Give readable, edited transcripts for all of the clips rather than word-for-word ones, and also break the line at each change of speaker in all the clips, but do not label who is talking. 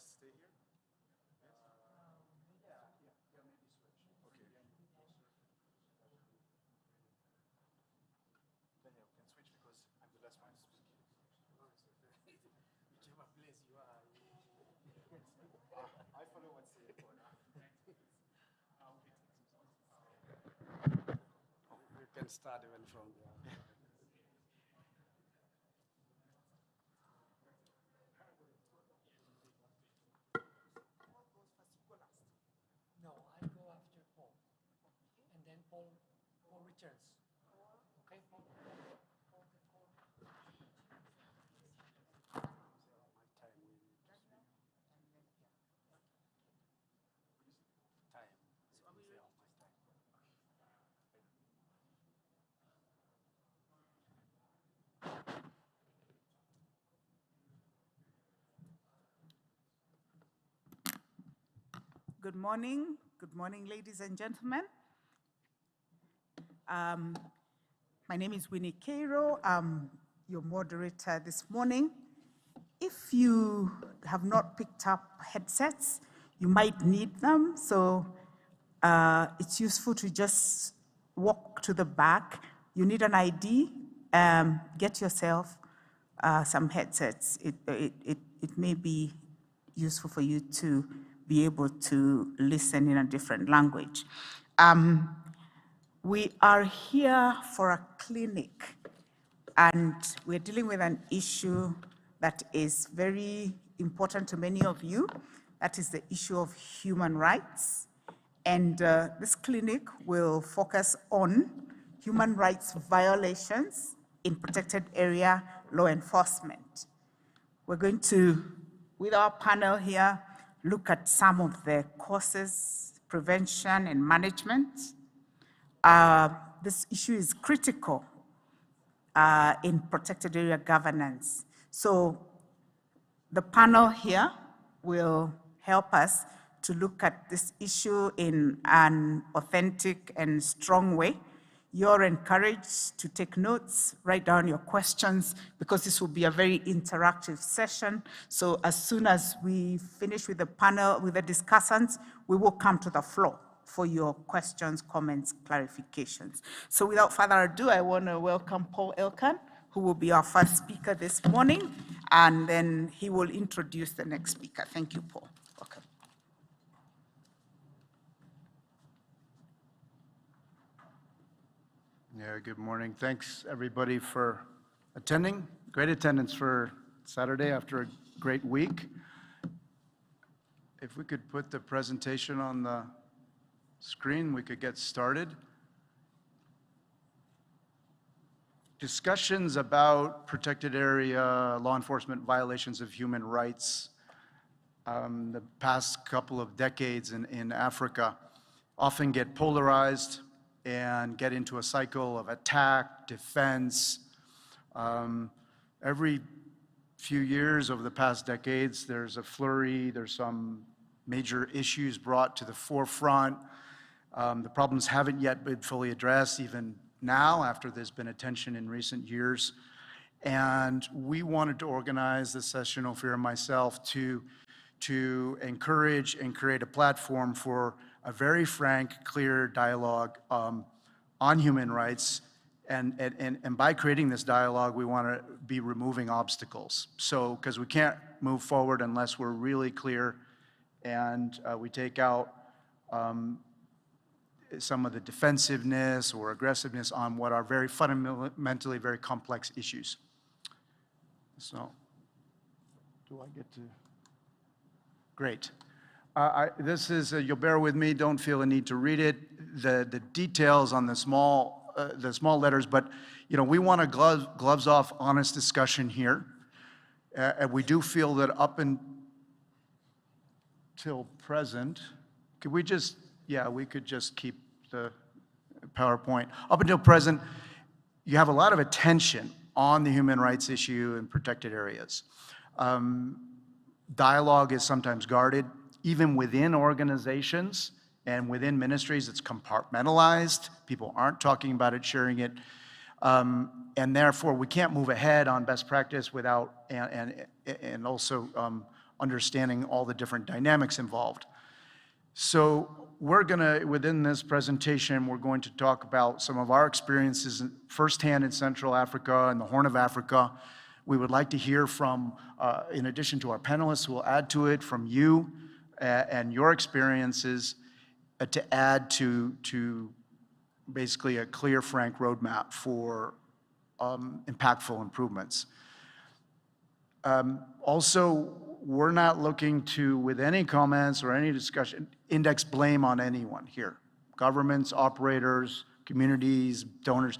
stay here? Yes? Yeah, maybe switch. Okay. Daniel, can switch because I'm the last one to speak.
Whichever place you are.
I follow what's here.
You can start even from there. No, I go after Paul. And then Paul returns. Okay, Paul?
Good morning. Good morning, ladies and gentlemen. My name is Winnie Cairo. I'm your moderator this morning. If you have not picked up headsets, you might need them. So it's useful to just walk to the back. You need an ID. Get yourself some headsets. It may be useful for you to be able to listen in a different language. We are here for a clinic, and we're dealing with an issue that is very important to many of you. That is the issue of human rights. And this clinic will focus on human rights violations in protected area law enforcement. We're going to, with our panel here, look at some of the causes, prevention, and management. This issue is critical in protected area governance. So the panel here will help us to look at this issue in an authentic and strong way. You're encouraged to take notes, write down your questions, because this will be a very interactive session. So as soon as we finish with the panel, with the discussants, we will come to the floor for your questions, comments, clarifications. So without further ado, I want to welcome Paul Elkan, who will be our first speaker this morning, and then he will introduce the next speaker. Thank you, Paul. Welcome.
Yeah, good morning. Thanks, everybody, for attending. Great attendance for Saturday after a great week. If we could put the presentation on the screen, we could get started. Discussions about protected area law enforcement violations of human rights the past couple of decades in Africa often get polarized and get into a cycle of attack, defense. Every few years over the past decades, there's a flurry, there's some major issues brought to the forefront. The problems haven't yet been fully addressed, even now, after there's been attention in recent years. And we wanted to organize this session, Ophir and myself, to encourage and create a platform for a very frank, clear dialogue on human rights. And by creating this dialogue, we want to be removing obstacles. So, because we can't move forward unless we're really clear and we take out some of the defensiveness or aggressiveness on what are very fundamentally very complex issues. So, do I get to? Great. This is, you'll bear with me, don't feel a need to read it. The details on the small letters, but you know, we want a gloves off, honest discussion here. And we do feel that up until present, could we just, yeah, we could just keep the PowerPoint. Up until present, you have a lot of attention on the human rights issue in protected areas. Dialogue is sometimes guarded, even within organizations and within ministries, it's compartmentalized. People aren't talking about it, sharing it. And therefore, we can't move ahead on best practice without, and also understanding all the different dynamics involved. So we're gonna, within this presentation, we're going to talk about some of our experiences firsthand in Central Africa and the Horn of Africa. We would like to hear from, in addition to our panelists who will add to it, from you and your experiences to add to basically a clear, frank roadmap for impactful improvements. Also, we're not looking to, with any comments or any discussion, index blame on anyone here. Governments, operators, communities, donors.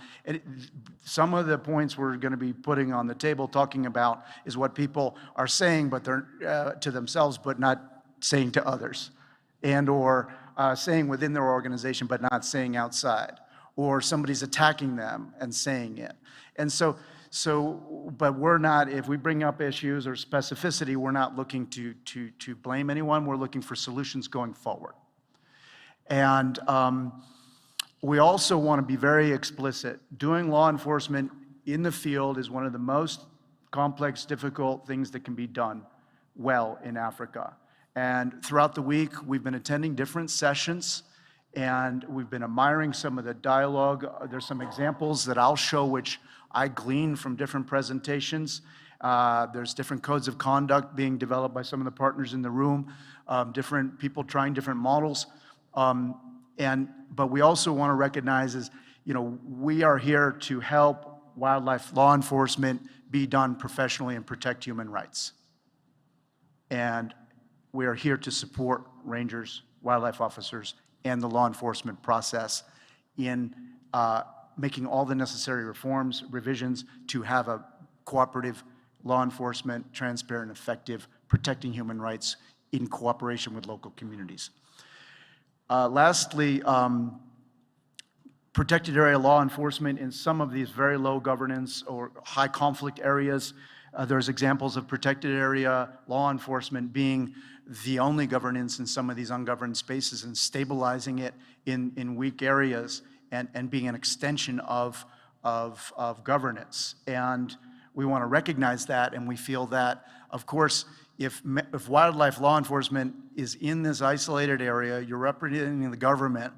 Some of the points we're going to be putting on the table talking about is what people are saying, but they're to themselves, but not saying to others, and or saying within their organization, but not saying outside, or somebody's attacking them and saying it. And so, but we're not, if we bring up issues or specificity, we're not looking to blame anyone. We're looking for solutions going forward. And we also want to be very explicit. Doing law enforcement in the field is one of the most complex, difficult things that can be done well in Africa. And throughout the week, we've been attending different sessions, and we've been admiring some of the dialogue. There's some examples that I'll show which I gleaned from different presentations. There's different codes of conduct being developed by some of the partners in the room, different people trying different models. But we also want to recognize is, we are here to help wildlife law enforcement be done professionally and protect human rights. And we are here to support rangers, wildlife officers, and the law enforcement process in making all the necessary reforms, revisions to have a cooperative law enforcement, transparent, effective, protecting human rights in cooperation with local communities. Lastly, protected area law enforcement in some of these very low governance or high conflict areas. There's examples of protected area law enforcement being the only governance in some of these ungoverned spaces and stabilizing it in weak areas and being an extension of governance. And we want to recognize that, and we feel that, of course, if wildlife law enforcement is in this isolated area, you're representing the government,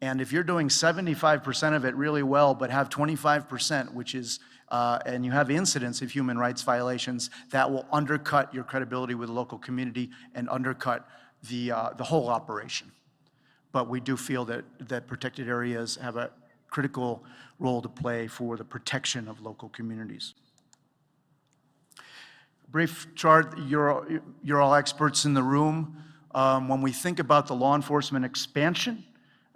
and if you're doing 75% of it really well, but have 25%, which is, and you have incidents of human rights violations, that will undercut your credibility with the local community and undercut the whole operation. But we do feel that protected areas have a critical role to play for the protection of local communities. Brief chart, you're all experts in the room. When we think about the law enforcement expansion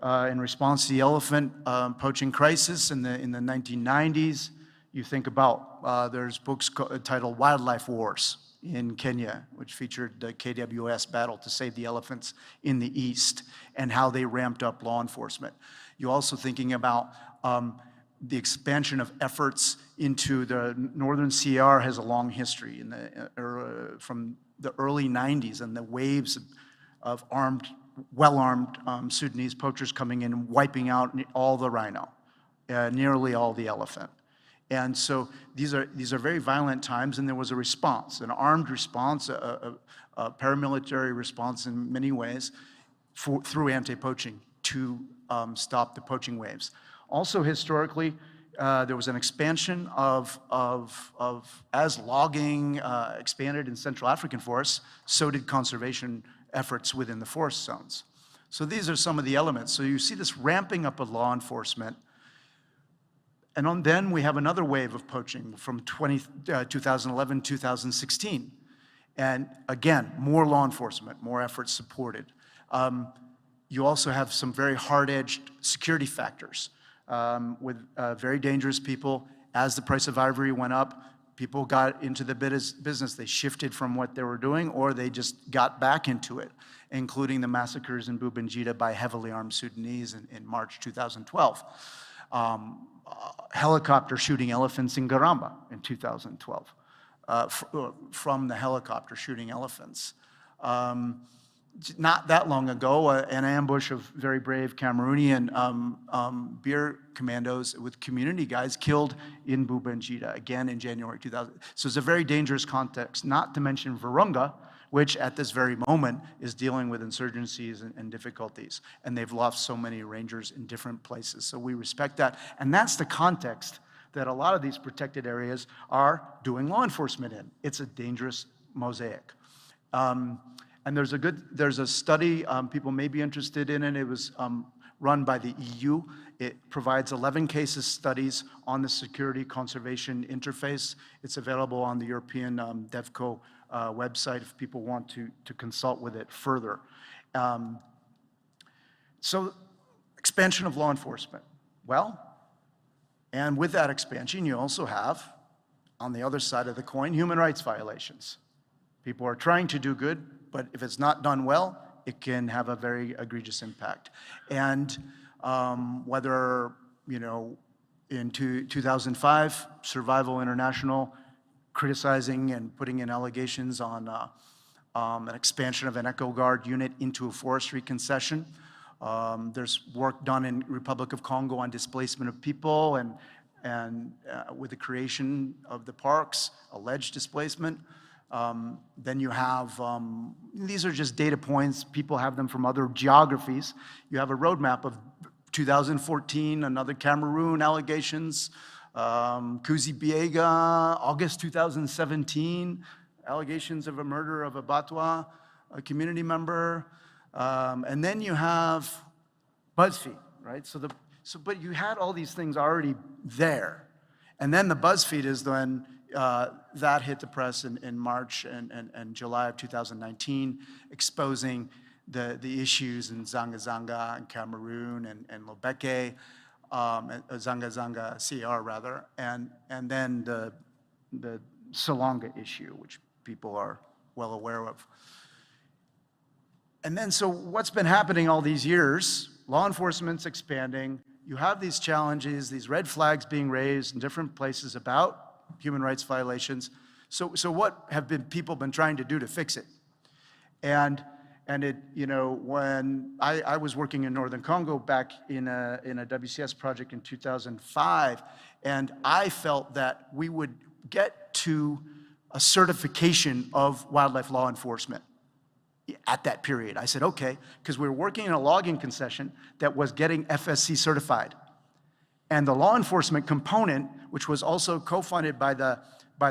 in response to the elephant poaching crisis in the 1990s, you think about, there's books titled Wildlife Wars in Kenya, which featured the KWS battle to save the elephants in the East and how they ramped up law enforcement. You're also thinking about the expansion of efforts into the Northern CR has a long history in from the early 90s and the waves of well-armed Sudanese poachers coming in and wiping out all the rhino, nearly all the elephant. And so these are very violent times, and there was a response, an armed response, a paramilitary response in many ways through anti-poaching to stop the poaching waves. Also historically, there was an expansion of as logging expanded in Central African forests, so did conservation efforts within the forest zones. So these are some of the elements. So you see this ramping up of law enforcement. And then we have another wave of poaching from 2011, 2016. And again, more law enforcement, more efforts supported. You also have some very hard-edged security factors with very dangerous people. As the price of ivory went up, people got into the business. They shifted from what they were doing, or they just got back into it, including the massacres in Bubanjira by heavily armed Sudanese in March 2012. Helicopter shooting elephants in Garamba in 2012, from the helicopter shooting elephants. Not that long ago, an ambush of very brave Cameroonian beer commandos with community guys killed in Bubanjira, again in January 2000. So it's a very dangerous context, not to mention Virunga, which at this very moment is dealing with insurgencies and difficulties. And they've lost so many rangers in different places. So we respect that. And that's the context that a lot of these protected areas are doing law enforcement in. It's a dangerous mosaic. And there's a study, people may be interested in it. It was run by the EU. It provides 11 cases studies on the security conservation interface. It's available on the European DevCo website if people want to consult with it further. So expansion of law enforcement. Well, and with that expansion, you also have, on the other side of the coin, human rights violations. People are trying to do good, but if it's not done well, it can have a very egregious impact. And whether, you know, in 2005, Survival International criticizing and putting in allegations on an expansion of an Echo Guard unit into a forestry concession. There's work done in Republic of Congo on displacement of people and with the creation of the parks, alleged displacement. Then you have, these are just data points, people have them from other geographies. You have a roadmap of 2014, another Cameroon allegations, Kuzi Biega, August 2017, allegations of a murder of a Batwa, a community member. And then you have BuzzFeed, right? But you had all these things already there. And then the BuzzFeed is when that hit the press in March and July of 2019, exposing the issues in Zanga Zanga and Cameroon and Lobeke, Zanga Zanga CR rather, and then the Salonga issue, which people are well aware of. And then, so what's been happening all these years? Law enforcement's expanding. You have these challenges, these red flags being raised in different places about human rights violations. So what have people been trying to do to fix it? And it, you know, when I was working in Northern Congo back in a WCS project in 2005, and I felt that we would get to a certification of wildlife law enforcement at that period. I said, okay, because we were working in a logging concession that was getting FSC certified. And the law enforcement component, which was also co-funded by the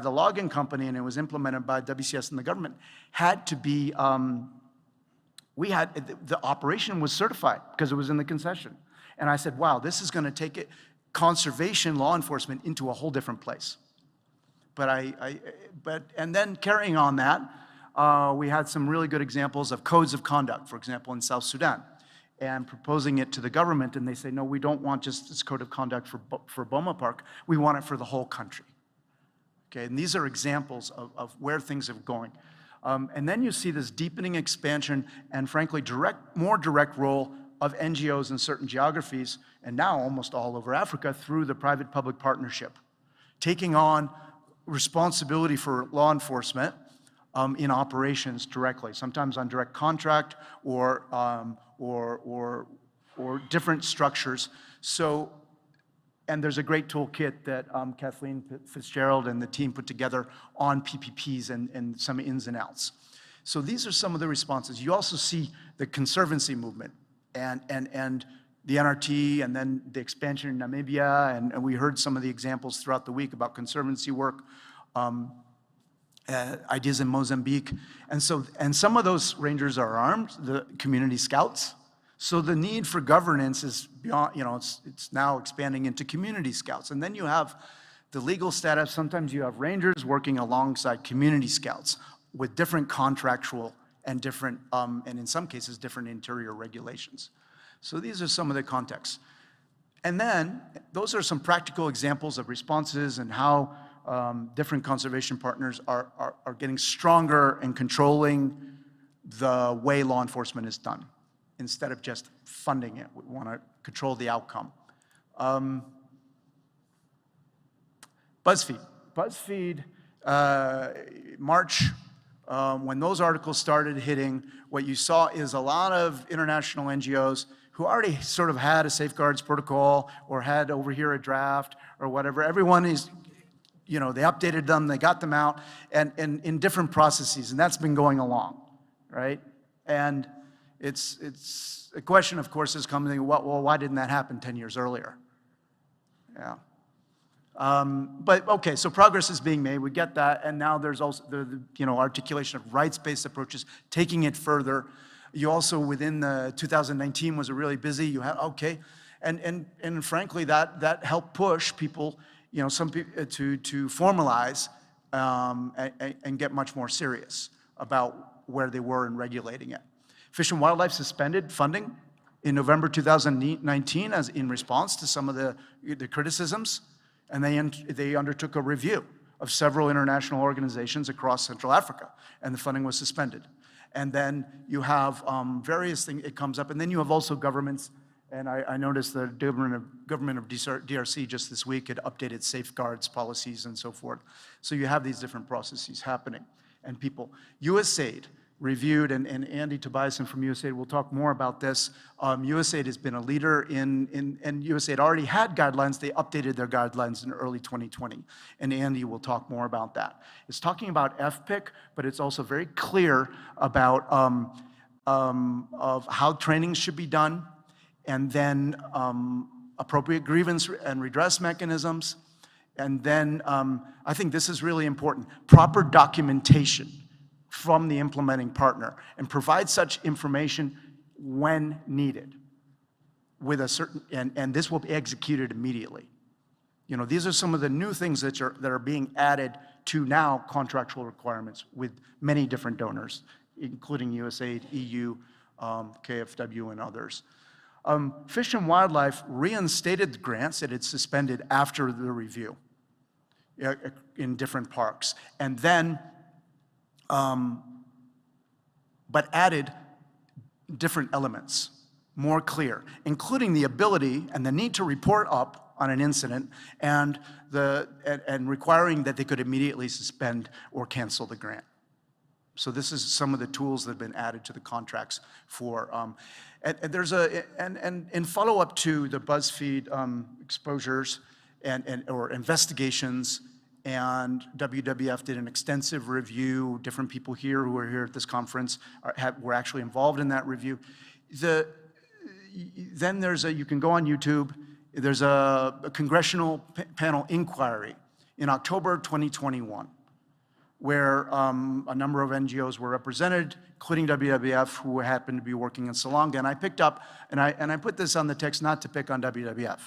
logging company and it was implemented by WCS and the government, had to be, the operation was certified because it was in the concession. And I said, wow, this is gonna take it, conservation law enforcement into a whole different place. And then carrying on that, we had some really good examples of codes of conduct, for example, in South Sudan, and proposing it to the government, and they say, no, we don't want just this code of conduct for Boma Park, we want it for the whole country. Okay, and these are examples of where things are going. And then you see this deepening expansion and frankly, more direct role of NGOs in certain geographies, and now almost all over Africa through the private-public partnership, taking on responsibility for law enforcement in operations directly, sometimes on direct contract or different structures. So, and there's a great toolkit that Kathleen Fitzgerald and the team put together on PPPs and some ins and outs. So these are some of the responses. You also see the conservancy movement and the NRT and then the expansion in Namibia, and we heard some of the examples throughout the week about conservancy work, ideas in Mozambique. And some of those rangers are armed, the community scouts. So the need for governance is beyond, you know, it's now expanding into community scouts. And then you have the legal status. Sometimes you have rangers working alongside community scouts with different contractual and different, and in some cases, different interior regulations. So these are some of the contexts. And then those are some practical examples of responses and how different conservation partners are getting stronger in controlling the way law enforcement is done, instead of just funding it. We want to control the outcome. BuzzFeed. BuzzFeed, March, when those articles started hitting, what you saw is a lot of international NGOs who already sort of had a safeguards protocol or had over here a draft or whatever. Everyone is, they updated them, they got them out, and in different processes, and that's been going along, right? And it's a question, of course, is coming, well, why didn't that happen 10 years earlier? Yeah. But okay, so progress is being made, we get that, and now there's also the articulation of rights-based approaches, taking it further. You also, within the 2019 was a really busy, you had, okay, and frankly, that helped push people, some people to formalize and get much more serious about where they were in regulating it. Fish and Wildlife suspended funding in November 2019 as in response to some of the criticisms, and they undertook a review of several international organizations across Central Africa, and the funding was suspended. And then you have various things, it comes up, and then you have also governments, and I noticed the government of DRC just this week had updated safeguards policies and so forth. So you have these different processes happening, and people. USAID reviewed, and Andy Tobiasen from USAID will talk more about this. USAID has been a leader and USAID already had guidelines. They updated their guidelines in early 2020, and Andy will talk more about that. It's talking about FPIC, but it's also very clear about of how training should be done, and then appropriate grievance and redress mechanisms, and then I think this is really important, proper documentation from the implementing partner, and provide such information when needed with a certain, and this will be executed immediately. These are some of the new things that are being added to now contractual requirements with many different donors, including USAID, EU, KFW, and others. Fish and Wildlife reinstated the grants that it suspended after the review in different parks, and then but added different elements, more clear, including the ability and the need to report up on an incident, and requiring that they could immediately suspend or cancel the grant. So this is some of the tools that have been added to the contracts for, and there's and in follow-up to the BuzzFeed exposures or investigations, and WWF did an extensive review. Different people here who are here at this conference were actually involved in that review. Then there's you can go on YouTube, there's a congressional panel inquiry in October 2021, where a number of NGOs were represented, including WWF, who happened to be working in Salonga. And I picked up, and I put this on the text not to pick on WWF.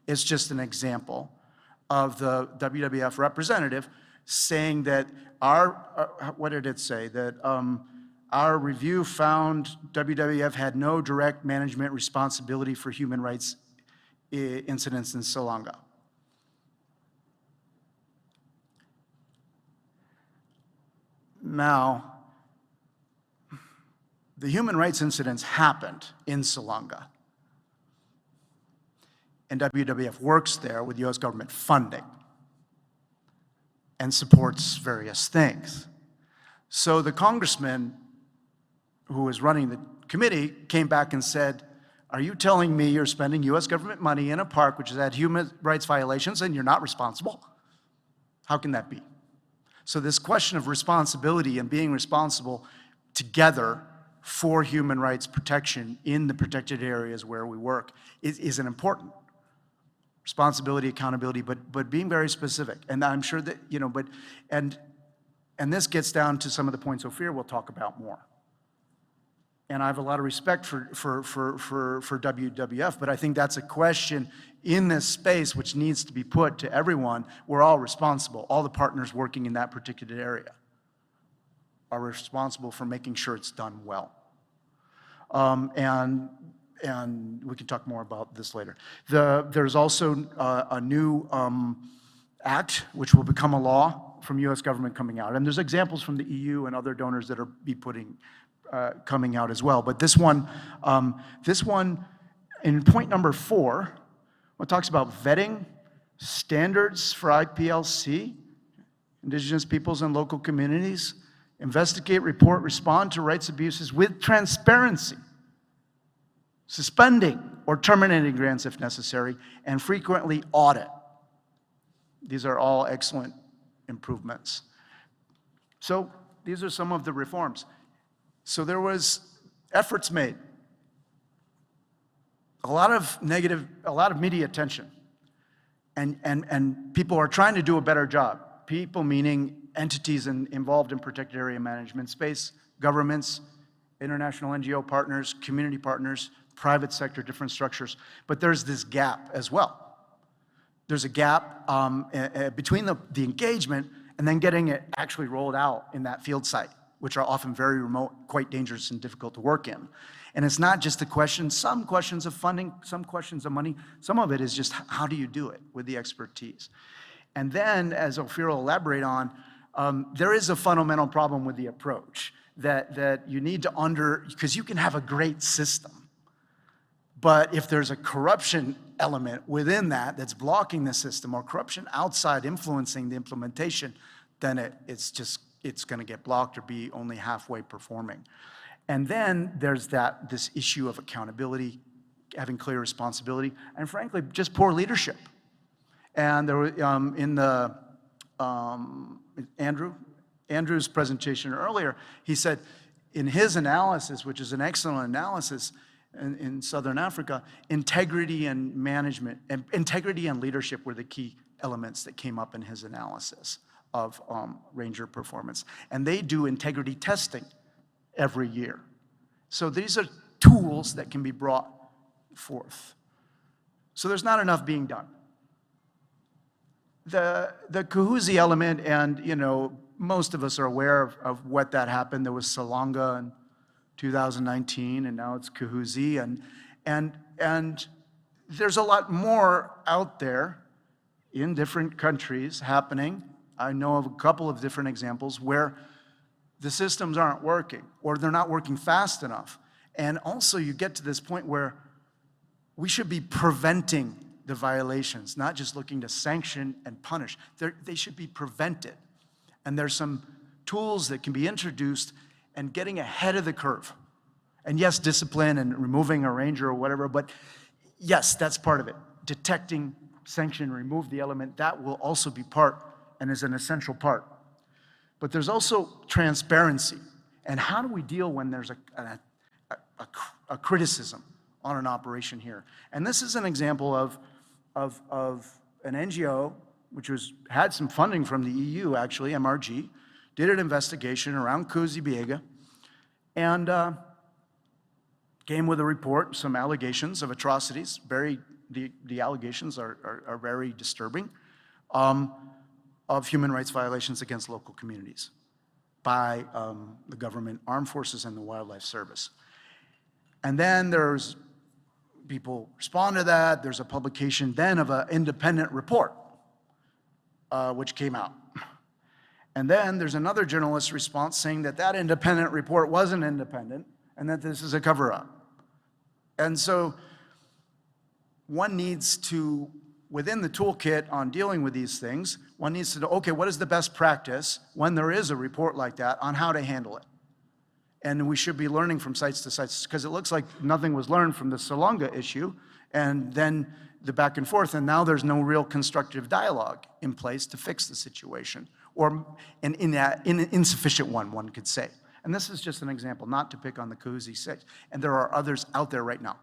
It's just an example of the WWF representative saying that what did it say? That our review found WWF had no direct management responsibility for human rights incidents in Salonga. Now, the human rights incidents happened in Salonga, and WWF works there with US government funding and supports various things. So the congressman who was running the committee came back and said, are you telling me you're spending US government money in a park which has had human rights violations and you're not responsible? How can that be? So this question of responsibility and being responsible together for human rights protection in the protected areas where we work is an important responsibility, accountability, but being very specific. And I'm sure that, and this gets down to some of the points Ophir will talk about more. And I have a lot of respect for WWF, but I think that's a question in this space which needs to be put to everyone. We're all responsible. All the partners working in that particular area are responsible for making sure it's done well. And we can talk more about this later. There's also a new act which will become a law from US government coming out. And there's examples from the EU and other donors that are coming out as well. But this one in point number 4, it talks about vetting standards for IPLC, indigenous peoples and local communities, investigate, report, respond to rights abuses with transparency, suspending or terminating grants if necessary, and frequently audit. These are all excellent improvements. So these are some of the reforms. So there was efforts made. A lot of media attention. And people are trying to do a better job. People meaning entities involved in protected area management space, governments, international NGO partners, community partners, private sector, different structures. But there's this gap as well. There's a gap between the engagement and then getting it actually rolled out in that field site, which are often very remote, quite dangerous and difficult to work in. And it's not just a question, some questions of funding, some questions of money, some of it is just how do you do it with the expertise. And then, as Ophir will elaborate on, there is a fundamental problem with the approach that you need to because you can have a great system, but if there's a corruption element within that that's blocking the system, or corruption outside influencing the implementation, then it's gonna get blocked or be only halfway performing. And then there's this issue of accountability, having clear responsibility, and frankly, just poor leadership. And there were, Andrew's presentation earlier, he said in his analysis, which is an excellent analysis in Southern Africa, integrity and management, and integrity and leadership were the key elements that came up in his analysis of ranger performance. And they do integrity testing every year. So these are tools that can be brought forth. So there's not enough being done. The Kahuzi element, and most of us are aware of what that happened. There was Salonga in 2019, and now it's Kahuzi, and there's a lot more out there in different countries happening. I know of a couple of different examples where the systems aren't working, or they're not working fast enough. And also you get to this point where we should be preventing the violations, not just looking to sanction and punish. They should be prevented. And there's some tools that can be introduced and getting ahead of the curve. And yes, discipline and removing a ranger or whatever, but yes, that's part of it. Detecting, sanction, remove the element, that will also be part and is an essential part. But there's also transparency. And how do we deal when there's a criticism on an operation here? And this is an example of an NGO, which had some funding from the EU, actually, MRG, did an investigation around Kahuzi Biega, and came with a report, some allegations of atrocities. The allegations are very disturbing, of human rights violations against local communities by the government, armed forces, and the Wildlife Service. And then there's people respond to that. There's a publication then of an independent report, which came out. And then there's another journalist response saying that independent report wasn't independent and that this is a cover-up. And so one needs to, within the toolkit on dealing with these things, one needs to know, okay, what is the best practice when there is a report like that on how to handle it? And we should be learning from sites to sites, because it looks like nothing was learned from the Salonga issue, and then the back and forth, and now there's no real constructive dialogue in place to fix the situation, or an insufficient one could say. And this is just an example, not to pick on the Kahuzi 6, and there are others out there right now.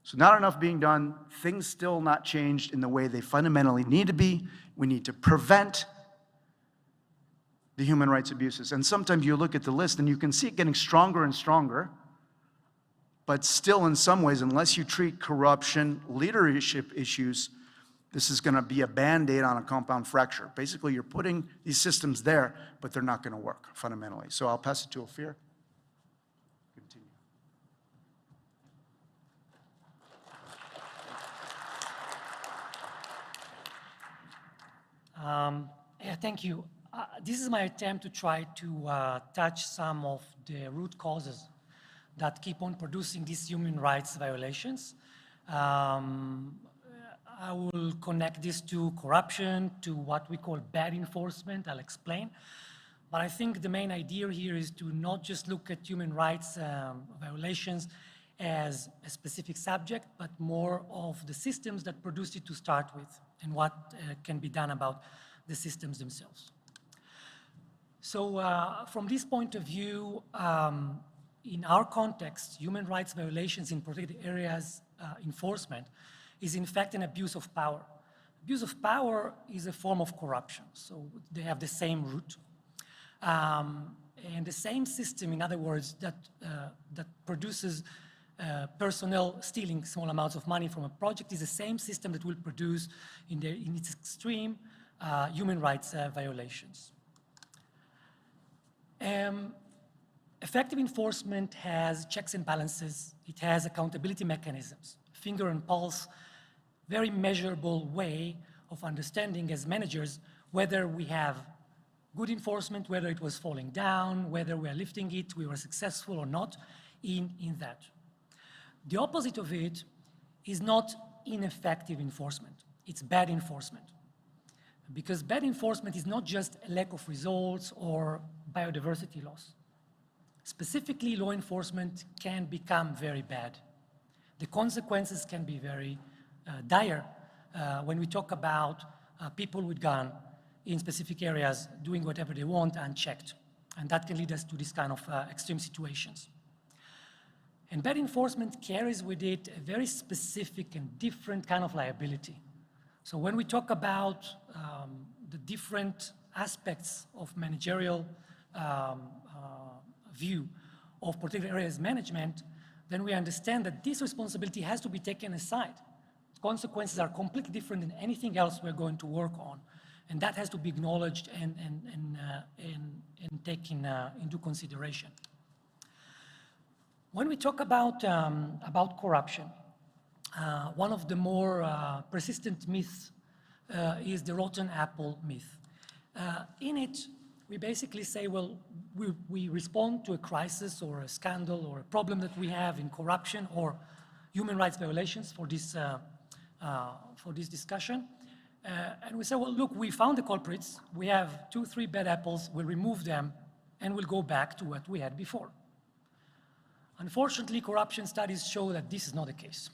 So not enough being done, things still not changed in the way they fundamentally need to be. We need to prevent the human rights abuses. And sometimes you look at the list and you can see it getting stronger and stronger, but still in some ways, unless you treat corruption, leadership issues, this is gonna be a Band-Aid on a compound fracture. Basically, you're putting these systems there, but they're not gonna work fundamentally. So I'll pass it to Ophir. Continue.
Yeah, thank you. This is my attempt to try to touch some of the root causes that keep on producing these human rights violations. I will connect this to corruption, to what we call bad enforcement. I'll explain. But I think the main idea here is to not just look at human rights violations as a specific subject, but more of the systems that produced it to start with and what can be done about the systems themselves. So from this point of view, in our context, human rights violations in protected areas enforcement is in fact an abuse of power. Abuse of power is a form of corruption, so they have the same root. And the same system, in other words, that produces personnel stealing small amounts of money from a project is the same system that will produce, in its extreme, human rights violations. Effective enforcement has checks and balances. It has accountability mechanisms, finger and pulse, very measurable way of understanding as managers whether we have good enforcement, whether it was falling down, whether we are lifting it, we were successful or not in that. The opposite of it is not ineffective enforcement, it's bad enforcement. Because bad enforcement is not just a lack of results or biodiversity loss. Specifically, law enforcement can become very bad. The consequences can be very dire when we talk about people with guns in specific areas doing whatever they want unchecked. And that can lead us to this kind of extreme situations. And bad enforcement carries with it a very specific and different kind of liability. So when we talk about the different aspects of managerial view of protected areas management, then we understand that this responsibility has to be taken aside. Consequences are completely different than anything else we're going to work on. And that has to be acknowledged and taken into consideration. When we talk about corruption, one of the more persistent myths is the rotten apple myth. In it, we basically say, well, we respond to a crisis or a scandal or a problem that we have in corruption or human rights violations for this discussion. And we say, well, look, we found the culprits. We have 2, 3 bad apples. We'll remove them, and we'll go back to what we had before. Unfortunately, corruption studies show that this is not the case.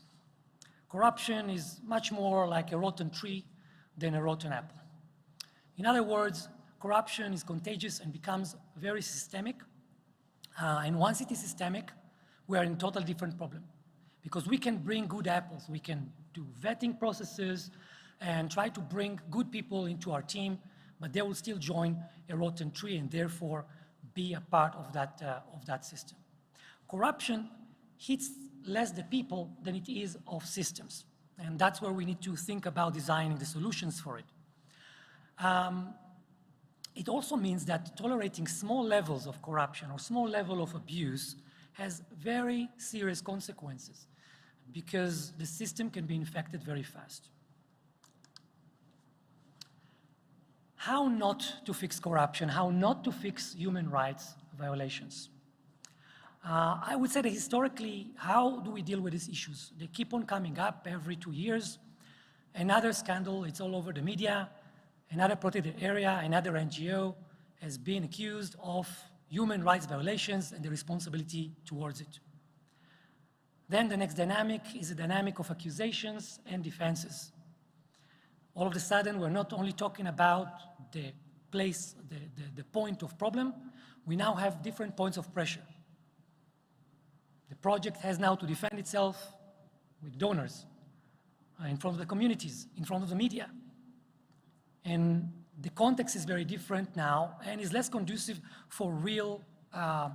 Corruption is much more like a rotten tree than a rotten apple. In other words, corruption is contagious and becomes very systemic. And once it is systemic, we are in a totally different problem. Because we can bring good apples. We can do vetting processes and try to bring good people into our team, but they will still join a rotten tree and therefore be a part of that system. Corruption hits less the people than it is of systems. And that's where we need to think about designing the solutions for it. It also means that tolerating small levels of corruption or small level of abuse has very serious consequences because the system can be infected very fast. How not to fix corruption, how not to fix human rights violations. I would say that historically, how do we deal with these issues? They keep on coming up every 2 years. Another scandal, it's all over the media. Another protected area, another NGO has been accused of human rights violations and the responsibility towards it. Then the next dynamic is a dynamic of accusations and defenses. All of a sudden, we're not only talking about the place, the point of problem, we now have different points of pressure. The project has now to defend itself with donors, in front of the communities, in front of the media. And the context is very different now and is less conducive for real,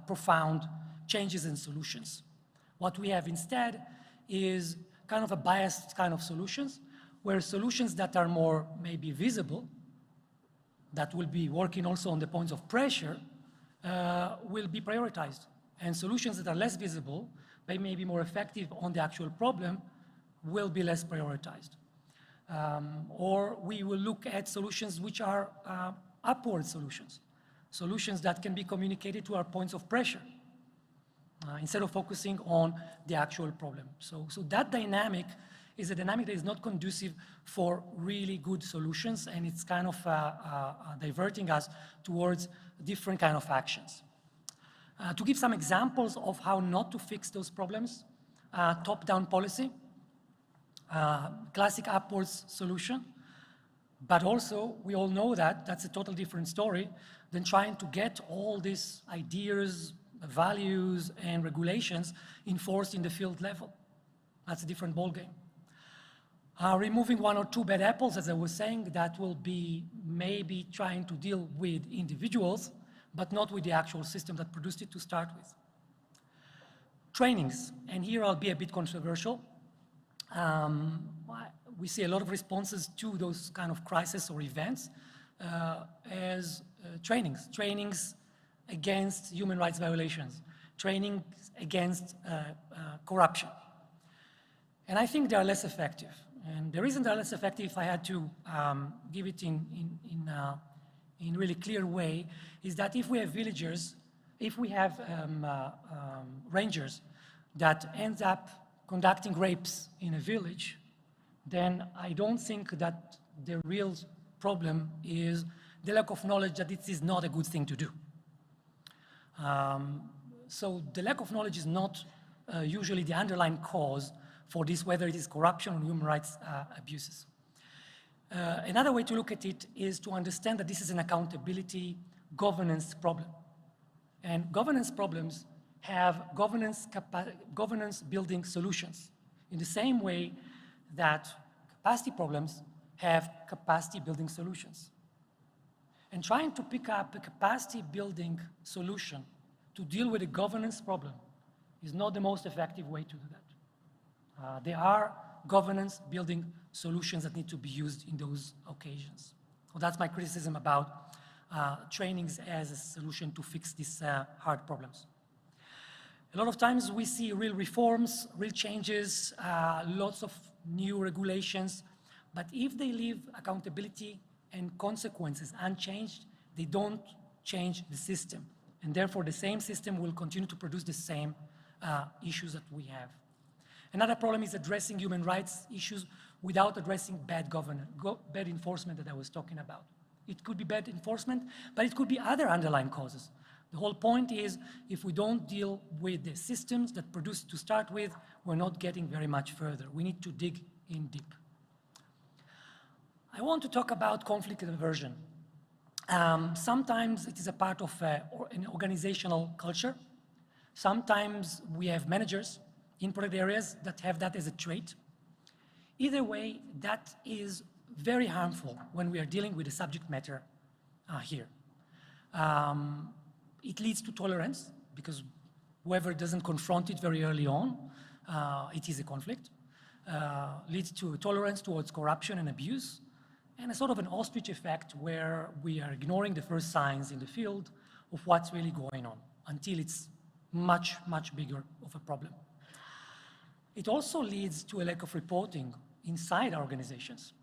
profound changes and solutions. What we have instead is kind of a biased kind of solutions, where solutions that are more maybe visible, that will be working also on the points of pressure, will be prioritized. And solutions that are less visible, they may be more effective on the actual problem, will be less prioritized. Or we will look at solutions which are upward solutions, solutions that can be communicated to our points of pressure, instead of focusing on the actual problem. So that dynamic is a dynamic that is not conducive for really good solutions, and it's kind of diverting us towards different kind of actions. To give some examples of how not to fix those problems, top-down policy, classic upwards solution, but also we all know that that's a totally different story than trying to get all these ideas, values, and regulations enforced in the field level. That's a different ballgame. Removing one or two bad apples, as I was saying, that will be maybe trying to deal with individuals, but not with the actual system that produced it to start with. Trainings, and here I'll be a bit controversial. We see a lot of responses to those kind of crises or events as trainings against human rights violations, trainings against corruption. And I think they are less effective. And the reason they're less effective, if I had to give it in really clear way, is that if we have villagers, if we have rangers that ends up conducting rapes in a village, then I don't think that the real problem is the lack of knowledge that this is not a good thing to do. So the lack of knowledge is not usually the underlying cause for this, whether it is corruption or human rights abuses. Another way to look at it is to understand that this is an accountability governance problem. And governance problems have governance building solutions in the same way that capacity problems have capacity building solutions. And trying to pick up a capacity building solution to deal with a governance problem is not the most effective way to do that. There are governance building solutions that need to be used in those occasions. So that's my criticism about trainings as a solution to fix these hard problems. A lot of times we see real reforms, real changes, lots of new regulations, but if they leave accountability and consequences unchanged, they don't change the system. And therefore the same system will continue to produce the same issues that we have. Another problem is addressing human rights issues without addressing bad enforcement that I was talking about. It could be bad enforcement, but it could be other underlying causes. The whole point is, if we don't deal with the systems that produce to start with, we're not getting very much further. We need to dig in deep. I want to talk about conflict aversion. Sometimes it is a part of an organizational culture. Sometimes we have managers in product areas that have that as a trait. Either way, that is very harmful when we are dealing with the subject matter here. It leads to tolerance, because whoever doesn't confront it very early on, it is a conflict. Leads to tolerance towards corruption and abuse, and a sort of an ostrich effect where we are ignoring the first signs in the field of what's really going on until it's much, much bigger of a problem. It also leads to a lack of reporting inside our organizations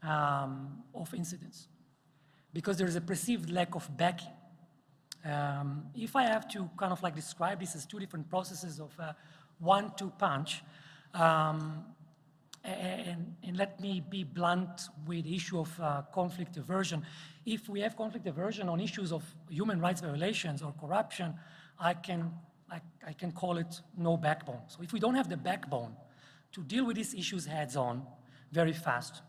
of incidents, because there is a perceived lack of backing. If I have to kind of like describe this as two different processes of one-two punch, and let me be blunt with the issue of conflict aversion. If we have conflict aversion on issues of human rights violations or corruption, I can call it no backbone. So if we don't have the backbone to deal with these issues heads-on very fast,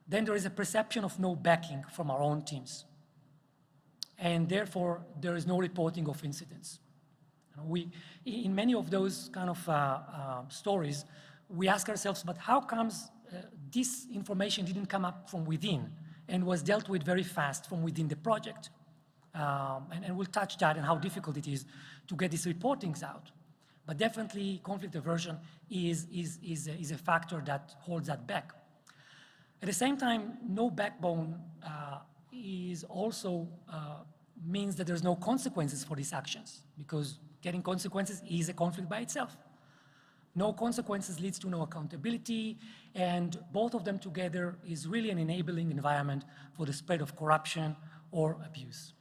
then there is a perception of no backing from our own teams. And therefore, there is no reporting of incidents. In many of those kind of stories, we ask ourselves, but how comes this information didn't come up from within and was dealt with very fast from within the project? And we'll touch that and how difficult it is to get these reportings out. But definitely, conflict aversion is a factor that holds that back. At the same time, no backbone is also means that there's no consequences for these actions, because getting consequences is a conflict by itself. No consequences leads to no accountability, and both of them together is really an enabling environment for the spread of corruption or abuse.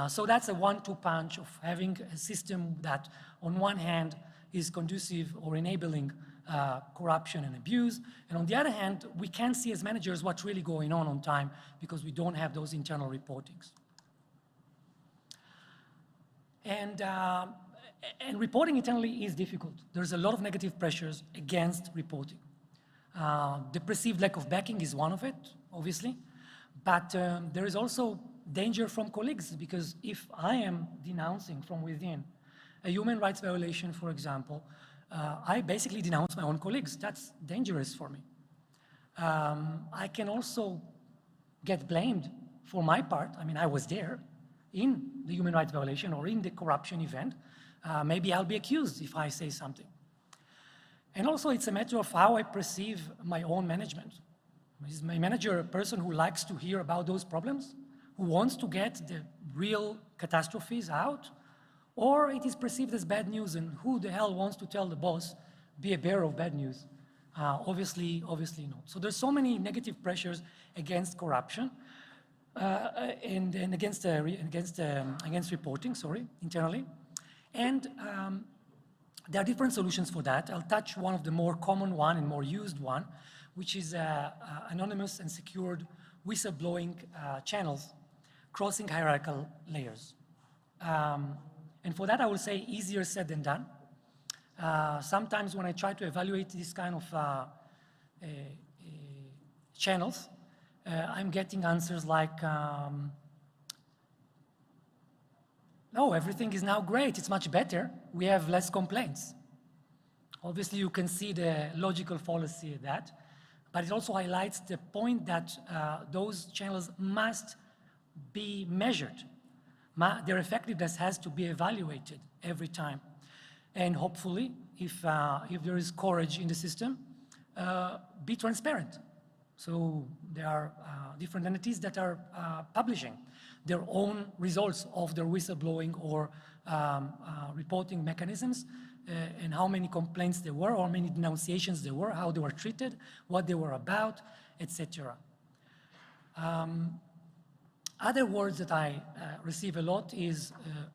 So that's a one-two punch of having a system that, on one hand, is conducive or enabling corruption and abuse, and on the other hand, we can't see as managers what's really going on time because we don't have those internal reportings. And And reporting internally is difficult. There's a lot of negative pressures against reporting. The perceived lack of backing is one of it, obviously, but there is also danger from colleagues, because if I am denouncing from within a human rights violation, for example, I basically denounce my own colleagues. That's dangerous for me. I can also get blamed for my part. I mean, I was there in the human rights violation or in the corruption event. Maybe I'll be accused if I say something. And also, it's a matter of how I perceive my own management. Is my manager a person who likes to hear about those problems, who wants to get the real catastrophes out? Or it is perceived as bad news, and who the hell wants to tell the boss, be a bearer of bad news? Obviously no. So there's so many negative pressures against corruption and against reporting, internally. And there are different solutions for that. I'll touch one of the more common one and more used one, which is anonymous and secured whistleblowing channels crossing hierarchical layers. And for that, I will say easier said than done. Sometimes when I try to evaluate this kind of channels, I'm getting answers like, no, everything is now great, it's much better, we have less complaints. Obviously, you can see the logical fallacy of that, but it also highlights the point that those channels must be measured. Their effectiveness has to be evaluated every time. And hopefully, if there is courage in the system, be transparent. So there are different entities that are publishing their own results of their whistleblowing or reporting mechanisms, and how many complaints there were, how many denunciations there were, how they were treated, what they were about, etc. Other words that I receive a lot is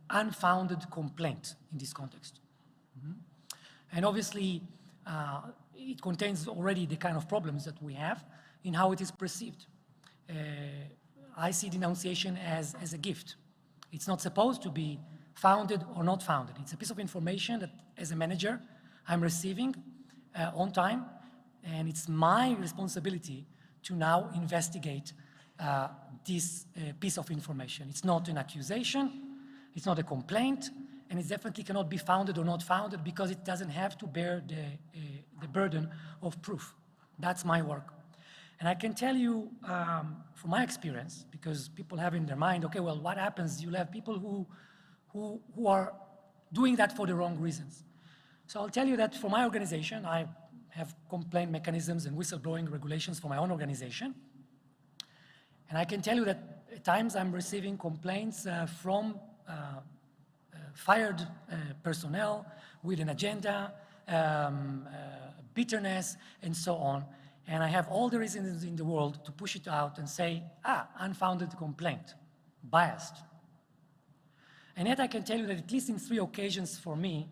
unfounded complaint in this context. And obviously, it contains already the kind of problems that we have in how it is perceived. I see denunciation as a gift. It's not supposed to be founded or not founded. It's a piece of information that, as a manager, I'm receiving on time, and it's my responsibility to now investigate this piece of information. It's not an accusation, it's not a complaint, and it definitely cannot be founded or not founded because it doesn't have to bear the burden of proof. That's my work. And I can tell you from my experience, because people have in their mind, okay, well, what happens? You'll have people who are doing that for the wrong reasons. So I'll tell you that for my organization, I have complaint mechanisms and whistleblowing regulations for my own organization. And I can tell you that at times I'm receiving complaints from fired personnel with an agenda, bitterness, and so on. And I have all the reasons in the world to push it out and say, unfounded complaint, biased. And yet I can tell you that at least in 3 occasions for me,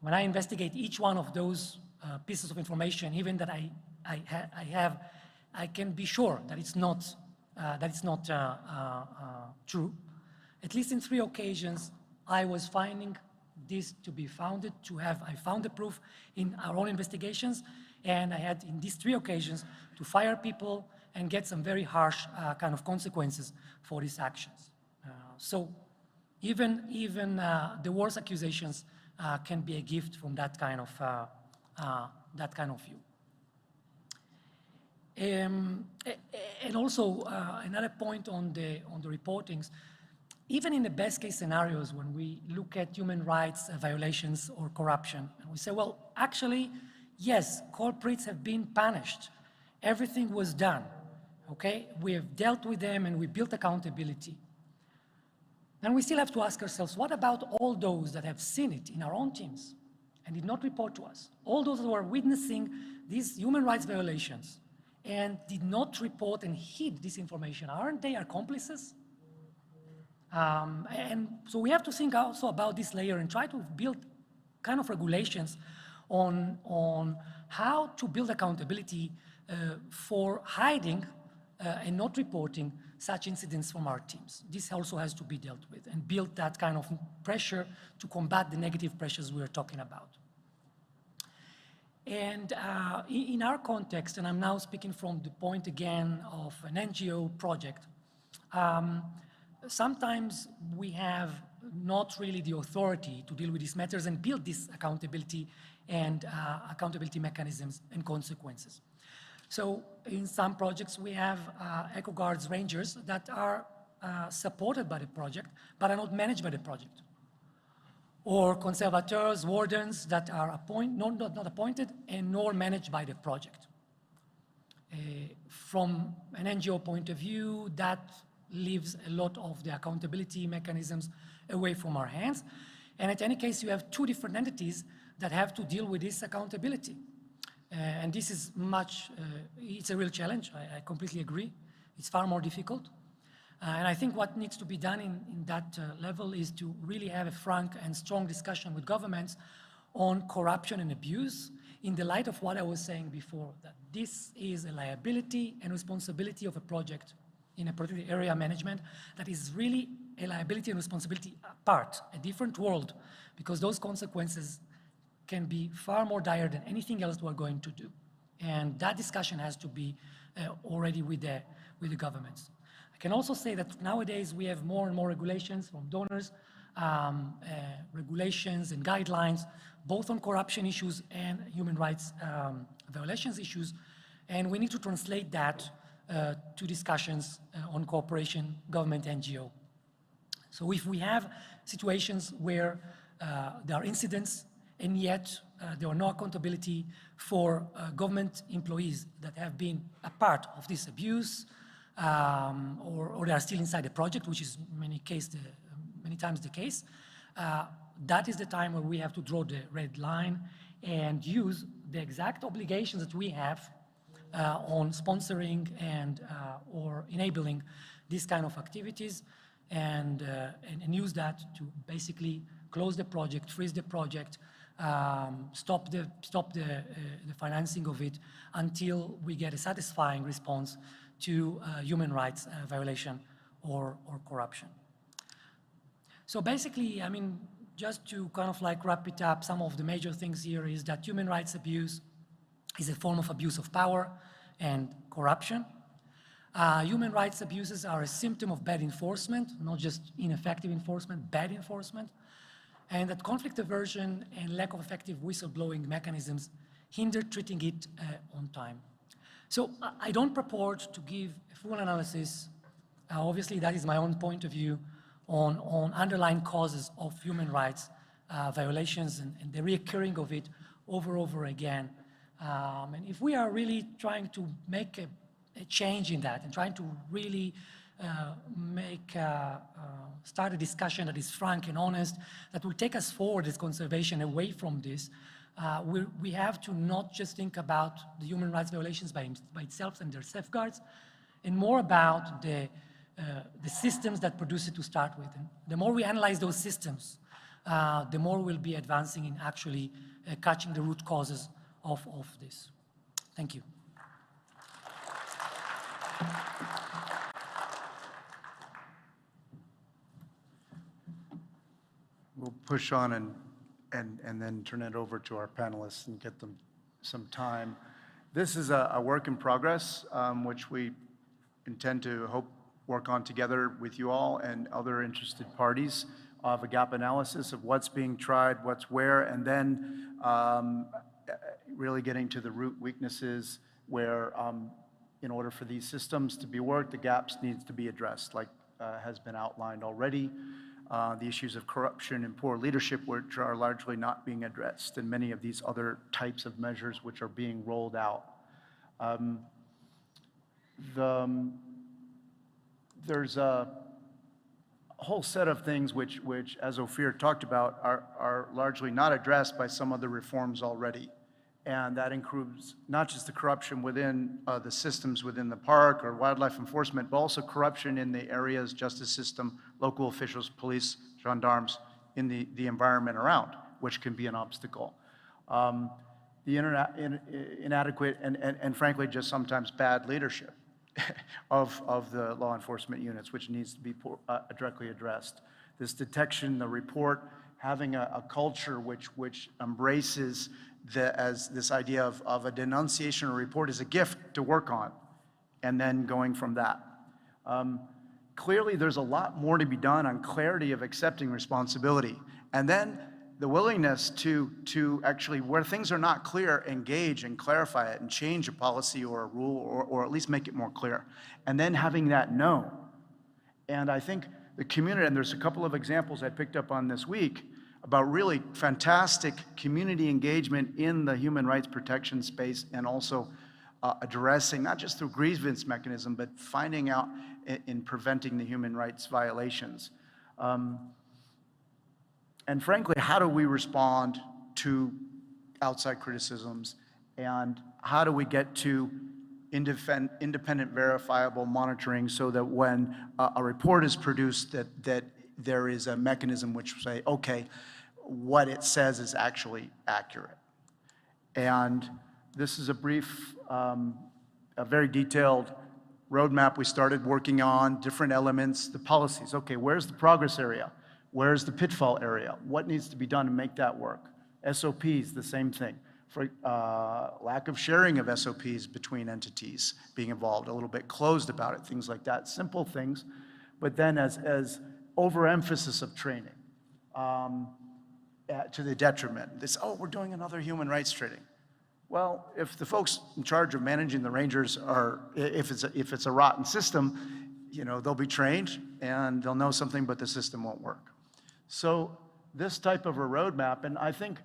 when I investigate each one of those pieces of information, even that I can be sure that it's not true. At least in 3 occasions, I was finding this to be founded, I found the proof in our own investigations, and I had in these 3 occasions to fire people and get some very harsh kind of consequences for these actions. So even the worst accusations can be a gift from that kind of view. And also another point on the reportings, even in the best case scenarios when we look at human rights violations or corruption, and we say, well, actually, yes, culprits have been punished. Everything was done, okay? We have dealt with them and we built accountability. And we still have to ask ourselves, what about all those that have seen it in our own teams and did not report to us? All those who are witnessing these human rights violations and did not report and hid this information, aren't they accomplices? And so we have to think also about this layer and try to build kind of regulations on how to build accountability for hiding and not reporting such incidents from our teams. This also has to be dealt with and build that kind of pressure to combat the negative pressures we are talking about. And in our context, and I'm now speaking from the point again of an NGO project, sometimes we have not really the authority to deal with these matters and build this accountability and accountability mechanisms and consequences. So in some projects, we have Eco Guards rangers that are supported by the project, but are not managed by the project. Or conservators, wardens that are not appointed and nor managed by the project. From an NGO point of view, that leaves a lot of the accountability mechanisms away from our hands. And in any case, you have two different entities that have to deal with this accountability. And this is it's a real challenge, I completely agree. It's far more difficult. And I think what needs to be done in that level is to really have a frank and strong discussion with governments on corruption and abuse in the light of what I was saying before, that this is a liability and responsibility of a project in a particular area management that is really a liability and responsibility apart, a different world, because those consequences can be far more dire than anything else we're going to do. And that discussion has to be already with the governments. I can also say that nowadays we have more and more regulations from donors, regulations and guidelines, both on corruption issues and human rights violations issues. And we need to translate that to discussions on cooperation, government, NGO. So if we have situations where there are incidents and yet there are no accountability for government employees that have been a part of this abuse, or they are still inside the project, which is many times the case, that is the time where we have to draw the red line and use the exact obligations that we have on sponsoring and or enabling these kind of activities, and use that to basically close the project, freeze the project, stop the financing of it until we get a satisfying response to human rights violation or corruption. So basically, I mean, just to kind of like wrap it up, some of the major things here is that human rights abuse is a form of abuse of power and corruption. Human rights abuses are a symptom of bad enforcement, not just ineffective enforcement, bad enforcement. And that conflict aversion and lack of effective whistleblowing mechanisms hinder treating it on time. So I don't purport to give a full analysis. Obviously, that is my own point of view on underlying causes of human rights violations and the reoccurring of it over again. And if we are really trying to make a change in that and trying to really start a discussion that is frank and honest, that will take us forward as conservation away from this, we have to not just think about the human rights violations by itself and their safeguards, and more about the systems that produce it to start with. And the more we analyze those systems, the more we'll be advancing in actually catching the root causes of this. Thank you.
We'll push on and then turn it over to our panelists and get them some time. This is a work in progress, which we intend to work on together with you all and other interested parties of a gap analysis of what's being tried, what's where, and then really getting to the root weaknesses where in order for these systems to be worked, the gaps needs to be addressed, like has been outlined already. The issues of corruption and poor leadership, which are largely not being addressed, and many of these other types of measures which are being rolled out. There's a whole set of things which, as Ophir talked about, are largely not addressed by some of the reforms already. And that includes not just the corruption within the systems within the park or wildlife enforcement, but also corruption in the areas, justice system, local officials, police, gendarmes, in the environment around, which can be an obstacle. The inadequate and frankly just sometimes bad leadership. of the law enforcement units, which needs to be directly addressed. This detection, the report, having a culture which embraces as this idea of a denunciation or report is a gift to work on, and then going from that. Clearly, there's a lot more to be done on clarity of accepting responsibility. And then the willingness to actually, where things are not clear, engage and clarify it and change a policy or a rule or at least make it more clear. And then having that know. And I think the community, and there's a couple of examples I picked up on this week about really fantastic community engagement in the human rights protection space, and also addressing, not just through grievance mechanism, but finding out in preventing the human rights violations. And frankly, how do we respond to outside criticisms, and how do we get to independent verifiable monitoring so that when a report is produced, that there is a mechanism which will say, okay, what it says is actually accurate. And this is a brief, a very detailed roadmap we started working on, different elements, the policies. Okay, where's the progress area? Where's the pitfall area? What needs to be done to make that work? SOPs, the same thing. For lack of sharing of SOPs between entities being involved, a little bit closed about it, things like that, simple things. But then as overemphasis of training to the detriment. This, oh, we're doing another human rights training. Well, if the folks in charge of managing the rangers are, if it's a rotten system, you know, they'll be trained and they'll know something, but the system won't work. So this type of a roadmap, and I think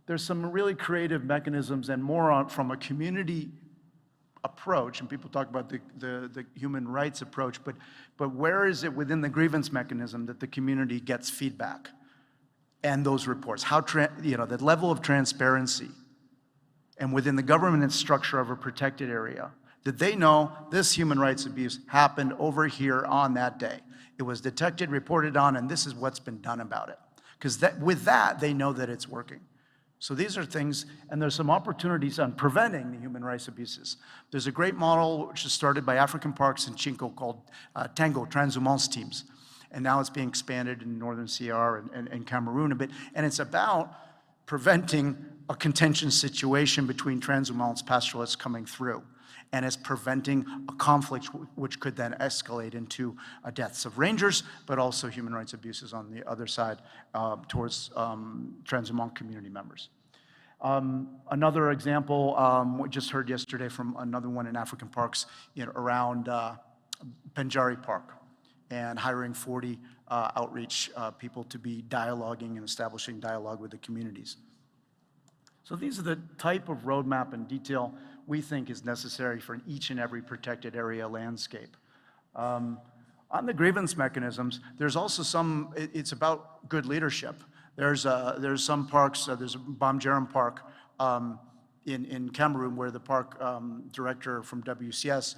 there's some really creative mechanisms and more from a community approach, and people talk about the human rights approach, but where is it within the grievance mechanism that the community gets feedback and those reports? How, you know, the level of transparency, and within the government structure of a protected area, that they know this human rights abuse happened over here on that day. It was detected, reported on, and this is what's been done about it. Because with that, they know that it's working. So these are things, and there's some opportunities on preventing the human rights abuses. There's a great model which is started by African parks in Chinko called Tango, transhumance teams. And now it's being expanded in Northern CR and Cameroon a bit. And it's about preventing a contentious situation between transhumance pastoralists coming through. And it's preventing a conflict which could then escalate into deaths of rangers, but also human rights abuses on the other side towards transhumant community members. Another example, we just heard yesterday from another one in African parks, you know, around Penjari Park, and hiring 40 outreach people to be dialoguing and establishing dialogue with the communities. So these are the type of roadmap and detail we think is necessary for each and every protected area landscape. On the grievance mechanisms, there's also some, it's about good leadership. There's some parks, there's a Bamjaram Park in Cameroon where the park director from WCS,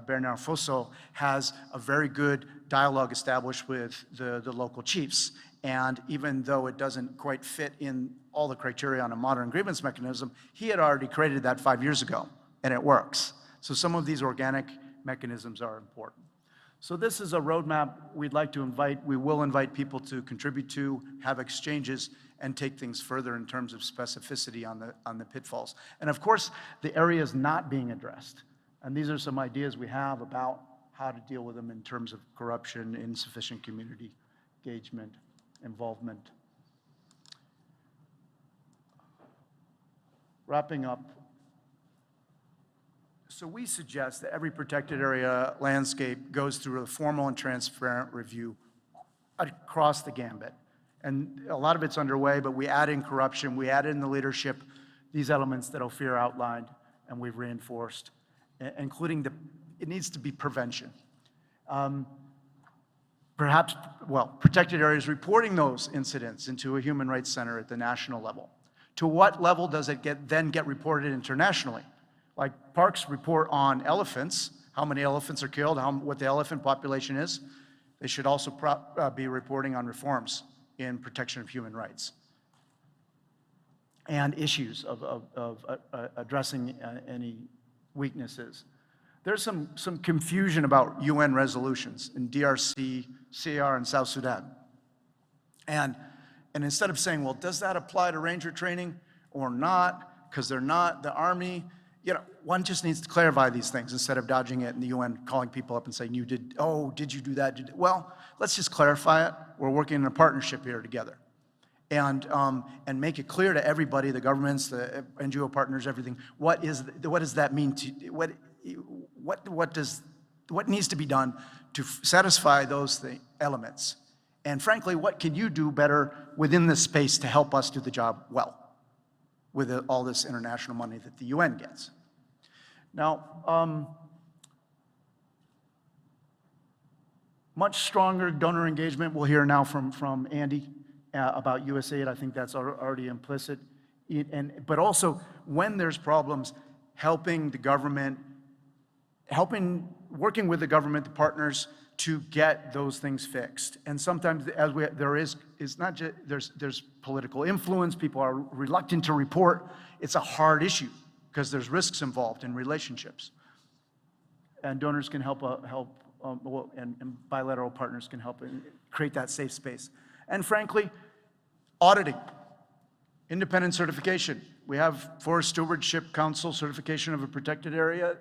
Bernard Fosso, has a very good dialogue established with the local chiefs. And even though it doesn't quite fit in all the criteria on a modern grievance mechanism, he had already created that 5 years ago, and it works. So some of these organic mechanisms are important. So this is a roadmap we'd like to invite, we will invite people to contribute to, have exchanges, and take things further in terms of specificity on the pitfalls. And of course, the areas not being addressed. And these are some ideas we have about how to deal with them in terms of corruption, insufficient community engagement, involvement. Wrapping up, so we suggest that every protected area landscape goes through a formal and transparent review across the gambit. And a lot of it's underway, but we add in corruption, we add in the leadership, these elements that Ophir outlined and we've reinforced, including it needs to be prevention. Perhaps, well, protected areas reporting those incidents into a human rights center at the national level. To what level does it then get reported internationally? Like parks report on elephants, how many elephants are killed, what the elephant population is. They should also be reporting on reforms in protection of human rights and issues of addressing any weaknesses. there's some confusion about UN resolutions in DRC, CAR, and South Sudan. And instead of saying, well, does that apply to ranger training or not, because they're not the Army, you know, one just needs to clarify these things instead of dodging it in the UN, calling people up and saying, did you do that? Well, let's just clarify it. We're working in a partnership here together. And make it clear to everybody, the governments, the NGO partners, everything, what does that mean to, what needs to be done to satisfy those elements? And frankly, what can you do better within this space to help us do the job well with all this international money that the UN gets? Now, much stronger donor engagement. We'll hear now from Andy about USAID. I think that's already implicit. But also, when there's problems, working with the government, the partners, to get those things fixed. And sometimes there's political influence. People are reluctant to report. It's a hard issue because there's risks involved in relationships. And donors can help, and bilateral partners can help create that safe space. And frankly, auditing, independent certification. We have Forest Stewardship Council certification of a protected area,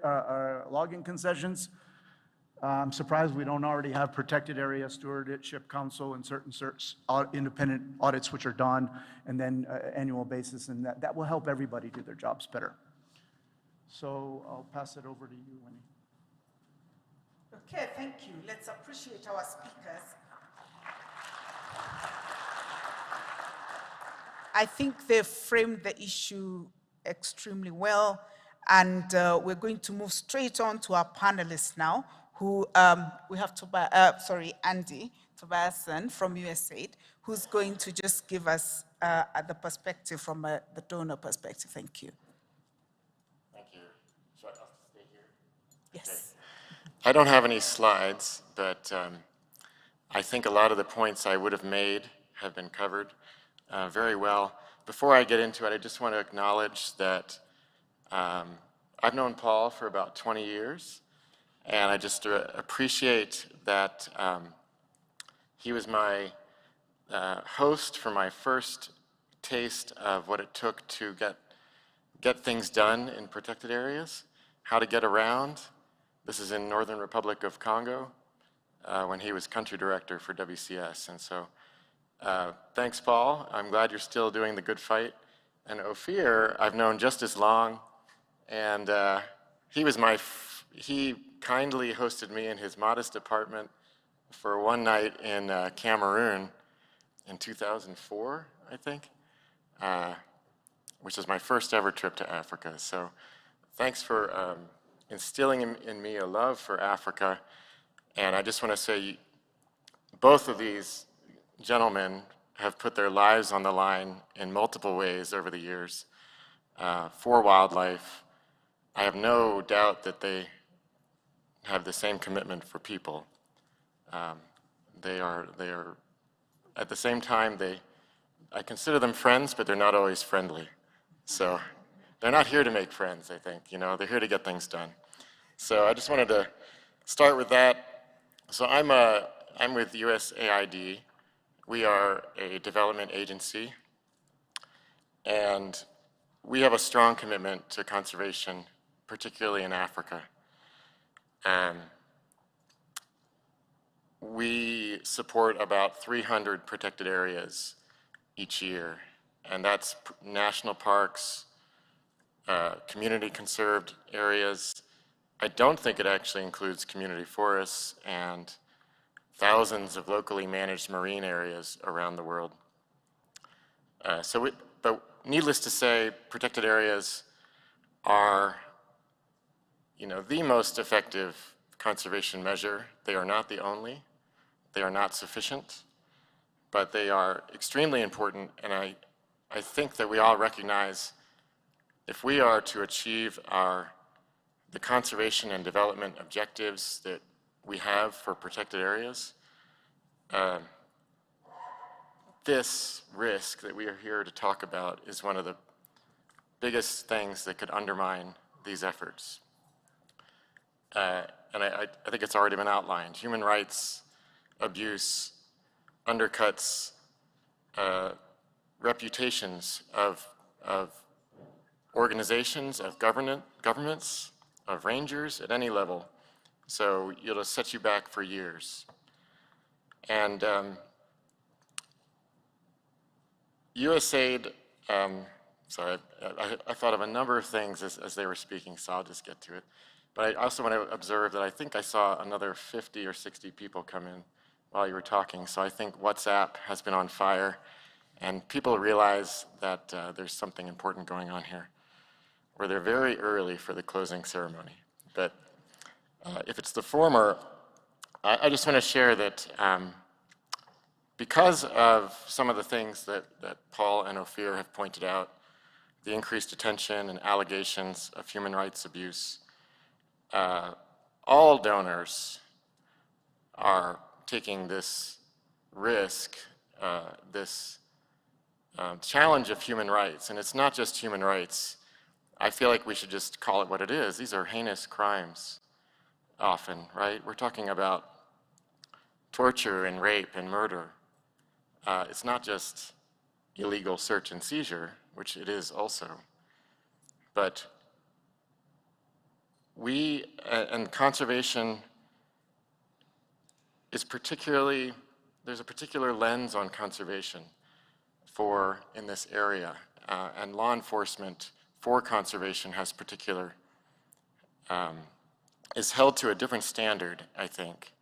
logging concessions. I'm surprised we don't already have protected area stewardship council and certain independent audits which are done, and then annual basis, and that will help everybody do their jobs better. So I'll pass it over to you, Winnie.
Okay, thank you. Let's appreciate our speakers. I think they framed the issue extremely well, and we're going to move straight on to our panelists now, who we have Andy Tobiasen from USAID, who's going to just give us the perspective from the donor perspective. Thank you.
Thank you. Should I stay here?
Yes.
Okay. I don't have any slides, but I think a lot of the points I would have made have been covered very well. Before I get into it, I just want to acknowledge that I've known Paul for about 20 years. And I just appreciate that he was my host for my first taste of what it took to get things done in protected areas, how to get around. This is in Northern Republic of Congo when he was country director for WCS. And so thanks, Paul. I'm glad you're still doing the good fight. And Ophir, I've known just as long. And he kindly hosted me in his modest apartment for one night in Cameroon in 2004, I think, which was my first ever trip to Africa. So thanks for instilling in me a love for Africa. And I just want to say, both of these gentlemen have put their lives on the line in multiple ways over the years for wildlife. I have no doubt that they have the same commitment for people. They are, at the same time, I consider them friends, but they're not always friendly. So they're not here to make friends, I think, they're here to get things done. So I just wanted to start with that. So I'm with USAID. We are a development agency, and we have a strong commitment to conservation, particularly in Africa. We support about 300 protected areas each year, and that's national parks, community conserved areas. I don't think it actually includes community forests and thousands of locally managed marine areas around the world. But needless to say, protected areas are the most effective conservation measure. They are not the only. They are not sufficient, but they are extremely important, and I think that we all recognize if we are to achieve the conservation and development objectives that we have for protected areas, this risk that we are here to talk about is one of the biggest things that could undermine these efforts. and I think it's already been outlined, human rights abuse undercuts reputations of organizations, of governments, of rangers at any level. So it'll set you back for years. And USAID, sorry, I thought of a number of things as they were speaking, so I'll just get to it. But I also want to observe that I think I saw another 50 or 60 people come in while you were talking. So I think WhatsApp has been on fire, and people realize that there's something important going on here, where they're very early for the closing ceremony. But if it's the former, I just want to share that because of some of the things that Paul and Ophir have pointed out, the increased attention and allegations of human rights abuse, all donors are taking this risk, this challenge of human rights. And it's not just human rights. I feel like we should just call it what it is. These are heinous crimes often, right? We're talking about torture and rape and murder. It's not just illegal search and seizure, which it is also, but we, and conservation is particularly, there's a particular lens on conservation in this area, and law enforcement for conservation has particular, is held to a different standard, I think.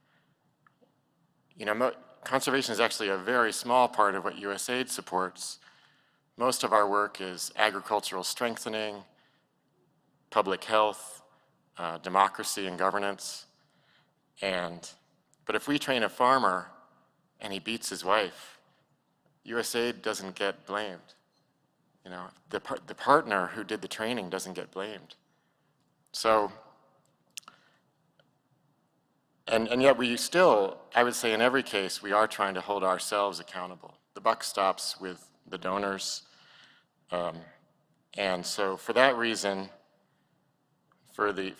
You know, conservation is actually a very small part of what USAID supports. Most of our work is agricultural strengthening, public health, democracy and governance. But if we train a farmer and he beats his wife, USAID doesn't get blamed. You know, the partner who did the training doesn't get blamed. So, and yet we still, I would say in every case, we are trying to hold ourselves accountable. The buck stops with the donors. And so for that reason, for the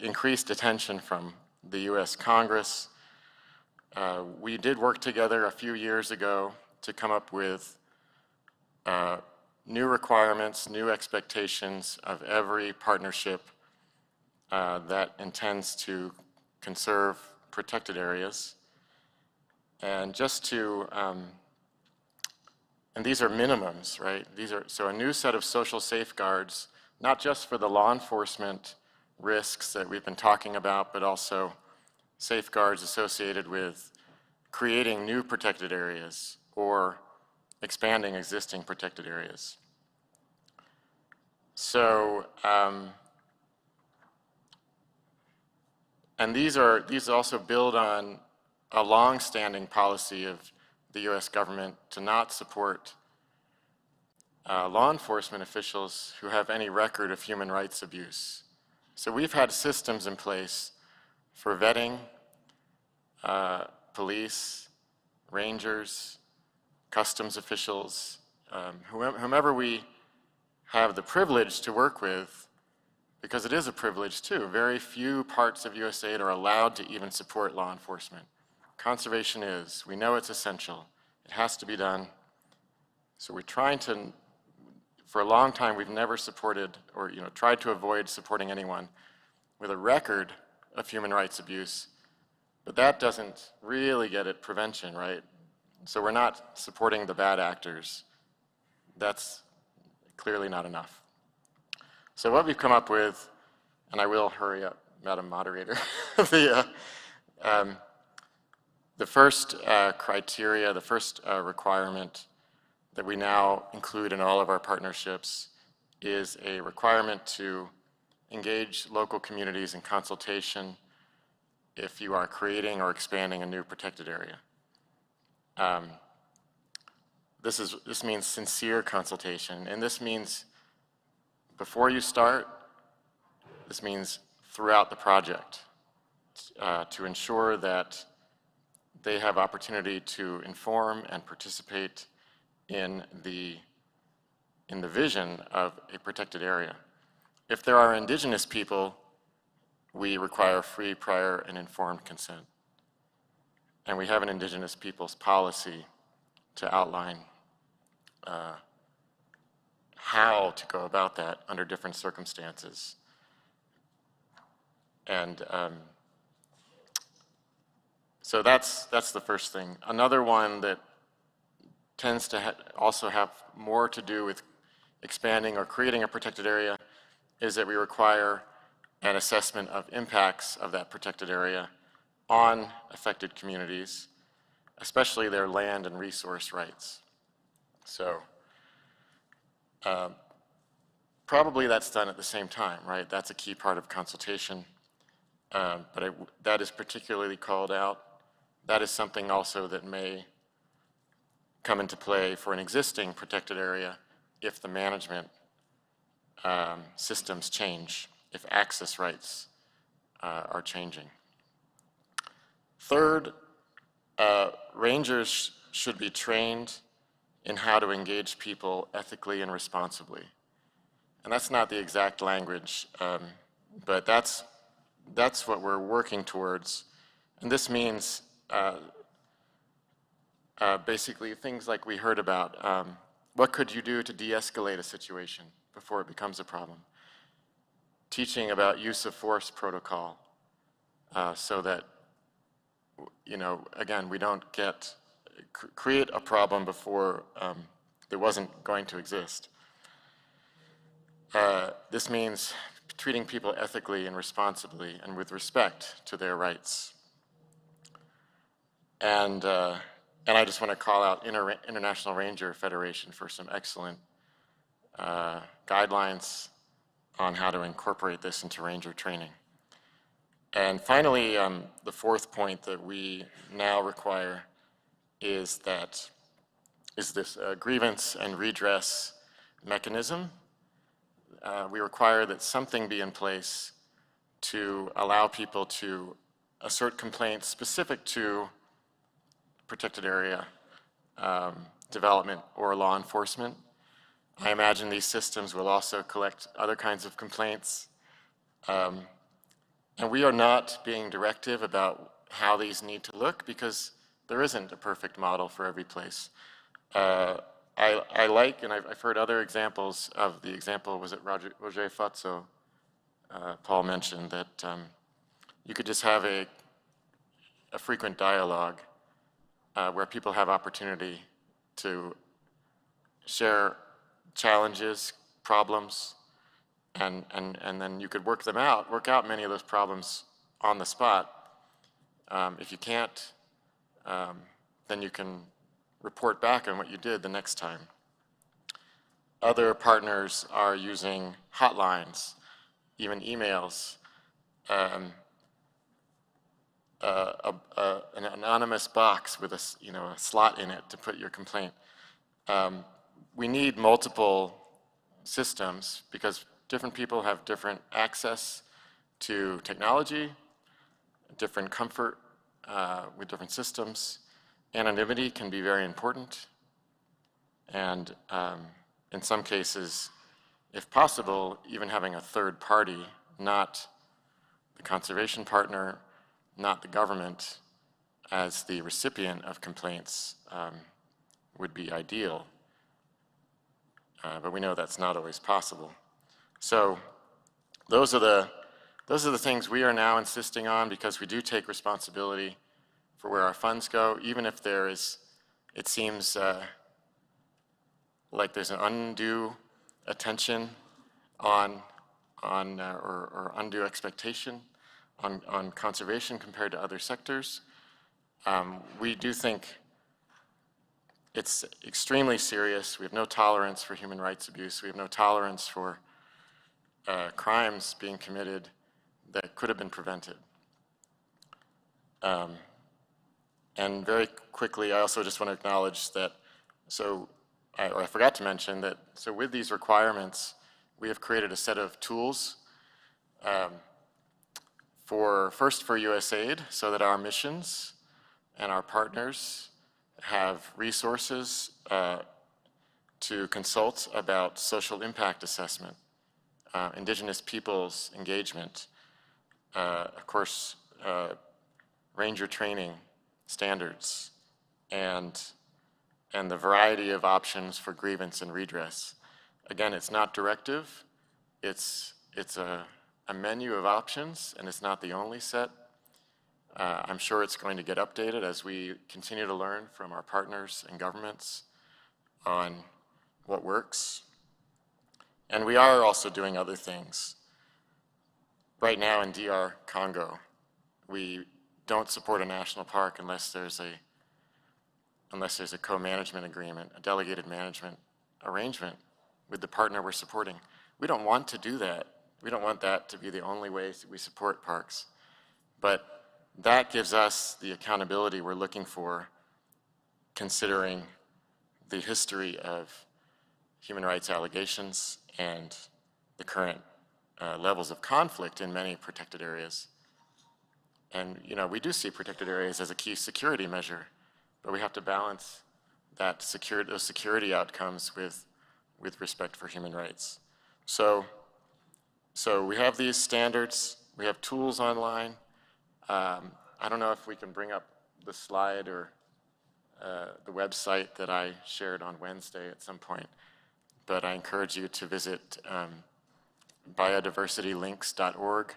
increased attention from the US Congress, we did work together a few years ago to come up with new requirements, new expectations of every partnership that intends to conserve protected areas. And just to, and these are minimums, right? So a new set of social safeguards, not just for the law enforcement risks that we've been talking about, but also safeguards associated with creating new protected areas or expanding existing protected areas. So, and these also build on a long-standing policy of the US government to not support law enforcement officials who have any record of human rights abuse. So we've had systems in place for vetting police, rangers, customs officials, whomever we have the privilege to work with, because it is a privilege too. Very few parts of USAID are allowed to even support law enforcement. Conservation is. We know it's essential. It has to be done. So we're trying to, for a long time, we've never supported or tried to avoid supporting anyone with a record of human rights abuse, but that doesn't really get at prevention, right? So we're not supporting the bad actors. That's clearly not enough. So what we've come up with, and I will hurry up, Madam Moderator, the first criteria, the first requirement that we now include in all of our partnerships is a requirement to engage local communities in consultation if you are creating or expanding a new protected area. This means sincere consultation, and this means before you start, this means throughout the project, to ensure that they have opportunity to inform and participate in the vision of a protected area. If there are indigenous people we require free, prior, and informed consent. And we have an Indigenous peoples policy to outline how to go about that under different circumstances. And so that's the first thing. Another one that tends to also have more to do with expanding or creating a protected area is that we require an assessment of impacts of that protected area on affected communities, especially their land and resource rights. So probably that's done at the same time, right? That's a key part of consultation. But that is particularly called out. That is something also that may come into play for an existing protected area if the management systems change, if access rights are changing. Third, rangers should be trained in how to engage people ethically and responsibly. And that's not the exact language, but that's what we're working towards. And this means basically things like we heard about. What could you do to de-escalate a situation before it becomes a problem? Teaching about use of force protocol so that, you know, again, we don't create a problem before there wasn't going to exist. This means treating people ethically and responsibly and with respect to their rights. And I just want to call out International Ranger Federation for some excellent guidelines on how to incorporate this into ranger training. And finally, the fourth point that we now require is this grievance and redress mechanism. We require that something be in place to allow people to assert complaints specific to protected area development or law enforcement. I imagine these systems will also collect other kinds of complaints. And we are not being directive about how these need to look because there isn't a perfect model for every place. I like, and I've heard other examples of the example, was it Roger Fatso, Paul mentioned, that you could just have a frequent dialogue where people have opportunity to share challenges, problems, and then you could work out many of those problems on the spot. If you can't, then you can report back on what you did the next time. Other partners are using hotlines, even emails, an anonymous box with a slot in it to put your complaint. We need multiple systems because different people have different access to technology, different comfort with different systems. Anonymity can be very important. And in some cases, if possible, even having a third party, not the conservation partner, not the government, as the recipient of complaints would be ideal. But we know that's not always possible. So those are the things we are now insisting on because we do take responsibility for where our funds go, even if it seems like there's an undue attention or undue expectation on conservation compared to other sectors. We do think it's extremely serious. We have no tolerance for human rights abuse. We have no tolerance for crimes being committed that could have been prevented. And very quickly, I also just want to acknowledge that, I forgot to mention that, so with these requirements, we have created a set of tools first for USAID, so that our missions and our partners have resources to consult about social impact assessment, Indigenous peoples engagement, of course, ranger training standards, and the variety of options for grievance and redress. Again, it's not directive. It's a menu of options, and it's not the only set. I'm sure it's going to get updated as we continue to learn from our partners and governments on what works. And we are also doing other things. Right now in DR Congo, we don't support a national park unless there's a co-management agreement, a delegated management arrangement with the partner we're supporting. We don't want to do that. We don't want that to be the only way we support parks. But that gives us the accountability we're looking for, considering the history of human rights allegations and the current levels of conflict in many protected areas. And we do see protected areas as a key security measure, but we have to balance those security outcomes with respect for human rights. So we have these standards, we have tools online. I don't know if we can bring up the slide or the website that I shared on Wednesday at some point, but I encourage you to visit biodiversitylinks.org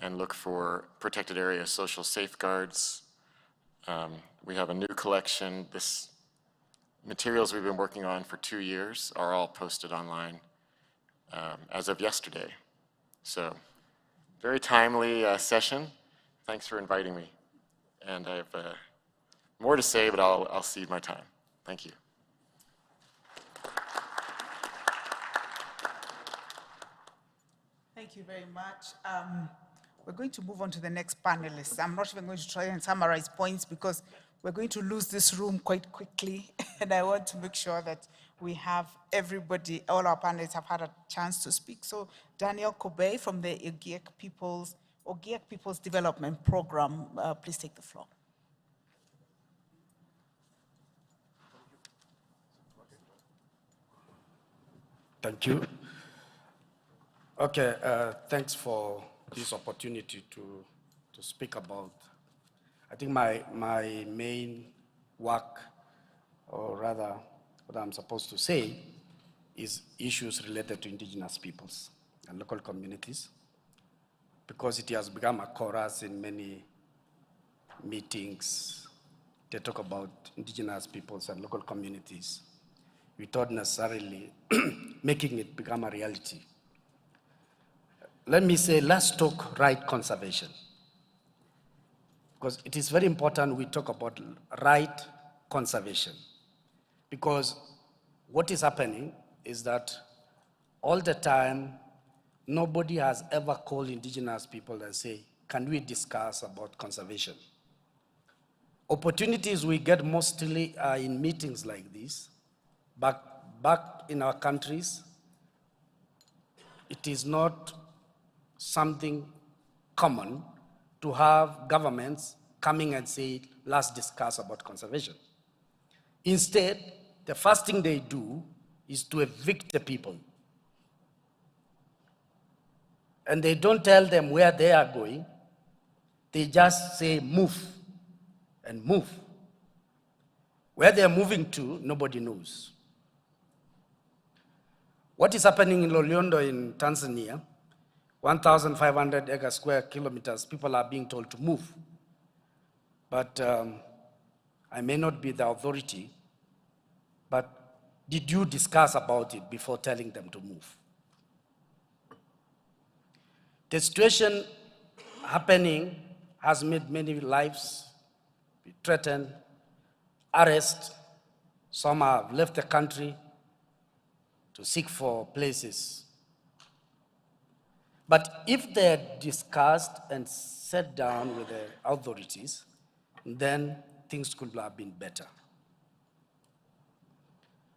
and look for protected area social safeguards. We have a new collection. This materials we've been working on for 2 years are all posted online as of yesterday. So very timely session. Thanks for inviting me. And I have more to say, but I'll cede my time. Thank you.
Thank you very much. We're going to move on to the next panelist. I'm not even going to try and summarize points because we're going to lose this room quite quickly. And I want to make sure that we have everybody, all our panelists have had a chance to speak. So Daniel Kobe from the Ogiek People's Development Program, please take the floor.
Thank you. Okay, thanks for this opportunity to speak about, I think my main work, or rather what I'm supposed to say, is issues related to indigenous peoples and local communities, because it has become a chorus in many meetings. They talk about indigenous peoples and local communities without necessarily making it become a reality. Let me say, let's talk right conservation, because it is very important we talk about right conservation, because what is happening is that all the time, nobody has ever called indigenous people and say, can we discuss about conservation? Opportunities we get mostly are in meetings like this. Back in our countries, it is not something common to have governments coming and say, let's discuss about conservation. Instead, the first thing they do is to evict the people. And they don't tell them where they are going. They just say, move, and move. Where they're moving to, nobody knows. What is happening in Loliondo in Tanzania, 1,500 square kilometers, people are being told to move. But I may not be the authority, but did you discuss about it before telling them to move? The situation happening has made many lives be threatened, arrested. Some have left the country to seek for places. But if they're discussed and sat down with the authorities, then things could have been better.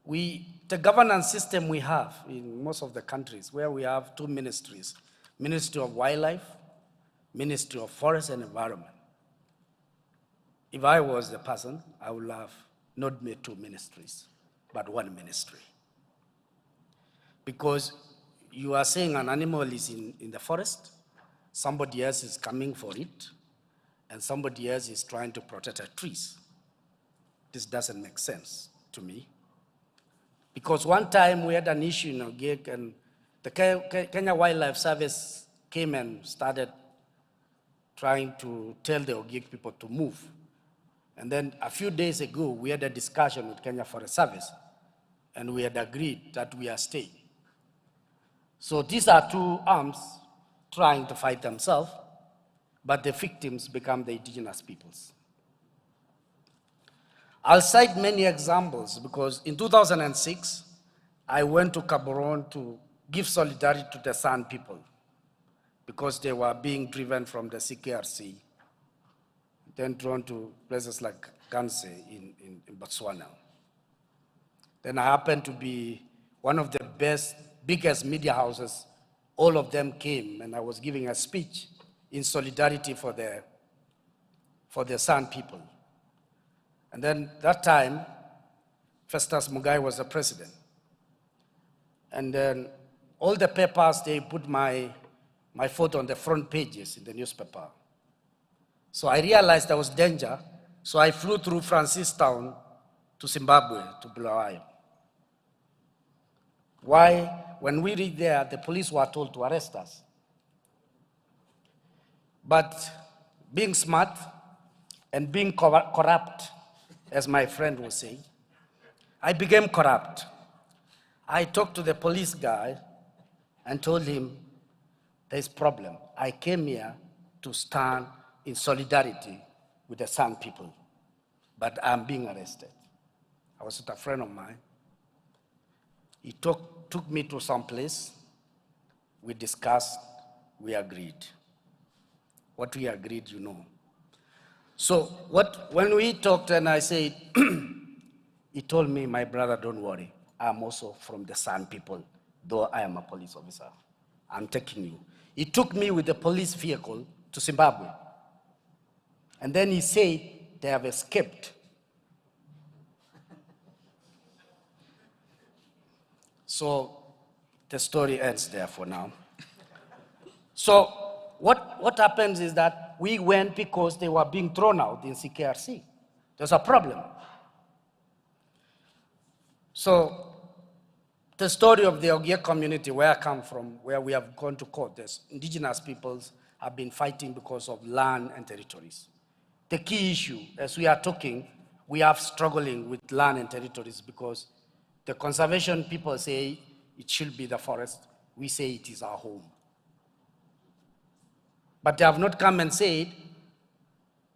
The governance system we have in most of the countries, where we have two ministries, Ministry of Wildlife, Ministry of Forest and Environment. If I was the person, I would have not made two ministries, but one ministry. Because you are saying an animal is in the forest, somebody else is coming for it, and somebody else is trying to protect our trees. This doesn't make sense to me. Because one time we had an issue in Ogiek, and the Kenya Wildlife Service came and started trying to tell the Ogiek people to move. And then a few days ago, we had a discussion with Kenya Forest Service, and we had agreed that we are staying. So these are two arms trying to fight themselves, but the victims become the indigenous peoples. I'll cite many examples because in 2006, I went to Gaborone to give solidarity to the San people because they were being driven from the CKRC, then drawn to places like Ganse in Botswana. Then I happened to be one of the biggest media houses. All of them came, and I was giving a speech in solidarity for the San people. And then that time, Festus Mugai was the president. And then all the papers, they put my photo on the front pages in the newspaper. So I realized there was danger, so I flew through Francistown to Zimbabwe, to Bulawayo. Why? When we reached there, the police were told to arrest us. But being smart and being corrupt, as my friend was saying, I became corrupt. I talked to the police guy and told him, there's a problem. I came here to stand in solidarity with the San people, but I'm being arrested. I was with a friend of mine. He took me to some place. We discussed, we agreed. What we agreed, you know. So when we talked and I said, he told me, my brother, don't worry. I'm also from the San people, though I am a police officer. I'm taking you. He took me with the police vehicle to Zimbabwe. And then he said, they have escaped. So the story ends there for now. So what happens is that we went because they were being thrown out in CKRC. There's a problem. So the story of the Ogiek community, where I come from, where we have gone to court, there's indigenous peoples have been fighting because of land and territories. The key issue, as we are talking, we are struggling with land and territories because the conservation people say it should be the forest. We say it is our home. But they have not come and said,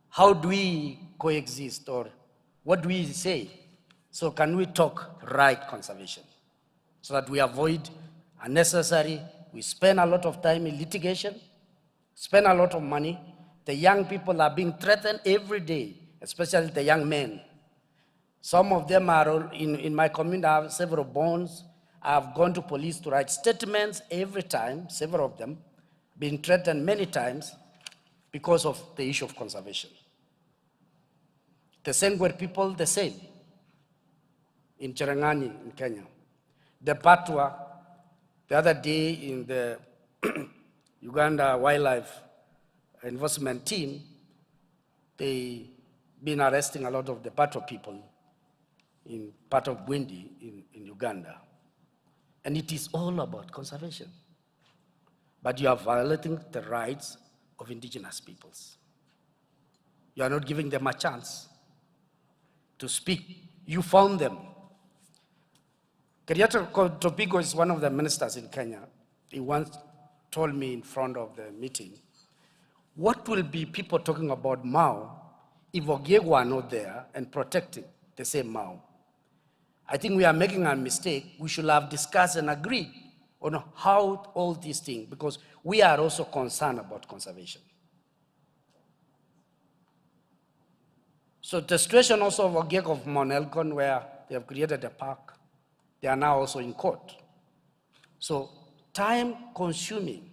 how do we coexist, or what do we say? So can we talk right conservation so that we avoid unnecessary, we spend a lot of time in litigation, spend a lot of money. The young people are being threatened every day, especially the young men. Some of them are in my community. I have several bonds. I have gone to police to write statements every time, several of them, been threatened many times because of the issue of conservation. The Sengwer people, the same. In Cherangani, in Kenya. The Patwa, the other day in the Uganda Wildlife Enforcement Team, they been arresting a lot of the Patwa people in part of Bwindi in Uganda. And it is all about conservation. But you are violating the rights of indigenous peoples. You are not giving them a chance to speak. You found them. Kenyatta Topigo is one of the ministers in Kenya. He once told me in front of the meeting, what will be people talking about Mao if Ogiek were not there and protecting the same Mao? I think we are making a mistake. We should have discussed and agreed on how all these things, because we are also concerned about conservation. So the situation also of Ogiek of Mount Elgon, where they have created a park, they are now also in court. So time consuming,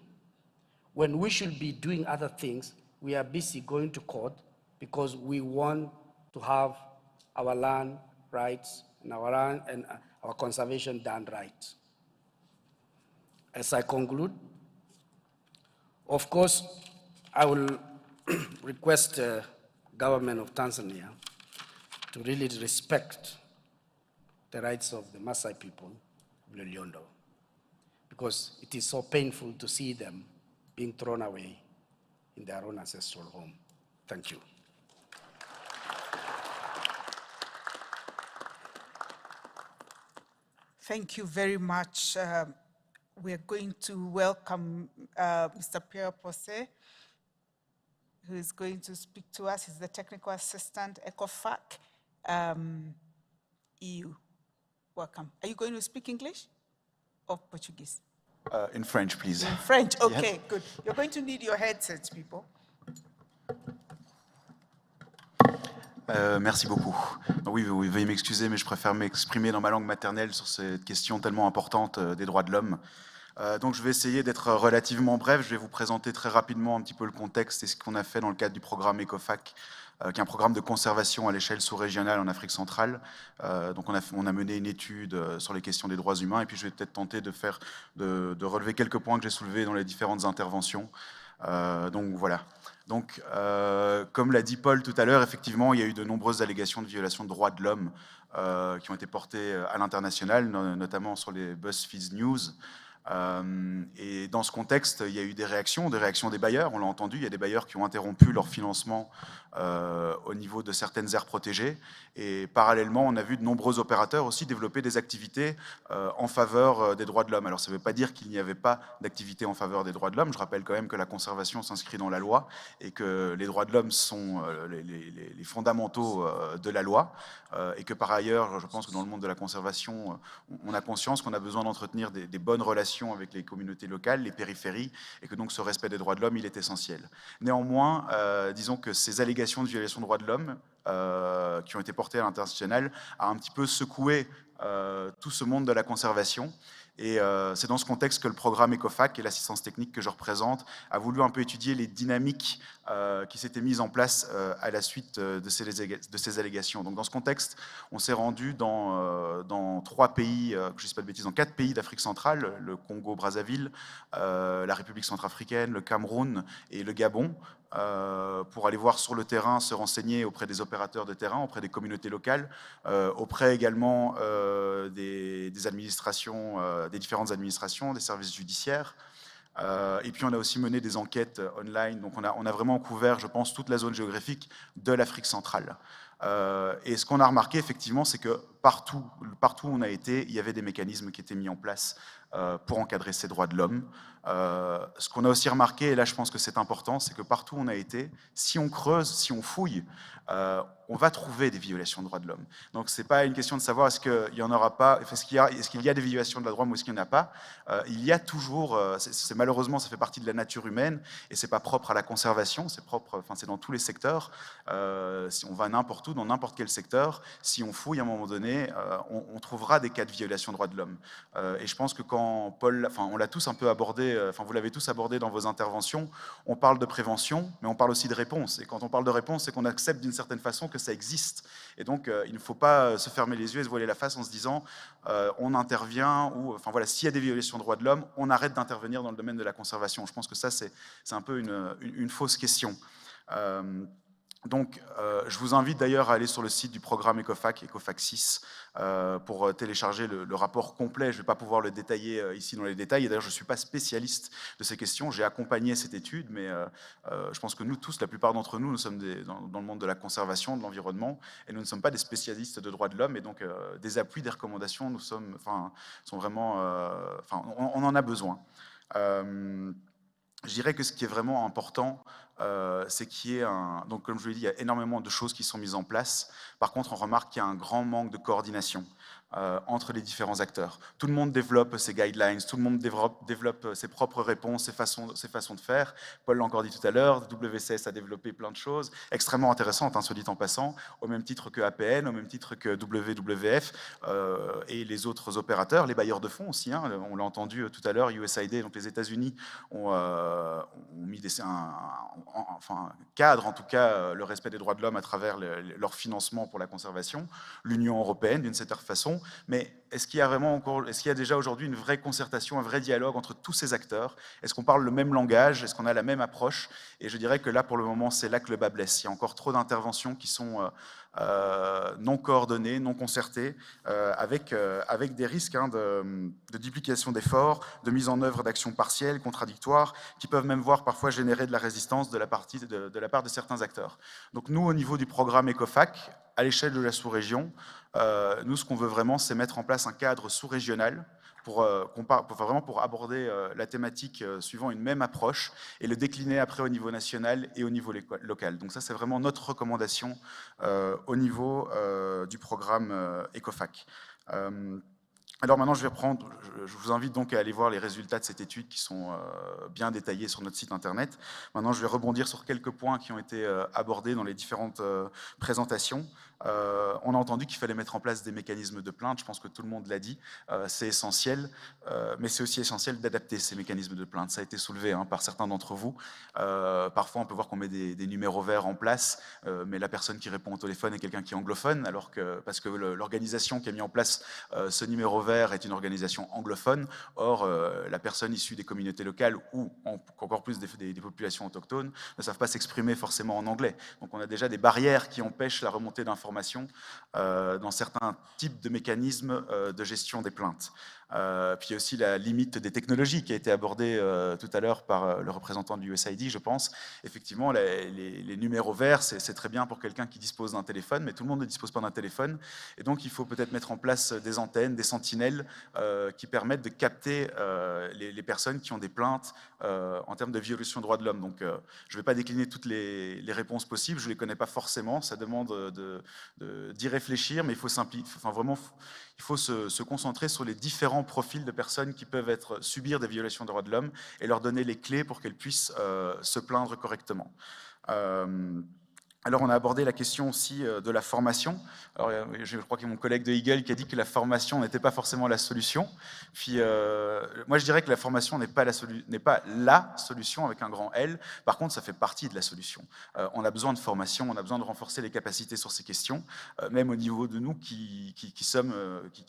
when we should be doing other things, we are busy going to court because we want to have our land rights and our conservation done right. As I conclude, Of course, I will request the government of Tanzania to really respect the rights of the Maasai people of Loliondo, because it is so painful to see them being thrown away in their own ancestral home. Thank you.
Thank you very much. We are going to welcome Mr. Pierre Posse, who is going to speak to us. He's the Technical Assistant, ECOFAC, EU. Welcome. Are you going to speak English or Portuguese?
In French, please.
In French, okay,
Yes.
good. You're going to need your headsets, people.
Merci beaucoup. Oui, vous veuillez m'excuser, mais je préfère m'exprimer dans ma langue maternelle sur cette question tellement importante des droits de l'homme. Donc je vais essayer d'être relativement bref. Je vais vous présenter très rapidement un petit peu le contexte et ce qu'on a fait dans le cadre du programme ECOFAC, qui est un programme de conservation à l'échelle sous-régionale en Afrique centrale. Donc on a mené une étude sur les questions des droits humains, et puis je vais peut-être tenter de relever quelques points que j'ai soulevés dans les différentes interventions. Donc voilà. Donc, comme l'a dit Paul tout à l'heure, effectivement, il y a eu de nombreuses allégations de violation de droits de l'homme qui ont été portées à l'international, notamment sur les BuzzFeed News. Et dans ce contexte, il y a eu des réactions des bailleurs, on l'a entendu, il y a des bailleurs qui ont interrompu leur financement au niveau de certaines aires protégées, et parallèlement, on a vu de nombreux opérateurs aussi développer des activités en faveur des droits de l'homme. Alors ça ne veut pas dire qu'il n'y avait pas d'activités en faveur des droits de l'homme, je rappelle quand même que la conservation s'inscrit dans la loi, et que les droits de l'homme sont les fondamentaux de la loi, et que par ailleurs, je pense que dans le monde de la conservation, on a conscience qu'on a besoin d'entretenir des bonnes relations avec les communautés locales, les périphéries, et que donc ce respect des droits de l'homme, il est essentiel. Néanmoins, disons que ces allégations de violation des droits de l'homme qui ont été portées à l'international a un petit peu secoué tout ce monde de la conservation. Et c'est dans ce contexte que le programme ECOFAC et l'assistance technique que je représente a voulu un peu étudier les dynamiques qui s'étaient mises en place à la suite de ces allégations. Donc dans ce contexte, on s'est rendu dans 3 pays, je ne dis pas de bêtises, dans 4 pays d'Afrique centrale, le Congo-Brazzaville, la République centrafricaine, le Cameroun et le Gabon, pour aller voir sur le terrain, se renseigner auprès des opérateurs de terrain, auprès des communautés locales, auprès également des administrations, des différentes administrations, des services judiciaires. Et puis on a aussi mené des enquêtes online, donc on a vraiment couvert, je pense, toute la zone géographique de l'Afrique centrale. Et ce qu'on a remarqué effectivement, c'est que partout où on a été, il y avait des mécanismes qui étaient mis en place pour encadrer ces droits de l'homme. Ce qu'on a aussi remarqué, et là je pense que c'est important, c'est que partout où on a été, si on creuse, si on fouille, on va trouver des violations de droits de l'homme. Donc c'est pas une question de savoir est-ce qu'il y en aura pas, est-ce qu'il y a des violations de la droit ou est-ce qu'il n'y en a pas. Il y a toujours, malheureusement ça fait partie de la nature humaine et c'est pas propre à la conservation, c'est dans tous les secteurs. Si on va n'importe où, dans n'importe quel secteur, si on fouille à un moment donné, on trouvera des cas de violation de droits de l'homme. Et je pense que quand Paul, on l'a tous un peu abordé, vous l'avez tous abordé dans vos interventions, on parle de prévention, mais on parle aussi de réponse. Et quand on parle de réponse, c'est qu'on accepte d'une certaine façon que ça existe. Et donc, il ne faut pas se fermer les yeux et se voiler la face en se disant on intervient, ou s'il y a des violations de droits de l'homme, on arrête d'intervenir dans le domaine de la conservation. Je pense que ça, c'est un peu une fausse question. Donc, je vous invite d'ailleurs à aller sur le site du programme ECOFAC, ECOFAC 6, pour télécharger le rapport complet. Je ne vais pas pouvoir le détailler ici dans les détails. Et d'ailleurs, je ne suis pas spécialiste de ces questions. J'ai accompagné cette étude, mais je pense que nous tous, la plupart d'entre nous, nous sommes dans le monde de la conservation, de l'environnement, et nous ne sommes pas des spécialistes de droits de l'homme. Et donc, des appuis, des recommandations, sont vraiment... on en a besoin. Je dirais que ce qui est vraiment important, c'est qu'il y ait donc comme je l'ai dit, il y a énormément de choses qui sont mises en place. Par contre, on remarque qu'il y a un grand manque de coordination entre les différents acteurs. Tout le monde développe ses guidelines, tout le monde développe ses propres réponses, ses façons de faire. Paul l'a encore dit tout à l'heure, WCS a développé plein de choses extrêmement intéressantes, soit dit en passant, au même titre que APN, au même titre que WWF et les autres opérateurs, les bailleurs de fonds aussi. On l'a entendu tout à l'heure, USAID, donc les États-Unis ont mis cadre en tout cas le respect des droits de l'homme à travers leur financement pour la conservation, l'Union européenne d'une certaine façon, mais est-ce qu'il y a vraiment encore, est-ce qu'il y a déjà aujourd'hui une vraie concertation, un vrai dialogue entre tous ces acteurs? Est-ce qu'on parle le même langage? Est-ce qu'on a la même approche? Et je dirais que là, pour le moment, c'est là que le bas blesse. Il y a encore trop d'interventions qui sont non coordonnées, non concertées, avec des risques de duplication d'efforts, de mise en œuvre d'actions partielles, contradictoires, qui peuvent même voir parfois générer de la résistance de la part de certains acteurs. Donc nous, au niveau du programme ECOFAC, à l'échelle de la sous-région, nous, ce qu'on veut vraiment, c'est mettre en place un cadre sous-régional pour aborder la thématique suivant une même approche et le décliner après au niveau national et au niveau local. Donc ça, c'est vraiment notre recommandation au niveau du programme ECOFAC. Alors maintenant, je vous invite donc à aller voir les résultats de cette étude qui sont bien détaillés sur notre site internet. Maintenant, je vais rebondir sur quelques points qui ont été abordés dans les différentes présentations. On a entendu qu'il fallait mettre en place des mécanismes de plainte, je pense que tout le monde l'a dit, c'est essentiel, mais c'est aussi essentiel d'adapter ces mécanismes de plainte. Ça a été soulevé par certains d'entre vous. Parfois, on peut voir qu'on met des numéros verts en place, mais la personne qui répond au téléphone est quelqu'un qui est anglophone, parce que l'organisation qui a mis en place ce numéro vert est une organisation anglophone. Or, la personne issue des communautés locales ou encore plus des populations autochtones ne savent pas s'exprimer forcément en anglais. Donc on a déjà des barrières qui empêchent la remontée d'informations dans certains types de mécanismes de gestion des plaintes. Puis il y a aussi la limite des technologies qui a été abordée tout à l'heure par le représentant de l'USAID, je pense. Effectivement, les numéros verts, c'est très bien pour quelqu'un qui dispose d'un téléphone, mais tout le monde ne dispose pas d'un téléphone. Et donc, il faut peut-être mettre en place des antennes, des sentinelles qui permettent de capter les personnes qui ont des plaintes en termes de violation des droits de l'homme. Donc, je ne vais pas décliner toutes les réponses possibles, je ne les connais pas forcément, ça demande d'y réfléchir, mais il faut il faut se concentrer sur les différents profils de personnes qui peuvent subir des violations des droits de l'homme et leur donner les clés pour qu'elles puissent se plaindre correctement. Alors, on a abordé la question aussi de la formation. Alors, je crois qu'il y a mon collègue de Eagle qui a dit que la formation n'était pas forcément la solution. Puis, moi, je dirais que la formation n'est pas la solution avec un grand L. Par contre, ça fait partie de la solution. On a besoin de formation, on a besoin de renforcer les capacités sur ces questions, même au niveau de nous qui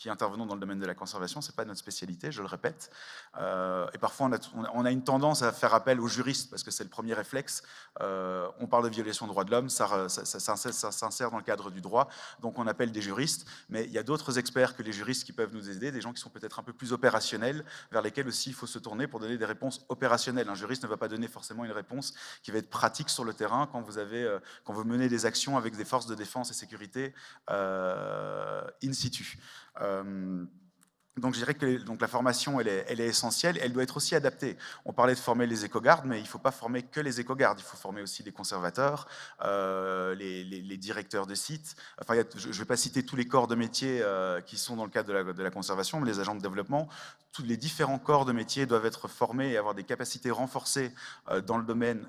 intervenons dans le domaine de la conservation. C'est pas notre spécialité, je le répète. Et parfois, on a une tendance à faire appel aux juristes parce que c'est le premier réflexe. On parle de violation des droits de l'homme, ça s'insère dans le cadre du droit, donc on appelle des juristes, mais il y a d'autres experts que les juristes qui peuvent nous aider, des gens qui sont peut-être un peu plus opérationnels, vers lesquels aussi il faut se tourner pour donner des réponses opérationnelles. Un juriste ne va pas donner forcément une réponse qui va être pratique sur le terrain quand vous menez des actions avec des forces de défense et sécurité in situ. Donc je dirais que la formation, elle est essentielle, elle doit être aussi adaptée. On parlait de former les éco-gardes, mais il ne faut pas former que les éco-gardes, il faut former aussi les conservateurs, les directeurs de sites. Enfin, je ne vais pas citer tous les corps de métier qui sont dans le cadre de la conservation, mais les agents de développement, tous les différents corps de métier doivent être formés et avoir des capacités renforcées dans le domaine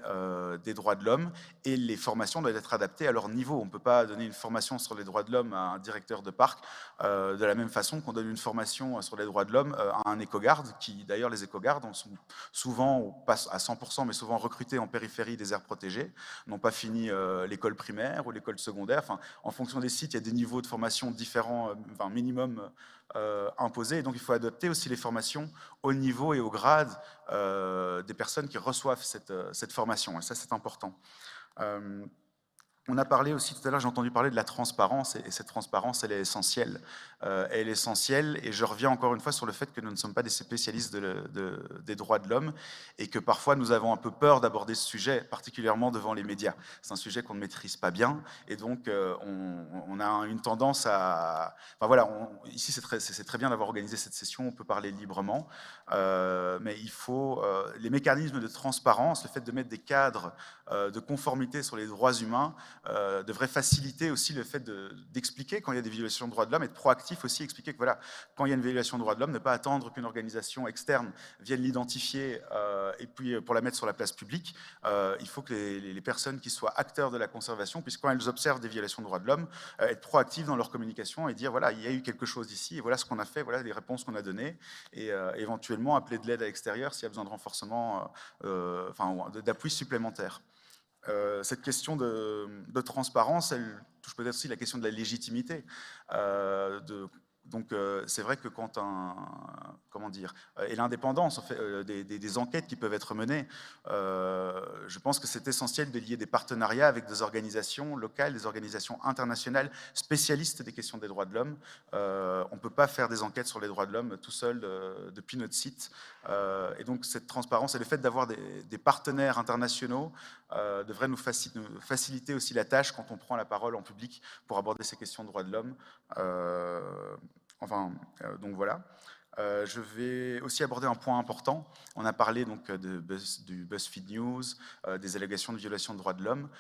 des droits de l'homme, et les formations doivent être adaptées à leur niveau. On ne peut pas donner une formation sur les droits de l'homme à un directeur de parc de la même façon qu'on donne une formation sur les droits de l'homme à un éco-garde, qui d'ailleurs les éco-gardes sont souvent, pas à 100%, mais souvent recrutés en périphérie des aires protégées, n'ont pas fini l'école primaire ou l'école secondaire. Enfin, en fonction des sites, il y a des niveaux de formation différents, minimum imposés, et donc il faut adapter aussi les formations au niveau et au grade des personnes qui reçoivent cette formation, et ça c'est important. On a parlé aussi tout à l'heure, j'ai entendu parler de la transparence, et cette transparence, elle est essentielle. Elle est essentielle, et je reviens encore une fois sur le fait que nous ne sommes pas des spécialistes des droits de l'homme, et que parfois nous avons un peu peur d'aborder ce sujet, particulièrement devant les médias. C'est un sujet qu'on ne maîtrise pas bien, et donc on a une tendance à... Enfin voilà, ici c'est très bien d'avoir organisé cette session, on peut parler librement, mais il faut... les mécanismes de transparence, le fait de mettre des cadres de conformité sur les droits humains, devrait faciliter aussi le fait d'expliquer quand il y a des violations de droits de l'homme, et de proactif aussi expliquer que voilà, quand il y a une violation de droits de l'homme, ne pas attendre qu'une organisation externe vienne l'identifier et puis pour la mettre sur la place publique. Il faut que les personnes qui soient acteurs de la conservation puissent, quand elles observent des violations de droits de l'homme, être proactives dans leur communication et dire voilà, il y a eu quelque chose ici, et voilà ce qu'on a fait, voilà les réponses qu'on a données, et éventuellement appeler de l'aide à l'extérieur s'il y a besoin de renforcement, d'appui supplémentaire. Cette question de transparence, elle touche peut-être aussi la question de la légitimité. Donc c'est vrai que quand comment dire, et l'indépendance en fait, des enquêtes qui peuvent être menées, je pense que c'est essentiel de lier des partenariats avec des organisations locales, des organisations internationales spécialistes des questions des droits de l'homme. On ne peut pas faire des enquêtes sur les droits de l'homme tout seul depuis notre site. Et donc cette transparence et le fait d'avoir des partenaires internationaux devrait nous faciliter aussi la tâche quand on prend la parole en public pour aborder ces questions de droits de l'homme. Donc voilà. Je vais aussi aborder un point important. On a parlé donc du BuzzFeed News, des allégations de violation de droits de l'homme.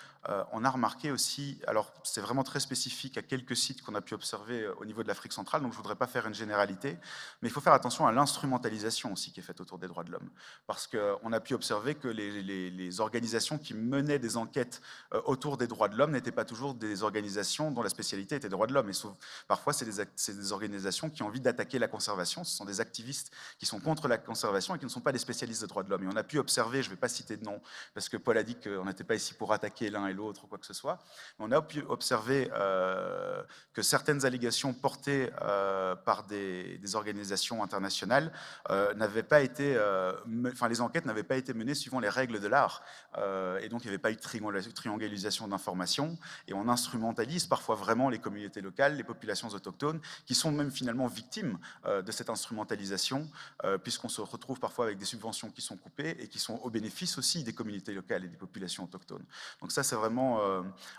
On a remarqué aussi, alors c'est vraiment très spécifique à quelques sites qu'on a pu observer au niveau de l'Afrique centrale, donc je ne voudrais pas faire une généralité, mais il faut faire attention à l'instrumentalisation aussi qui est faite autour des droits de l'homme. Parce qu'on a pu observer que les organisations qui menaient des enquêtes autour des droits de l'homme n'étaient pas toujours des organisations dont la spécialité était des droits de l'homme. Et parfois, c'est des organisations qui ont envie d'attaquer la conservation. Ce sont des activistes qui sont contre la conservation et qui ne sont pas des spécialistes de droits de l'homme. Et on a pu observer, je ne vais pas citer de nom, parce que Paul a dit qu'on n'était pas ici pour attaquer l'un et l'autre ou quoi que ce soit, mais on a pu observer que certaines allégations portées par des organisations internationales n'avaient pas été, enfin les enquêtes n'avaient pas été menées suivant les règles de l'art, et donc il n'y avait pas eu de triangulation d'informations, et on instrumentalise parfois vraiment les communautés locales, les populations autochtones, qui sont même finalement victimes de cette instrumentalisation, puisqu'on se retrouve parfois avec des subventions qui sont coupées et qui sont au bénéfice aussi des communautés locales et des populations autochtones. Donc ça, c'est vraiment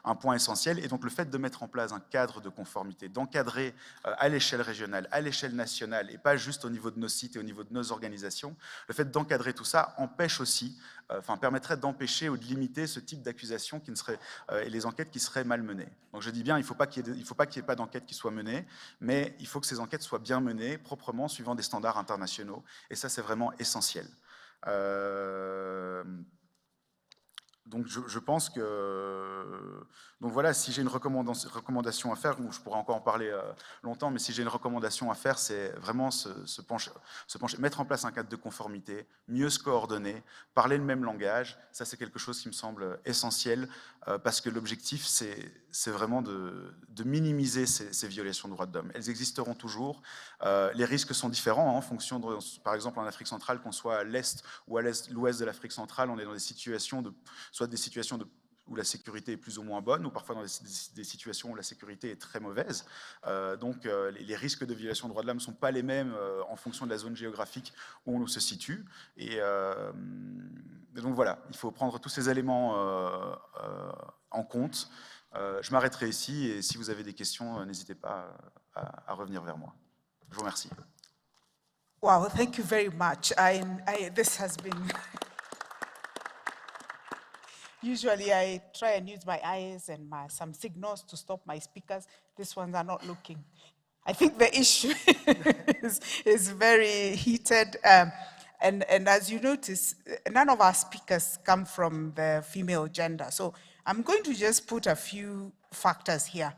un point essentiel. Et donc le fait de mettre en place un cadre de conformité, d'encadrer à l'échelle régionale, à l'échelle nationale, et pas juste au niveau de nos sites et au niveau de nos organisations, le fait d'encadrer tout ça empêche aussi, permettrait d'empêcher ou de limiter ce type d'accusations qui ne seraient, et les enquêtes qui seraient mal menées. Donc je dis bien, il ne faut pas qu'il y ait pas d'enquête qui soit menée, mais il faut que ces enquêtes soient bien menées, proprement, suivant des standards internationaux. Et ça, c'est vraiment essentiel. Donc je pense que... Donc voilà, si j'ai une recommandation à faire, ou je pourrais encore en parler longtemps, mais si j'ai une recommandation à faire, c'est vraiment se pencher, mettre en place un cadre de conformité, mieux se coordonner, parler le même langage. Ça, c'est quelque chose qui me semble essentiel, parce que l'objectif, c'est vraiment de minimiser ces violations de droits de l'homme. Elles existeront toujours. Les risques sont différents en fonction de, par exemple, en Afrique centrale, qu'on soit à l'est ou à l'ouest de l'Afrique centrale, on est dans des situations soit des situations où la sécurité est plus ou moins bonne, ou parfois dans des situations où la sécurité est très mauvaise. Donc les risques de violation de droits de l'homme ne sont pas les mêmes en fonction de la zone géographique où on se situe. Et donc voilà, il faut prendre tous ces éléments en compte. Je m'arrêterai ici, et si vous avez des questions, n'hésitez pas à revenir vers moi. Je vous remercie.
Wow, thank you very much. This has been... Usually I try and use my eyes and some signals to stop my speakers. These ones are not looking. I think the issue is very heated. And as you notice, none of our speakers come from the female gender. So I'm going to just put a few factors here.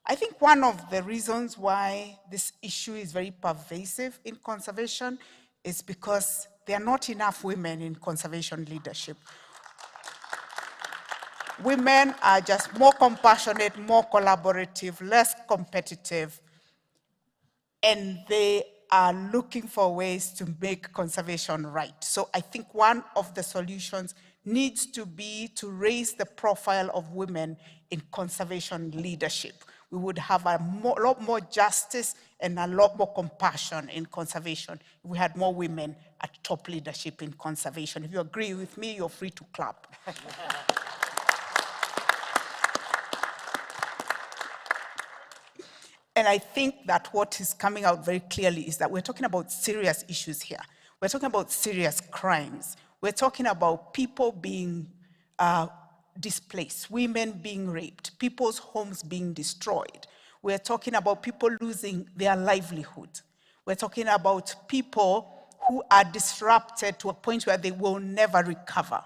I think one of the reasons why this issue is very pervasive in conservation is because there are not enough women in conservation leadership. Women are just more compassionate, more collaborative, less competitive, and they are looking for ways to make conservation right. So I think one of the solutions needs to be to raise the profile of women in conservation leadership. We would have a lot more justice and a lot more compassion in conservation if we had more women at top leadership in conservation. If you agree with me, you're free to clap. And I think that what is coming out very clearly is that we're talking about serious issues here. We're talking about serious crimes. We're talking about people being displaced, women being raped, people's homes being destroyed. We're talking about people losing their livelihood. We're talking about people who are disrupted to a point where they will never recover.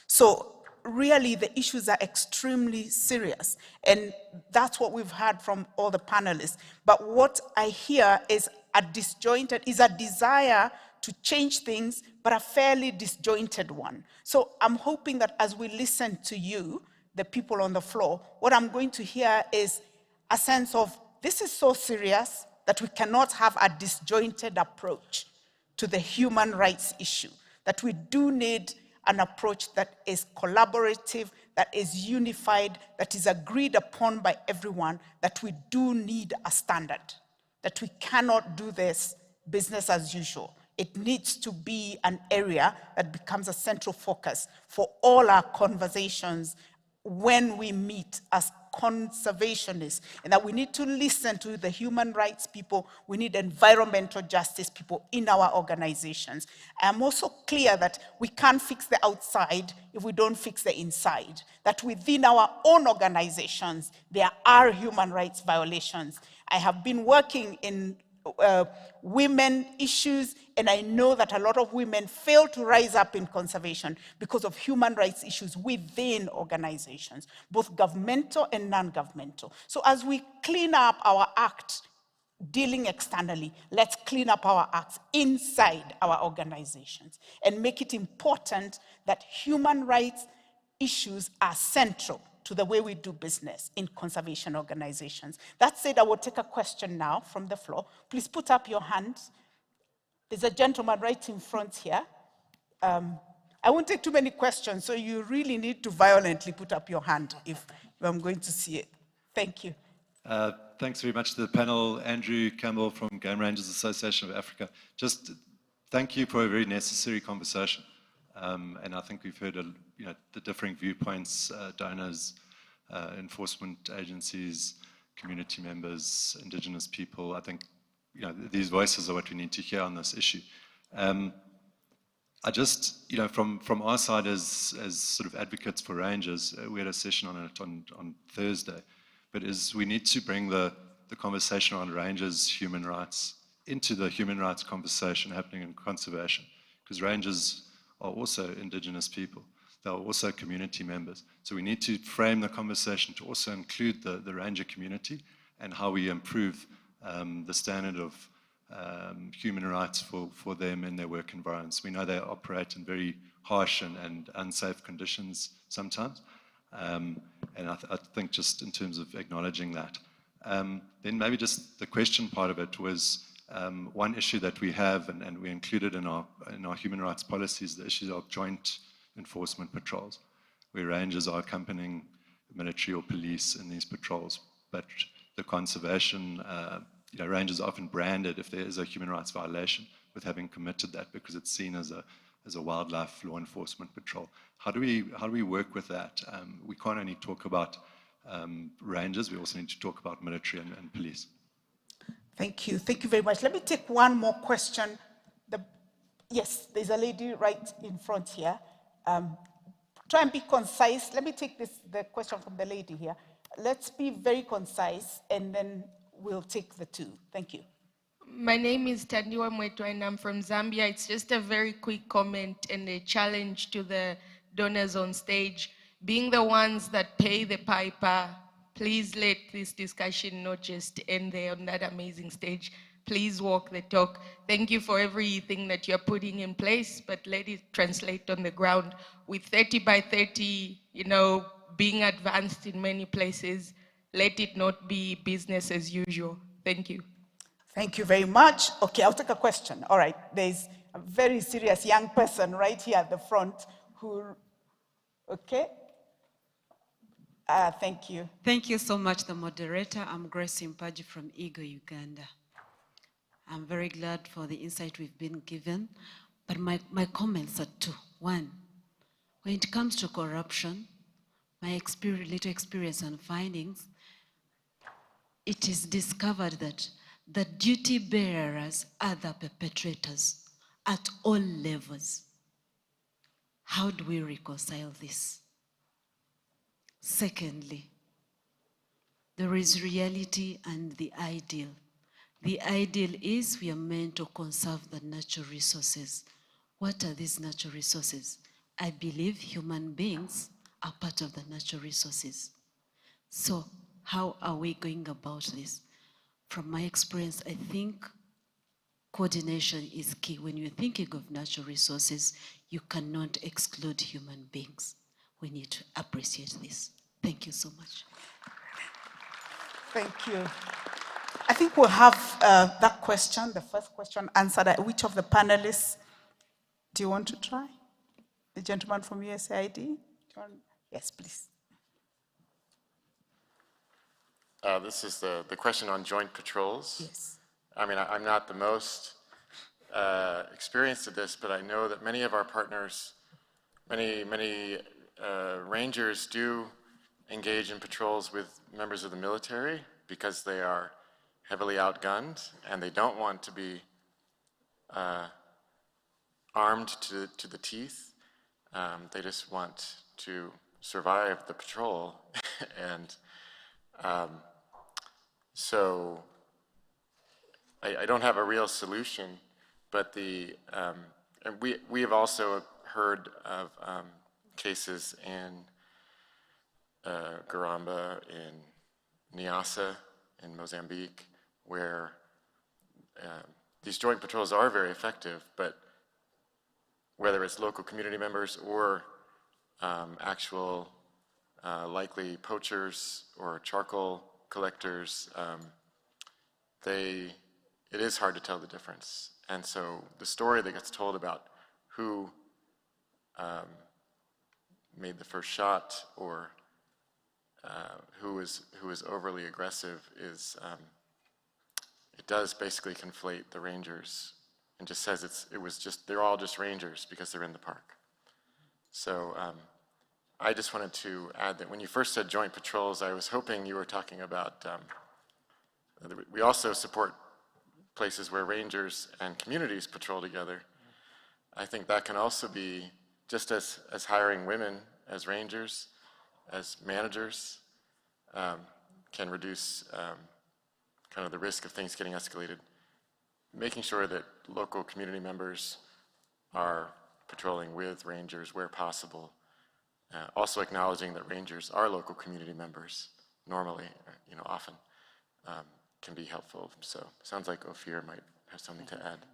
So really, the issues are extremely serious, and that's what we've heard from all the panelists. But what I hear is a desire to change things, but a fairly disjointed one. So I'm hoping that as we listen to you, the people on the floor, what I'm going to hear is a sense of, this is so serious, that we cannot have a disjointed approach to the human rights issue, that we do need an approach that is collaborative, that is unified, that is agreed upon by everyone, that we do need a standard, that we cannot do this business as usual. It needs to be an area that becomes a central focus for all our conversations when we meet as conservationists, and that we need to listen to the human rights people, we need environmental justice people in our organizations. I'm also clear that we can't fix the outside if we don't fix the inside, that within our own organizations, there are human rights violations. I have been working in women issues, and I know that a lot of women fail to rise up in conservation because of human rights issues within organizations, both governmental and non-governmental. So as we clean up our act dealing externally, let's clean up our acts inside our organizations and make it important that human rights issues are central to the way we do business in conservation organizations. That said, I will take a question now from the floor. Please put up your hands. There's a gentleman right in front here. I won't take too many questions, so you really need to violently put up your hand if I'm going to see it. Thank you.
Thanks very much to the panel. Andrew Campbell from Game Rangers Association of Africa. Just thank you for a very necessary conversation. And I think we've heard the differing viewpoints, donors, enforcement agencies, community members, indigenous people. I think these voices are what we need to hear on this issue. I just, from our side as sort of advocates for rangers, we had a session on it on Thursday, but we need to bring the conversation around rangers' human rights into the human rights conversation happening in conservation, because rangers are also indigenous people. They're also community members. So we need to frame the conversation to also include the ranger community and how we improve the standard of human rights for them in their work environments. We know they operate in very harsh and unsafe conditions sometimes. And I think just in terms of acknowledging that. Then maybe just the question part of it was one issue that we have, and we included in our human rights policies, the issue of joint enforcement patrols, where rangers are accompanying military or police in these patrols. But the conservation, rangers are often branded if there is a human rights violation with having committed that, because it's seen as a wildlife law enforcement patrol. How do we work with that? We can't only talk about rangers, we also need to talk about military and police.
Thank you. Thank you very much. Let me take one more question. Yes, there's a lady right in front here. Try and be concise. Let me take the question from the lady here. Let's be very concise, and then we'll take the two. Thank you.
My name is Tandiwa Mwetwa, and I'm from Zambia. It's just a very quick comment and a challenge to the donors on stage. Being the ones that pay the piper, please let this discussion not just end there on that amazing stage. Please walk the talk. Thank you for everything that you're putting in place, but let it translate on the ground. With 30 by 30, being advanced in many places, let it not be business as usual. Thank you.
Thank you very much. Okay, I'll take a question. All right, there's a very serious young person right here at the front who, okay. Thank you.
Thank you so much, the moderator. I'm Grace Mpaji from Ego, Uganda. I'm very glad for the insight we've been given, but my comments are two. One, when it comes to corruption, my little experience and findings, it is discovered that the duty bearers are the perpetrators at all levels. How do we reconcile this? Secondly, there is reality and the ideal. The ideal is we are meant to conserve the natural resources. What are these natural resources? I believe human beings are part of the natural resources. So how are we going about this? From my experience, I think coordination is key. When you're thinking of natural resources, you cannot exclude human beings. We need to appreciate this. Thank you so much.
Thank you. I think we'll have that question, the first question, answered. Which of the panelists do you want to try? The gentleman from USAID? Yes, please.
This is the question on joint patrols.
Yes.
I mean, I'm not the most experienced at this, but I know that many of our partners, many rangers do engage in patrols with members of the military because they are heavily outgunned and they don't want to be armed to the teeth. They just want to survive the patrol. And so I don't have a real solution, but and we have also heard of cases in Garamba, in Niassa, in Mozambique, where these joint patrols are very effective, but whether it's local community members or actual likely poachers or charcoal collectors, it is hard to tell the difference. And so the story that gets told about who made the first shot or who is overly aggressive is, it does basically conflate the rangers and just says they're all just rangers because they're in the park. So I just wanted to add that when you first said joint patrols, I was hoping you were talking about, we also support places where rangers and communities patrol together. I think that can also be just as hiring women as rangers, as managers, can reduce kind of the risk of things getting escalated. Making sure that local community members are patrolling with rangers where possible. Also acknowledging that rangers are local community members normally, often, can be helpful. So sounds like Ophir might have something to add.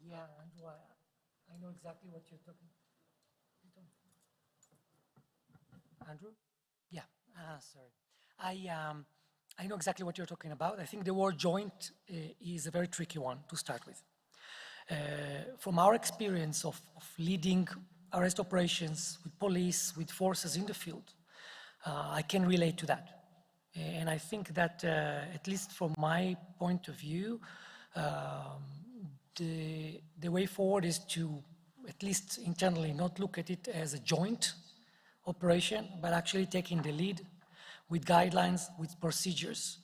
Yeah, Andrew, I know exactly what you're talking about. Andrew? Yeah, sorry. I know exactly what you're talking about. I think the word joint is a very tricky one to start with. From our experience of leading arrest operations with police, with forces in the field, I can relate to that. And I think that, at least from my point of view, the way forward is to, at least internally, not look at it as a joint operation, but actually taking the lead with guidelines, with procedures,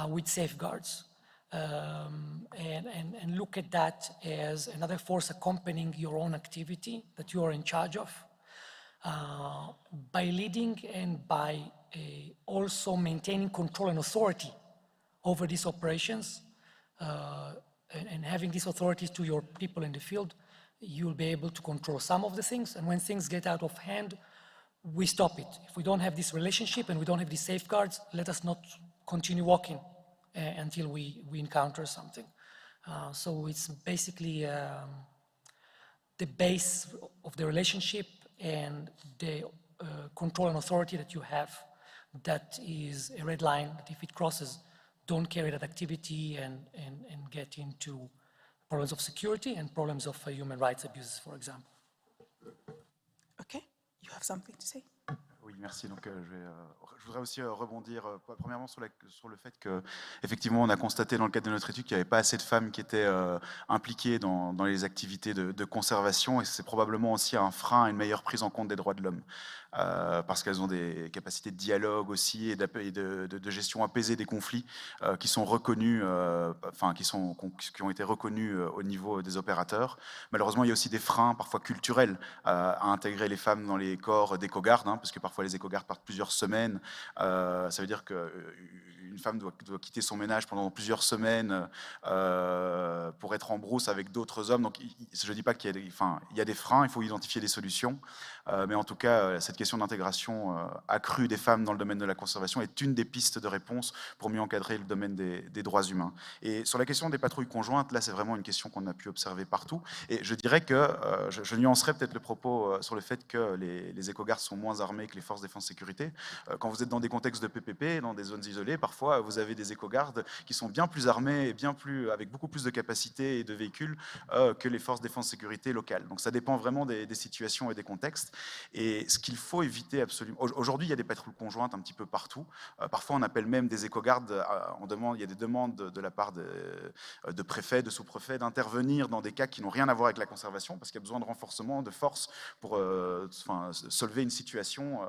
with safeguards, and look at that as another force accompanying your own activity that you are in charge of, by leading and by also maintaining control and authority over these operations, and having these authorities to your people in the field. You'll be able to control some of the things, and when things get out of hand, we stop it. If we don't have this relationship and we don't have these safeguards, let us not continue walking until we encounter something. So it's basically the base of the relationship and the control and authority that you have. That is a red line that if it crosses, don't carry that activity and get into problems of security and problems of human rights abuses, for example.
Okay, you have something to say?
Oui, merci. Donc, je voudrais aussi rebondir premièrement sur le fait que, effectivement, on a constaté dans le cadre de notre étude qu'il n'y avait pas assez de femmes qui étaient impliquées dans les activités de conservation, et c'est probablement aussi un frein à une meilleure prise en compte des droits de l'homme. Parce qu'elles ont des capacités de dialogue aussi et de gestion apaisée des conflits qui sont reconnus, qui ont été reconnus au niveau des opérateurs. Malheureusement, il y a aussi des freins parfois culturels à intégrer les femmes dans les corps d'éco-gardes, parce que parfois les éco-gardes partent plusieurs semaines. Ça veut dire qu'une femme doit quitter son ménage pendant plusieurs semaines pour être en brousse avec d'autres hommes. Donc je ne dis pas qu'il y a des freins, il faut identifier des solutions. Mais en tout cas, cette question d'intégration accrue des femmes dans le domaine de la conservation est une des pistes de réponse pour mieux encadrer le domaine des droits humains. Et sur la question des patrouilles conjointes, là c'est vraiment une question qu'on a pu observer partout. Et je dirais que je nuancerais peut-être le propos sur le fait que les éco-gardes sont moins armés que les forces forces défense-sécurité. Quand vous êtes dans des contextes de PPP, dans des zones isolées, parfois vous avez des éco-gardes qui sont bien plus armés et avec beaucoup plus de capacités et de véhicules que les forces défense-sécurité locales. Donc ça dépend vraiment des situations et des contextes. Et ce qu'il faut éviter absolument... Aujourd'hui, il y a des patrouilles conjointes un petit peu partout. Parfois, on appelle même des éco-gardes. Il y a des demandes de la part de préfets, de sous-préfets, d'intervenir dans des cas qui n'ont rien à voir avec la conservation, parce qu'il y a besoin de renforcement, de force pour solver une situation.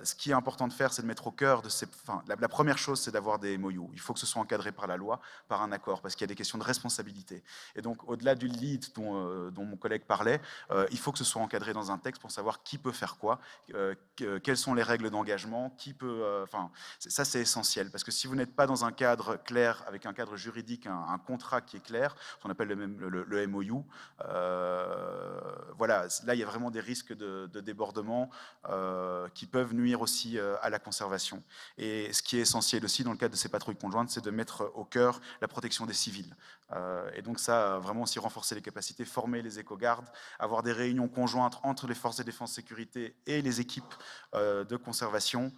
Ce qui est important de faire, c'est de mettre au cœur de ces... La première chose, c'est d'avoir des MOU. Il faut que ce soit encadré par la loi, par un accord, parce qu'il y a des questions de responsabilité. Et donc, au-delà du lead dont mon collègue parlait, il faut que ce soit encadré dans un texte pour savoir qui peut faire quoi, quelles sont les règles d'engagement, qui peut... ça, c'est essentiel, parce que si vous n'êtes pas dans un cadre clair, avec un cadre juridique, un contrat qui est clair, ce qu'on appelle le MOU, voilà, là, il y a vraiment des risques de débordement qui peuvent nuire aussi à la conservation. Et ce qui est essentiel aussi dans le cadre de ces patrouilles conjointes, c'est de mettre au cœur la protection des civils. Et donc ça, vraiment aussi renforcer les capacités, former les éco-gardes, avoir des réunions conjointes entre les forces de défense sécurité et les équipes de conservation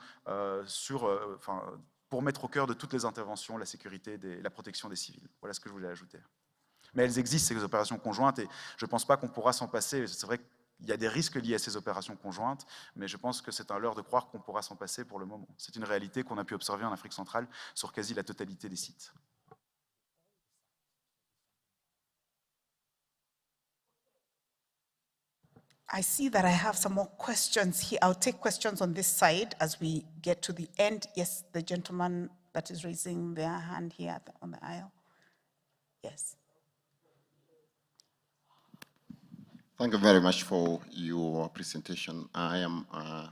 pour mettre au cœur de toutes les interventions la sécurité, la protection des civils. Voilà ce que je voulais ajouter. Mais elles existent, ces opérations conjointes, et je ne pense pas qu'on pourra s'en passer. C'est vrai qu'il y a des risques liés à ces opérations conjointes, mais je pense que c'est un leurre de croire qu'on pourra s'en passer pour le moment. C'est une réalité qu'on a pu observer en Afrique centrale sur quasi la totalité des sites.
I see that I have some more questions here. I'll take questions on this side as we get to the end. Yes, the gentleman that is raising their hand here on the aisle. Yes.
Thank you very much for your presentation. I am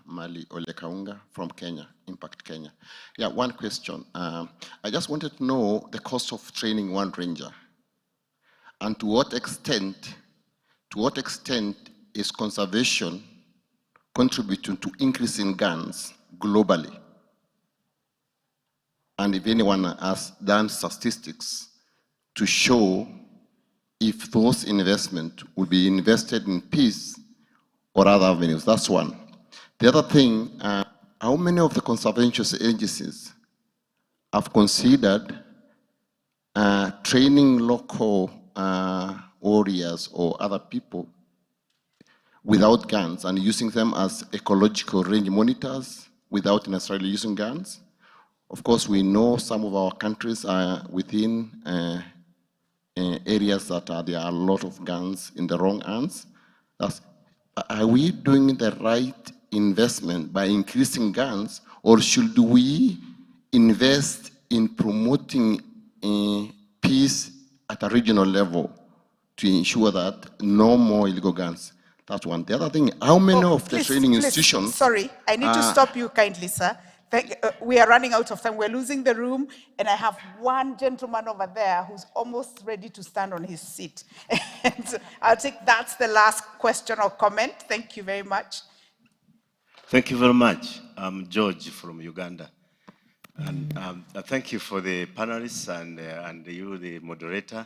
Mali Olekaunga from Kenya, Impact Kenya. Yeah, one question. I just wanted to know the cost of training one ranger, and to what extent is conservation contributing to increasing guns globally? And if anyone has done statistics to show if those investments will be invested in peace or other avenues. That's one. The other thing, how many of the conservation agencies have considered training local warriors or other people without guns and using them as ecological range monitors without necessarily using guns? Of course, we know some of our countries are within areas that there are a lot of guns in the wrong hands. Are we doing the right investment by increasing guns, or should we invest in promoting peace at a regional level to ensure that no more illegal guns? That's one. The other thing, how many of the training institutions...
Sorry, I need to stop you kindly, sir. We are running out of time. We're losing the room, and I have one gentleman over there who's almost ready to stand on his seat. And so I'll take that's the last question or comment. Thank you very much.
Thank you very much. I'm George from Uganda. And thank you for the panelists and you, the moderator.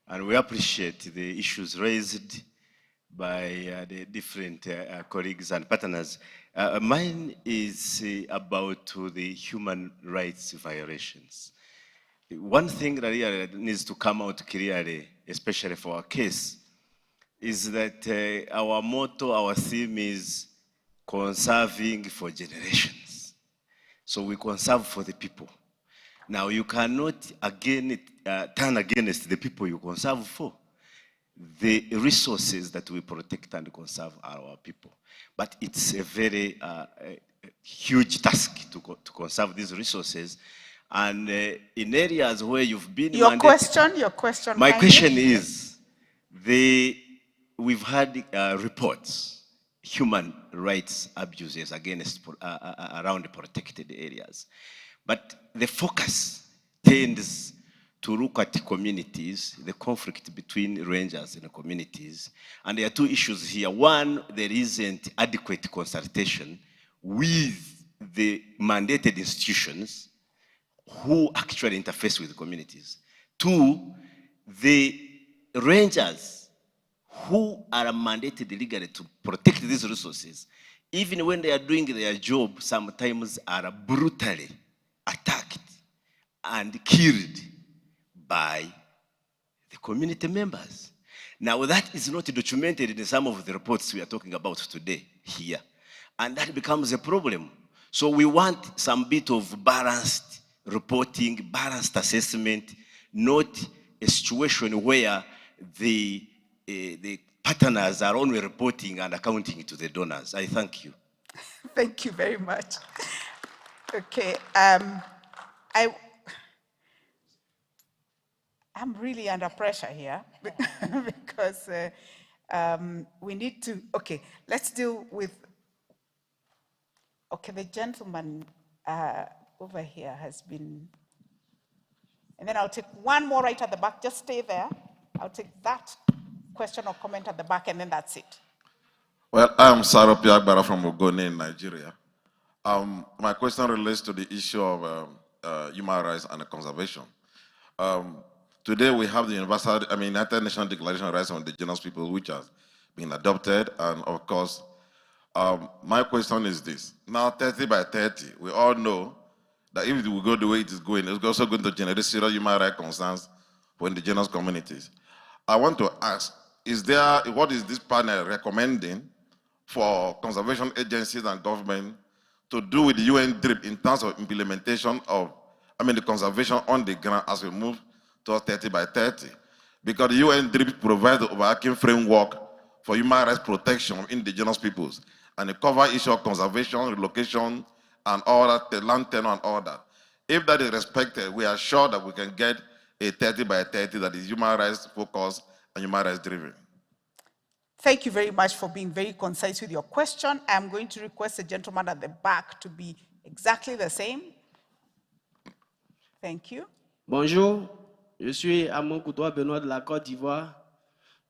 And we appreciate the issues raised by the different colleagues and partners. Mine is about the human rights violations. One thing that really needs to come out clearly, especially for our case, is that our motto, our theme is conserving for generations. So we conserve for the people. Now you cannot turn against the people you conserve for. The resources that we protect and conserve are our people. But it's a very huge task to conserve these resources. And in areas where you've been
Your question.
My question is, we've had reports, human rights abuses against around protected areas. But the focus tends to look at communities, the conflict between rangers and communities. And there are two issues here. One, there isn't adequate consultation with the mandated institutions who actually interface with the communities. Two, the rangers who are mandated legally to protect these resources even when they are doing their job, sometimes are brutally attacked and killed by the community members. Now that is not documented in some of the reports we are talking about today here. And that becomes a problem. So we want some bit of balanced reporting, balanced assessment, not a situation where the partners are only reporting and accounting to the donors. I thank you.
Thank you very much. Okay, I'm really under pressure here because we need to, okay, let's deal with, okay, the gentleman over here has been, and then I'll take one more right at the back, just stay there. I'll take that question or comment at the back and then that's it.
Well, I'm Saropi Agbara from Ogoni in Nigeria. My question relates to the issue of human rights and conservation. Today we have the United Nations Declaration of Rights of Indigenous People, which has been adopted, and of course, my question is this. Now, 30 by 30, we all know that if we go the way it is going, it's also going to generate serious human rights concerns for indigenous communities. I want to ask, what is this panel recommending for conservation agencies and government to do with the UN DRIP in terms of implementation of, the conservation on the ground as we move towards 30 by 30? Because the UN DRIP provides the overarching framework for human rights protection of indigenous peoples, and it covers issue of conservation, relocation, and all that, the land tenure and all that. If that is respected, we are sure that we can get a 30 by 30 that is human rights focused and human rights driven.
Thank you very much for being very concise with your question. I'm going to request the gentleman at the back to be exactly the same. Thank you.
Bonjour, je suis Amon Koutoua Benoît de la Côte d'Ivoire.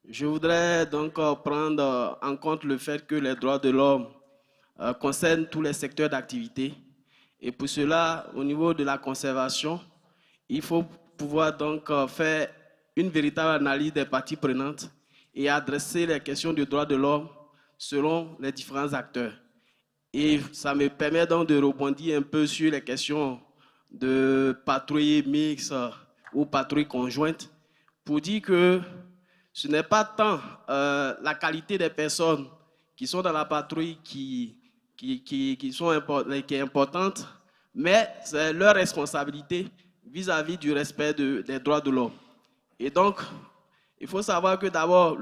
Je voudrais donc prendre en compte le fait que les droits de l'homme concernent tous les secteurs d'activité. Et pour cela, au niveau de la conservation, il faut pouvoir donc faire une véritable analyse des parties prenantes et adresser les questions de droits de l'homme selon les différents acteurs. Et ça me permet donc de rebondir un peu sur les questions de patrouille mixte ou patrouille conjointe pour dire que ce n'est pas tant la qualité des personnes qui sont dans la patrouille qui est importante, mais c'est leur responsabilité vis-à-vis du respect des droits de l'homme. Et donc, il faut savoir que d'abord,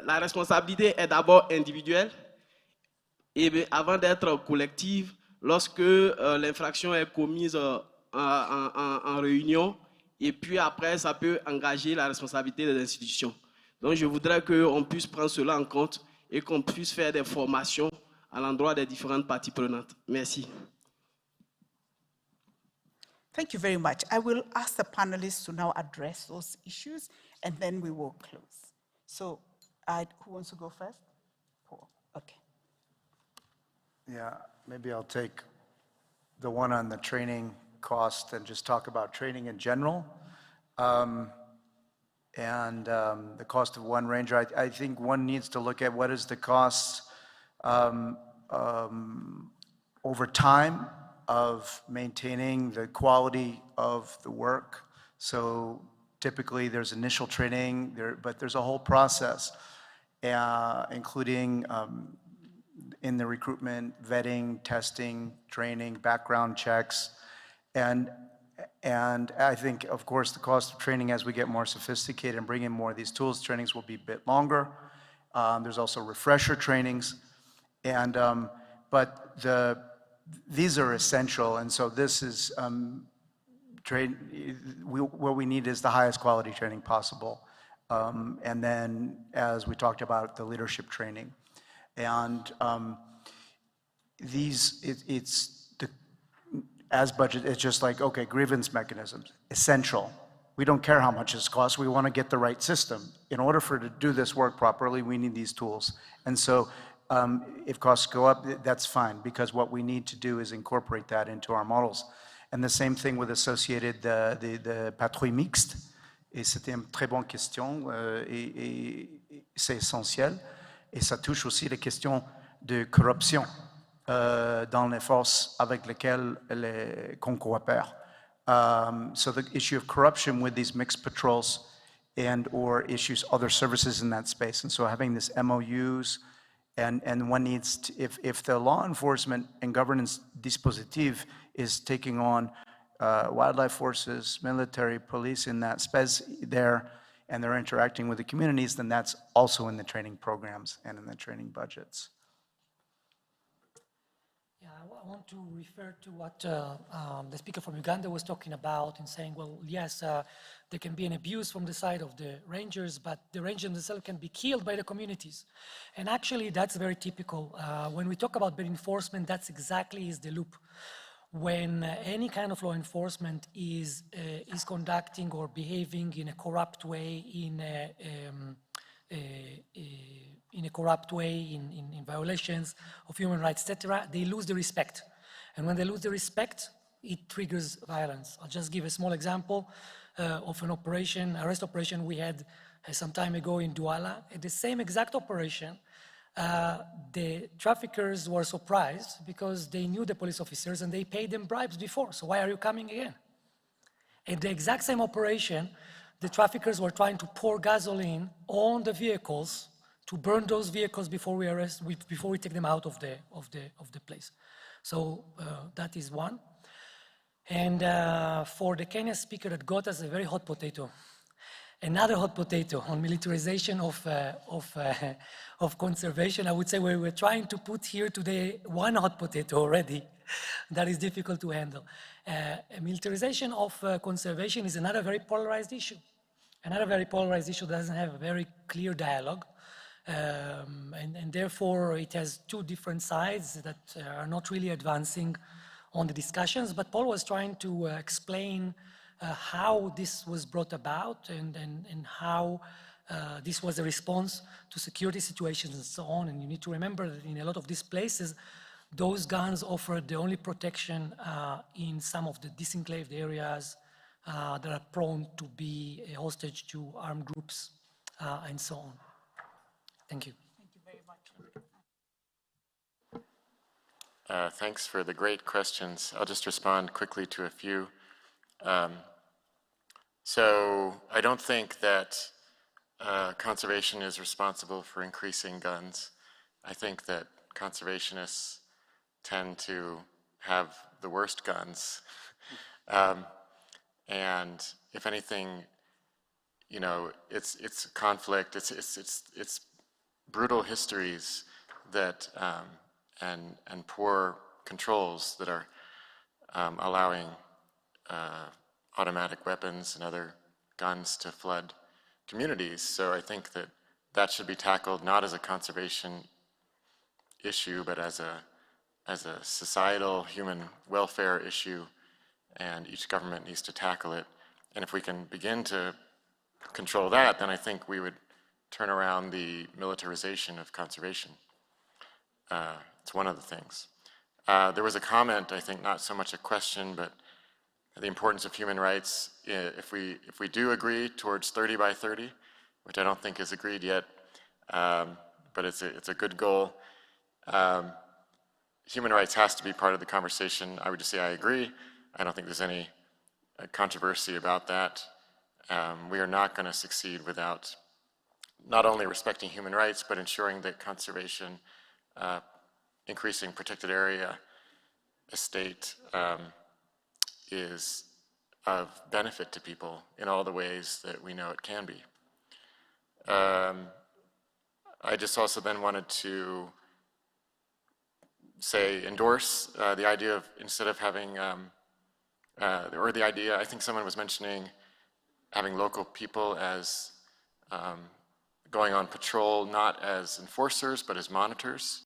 la responsabilité est d'abord individuelle et avant d'être collective, lorsque l'infraction est commise en réunion, et puis après, ça peut engager la responsabilité des institutions. Donc, je voudrais qu'on puisse prendre cela en compte et qu'on puisse faire des formations à l'endroit des différentes parties prenantes. Merci.
Thank you very much. I will ask the panelists to now address those issues, and then we will close. So, who wants to go first? Paul. Okay.
Yeah, maybe I'll take the one on the training cost and just talk about training in general. The cost of one ranger. I think one needs to look at what is the cost over time of maintaining the quality of the work. So typically there's initial training, but there's a whole process, including in the recruitment, vetting, testing, training, background checks. And I think, of course, the cost of training as we get more sophisticated and bring in more of these tools, trainings will be a bit longer. There's also refresher trainings. But these are essential, and so this is what we need is the highest quality training possible. And then, as we talked about, the leadership training. And as budget, it's just like, okay, grievance mechanisms, essential. We don't care how much it costs, we want to get the right system. In order for it to do this work properly, we need these tools. And so if costs go up, that's fine, because what we need to do is incorporate that into our models. And the same thing with associated the patrouille mixte. Et c'était une très bonne question, et c'est essentiel. Et ça touche aussi les questions de corruption dans les forces avec lesquelles qu'on coopère. So the issue of corruption with these mixed patrols and or issues other services in that space. And so having this MOUs and one needs to, if the law enforcement and governance dispositif is taking on wildlife forces, military, police in that space there, and they're interacting with the communities, then that's also in the training programs and in the training budgets.
Yeah, I want to refer to what the speaker from Uganda was talking about in saying, well, yes, there can be an abuse from the side of the rangers, but the rangers themselves can be killed by the communities. And actually, that's very typical. When we talk about bird enforcement, that's exactly is the loop. When any kind of law enforcement is conducting or behaving in a corrupt way, in a corrupt way, in violations of human rights, etc., they lose the respect. And when they lose the respect, it triggers violence. I'll just give a small example of an operation, arrest operation we had some time ago in Douala. At the same exact operation, the traffickers were surprised because they knew the police officers and they paid them bribes before. So why are you coming again? At the exact same operation, the traffickers were trying to pour gasoline on the vehicles to burn those vehicles before we take them out of the place. So that is one. And for the Kenyan speaker that got us a very hot potato, another hot potato on militarization of conservation, I would say we're trying to put here today one hot potato already that is difficult to handle. Militarization of conservation is another very polarized issue. Another very polarized issue that doesn't have a very clear dialogue. And therefore, it has two different sides that are not really advancing on the discussions. But Paul was trying to explain how this was brought about and how this was a response to security situations and so on. And you need to remember that in a lot of these places, those guns offer the only protection in some of the disenclaved areas that are prone to be a hostage to armed groups and so on. Thank you.
Thank you very much.
Thanks for the great questions. I'll just respond quickly to a few. So I don't think that conservation is responsible for increasing guns. I think that conservationists tend to have the worst guns. And if anything, you know, it's conflict, it's brutal histories that, and poor controls that are allowing automatic weapons and other guns to flood communities. So I think that that should be tackled not as a conservation issue, but as a societal human welfare issue, and each government needs to tackle it. And if we can begin to control that, then I think we would turn around the militarization of conservation. It's one of the things. There was a comment, I think not so much a question, but the importance of human rights. If we do agree towards 30 by 30, which I don't think is agreed yet, but it's a good goal. Human rights has to be part of the conversation. I would just say I agree. I don't think there's any controversy about that. We are not going to succeed without not only respecting human rights, but ensuring that conservation, increasing protected area, estate, is of benefit to people in all the ways that we know it can be. I just also then wanted to endorse the idea of, instead of having, or the idea, I think someone was mentioning having local people as going on patrol, not as enforcers, but as monitors,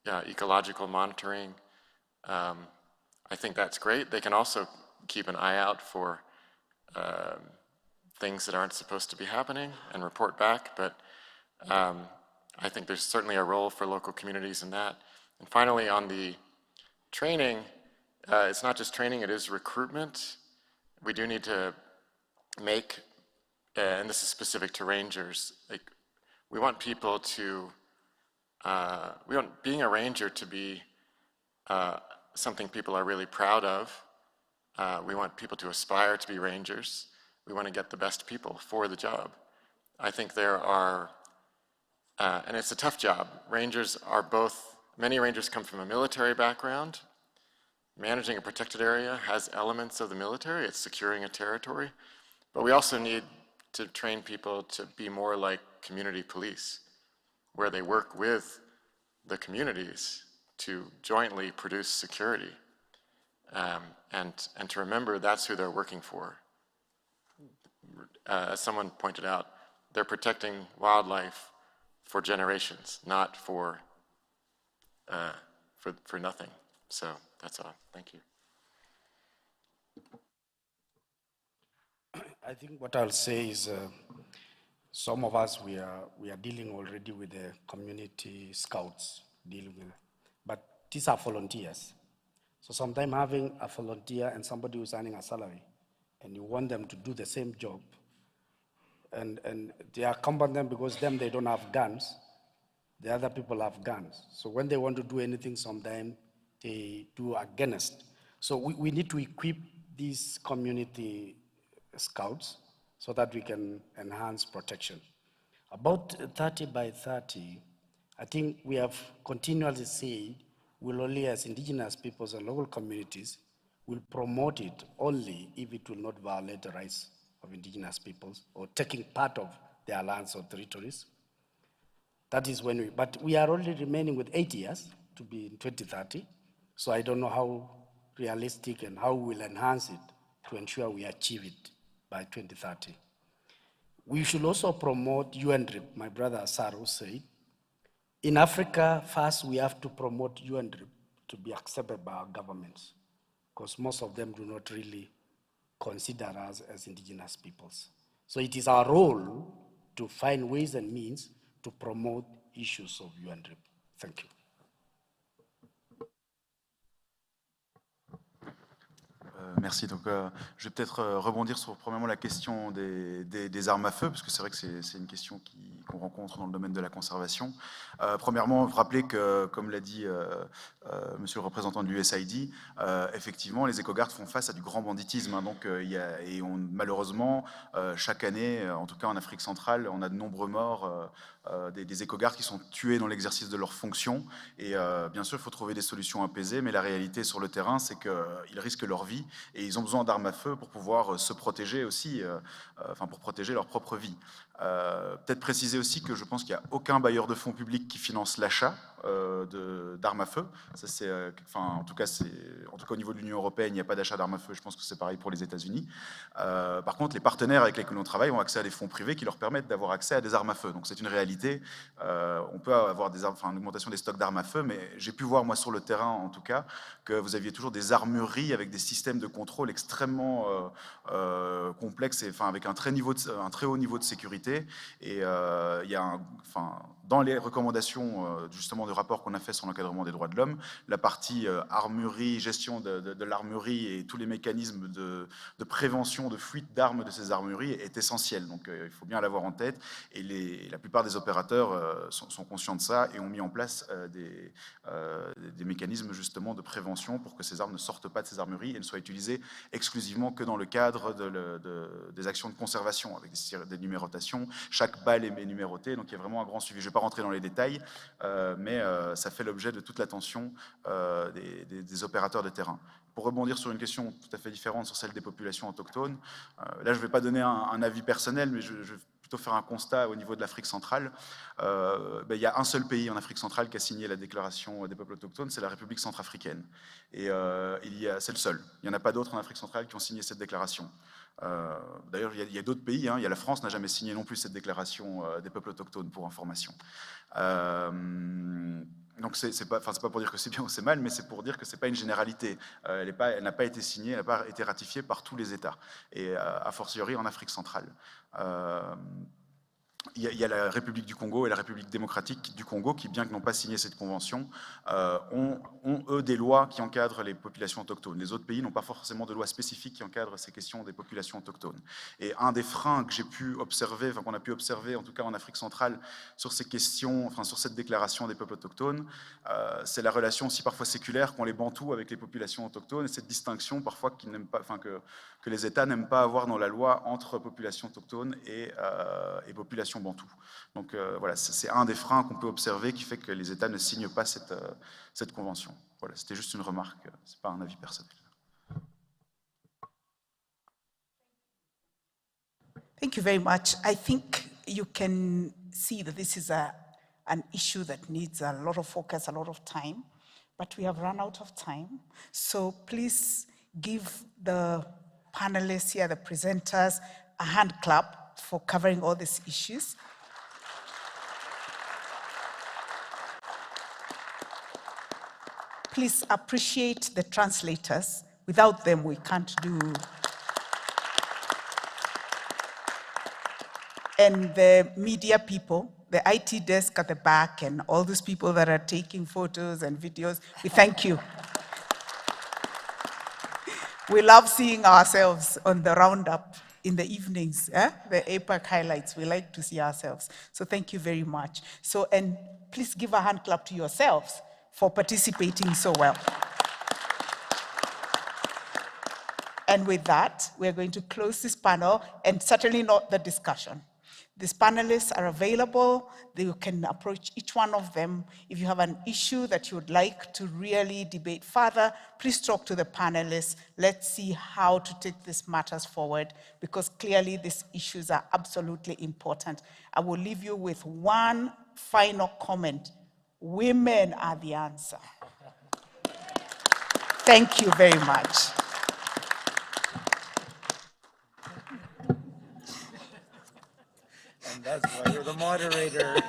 ecological monitoring. I think that's great. They can also keep an eye out for things that aren't supposed to be happening and report back, but I think there's certainly a role for local communities in that. And finally, on the training, it's not just training, it is recruitment. We do need to make, and this is specific to rangers, like, we want people to we want being a ranger to be something people are really proud of. We want people to aspire to be rangers. We want to get the best people for the job. I think there are, and it's a tough job. Rangers are both, many rangers come from a military background. Managing a protected area has elements of the military. It's securing a territory. But we also need to train people to be more like community police, where they work with the communities to jointly produce security. And to remember that's who they're working for. As someone pointed out, they're protecting wildlife for generations, not for nothing. So that's all. Thank you.
I think what I'll say is some of us, we are dealing already with the community scouts, but these are volunteers. So sometimes having a volunteer and somebody who's earning a salary, and you want them to do the same job, and they accompany them because they don't have guns, the other people have guns. So when they want to do anything, sometimes they do against. So we need to equip these community scouts so that we can enhance protection. About 30 by 30, I think we have continually said we'll only, as indigenous peoples and local communities, will promote it only if it will not violate the rights of indigenous peoples or taking part of their lands or territories. That is when but we are only remaining with 8 years to be in 2030. So I don't know how realistic and how we'll enhance it to ensure we achieve it by 2030. We should also promote UNDRIP, my brother Saru said. In Africa, first we have to promote UNDRIP to be accepted by our governments, because most of them do not really consider us as indigenous peoples. So it is our role to find ways and means to promote issues of UNDRIP. Thank you.
Merci. Donc, je vais peut-être rebondir sur premièrement la question des armes à feu, parce que c'est vrai que c'est une question qu'on rencontre dans le domaine de la conservation. Premièrement, rappeler que, comme l'a dit monsieur le représentant de l'USAID, effectivement, les écogardes font face à du grand banditisme. Hein, donc, malheureusement, chaque année, en tout cas en Afrique centrale, on a de nombreux morts des écogardes qui sont tués dans l'exercice de leurs fonctions. Et bien sûr, il faut trouver des solutions apaisées, mais la réalité sur le terrain, c'est qu'ils risquent leur vie et ils ont besoin d'armes à feu pour pouvoir se protéger aussi, pour protéger leur propre vie. Peut-être préciser aussi que je pense qu'il n'y a aucun bailleur de fonds public qui finance l'achat d'armes à feu. Ça, en tout cas au niveau de l'Union européenne, il n'y a pas d'achat d'armes à feu. Je pense que c'est pareil pour les États-Unis. Par contre, les partenaires avec lesquels on travaille ont accès à des fonds privés qui leur permettent d'avoir accès à des armes à feu. Donc c'est une réalité. On peut avoir une augmentation des stocks d'armes à feu, mais j'ai pu voir, moi, sur le terrain, en tout cas, que vous aviez toujours des armureries avec des systèmes de contrôle extrêmement complexes et avec un très haut niveau de sécurité. Et il y a dans les recommandations justement du rapport qu'on a fait sur l'encadrement des droits de l'homme, la partie armurerie, gestion de l'armurerie et tous les mécanismes de prévention de fuite d'armes de ces armureries est essentielle. Donc il faut bien l'avoir en tête. Et la plupart des opérateurs sont conscients de ça et ont mis en place des mécanismes justement de prévention pour que ces armes ne sortent pas de ces armureries et ne soient utilisées exclusivement que dans le cadre des actions de conservation avec des numérotations. Chaque balle est numérotée, donc il y a vraiment un grand suivi. Je ne vais pas rentrer dans les détails, mais ça fait l'objet de toute l'attention des opérateurs de terrain. Pour rebondir sur une question tout à fait différente, sur celle des populations autochtones, là je ne vais pas donner un avis personnel, mais je vais plutôt faire un constat au niveau de l'Afrique centrale. Il y a un seul pays en Afrique centrale qui a signé la déclaration des peuples autochtones, c'est la République centrafricaine. Et c'est le seul. Il n'y en a pas d'autres en Afrique centrale qui ont signé cette déclaration. D'ailleurs, il y a d'autres pays. Hein. Il y a la France n'a jamais signé non plus cette déclaration des peuples autochtones, pour information. Donc c'est pas pour dire que c'est bien ou c'est mal, mais c'est pour dire que c'est pas une généralité. Elle n'a pas été signée, elle n'a pas été ratifiée par tous les États, et a fortiori en Afrique centrale. il y a la République du Congo et la République démocratique du Congo qui, bien que n'ont pas signé cette convention, ont eux des lois qui encadrent les populations autochtones. Les autres pays n'ont pas forcément de lois spécifiques qui encadrent ces questions des populations autochtones. Et un des freins que j'ai pu observer, enfin qu'on a pu observer en tout cas en Afrique centrale sur ces questions, enfin sur cette déclaration des peuples autochtones, c'est la relation aussi parfois séculaire qu'ont les Bantous avec les populations autochtones et cette distinction parfois qu'ils n'aiment pas, enfin que les États n'aiment pas avoir dans la loi entre populations autochtones et populations bantoues. Donc voilà, c'est un des freins qu'on peut observer qui fait que les États ne signent pas cette convention. Voilà, c'était juste une remarque, c'est pas un avis personnel.
Thank you very much. I think you can see that this is an issue that needs a lot of focus, a lot of time, but we have run out of time. So please give the panelists here, the presenters, a hand clap for covering all these issues. Please appreciate the translators. Without them, we can't do. And the media people, the IT desk at the back, and all those people that are taking photos and videos, we thank you. We love seeing ourselves on the roundup in the evenings, the APAC highlights. We like to see ourselves. So thank you very much. So, and please give a hand clap to yourselves for participating so well. And with that, we're going to close this panel, and certainly not the discussion. These panelists are available. You can approach each one of them. If you have an issue that you would like to really debate further, please talk to the panelists. Let's see how to take these matters forward, because clearly these issues are absolutely important. I will leave you with one final comment. Women are the answer. Thank you very much.
And that's why you're the moderator.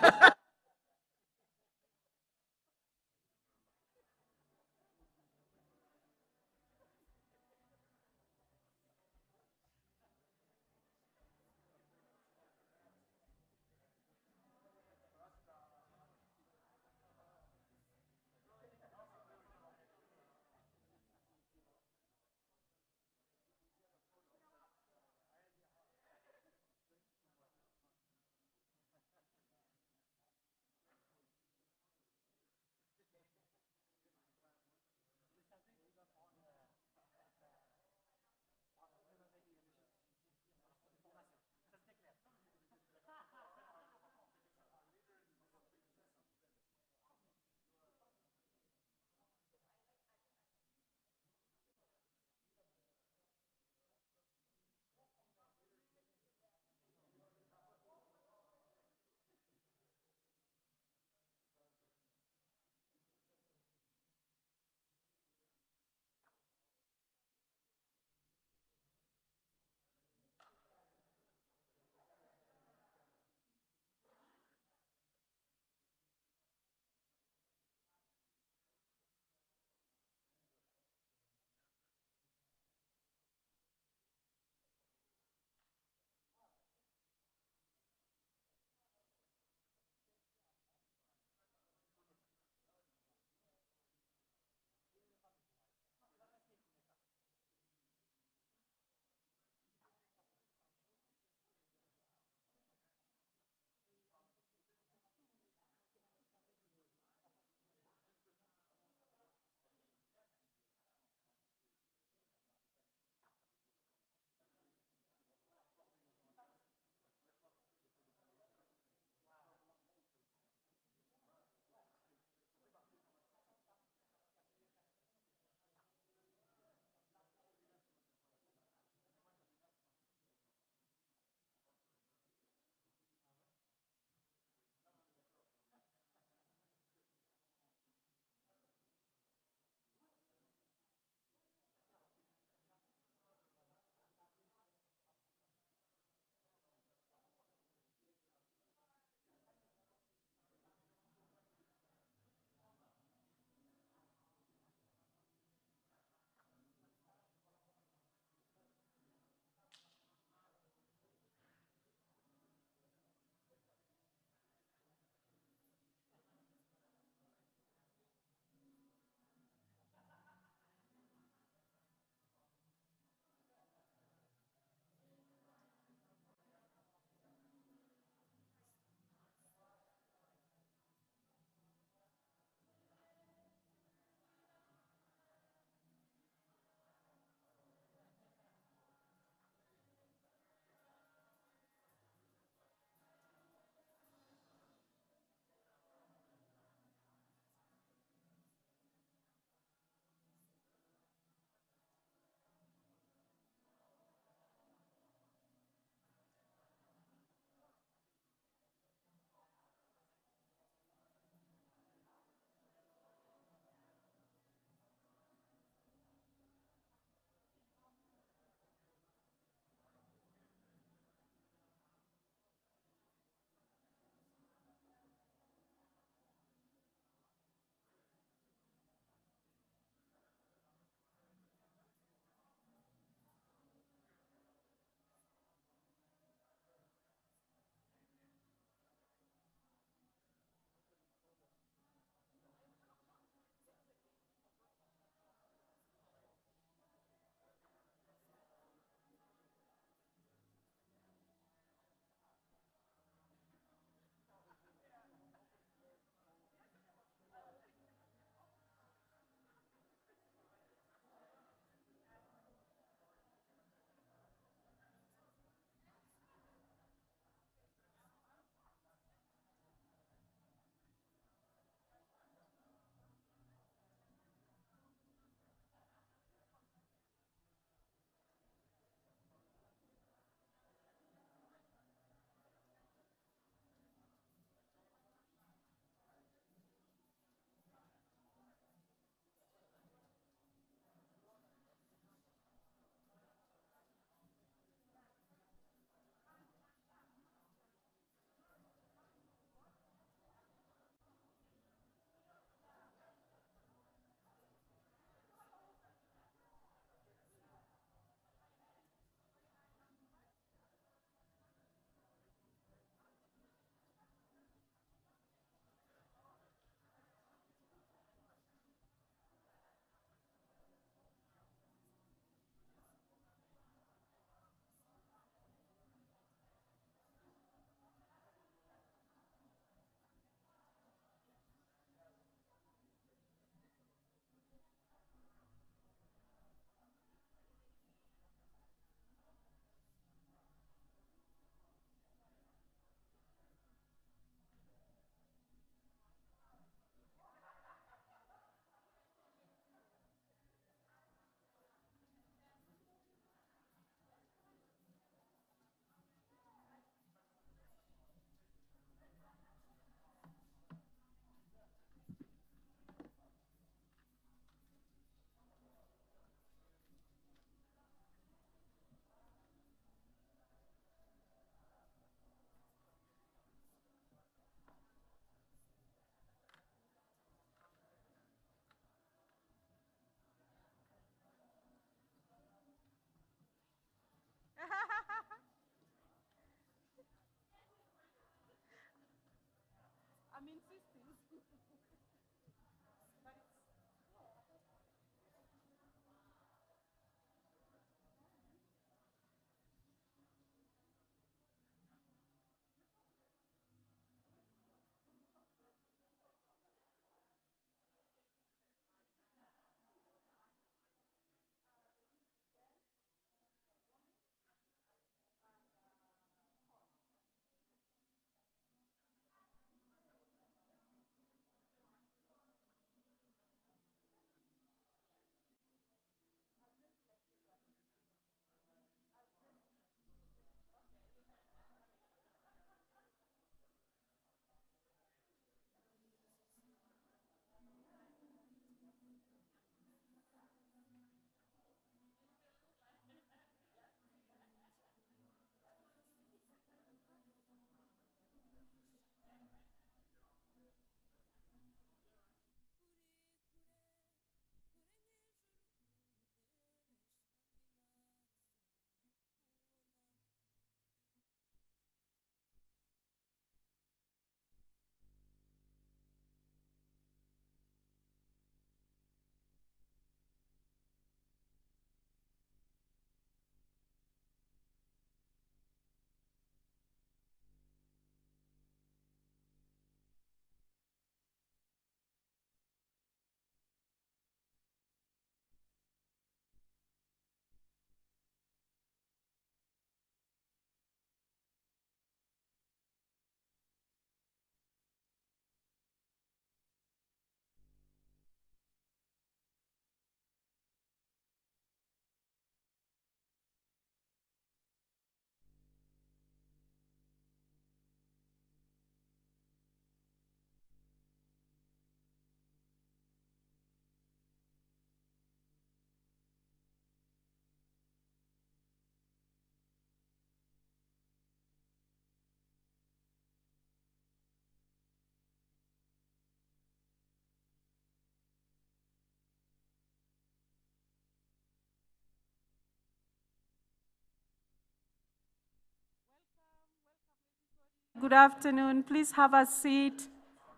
Good afternoon. Please have a seat.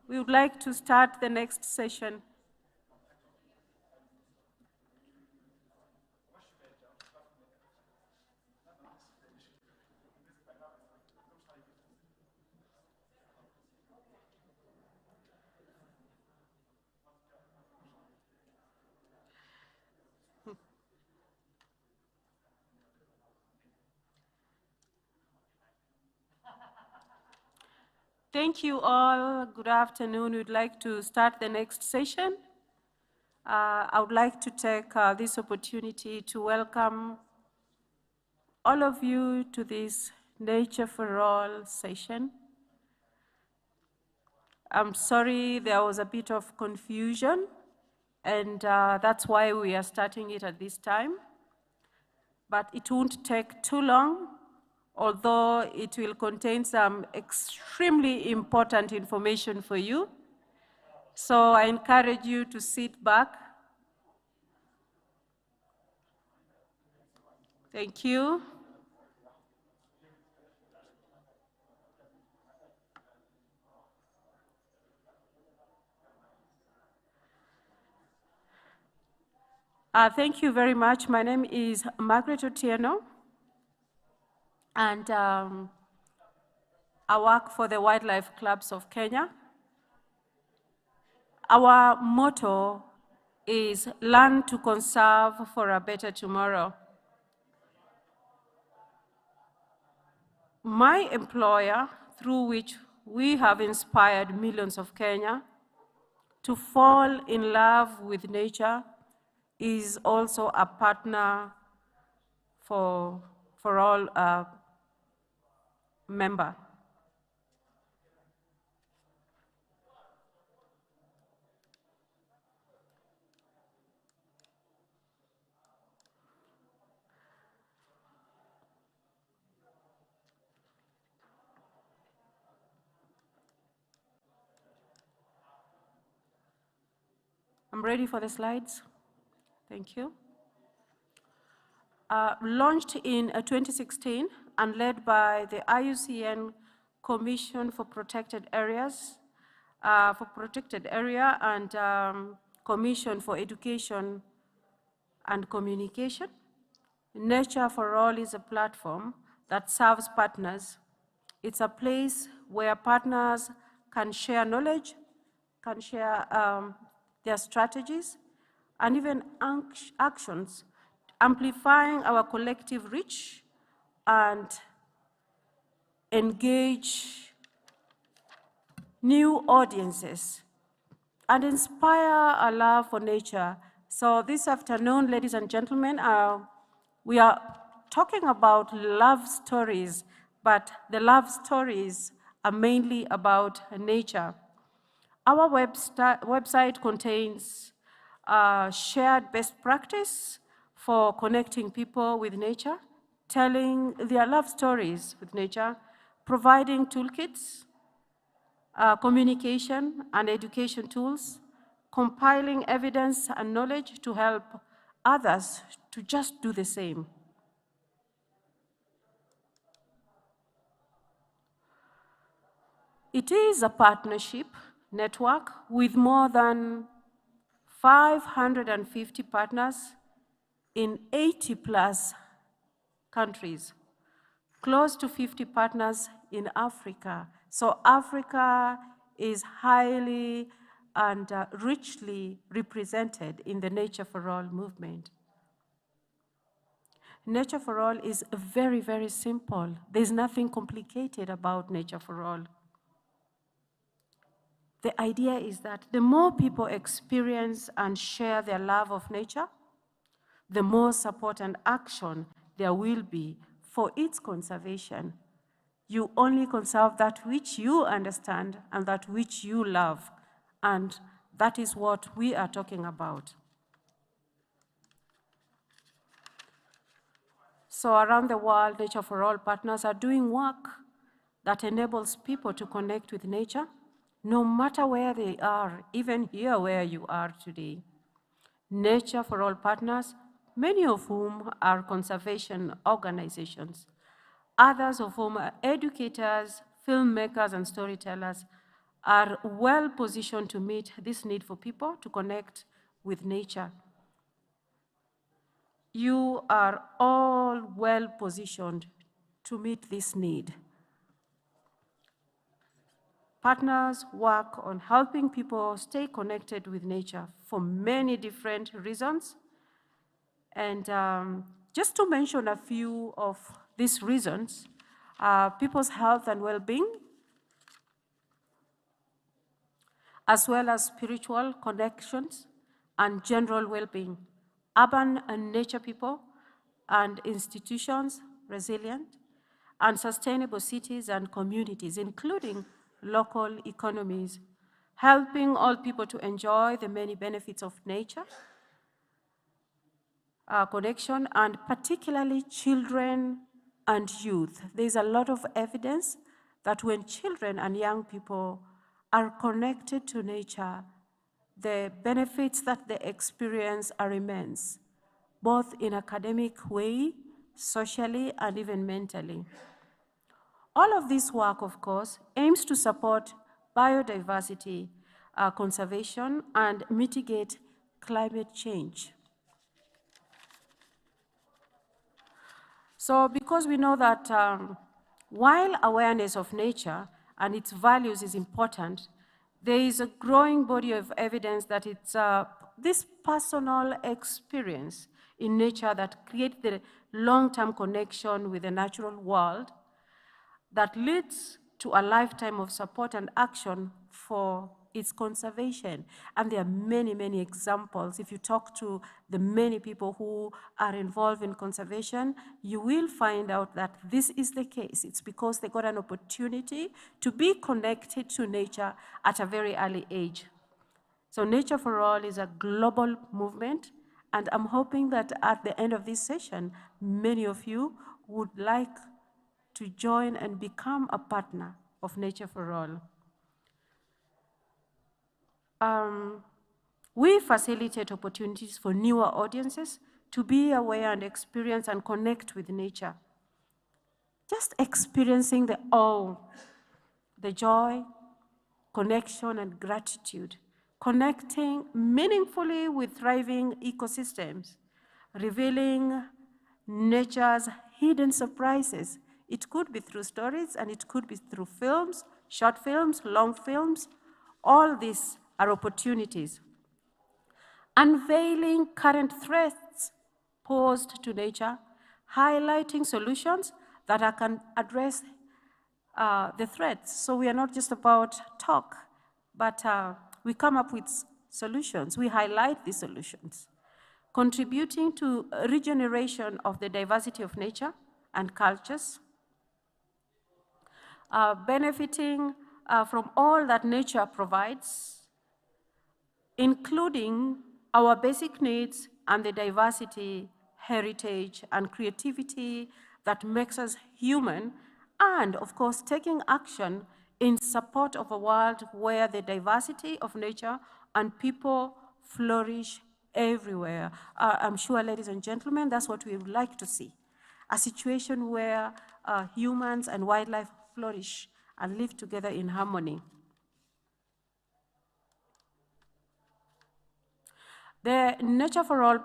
We would like to start the next session. Thank you all. Good afternoon. We'd like to start the next session. I would like to take this opportunity to welcome all of you to this Nature for All session. I'm sorry there was a bit of confusion, and that's why we are starting it at this time. But it won't take too long, although it will contain some extremely important information for you. So I encourage you to sit back. Thank you. Thank you very much. My name is Margaret Otieno, and I work for the Wildlife Clubs of Kenya. Our motto is learn to conserve for a better tomorrow. My employer, through which we have inspired millions of Kenya to fall in love with nature, is also a partner for all members. I'm ready for the slides. Thank you. Launched in 2016 and led by the IUCN Commission for Protected Areas, for protected area and Commission for Education and Communication. Nature for All is a platform that serves partners. It's a place where partners can share knowledge, can share their strategies, and even actions, amplifying our collective reach and engage new audiences and inspire a love for nature. So this afternoon, ladies and gentlemen, we are talking about love stories, but the love stories are mainly about nature. Our website contains shared best practice for connecting people with nature, telling their love stories with nature, providing toolkits, communication and education tools, compiling evidence and knowledge to help others to just do the same. It is a partnership network with more than 550 partners in 80 plus countries, close to 50 partners in Africa. So Africa is highly and richly represented in the Nature for All movement. Nature for All is very, very simple. There's nothing complicated about Nature for All. The idea is that the more people experience and share their love of nature, the more support and action there will be for its conservation. You only conserve that which you understand and that which you love, and that is what we are talking about. So around the world, Nature for All partners are doing work that enables people to connect with nature, no matter where they are, even here where you are today. Nature for All partners, many of whom are conservation organizations, others of whom are educators, filmmakers, and storytellers, are well positioned to meet this need for people to connect with nature. You are all well positioned to meet this need. Partners work on helping people stay connected with nature for many different reasons. And just to mention a few of these reasons, people's health and well-being, as well as spiritual connections and general well-being. Urban and nature people and institutions, resilient and sustainable cities and communities, including local economies, helping all people to enjoy the many benefits of nature, connection, and particularly children and youth. There's a lot of evidence that when children and young people are connected to nature, the benefits that they experience are immense, both in academic way, socially, and even mentally. All of this work, of course, aims to support biodiversity conservation and mitigate climate change. So because we know that while awareness of nature and its values is important, there is a growing body of evidence that it's this personal experience in nature that creates the long-term connection with the natural world that leads to a lifetime of support and action for its conservation. And there are many, many examples. If you talk to the many people who are involved in conservation, you will find out that this is the case. It's because they got an opportunity to be connected to nature at a very early age. So Nature for All is a global movement, and I'm hoping that at the end of this session, many of you would like to join and become a partner of Nature for All. We facilitate opportunities for newer audiences to be aware and experience and connect with nature. Just experiencing the awe, the joy, connection and gratitude, connecting meaningfully with thriving ecosystems, revealing nature's hidden surprises. It could be through stories, and it could be through films, short films, long films. All these are opportunities. Unveiling current threats posed to nature, highlighting solutions that can address the threats. So we are not just about talk, but we come up with solutions. We highlight these solutions, contributing to regeneration of the diversity of nature and cultures, benefiting from all that nature provides, including our basic needs and the diversity, heritage, and creativity that makes us human, and of course, taking action in support of a world where the diversity of nature and people flourish everywhere. I'm sure, ladies and gentlemen, that's what we would like to see. A situation where humans and wildlife flourish and live together in harmony. The Nature for All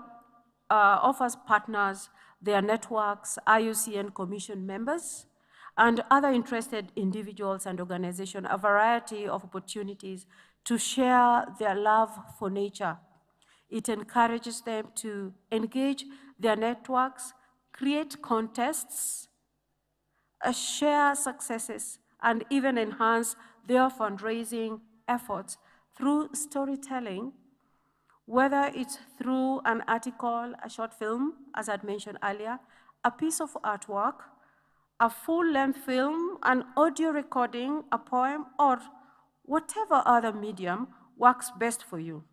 offers partners, their networks, IUCN Commission members, and other interested individuals and organizations a variety of opportunities to share their love for nature. It encourages them to engage their networks, create contests, share successes, and even enhance their fundraising efforts through storytelling, whether it's through an article, a short film, as I'd mentioned earlier, a piece of artwork, a full-length film, an audio recording, a poem, or whatever other medium works best for you.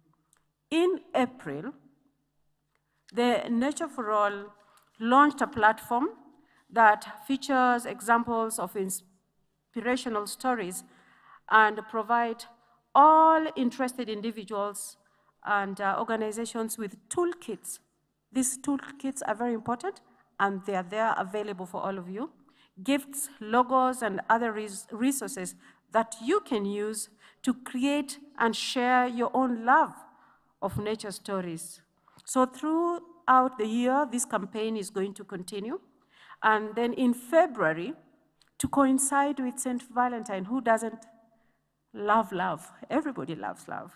In April, the Nature for All launched a platform that features examples of inspirational stories and provide all interested individuals and organizations with toolkits. These toolkits are very important, and they are there available for all of you. Gifts, logos, and other resources that you can use to create and share your own love of nature stories. So throughout the year, this campaign is going to continue. And then in February, to coincide with St. Valentine, who doesn't love love? Everybody loves love.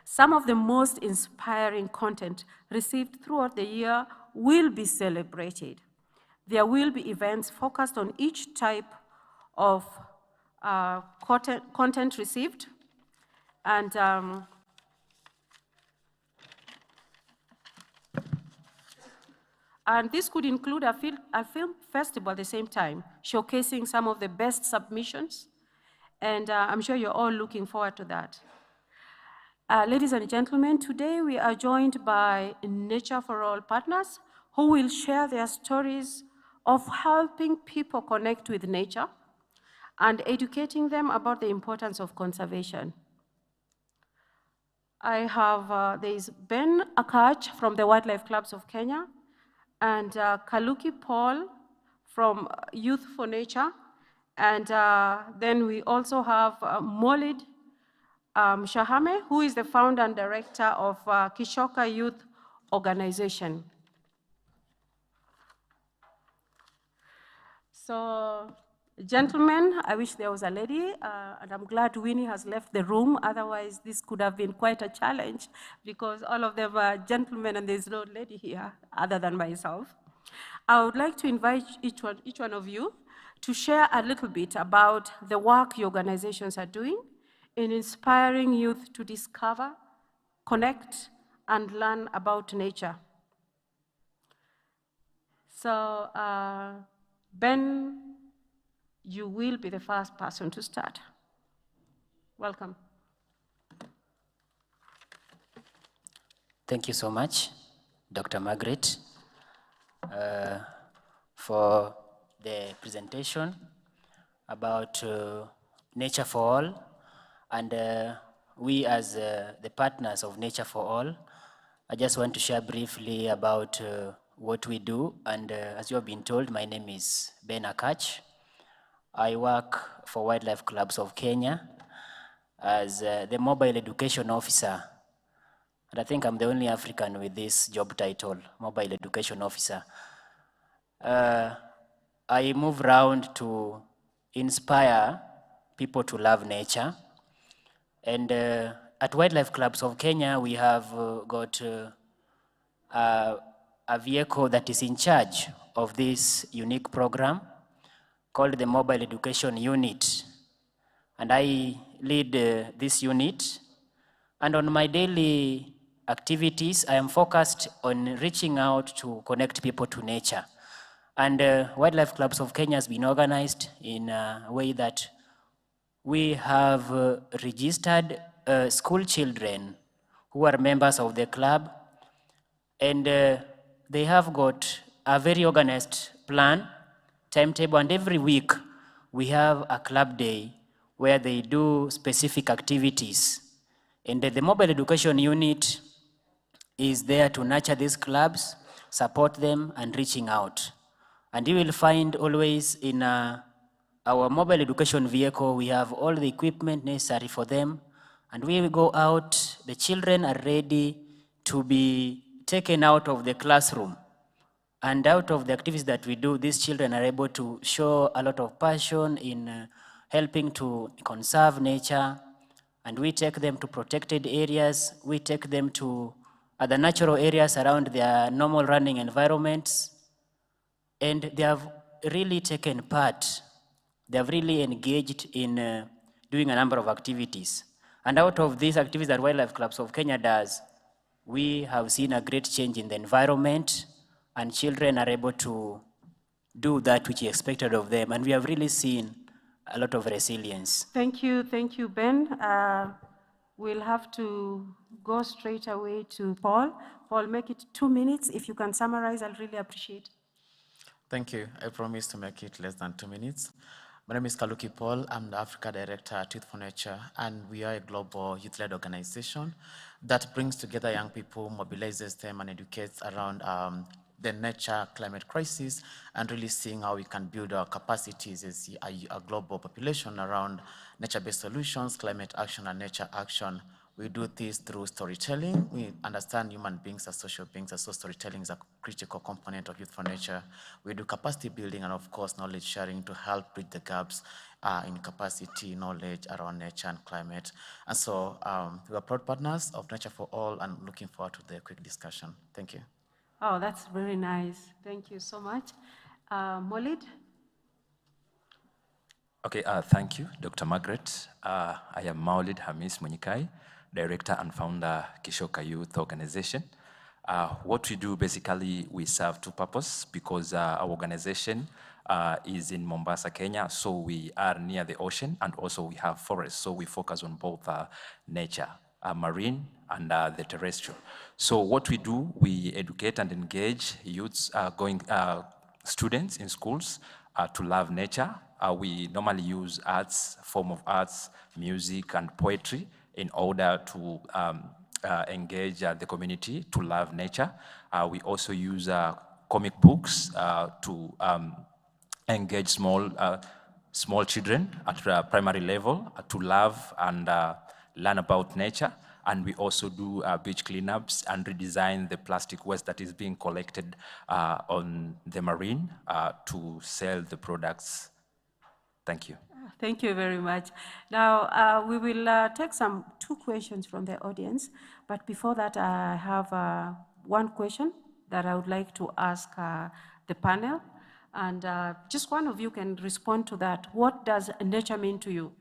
Some of the most inspiring content received throughout the year will be celebrated. There will be events focused on each type of content received, and this could include a film festival at the same time, showcasing some of the best submissions, and I'm sure you're all looking forward to that. Ladies and gentlemen, today we are joined by Nature for All partners who will share their stories of helping people connect with nature and educating them about the importance of conservation. I have, there is Ben Akach from the Wildlife Clubs of Kenya, and Kaluki Paul from Youth for Nature, and then we also have Molid Shahame, who is the founder and director of Kishoka Youth Organization. So, gentlemen, I wish there was a lady, and I'm glad Winnie has left the room. Otherwise, this could have been quite a challenge because all of them are gentlemen and there's no lady here other than myself. I would like to invite each one of you to share a little bit about the work your organizations are doing in inspiring youth to discover, connect, and learn about nature. So, Ben, you will be the first person to start. Welcome.
Thank you so much, Dr. Margaret, for the presentation about Nature for All. And we as the partners of Nature for All, I just want to share briefly about what we do. And as you have been told, my name is Ben Akach. I work for Wildlife Clubs of Kenya. as the mobile education officer. And I think I'm the only African with this job title, mobile education officer. I move around to inspire people to love nature. And at Wildlife Clubs of Kenya, we have got a vehicle that is in charge of this unique program called the Mobile Education Unit. And I lead this unit. And on my daily activities, I am focused on reaching out to connect people to nature. And Wildlife Clubs of Kenya has been organized in a way that we have registered school children who are members of the club, and they have got a very organized plan, timetable, and every week we have a club day where they do specific activities. And the mobile education unit is there to nurture these clubs, support them, and reaching out. And you will find always in our mobile education vehicle, we have all the equipment necessary for them. And we will go out, the children are ready to be taken out of the classroom. And out of the activities that we do, these children are able to show a lot of passion in helping to conserve nature. And we take them to protected areas. We take them to other natural areas around their normal running environments. And they have really taken part. They have really engaged in doing a number of activities. And out of these activities that Wildlife Clubs of Kenya does, we have seen a great change in the environment, and children are able to do that which is expected of them. And we have really seen a lot of resilience.
Thank you, Ben. We'll have to go straight away to Paul. Paul, make it 2 minutes. If you can summarize, I'll really appreciate it.
Thank you. I promise to make it less than 2 minutes. My name is Kaluki Paul. I'm the Africa Director at Youth for Nature, and we are a global youth-led organization that brings together young people, mobilizes them, and educates around the nature climate crisis, and really seeing how we can build our capacities as a global population around nature-based solutions, climate action, and nature action. We do this through storytelling. We understand human beings as social beings, and so storytelling is a critical component of Youth for Nature. We do capacity building and, of course, knowledge sharing to help bridge the gaps in capacity, knowledge around nature and climate. And so we are proud partners of Nature for All, and looking forward to the quick discussion. Thank you.
Oh, that's very nice. Thank you so much. Molid?
Okay, thank you, Dr. Margaret. I am Maulid Hamis Munyikai, Director and Founder, Kishoka Youth Organization. What we do, basically, we serve two purposes because our organization is in Mombasa, Kenya, so we are near the ocean, and also we have forests, so we focus on both nature, marine, and the terrestrial. So what we do, we educate and engage youths, students in schools to love nature. We normally use form of arts, music, and poetry in order to engage the community to love nature. We also use comic books to engage small children at the primary level to love and learn about nature. And we also do beach cleanups and redesign the plastic waste that is being collected on the marine to sell the products. Thank you.
Thank you very much. Now, we will take two questions from the audience, but before that, I have one question that I would like to ask the panel, and just one of you can respond to that. What does nature mean to you?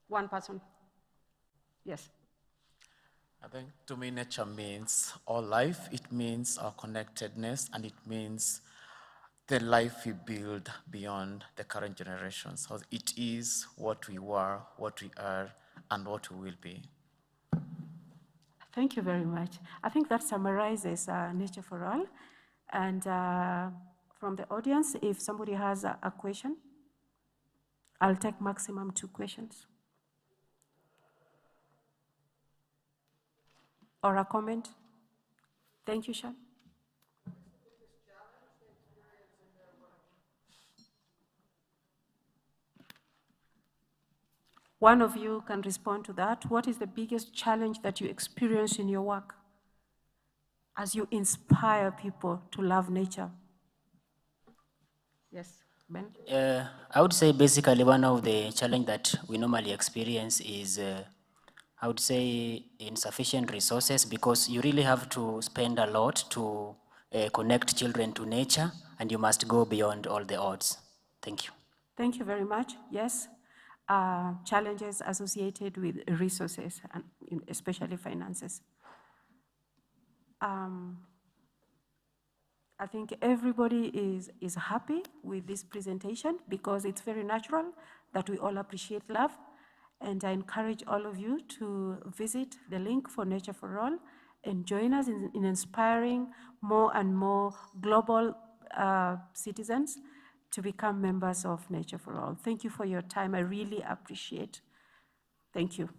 One person. Yes.
I think to me, nature means all life. It means our connectedness, and it means the life we build beyond the current generations. So it is what we were, what we are, and what we will be.
Thank you very much. I think that summarizes Nature for All. And from the audience, if somebody has a question, I'll take maximum 2 questions. Or a comment? Thank you, Sean. One of you can respond to that. What is the biggest challenge that you experience in your work as you inspire people to love nature? Yes, Ben?
I would say basically one of the challenge that we normally experience is, I would say, insufficient resources, because you really have to spend a lot to connect children to nature, and you must go beyond all the odds. Thank you.
Thank you very much. Yes, challenges associated with resources, and especially finances. I think everybody is happy with this presentation because it's very natural that we all appreciate love. And I encourage all of you to visit the link for Nature for All and join us in inspiring more and more global citizens to become members of Nature for All. Thank you for your time. I really appreciate. Thank you.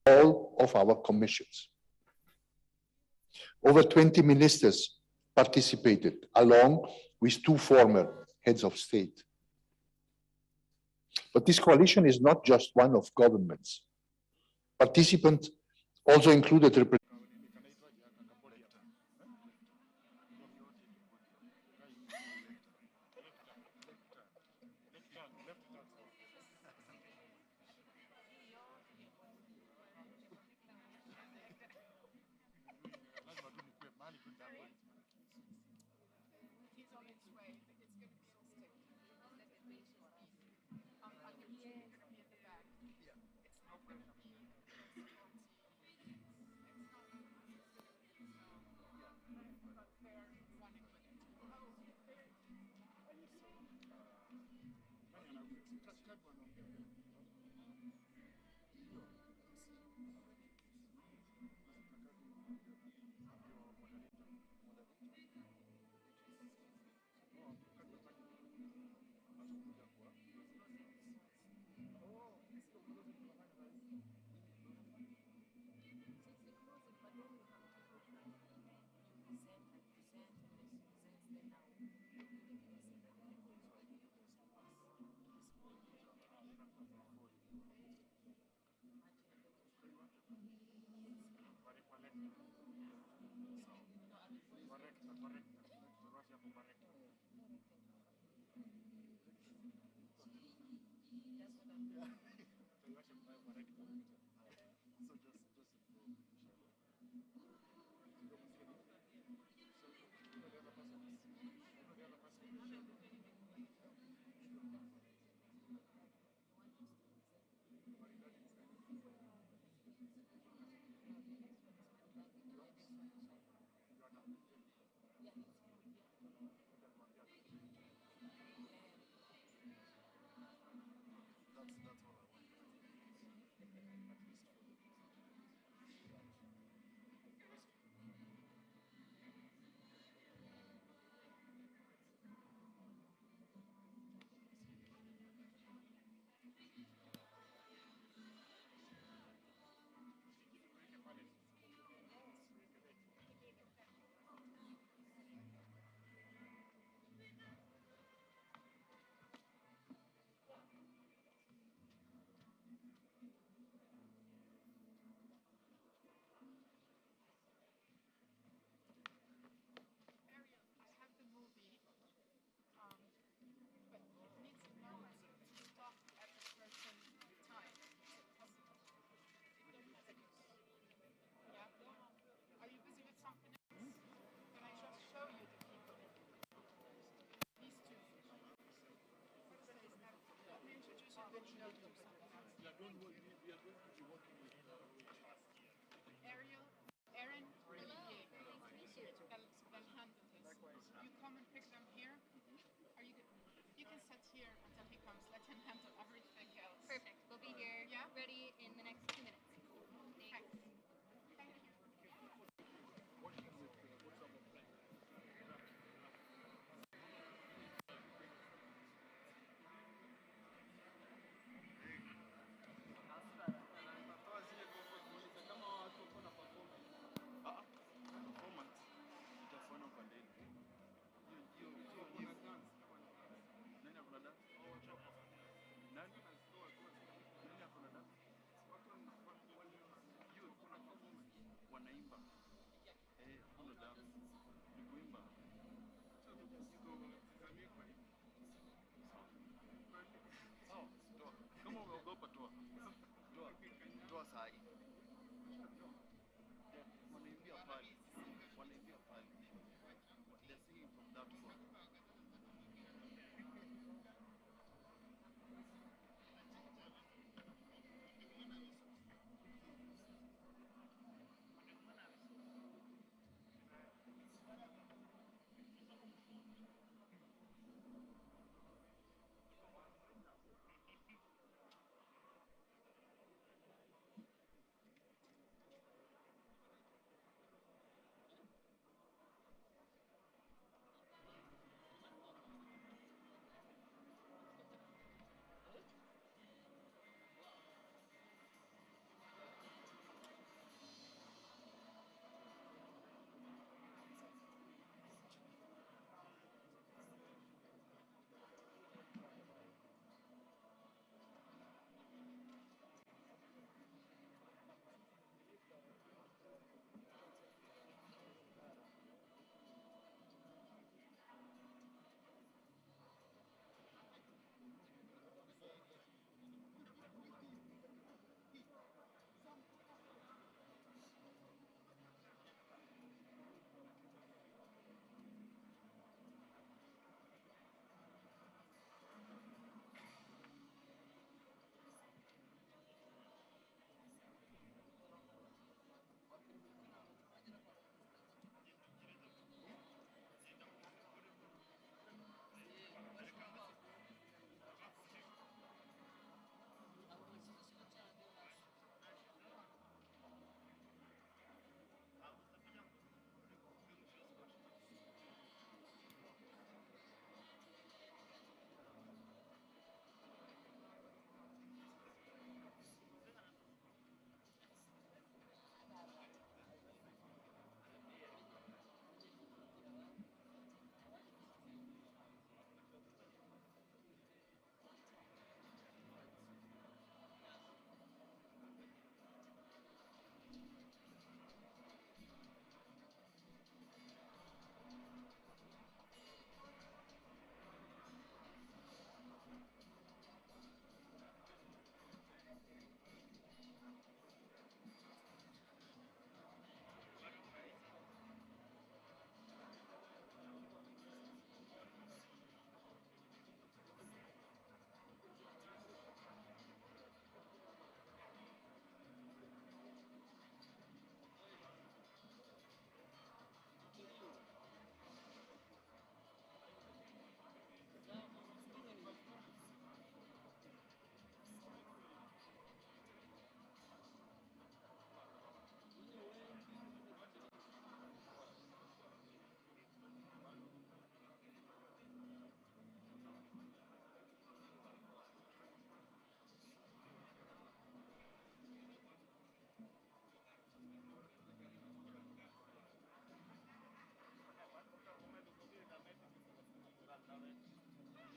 all of our commissions. Over 20 ministers participated, along with 2 former heads of state. But this coalition is not just one of governments. Participants also included representatives.
Perfect. We'll be here, ready in the next 2 minutes. Thanks.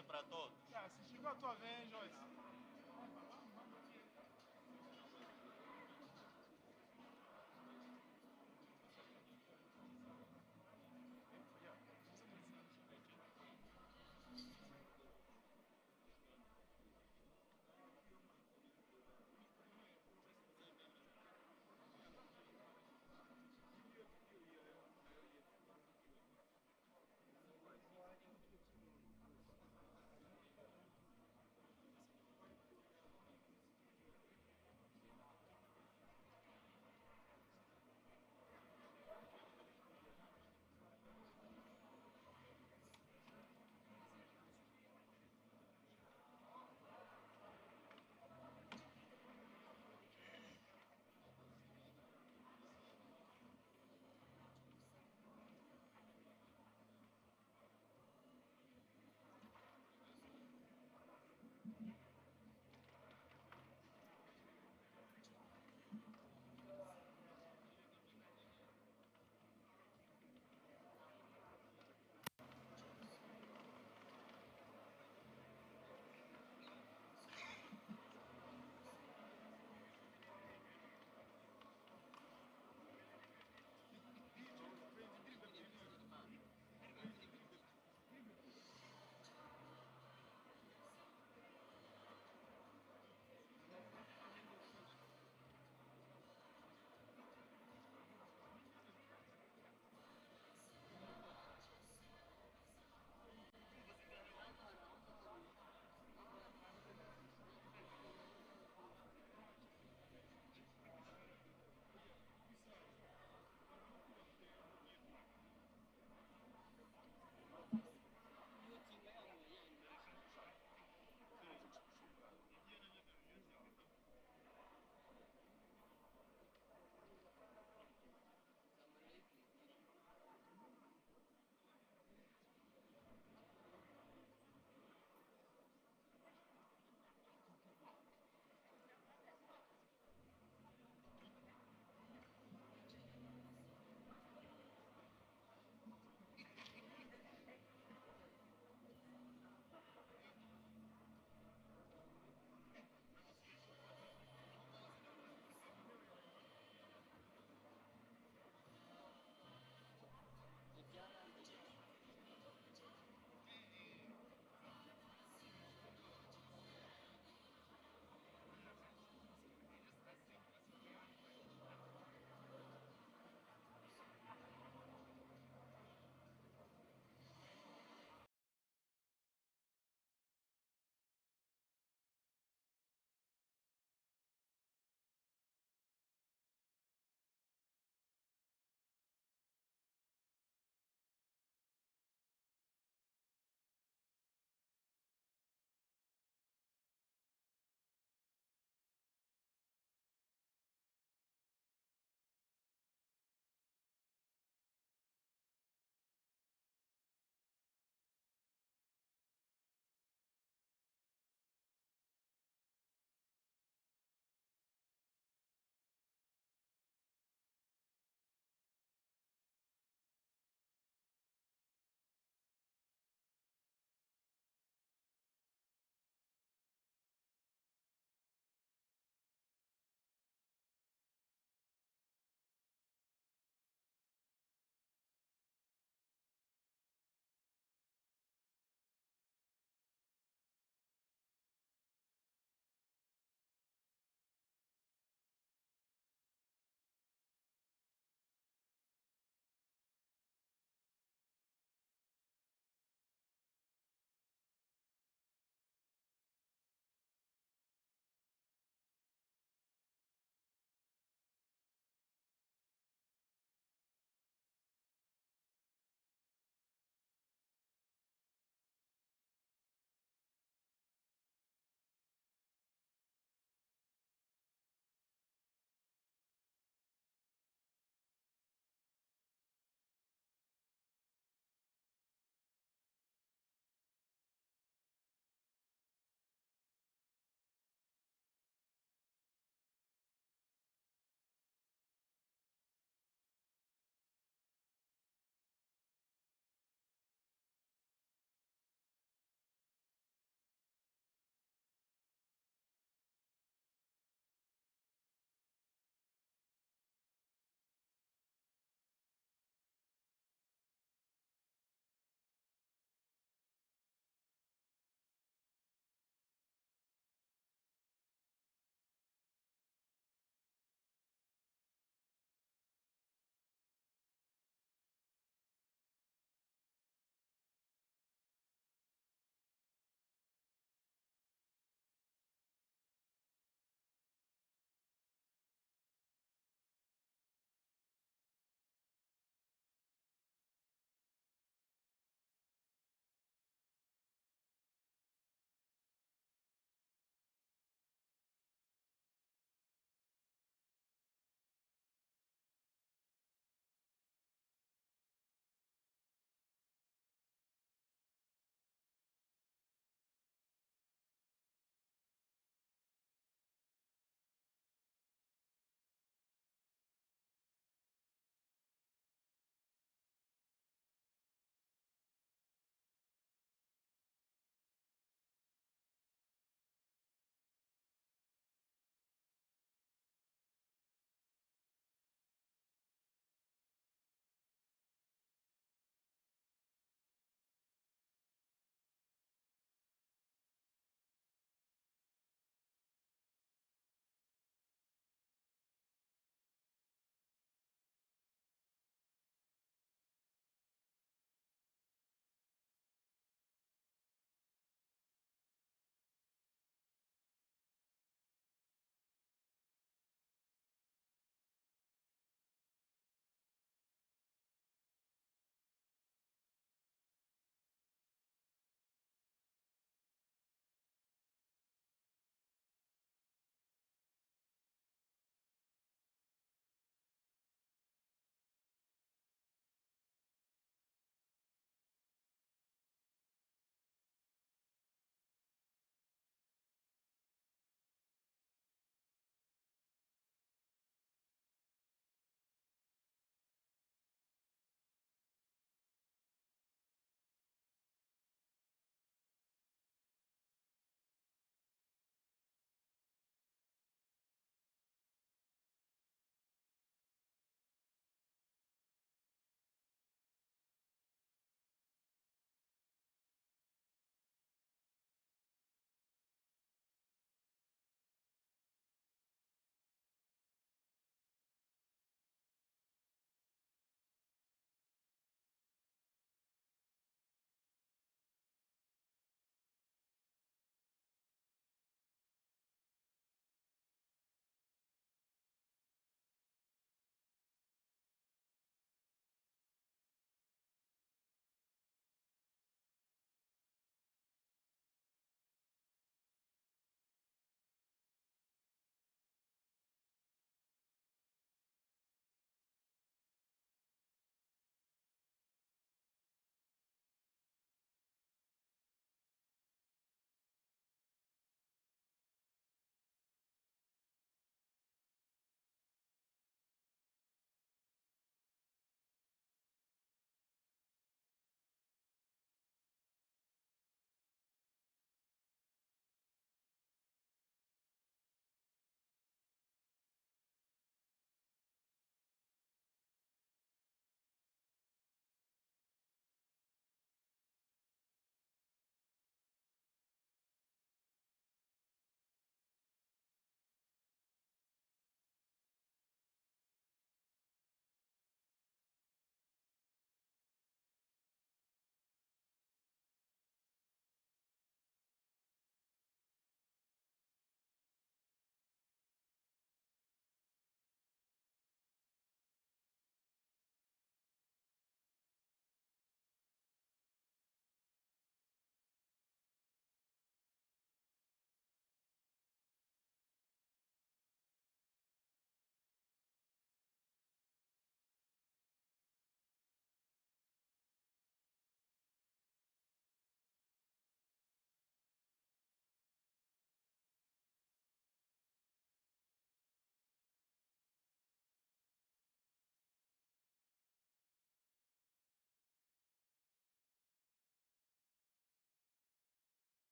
é para todos.
Se chegou a tua vez, Joyce.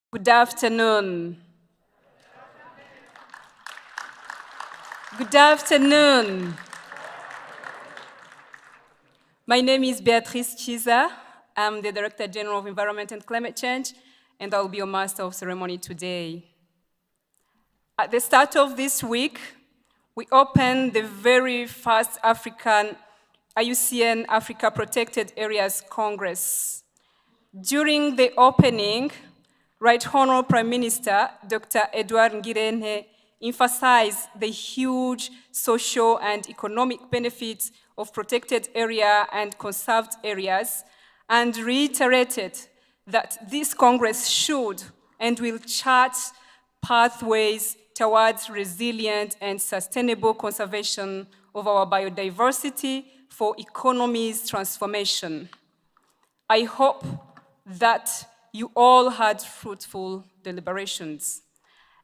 Good afternoon. Good afternoon. My name is Beatrice Chiza. I'm the Director General of Environment and Climate Change, and I'll be your Master of Ceremony today. At the start of this week, we opened the very first African IUCN Africa Protected Areas Congress. During the opening, Right Honorable Prime Minister Dr. Edouard Ngirente emphasized the huge social and economic benefits of protected area and conserved areas and reiterated that this Congress should and will chart pathways towards resilient and sustainable conservation of our biodiversity for economy's transformation. I hope that you all had fruitful deliberations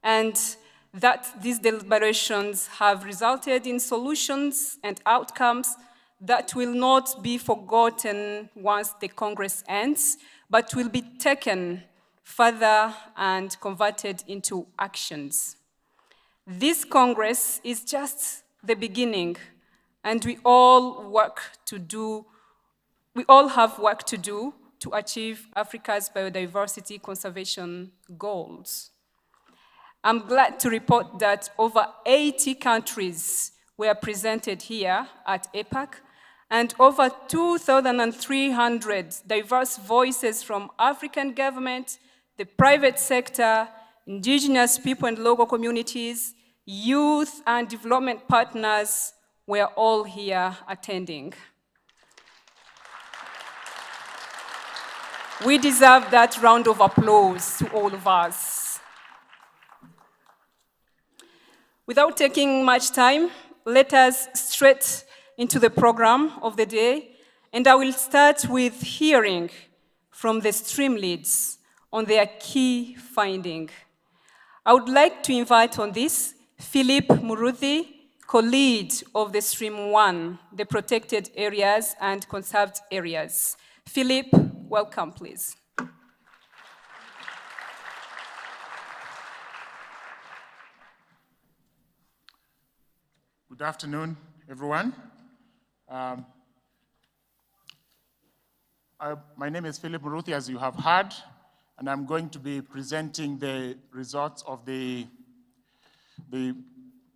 and that these deliberations have resulted in solutions and outcomes that will not be forgotten once the Congress ends, but will be taken further and converted into actions. This Congress is just the beginning, and we all have work to do to achieve Africa's biodiversity conservation goals. I'm glad to report that over 80 countries were presented here at APAC, and over 2,300 diverse voices from African government, the private sector, indigenous people and local communities, youth and development partners were all here attending. We deserve that round of applause to all of us. Without taking much time, let us straight into the program of the day, and I will start with hearing from the stream leads on their key finding. I would like to invite on this Philip Muruthi, co-lead of the Stream 1, the protected areas and conserved areas. Philip, welcome, please.
Good afternoon, everyone. My name is Philip Muruthi, as you have heard, and I'm going to be presenting the results of the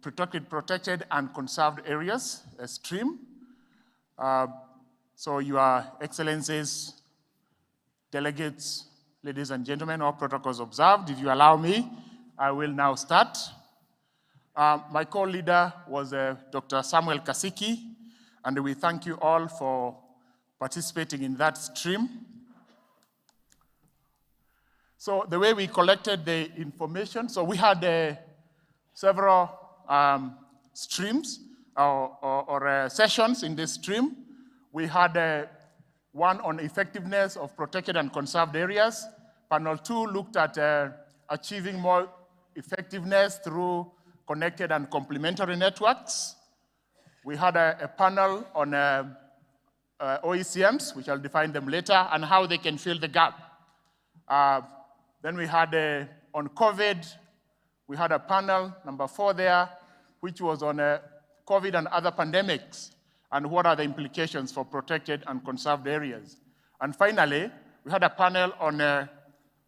protected and conserved areas, stream. So Your Excellencies, delegates, ladies and gentlemen, all protocols observed. If you allow me, I will now start. My co-leader was Dr. Samuel Kasiki, and we thank you all for participating in that stream. So the way we collected the information, so we had several streams or sessions in this stream. We had one on effectiveness of protected and conserved areas. Panel 2 looked at achieving more effectiveness through connected and complementary networks. We had a panel on OECMs, which I'll define them later, and how they can fill the gap. Then we had on COVID, we had a panel, number 4 there, which was on COVID and other pandemics, and what are the implications for protected and conserved areas. And finally, we had a panel on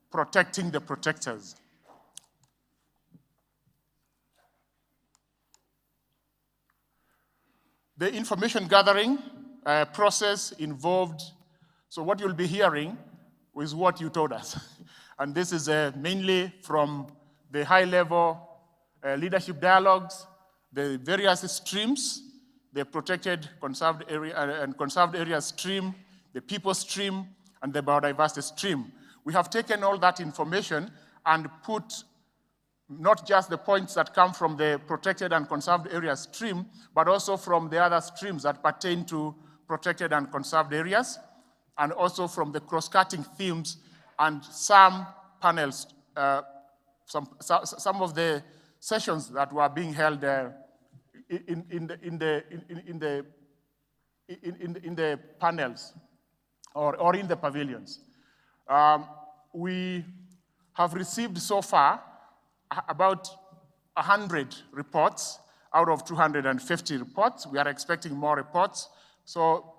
protecting the protectors. The information gathering process involved, so what you'll be hearing is what you told us. And this is mainly from the high-level leadership dialogues, the various streams, the protected, conserved area and conserved area stream, the people stream, and the biodiversity stream. We have taken all that information and put not just the points that come from the protected and conserved area stream, but also from the other streams that pertain to protected and conserved areas, and also from the cross-cutting themes and some panels, some of the sessions that were being held in the panels or in the pavilions. We have received so far about 100 reports out of 250 reports. We are expecting more reports. So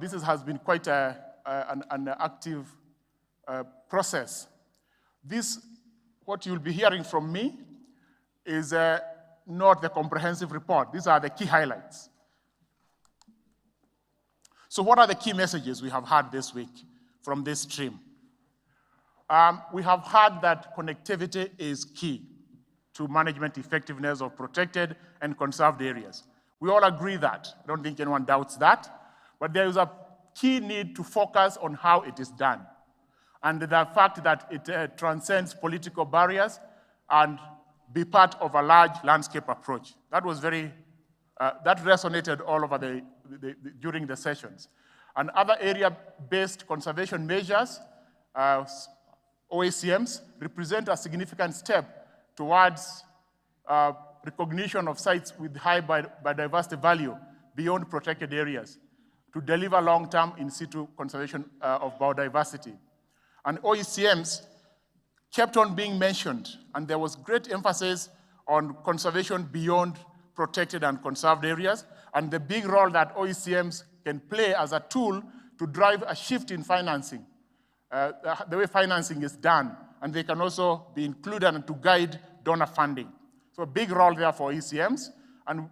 this has been quite an active process. What you'll be hearing from me is not the comprehensive report. These are the key highlights. So what are the key messages we have had this week from this stream? We have heard that connectivity is key to management effectiveness of protected and conserved areas. We all agree that. I don't think anyone doubts that. But there is a key need to focus on how it is done, and the fact that it transcends political barriers and be part of a large landscape approach. That was that resonated all over during the sessions. And other area-based conservation measures, OACMs, represent a significant step towards recognition of sites with high biodiversity value beyond protected areas to deliver long-term in situ conservation of biodiversity. And OECMs kept on being mentioned, and there was great emphasis on conservation beyond protected and conserved areas, and the big role that OECMs can play as a tool to drive a shift in financing, the way financing is done, and they can also be included and to guide donor funding. So a big role there for OECMs, and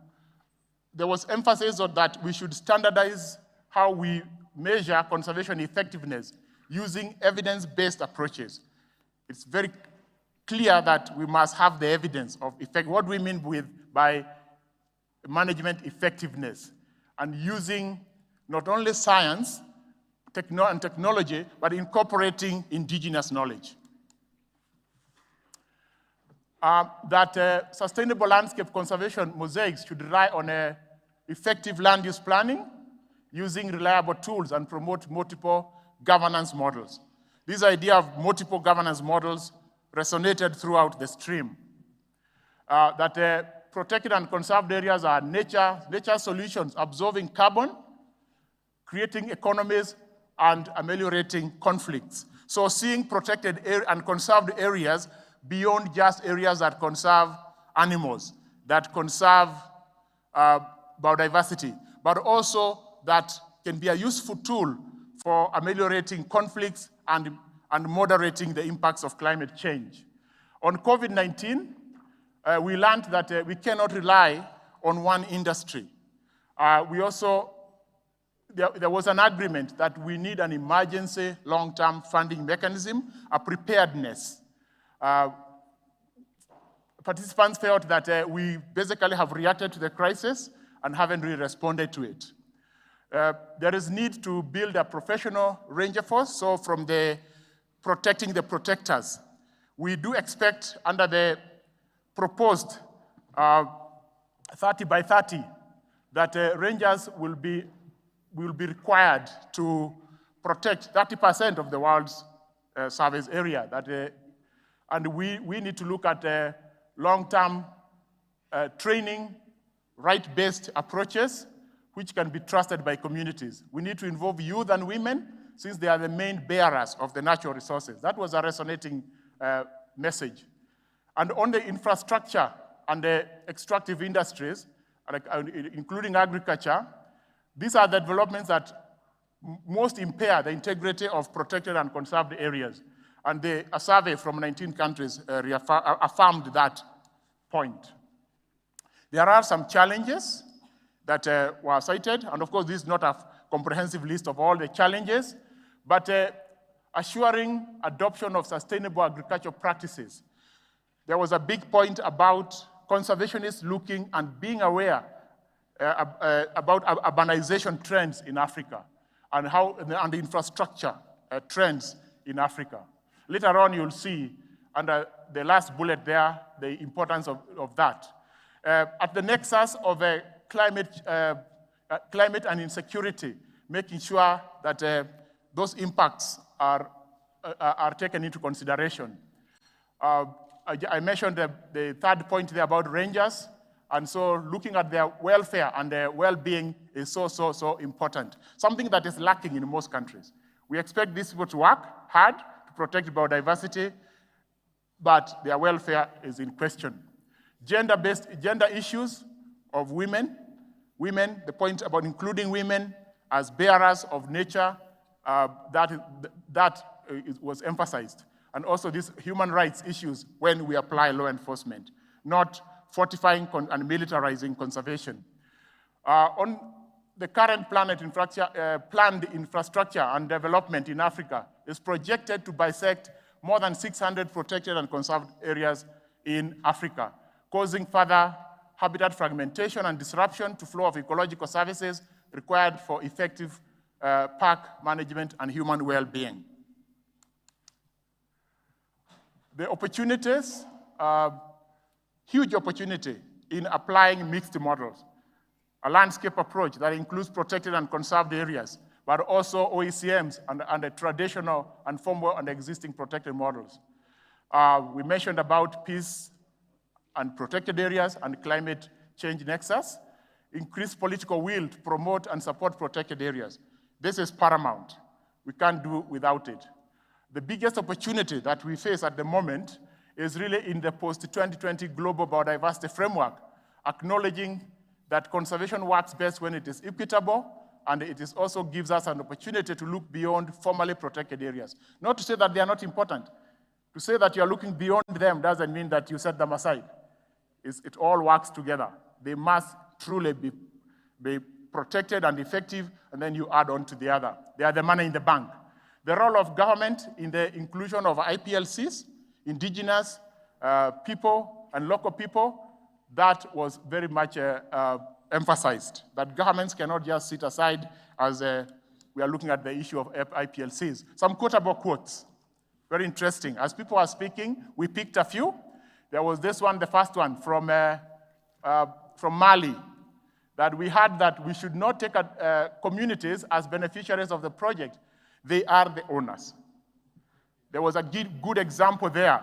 there was emphasis on that we should standardize how we measure conservation effectiveness using evidence-based approaches. It's very clear that we must have the evidence of effect. What we mean by management effectiveness, and using not only science and technology, but incorporating indigenous knowledge. Sustainable landscape conservation mosaics should rely on effective land use planning, using reliable tools, and promote multiple governance models. This idea of multiple governance models resonated throughout the stream. Protected and conserved areas are nature solutions, absorbing carbon, creating economies, and ameliorating conflicts. So seeing protected and conserved areas beyond just areas that conserve animals, that conserve biodiversity, but also that can be a useful tool for ameliorating conflicts and moderating the impacts of climate change. On COVID-19, we learned that we cannot rely on one industry. There was an agreement that we need an emergency long-term funding mechanism, a preparedness. Participants felt that we basically have reacted to the crisis and haven't really responded to it. There is need to build a professional ranger force, so from the protecting the protectors. We do expect under the proposed 30 by 30 that rangers will be required to protect 30% of the world's surface area. And we need to look at long-term training, right-based approaches, which can be trusted by communities. We need to involve youth and women, since they are the main bearers of the natural resources. That was a resonating message. And on the infrastructure and the extractive industries, including agriculture, these are the developments that most impair the integrity of protected and conserved areas. And a survey from 19 countries affirmed that point. There are some challenges that were cited, and of course, this is not a comprehensive list of all the challenges, but assuring adoption of sustainable agricultural practices. There was a big point about conservationists looking and being aware about urbanization trends in Africa and the infrastructure trends in Africa. Later on, you'll see under the last bullet there the importance of that. At the nexus of climate and insecurity, making sure that those impacts are taken into consideration. I mentioned the third point there about rangers, and so looking at their welfare and their well-being is so important. Something that is lacking in most countries. We expect these people to work hard to protect biodiversity, but their welfare is in question. Gender issues of women, the point about including women as bearers of nature, that was emphasized. And also these human rights issues when we apply law enforcement, not fortifying and militarizing conservation. On the current planned infrastructure and development in Africa is projected to bisect more than 600 protected and conserved areas in Africa, causing further habitat fragmentation and disruption to flow of ecological services required for effective park management and human well-being. The opportunities, huge opportunity in applying mixed models, a landscape approach that includes protected and conserved areas, but also OECMs and the traditional and former and existing protected models. We mentioned about peace and protected areas and climate change nexus, increased political will to promote and support protected areas. This is paramount. We can't do without it. The biggest opportunity that we face at the moment is really in the post-2020 global biodiversity framework, acknowledging that conservation works best when it is equitable, and it also gives us an opportunity to look beyond formally protected areas. Not to say that they are not important. To say that you're looking beyond them doesn't mean that you set them aside. It all works together. They must truly be protected and effective, and then you add on to the other. They are the money in the bank. The role of government in the inclusion of IPLCs, indigenous people and local people, that was very much emphasized, that governments cannot just sit aside as we are looking at the issue of IPLCs. Some quotable quotes, very interesting. As people are speaking, we picked a few. There was this one, the first one from Mali, that we had that we should not take communities as beneficiaries of the project. They are the owners. There was a good example there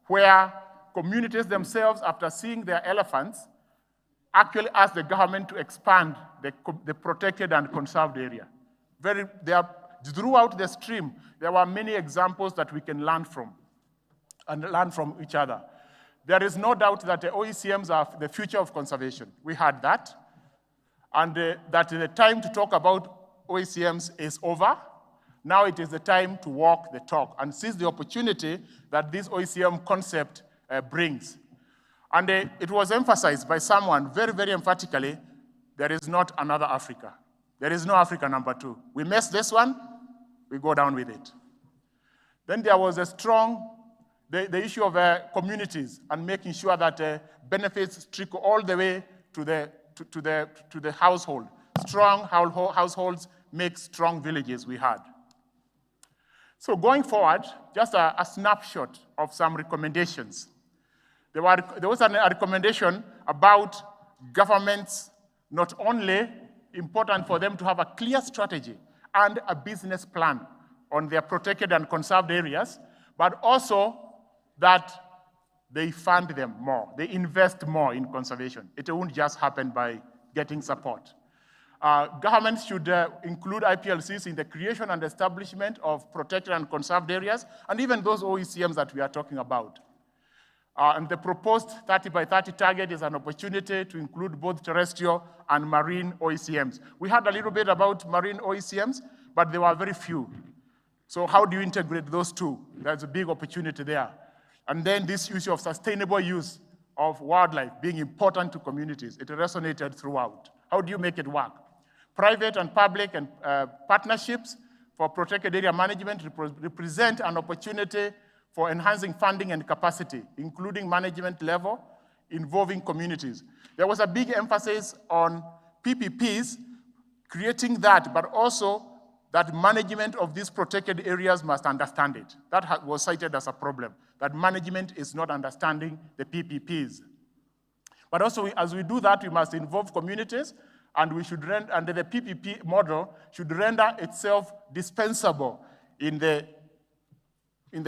where communities themselves, after seeing their elephants, actually asked the government to expand the protected and conserved area. Throughout the stream, there were many examples that we can learn from and learn from each other. There is no doubt that the OECMs are the future of conservation. We had that. And that the time to talk about OECMs is over. Now it is the time to walk the talk and seize the opportunity that this OECM concept brings. And it was emphasized by someone very, very emphatically, there is not another Africa. There is no Africa number 2. We miss this one, we go down with it. Then there was a strong, the issue of communities and making sure that benefits trickle all the way to the household. Strong households make strong villages, we had. So going forward, just a snapshot of some recommendations. There was a recommendation about governments, not only important for them to have a clear strategy and a business plan on their protected and conserved areas, but also that they fund them more, they invest more in conservation. It won't just happen by getting support. Governments should include IPLCs in the creation and establishment of protected and conserved areas, and even those OECMs that we are talking about. And the proposed 30 by 30 target is an opportunity to include both terrestrial and marine OECMs. We heard a little bit about marine OECMs, but there were very few. So how do you integrate those two? There's a big opportunity there. And then this issue of sustainable use of wildlife being important to communities, it resonated throughout. How do you make it work? Private and public and partnerships for protected area management represent an opportunity for enhancing funding and capacity, including management level, involving communities. There was a big emphasis on PPPs, creating that, but also that management of these protected areas must understand it. That was cited as a problem, that management is not understanding the PPPs. But also, as we do that, we must involve communities, and we should and the PPP model should render itself dispensable in the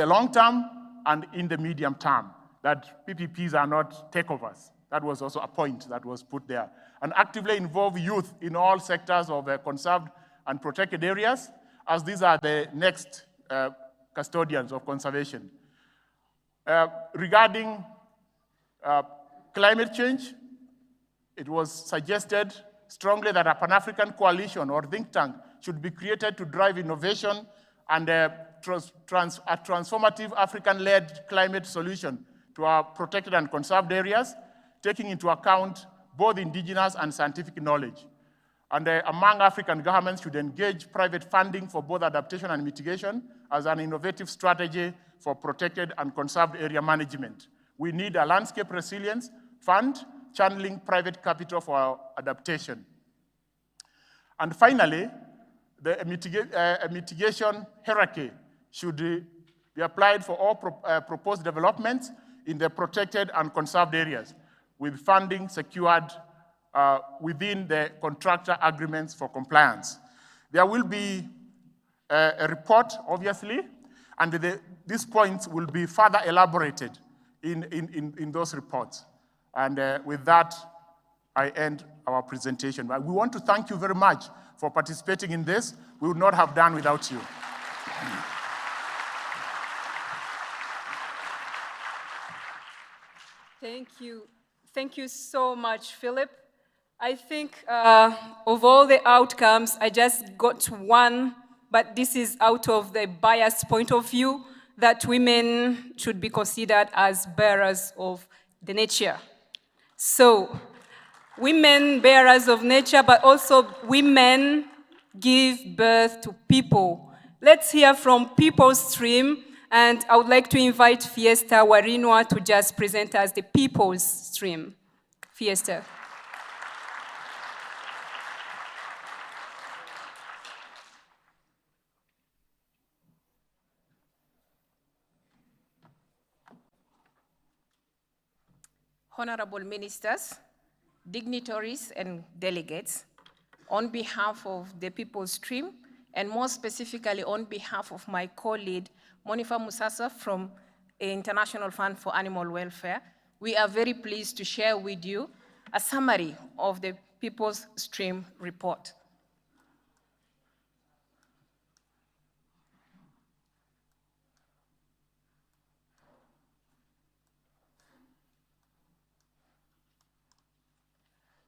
long term and in the medium term, that PPPs are not takeovers. That was also a point that was put there. And actively involve youth in all sectors of conserved and protected areas, as these are the next custodians of conservation. Regarding climate change, it was suggested strongly that a Pan-African coalition or think tank should be created to drive innovation and a transformative African-led climate solution to our protected and conserved areas, taking into account both indigenous and scientific knowledge. And among African governments should engage private funding for both adaptation and mitigation as an innovative strategy for protected and conserved area management. We need a landscape resilience fund channeling private capital for adaptation. And finally, the mitigation hierarchy should be applied for all proposed developments in the protected and conserved areas, with funding secured within the contractor agreements for compliance. There will be a report, obviously, and these points will be further elaborated in those reports. And with that, I end our presentation. But we want to thank you very much for participating in this. We would not have done without you.
Thank you. Thank you so much, Philip. I think of all the outcomes, I just got one, but this is out of the biased point of view that women should be considered as bearers of the nature. So, women bearers of nature, but also women give birth to people. Let's hear from People's Stream, and I would like to invite Fiesta Warinwa to just present us the People's Stream. Fiesta.
Honorable ministers, dignitaries and delegates, on behalf of the People's Stream, and more specifically on behalf of my co-lead, Monifa Musasa from the International Fund for Animal Welfare, we are very pleased to share with you a summary of the People's Stream report.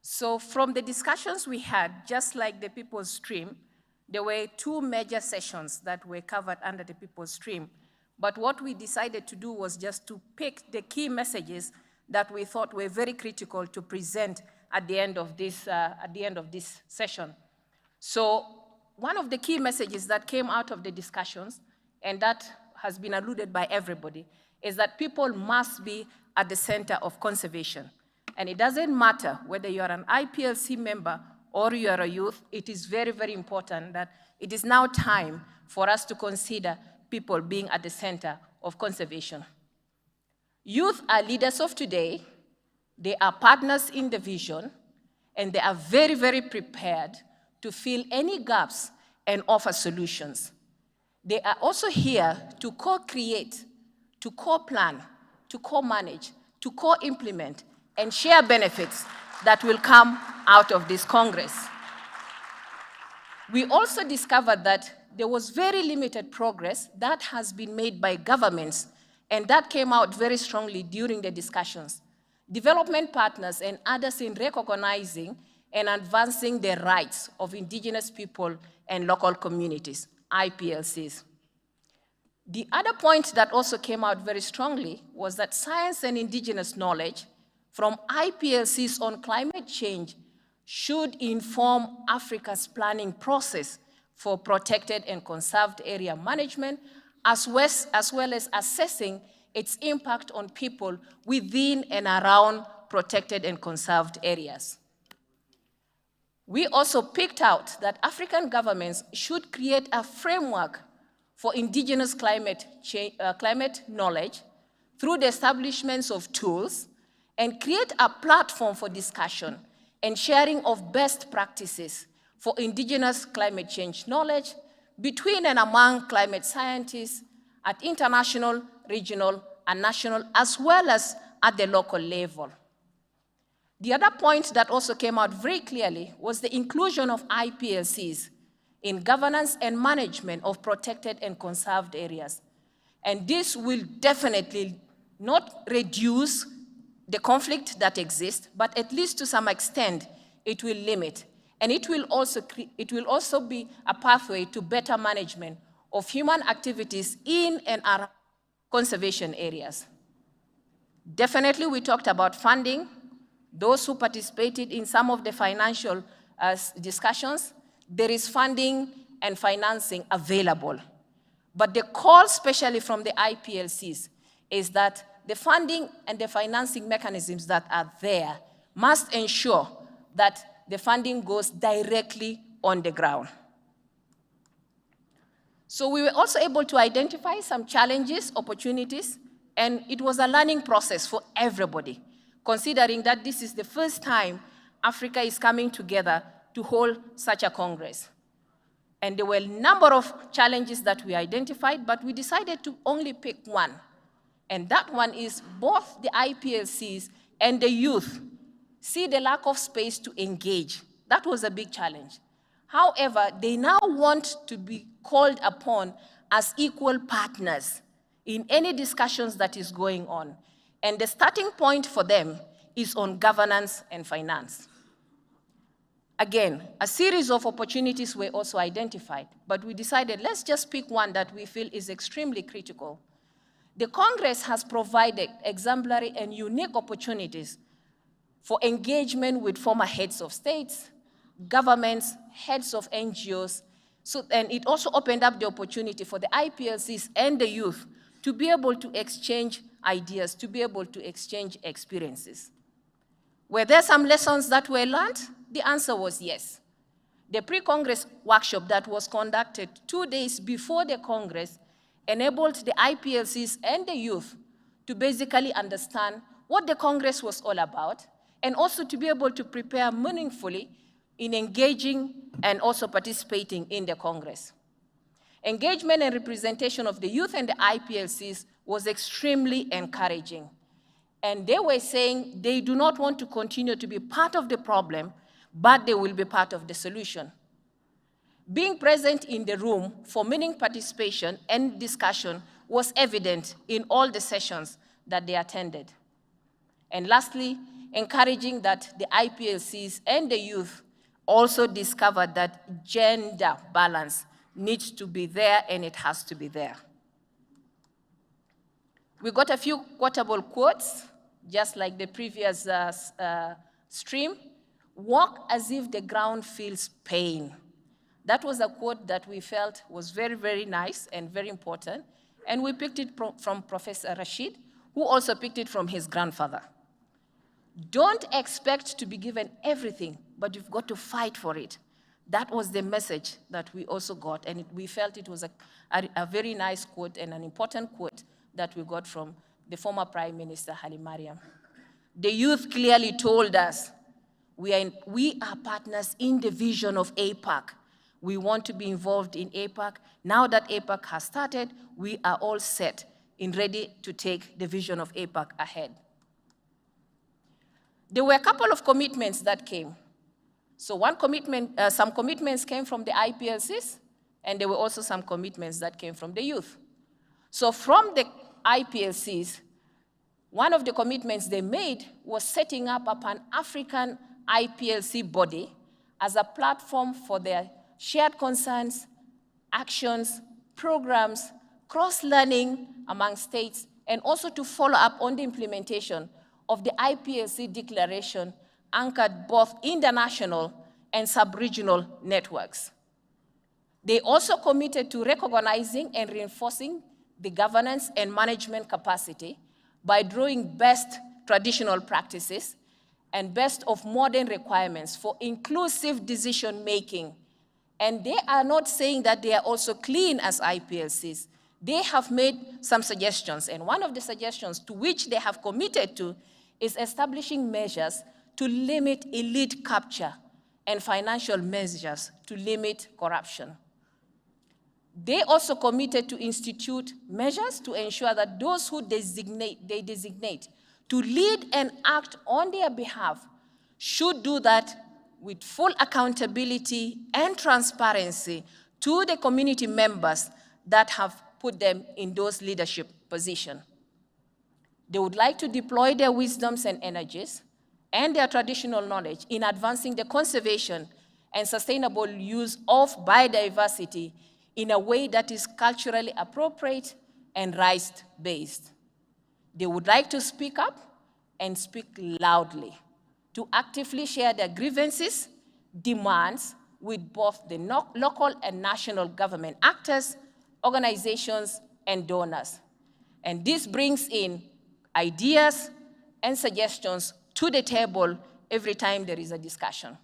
So from the discussions we had, just like the People's Stream, there were two major sessions that were covered under the People's Stream. But what we decided to do was just to pick the key messages that we thought were very critical to present at the end of this session. So one of the key messages that came out of the discussions, and that has been alluded by everybody, is that people must be at the center of conservation. And it doesn't matter whether you're an IPLC member or you're a youth, it is very, very important that it is now time for us to consider people being at the center of conservation. Youth are leaders of today, they are partners in the vision, and they are very, very prepared to fill any gaps and offer solutions. They are also here to co-create, to co-plan, to co-manage, to co-implement, and share benefits that will come out of this Congress. We also discovered that there was very limited progress that has been made by governments, and that came out very strongly during the discussions. Development partners and others in recognizing and advancing the rights of indigenous people and local communities, IPLCs. The other point that also came out very strongly was that science and indigenous knowledge from IPLCs on climate change should inform Africa's planning process for protected and conserved area management, as well as assessing its impact on people within and around protected and conserved areas. We also picked out that African governments should create a framework for indigenous climate knowledge through the establishments of tools and create a platform for discussion and sharing of best practices for indigenous climate change knowledge between and among climate scientists at international, regional, and national, as well as at the local level. The other point that also came out very clearly was the inclusion of IPLCs in governance and management of protected and conserved areas. And this will definitely not reduce the conflict that exists, but at least to some extent, it will limit. And it will also be a pathway to better management of human activities in and around conservation areas. Definitely, we talked about funding. Those who participated in some of the financial discussions, there is funding and financing available. But the call, especially from the IPLCs, is that the funding and the financing mechanisms that are there must ensure that the funding goes directly on the ground. So we were also able to identify some challenges, opportunities, and it was a learning process for everybody, considering that this is the first time Africa is coming together to hold such a Congress. And there were a number of challenges that we identified, but we decided to only pick one. And that one is both the IPLCs and the youth see the lack of space to engage. That was a big challenge. However, they now want to be called upon as equal partners in any discussions that is going on. And the starting point for them is on governance and finance. Again, a series of opportunities were also identified, but we decided let's just pick one that we feel is extremely critical. The Congress has provided exemplary and unique opportunities for engagement with former heads of states, governments, heads of NGOs, and it also opened up the opportunity for the IPLCs and the youth to be able to exchange ideas, to be able to exchange experiences. Were there some lessons that were learned? The answer was yes. The pre-Congress workshop that was conducted 2 days before the Congress enabled the IPLCs and the youth to basically understand what the Congress was all about, and also to be able to prepare meaningfully in engaging and also participating in the Congress. Engagement and representation of the youth and the IPLCs was extremely encouraging. And they were saying they do not want to continue to be part of the problem, but they will be part of the solution. Being present in the room for meaningful participation and discussion was evident in all the sessions that they attended. And lastly, encouraging that the IPLCs and the youth also discovered that gender balance needs to be there, and it has to be there. We got a few quotable quotes, just like the previous stream. Walk as if the ground feels pain. That was a quote that we felt was very, very nice and very important. And we picked it from Professor Rashid, who also picked it from his grandfather. Don't expect to be given everything, but you've got to fight for it. That was the message that we also got, and we felt it was a very nice quote and an important quote that we got from the former Prime Minister, Haile Mariam. The youth clearly told us, we are partners in the vision of APAC. We want to be involved in APAC. Now that APAC has started, we are all set and ready to take the vision of APAC ahead. There were a couple of commitments that came. So some commitments came from the IPLCs, and there were also some commitments that came from the youth. So from the IPLCs, one of the commitments they made was setting up a Pan-African IPLC body as a platform for their shared concerns, actions, programs, cross-learning among states, and also to follow up on the implementation of the IPLC declaration anchored both international and sub-regional networks. They also committed to recognizing and reinforcing the governance and management capacity by drawing best traditional practices and best of modern requirements for inclusive decision-making. And they are not saying that they are also clean as IPLCs. They have made some suggestions, and one of the suggestions to which they have committed to is establishing measures to limit elite capture and financial measures to limit corruption. They also committed to institute measures to ensure that those who they designate to lead and act on their behalf should do that with full accountability and transparency to the community members that have put them in those leadership positions. They would like to deploy their wisdoms and energies and their traditional knowledge in advancing the conservation and sustainable use of biodiversity in a way that is culturally appropriate and rights-based. They would like to speak up and speak loudly, to actively share their grievances, demands with both the local and national government actors, organizations, and donors. And this brings in ideas and suggestions to the table every time there is a discussion.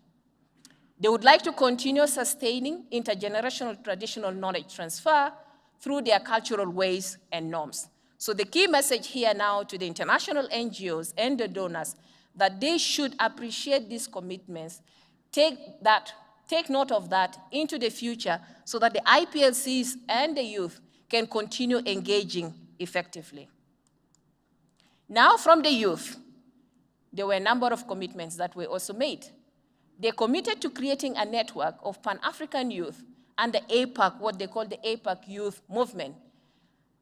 They would like to continue sustaining intergenerational traditional knowledge transfer through their cultural ways and norms. So the key message here now to the international NGOs and the donors that they should appreciate these commitments, take note of that into the future so that the IPLCs and the youth can continue engaging effectively. Now from the youth, there were a number of commitments that were also made. They committed to creating a network of Pan-African youth and the APAC, what they call the APAC youth movement,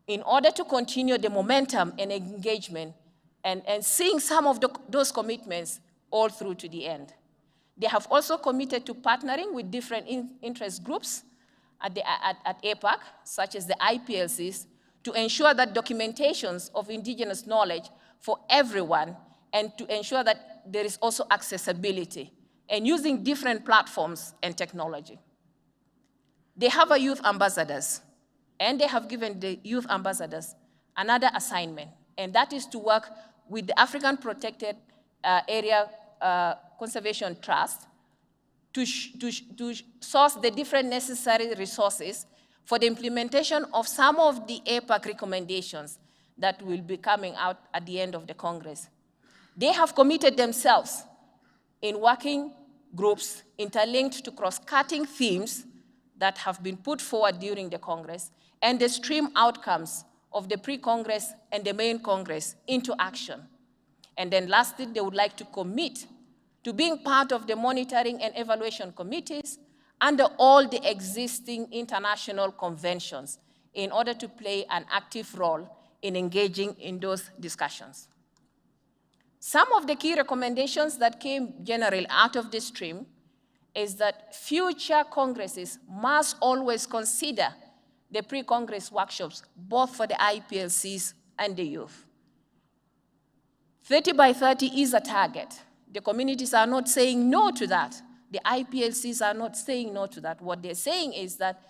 in order to continue the momentum and engagement and seeing some of those commitments all through to the end. They have also committed to partnering with different interest groups at APAC, such as the IPLCs, to ensure that documentations of indigenous knowledge for everyone and to ensure that there is also accessibility and using different platforms and technology. They have a youth ambassadors, and they have given the youth ambassadors another assignment, and that is to work with the African Protected Area Conservation Trust to source the different necessary resources for the implementation of some of the APAC recommendations that will be coming out at the end of the Congress. They have committed themselves in working groups interlinked to cross-cutting themes that have been put forward during the Congress and the stream outcomes of the pre-Congress and the main Congress into action. And then lastly, they would like to commit to being part of the monitoring and evaluation committees under all the existing international conventions in order to play an active role in engaging in those discussions. Some of the key recommendations that came generally out of this stream is that future Congresses must always consider the pre-Congress workshops, both for the IPLCs and the youth. 30 by 30 is a target. The communities are not saying no to that. The IPLCs are not saying no to that. What they're saying is that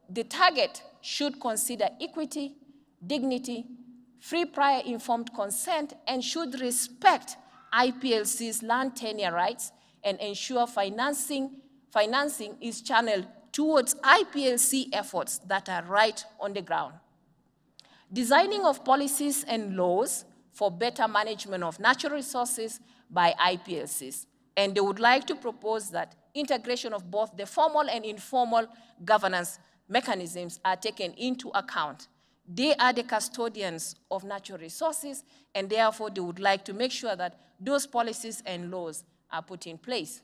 the target should consider equity, dignity, free prior informed consent, and should respect IPLC's land tenure rights and ensure financing is channeled towards IPLC efforts that are right on the ground. Designing of policies and laws for better management of natural resources by IPLCs. And they would like to propose that integration of both the formal and informal governance mechanisms are taken into account. They are the custodians of natural resources, and therefore they would like to make sure that those policies and laws are put in place.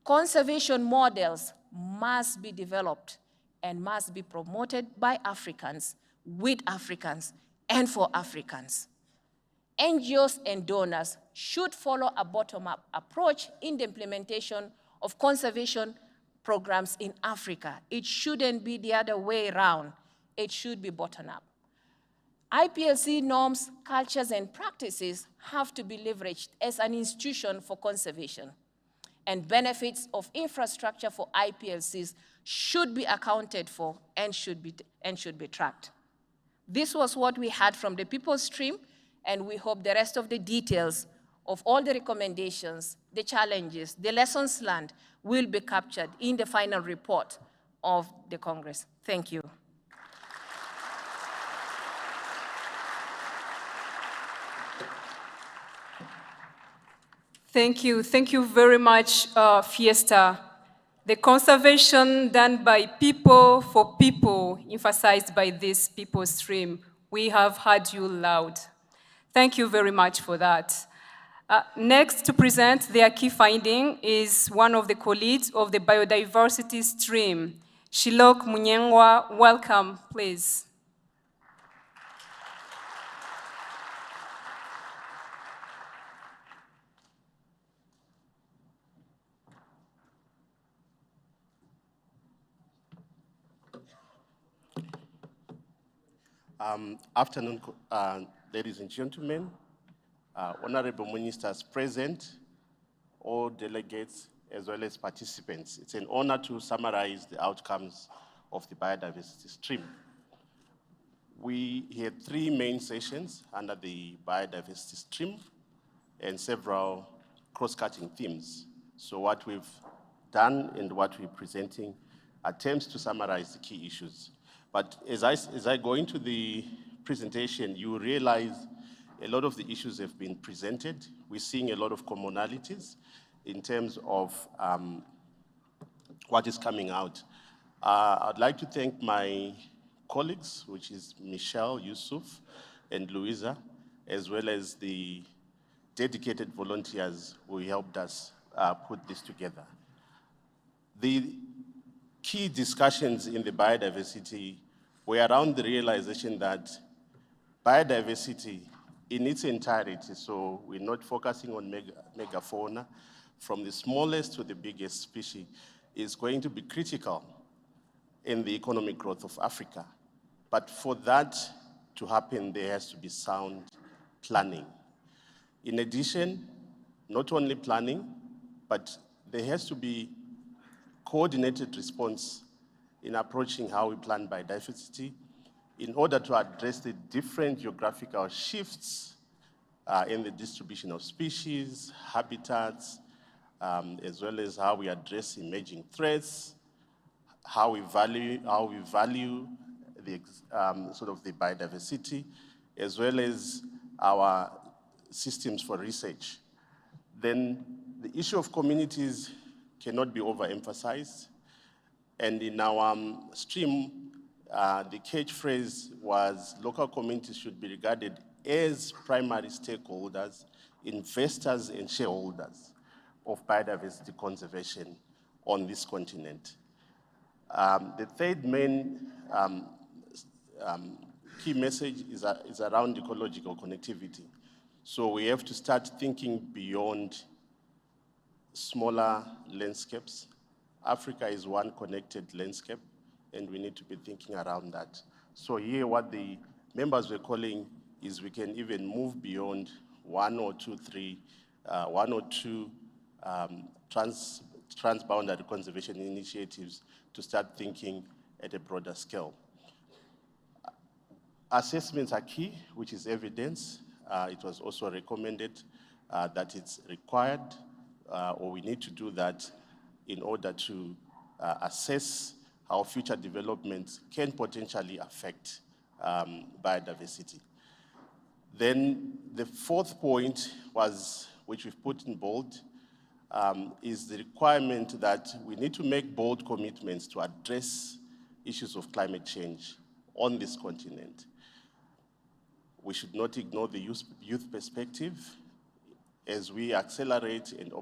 Conservation models must be developed and must be promoted by Africans, with Africans, and for Africans. NGOs and donors should follow a bottom-up approach in the implementation of conservation programs in Africa. It shouldn't be the other way around. It should be bottom-up. IPLC norms, cultures, and practices have to be leveraged as an institution for conservation. And benefits of infrastructure for IPLCs should be accounted for and should be tracked. This was what we had from the People's Stream, and we hope the rest of the details of all the recommendations, the challenges, the lessons learned will be captured in the final report of the Congress. Thank you.
Thank you. Thank you very much, Fiesta. The conservation done by people for people, emphasized by this People's Stream. We have heard you loud. Thank you very much for that. Next to present their key finding is one of the co-leads of the biodiversity stream, Shilok Munyengwa. Welcome, please.
Afternoon, ladies and gentlemen, honorable ministers present, all delegates, as well as participants. It's an honor to summarize the outcomes of the biodiversity stream. We had 3 main sessions under the biodiversity stream and several cross-cutting themes. So what we've done and what we're presenting attempts to summarize the key issues. But as I go into the presentation, you realize a lot of the issues have been presented. We're seeing a lot of commonalities in terms of what is coming out. I'd like to thank my colleagues, which is Michelle, Yusuf, and Louisa, as well as the dedicated volunteers who helped us put this together. The key discussions in the biodiversity were around the realization that biodiversity in its entirety, so we're not focusing on megafauna, from the smallest to the biggest species, is going to be critical in the economic growth of Africa. But for that to happen, there has to be sound planning. In addition, not only planning, but there has to be coordinated response in approaching how we plan biodiversity in order to address the different geographical shifts in the distribution of species, habitats, as well as how we address emerging threats, how we value the sort of the biodiversity, as well as our systems for research. Then the issue of communities cannot be overemphasized. And in our stream, the catchphrase was local communities should be regarded as primary stakeholders, investors and shareholders of biodiversity conservation on this continent. The third main key message is around ecological connectivity. So we have to start thinking beyond smaller landscapes. Africa is one connected landscape, and we need to be thinking around that. So here what the members were calling is we can even move beyond one or two transboundary conservation initiatives to start thinking at a broader scale. Assessments are key, which is evidence. It was also recommended that it's required, or we need to do that in order to assess how future developments can potentially affect biodiversity. Then the fourth point was, which we've put in bold, is the requirement that we need to make bold commitments to address issues of climate change on this continent. We should not ignore the youth perspective as we accelerate and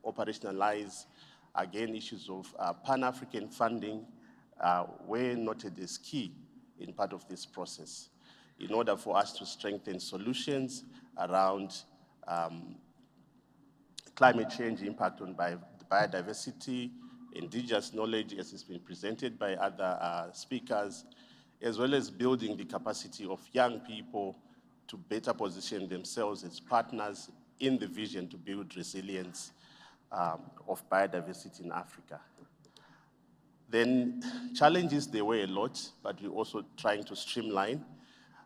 operationalize, again, issues of Pan-African funding were noted as key in part of this process in order for us to strengthen solutions around climate change impact on biodiversity, indigenous knowledge as has been presented by other speakers, as well as building the capacity of young people to better position themselves as partners in the vision to build resilience of biodiversity in Africa. Then challenges, there were a lot, but we're also trying to streamline.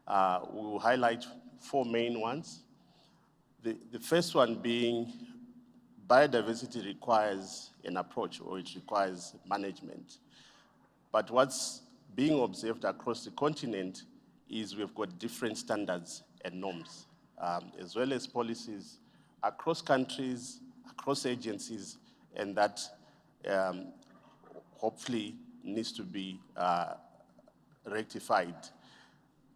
We will highlight 4 main ones. The first one being biodiversity requires an approach, or it requires management. But what's being observed across the continent is we've got different standards and norms, as well as policies across countries, across agencies, and that hopefully needs to be rectified.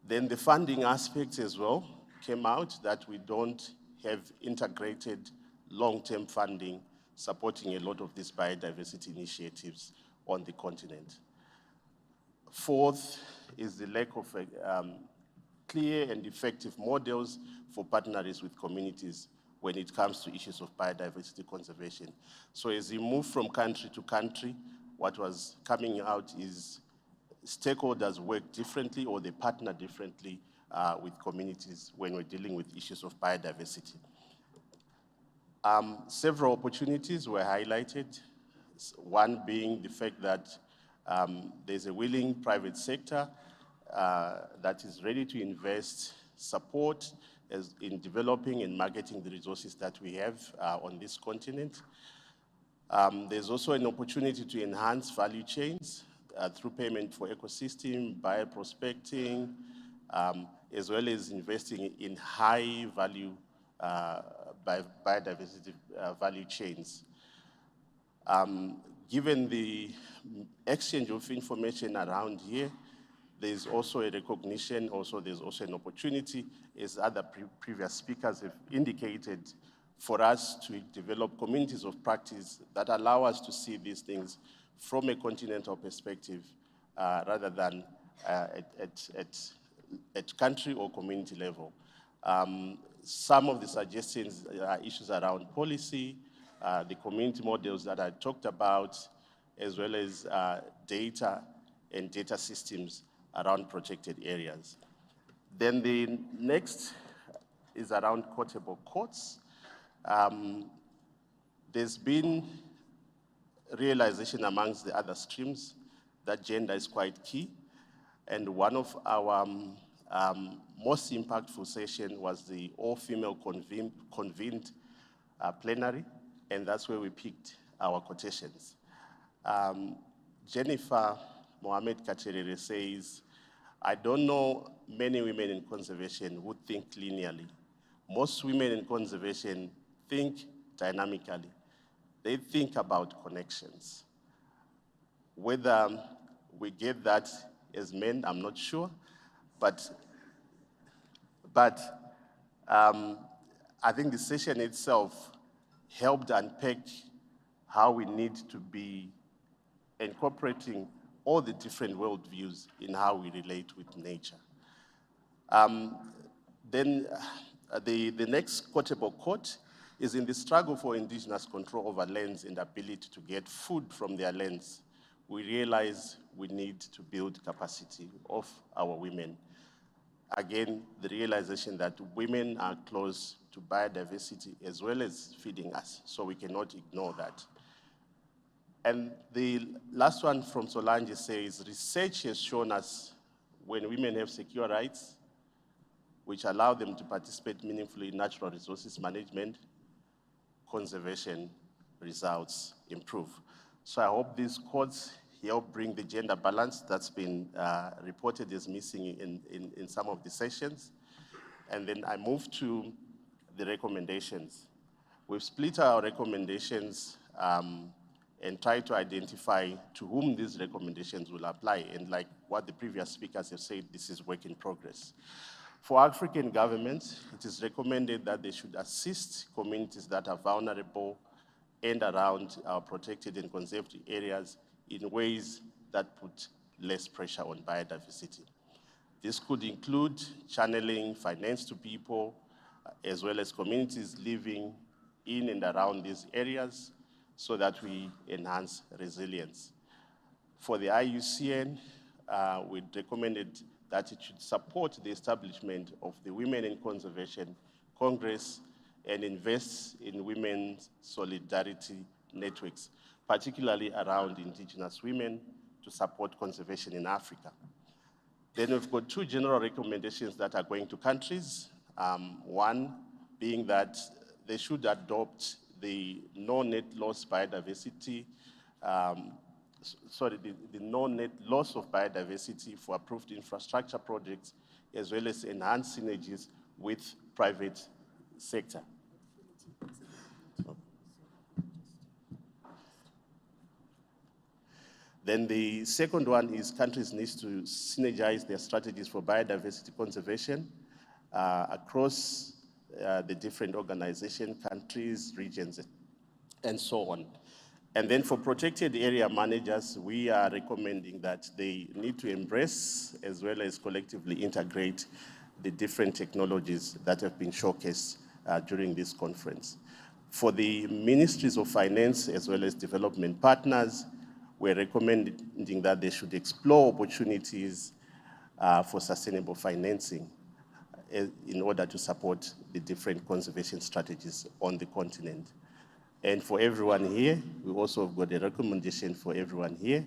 Then the funding aspects as well came out, that we don't have integrated long-term funding supporting a lot of these biodiversity initiatives on the continent. Fourth is the lack of clear and effective models for partnering with communities when it comes to issues of biodiversity conservation. So as we move from country to country, what was coming out is stakeholders work differently or they partner differently with communities when we're dealing with issues of biodiversity. Several opportunities were highlighted, one being the fact that there's a willing private sector that is ready to invest, support in developing and marketing the resources that we have on this continent. There's also an opportunity to enhance value chains through payment for ecosystem, bioprospecting, as well as investing in high value biodiversity value chains. Given the exchange of information around here, there's also a recognition, there's also an opportunity, as other previous speakers have indicated, for us to develop communities of practice that allow us to see these things from a continental perspective rather than at country or community level. Some of the suggestions are issues around policy, the community models that I talked about, as well as data and data systems around protected areas. Then the next is around quotable courts. There's been realization amongst the other streams that gender is quite key. And one of our most impactful session was the all-female convened plenary, and that's where we picked our quotations. Jennifer Mohamed Kacherere says, I don't know many women in conservation who think linearly. Most women in conservation think dynamically. They think about connections. Whether we get that as men, I'm not sure, but I think the session itself helped unpack how we need to be incorporating all the different worldviews in how we relate with nature. Then the next quotable quote is in the struggle for indigenous control over lands and ability to get food from their lands, we realize we need to build capacity of our women. Again, the realization that women are close to biodiversity as well as feeding us, so we cannot ignore that. And the last one from Solange says, research has shown us when women have secure rights, which allow them to participate meaningfully in natural resources management, conservation results improve. So I hope these quotes help bring the gender balance that's been reported as missing in some of the sessions. And then I move to the recommendations. We've split our recommendations and try to identify to whom these recommendations will apply. And like what the previous speakers have said, this is work in progress. For African governments, it is recommended that they should assist communities that are vulnerable and around our protected and conserved areas in ways that put less pressure on biodiversity. This could include channeling finance to people, as well as communities living in and around these areas, so that we enhance resilience. For the IUCN, we recommended that it should support the establishment of the Women in Conservation Congress and invest in women's solidarity networks, particularly around indigenous women, to support conservation in Africa. Then we've got two general recommendations that are going to countries. One being that they should adopt the no net loss biodiversity, the no net loss of biodiversity for approved infrastructure projects, as well as enhance synergies with private sector. Then the second one is countries need to synergize their strategies for biodiversity conservation across the different organizations, countries, regions, and so on. And then for protected area managers, we are recommending that they need to embrace as well as collectively integrate the different technologies that have been showcased during this conference. For the ministries of finance as well as development partners, were recommending that they should explore opportunities for sustainable financing in order to support the different conservation strategies on the continent. And for everyone here, we also have got a recommendation for everyone here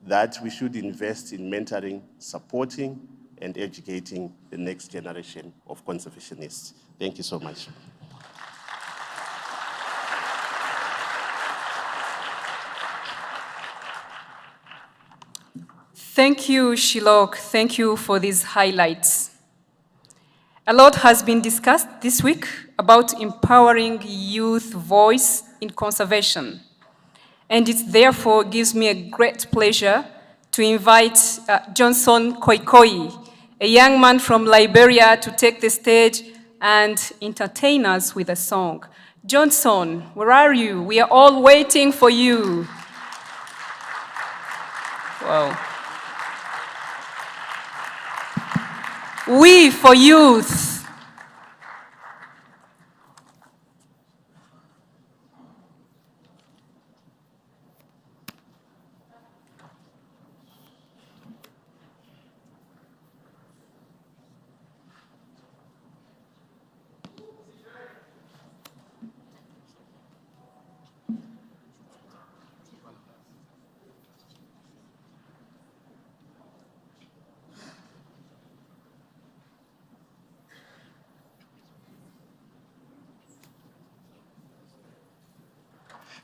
that we should invest in mentoring, supporting, and educating the next generation of conservationists. Thank you so much.
Thank you, Shilok. Thank you for these highlights. A lot has been discussed this week about empowering youth voice in conservation. And it therefore gives me a great pleasure to invite Johnson Koikoi, a young man from Liberia, to take the stage and entertain us with a song. Johnson, where are you? We are all waiting for you. Wow. We for youth.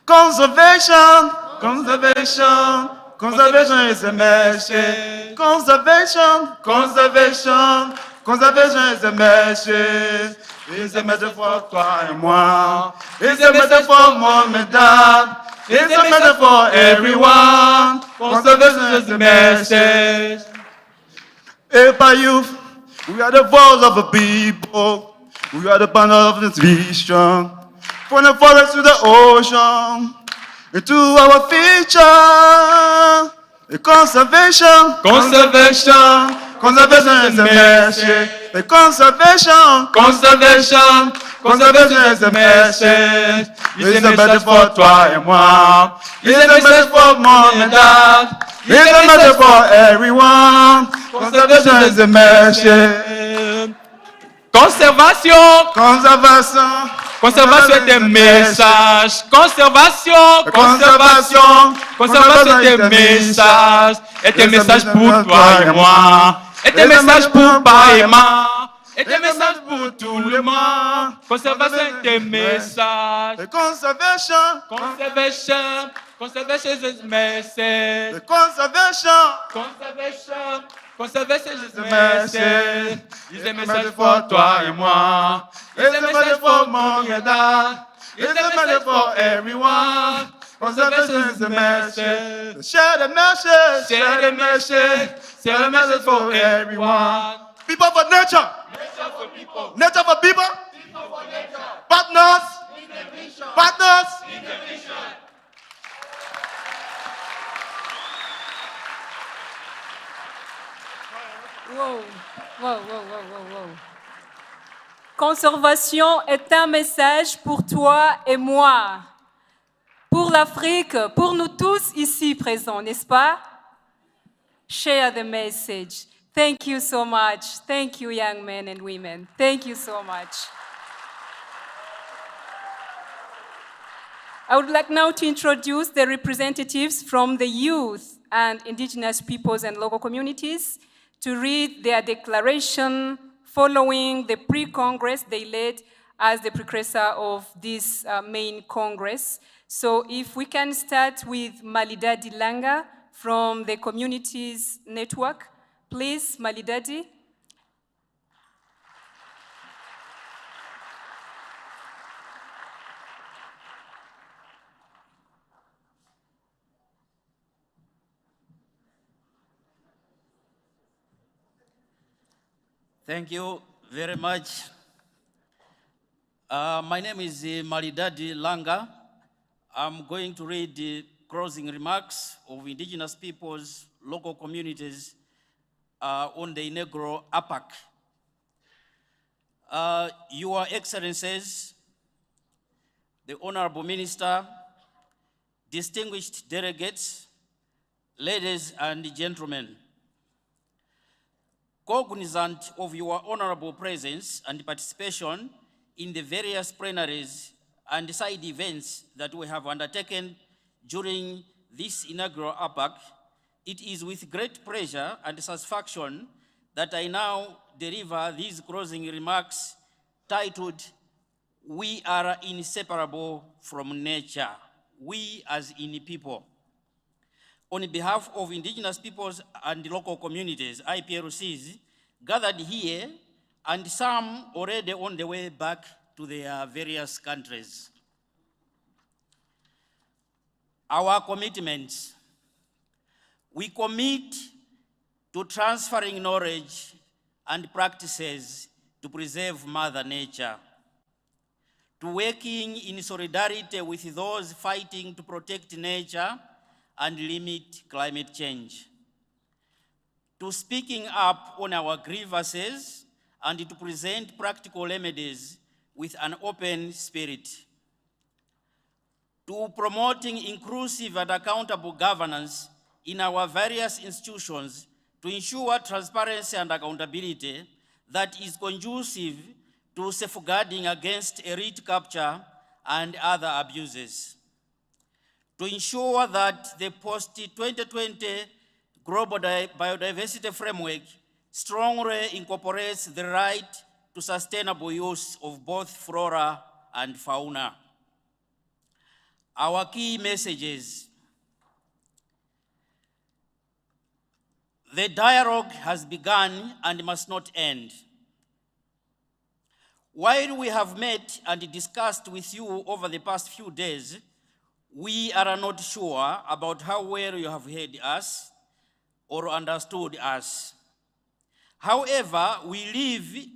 Conservation, conservation, conservation is a message. Conservation, conservation, conservation is a message. It's a message for toi et moi. It's a message for mom and dad. It's a message for everyone. Conservation is a message. APAC youth, we are the voice of the people. We are the banner of this vision. From the forest to the ocean, into our future. The conservation, conservation, conservation is a message. The conservation, conservation, conservation is a message. It's a message for toi et moi. It's a message for mom and dad. It's a message for everyone. Conservation is a message. Conservation, conservation. Conservation est un message. Conservation, conservation, conservation est un message. Est un message pour toi et moi. Est un message pour papa et maman. Est un message pour tout le monde. Conservation est un message. Conservation, conservation, conservation is a message. Conservation, conservation. Conservation is a message. It's a message for toi et moi. It's a message for mom and dad. It's a message for everyone. Conservation is a message. Share the message. Share the message. Share the message for everyone. People for nature. Nature for people. Nature for people. People for nature. Partners. In the vision. Partners. In the vision.
Wow, wow, wow, wow, wow, wow. Conservation est un message pour toi et moi, pour l'Afrique, pour nous tous ici présents, n'est-ce pas? Share the message. Thank you so much. Thank you, young men and women. Thank you so much. I would like now to introduce the representatives from the youth and indigenous peoples and local communities to read their declaration following the pre-Congress they led as the precursor of this main Congress. So if we can start with Malidadi Langa from the Communities Network. Please, Malidadi.
Thank you very much. My name is Malidadi Langa. I'm going to read the closing remarks of indigenous peoples, local communities on the inaugural APAC. Your Excellencies, the Honorable Minister, distinguished delegates, ladies and gentlemen, cognizant of your honorable presence and participation in the various plenaries and side events that we have undertaken during this inaugural APAC, it is with great pleasure and satisfaction that I now deliver these closing remarks titled, "We are inseparable from nature, we as in people." On behalf of indigenous peoples and local communities, IPLCs, gathered here, and some already on the way back to their various countries. Our commitments. We commit to transferring knowledge and practices to preserve Mother Nature, to working in solidarity with those fighting to protect nature and limit climate change, to speaking up on our grievances and to present practical remedies with an open spirit, to promoting inclusive and accountable governance in our various institutions to ensure transparency and accountability that is conducive to safeguarding against elite capture and other abuses, to ensure that the post-2020 Global Biodiversity Framework strongly incorporates the right to sustainable use of both flora and fauna. Our key messages. The dialogue has begun and must not end. While we have met and discussed with you over the past few days, we are not sure about how well you have heard us or understood us. However, we live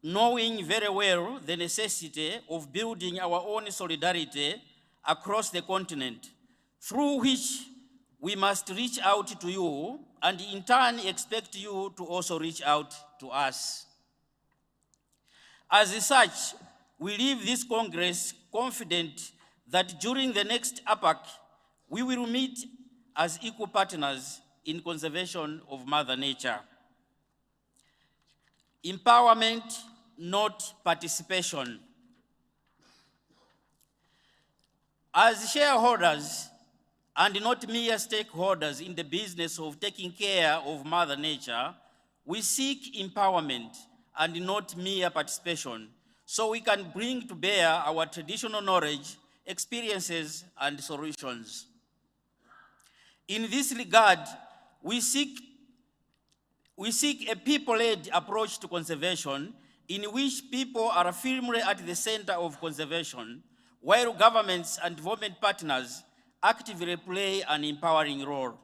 knowing very well the necessity of building our own solidarity across the continent, through which we must reach out to you and in turn expect you to also reach out to us. As such, we leave this Congress confident that during the next APAC, we will meet as equal partners in conservation of Mother Nature. Empowerment, not participation. As shareholders and not mere stakeholders in the business of taking care of Mother Nature, we seek empowerment and not mere participation, so we can bring to bear our traditional knowledge, experiences, and solutions. In this regard, we seek a people-led approach to conservation in which people are firmly at the center of conservation, while governments and development partners actively play an empowering role.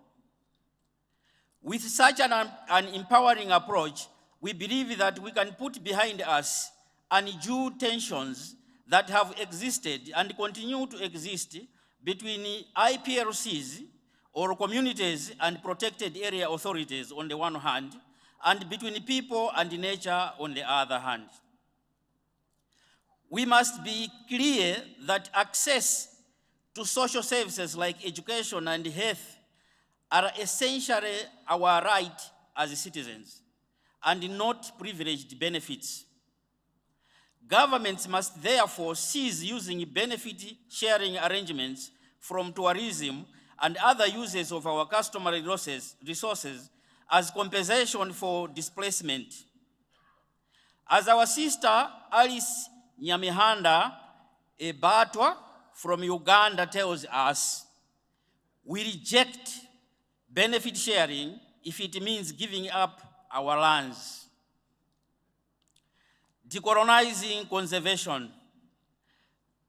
With such an empowering approach, we believe that we can put behind us undue tensions that have existed and continue to exist between IPLCs or communities and protected area authorities on the one hand, and between people and nature on the other hand. We must be clear that access to social services like education and health are essentially our right as citizens and not privileged benefits. Governments must therefore cease using benefit sharing arrangements from tourism and other uses of our customary resources as compensation for displacement. As our sister Alice Nyamihanda Ebatwa from Uganda tells us, we reject benefit sharing if it means giving up our lands. Decolonizing conservation.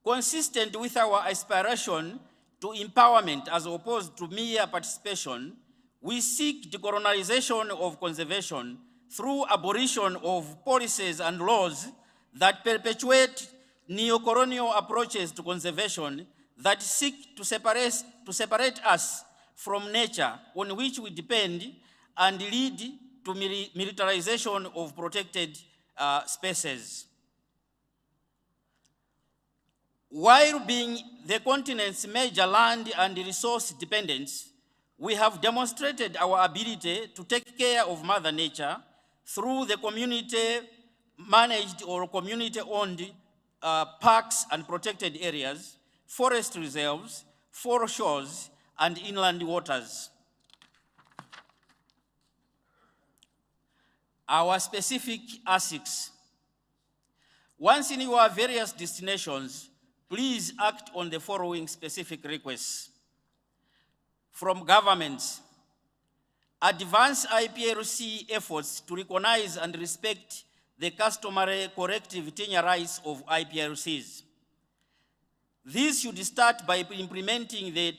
Consistent with our aspiration to empowerment as opposed to mere participation, we seek decolonization of conservation through abolition of policies and laws that perpetuate neo-colonial approaches to conservation that seek to separate us from nature on which we depend and lead to militarization of protected spaces. While being the continent's major land and resource dependence, we have demonstrated our ability to take care of Mother Nature through the community-managed or community-owned parks and protected areas, forest reserves, foreshores, and inland waters. Our specific ASICs. Once in your various destinations, please act on the following specific requests. From governments, advance IPRC efforts to recognize and respect the customary corrective tenure rights of IPRCs. This should start by implementing the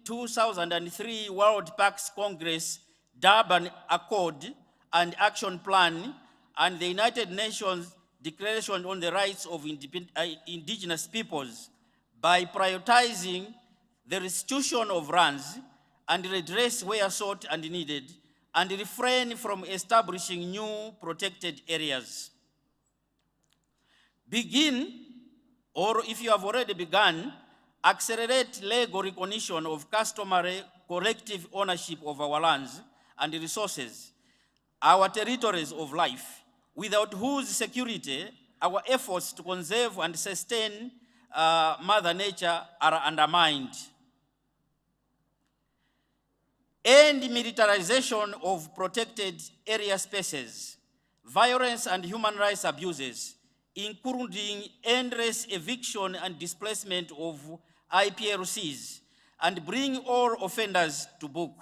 2003 World Parks Congress Durban Accord and Action Plan and the United Nations Declaration on the Rights of Indigenous Peoples by prioritizing the restitution of lands and redress where sought and needed, and refrain from establishing new protected areas. Begin, or if you have already begun, accelerate legal recognition of customary collective ownership of our lands and resources, our territories of life, without whose security our efforts to conserve and sustain Mother Nature are undermined. End militarization of protected area spaces, violence and human rights abuses, including endless eviction and displacement of IPRCs, and bring all offenders to book.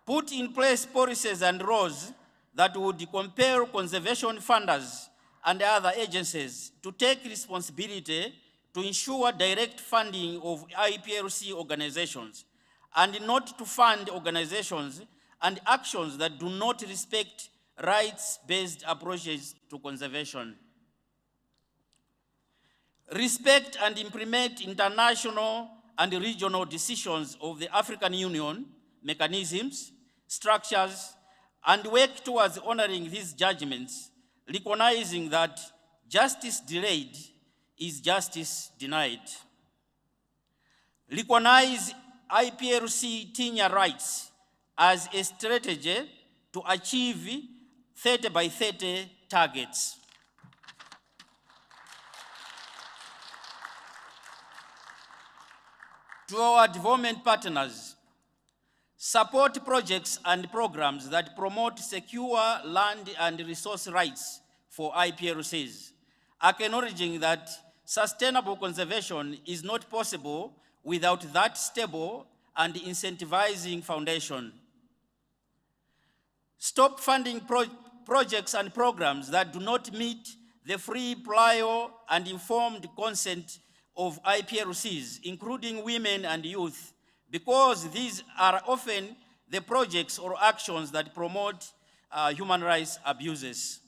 Put in place policies and laws that would compel conservation funders and other agencies to take responsibility to ensure direct funding of IPRC organizations, and not to fund organizations and actions that do not respect rights-based approaches to conservation. Respect and implement international and regional decisions of the African Union, mechanisms, structures, and work towards honoring these judgments, recognizing that justice delayed is justice denied. Recognize IPRC tenure rights as a strategy to achieve 30 by 30 targets. To our development partners, support projects and programs that promote secure land and resource rights for IPRCs, acknowledging that sustainable conservation is not possible without that stable and incentivizing foundation. Stop funding projects and programs that do not meet the free, prior, and informed consent of IPRCs, including women and youth, because these are often the projects or actions that promote human rights abuses.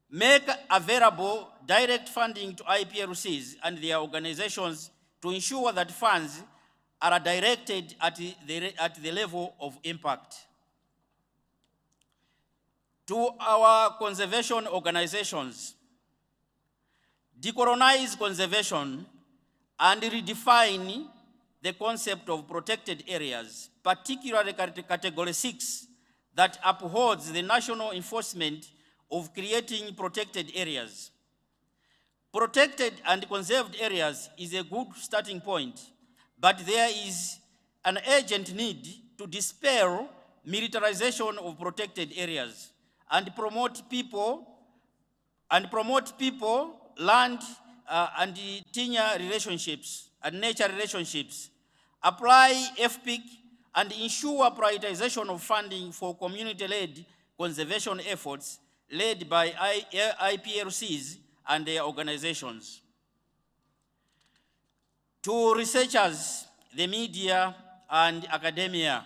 Make available direct funding to IPRCs and their organizations to ensure that funds are directed at the level of impact. To our conservation organizations, decolonize conservation and redefine the concept of protected areas, particularly Category 6, that upholds the national enforcement of creating protected areas. Protected and conserved areas is a good starting point, but there is an urgent need to dispel militarization of protected areas and promote people, land and tenure relationships and nature relationships, apply FPIC and ensure prioritization of funding for community-led conservation efforts led by IPRCs and their organizations. To researchers, the media, and academia,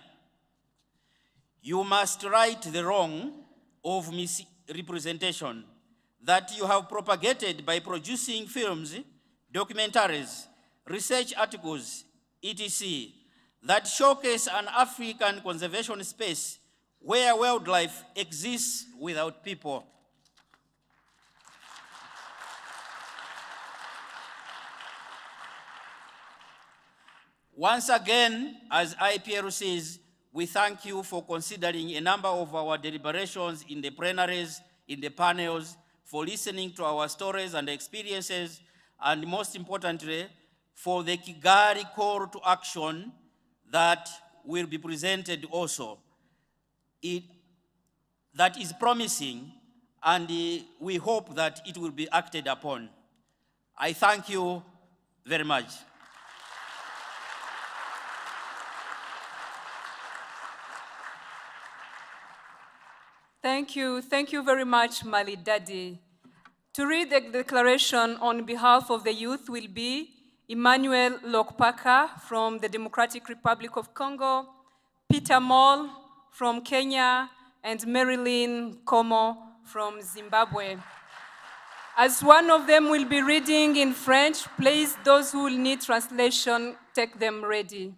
you must right the wrong of misrepresentation that you have propagated by producing films, documentaries, research articles, etc., that showcase an African conservation space where wildlife exists without people. Once again, as IPRCs, we thank you for considering a number of our deliberations in the plenaries, in the panels, for listening to our stories and experiences, and most importantly, for the Kigali call to action that will be presented also. That is promising, and we hope that it will be acted upon. I thank you very much.
Thank you very much, Mali Dadi. To read the declaration on behalf of the youth will be Emmanuel Lokpaka from the Democratic Republic of Congo, Peter Moll from Kenya, and Marilyn Como from Zimbabwe. As one of them will be reading in French, please, those who will need translation, take them ready.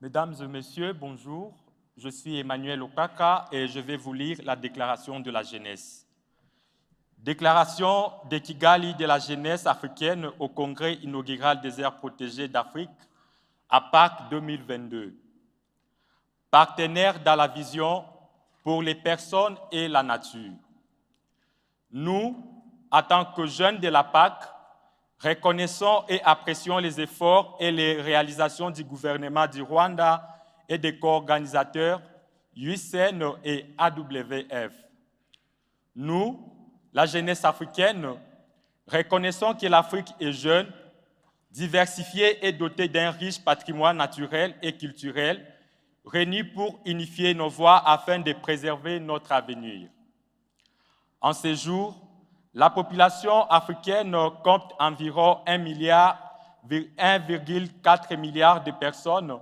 Mesdames et messieurs, bonjour. Je suis Emmanuel Okaka et je vais vous lire la déclaration de la jeunesse. Déclaration de Kigali de la jeunesse africaine au Congrès inaugural des aires protégées d'Afrique, APAC 2022. Partenaire dans la vision pour les personnes et la nature. Nous, en tant que jeunes de l'APAC, reconnaissons et apprécions les efforts et les réalisations du gouvernement du Rwanda et des co-organisateurs IUCN et AWF. Nous, la jeunesse africaine, reconnaissons que l'Afrique est jeune, diversifiée et dotée d'un riche patrimoine naturel et culturel, réunis pour unifier nos voix afin de préserver notre avenir. En ces jours, la population africaine compte environ 1,4 milliard de personnes,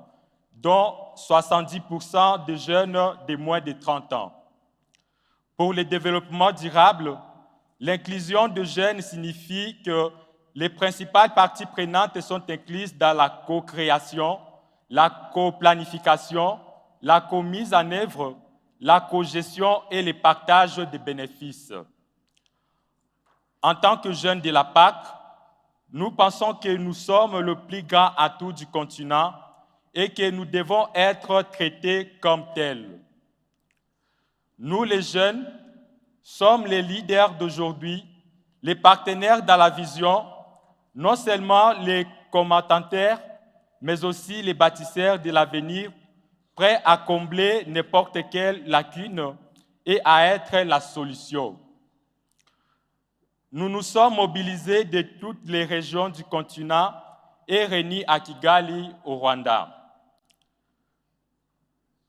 dont 70% de jeunes de moins de 30 ans. Pour le développement durable, l'inclusion de jeunes signifie que les principales parties prenantes sont incluses dans la co-création, la co-planification, la co-mise en œuvre, la co-gestion et le partage des bénéfices. En tant que jeunes de la PAC, nous pensons que nous sommes le plus grand atout du continent et que nous devons être traités comme tels. Nous, les jeunes, sommes les leaders d'aujourd'hui, les partenaires dans la vision, non seulement les commentateurs, mais aussi les bâtisseurs de l'avenir, prêts à combler n'importe quelle lacune et à être la solution. Nous nous sommes mobilisés de toutes les régions du continent et réunis à Kigali, au Rwanda.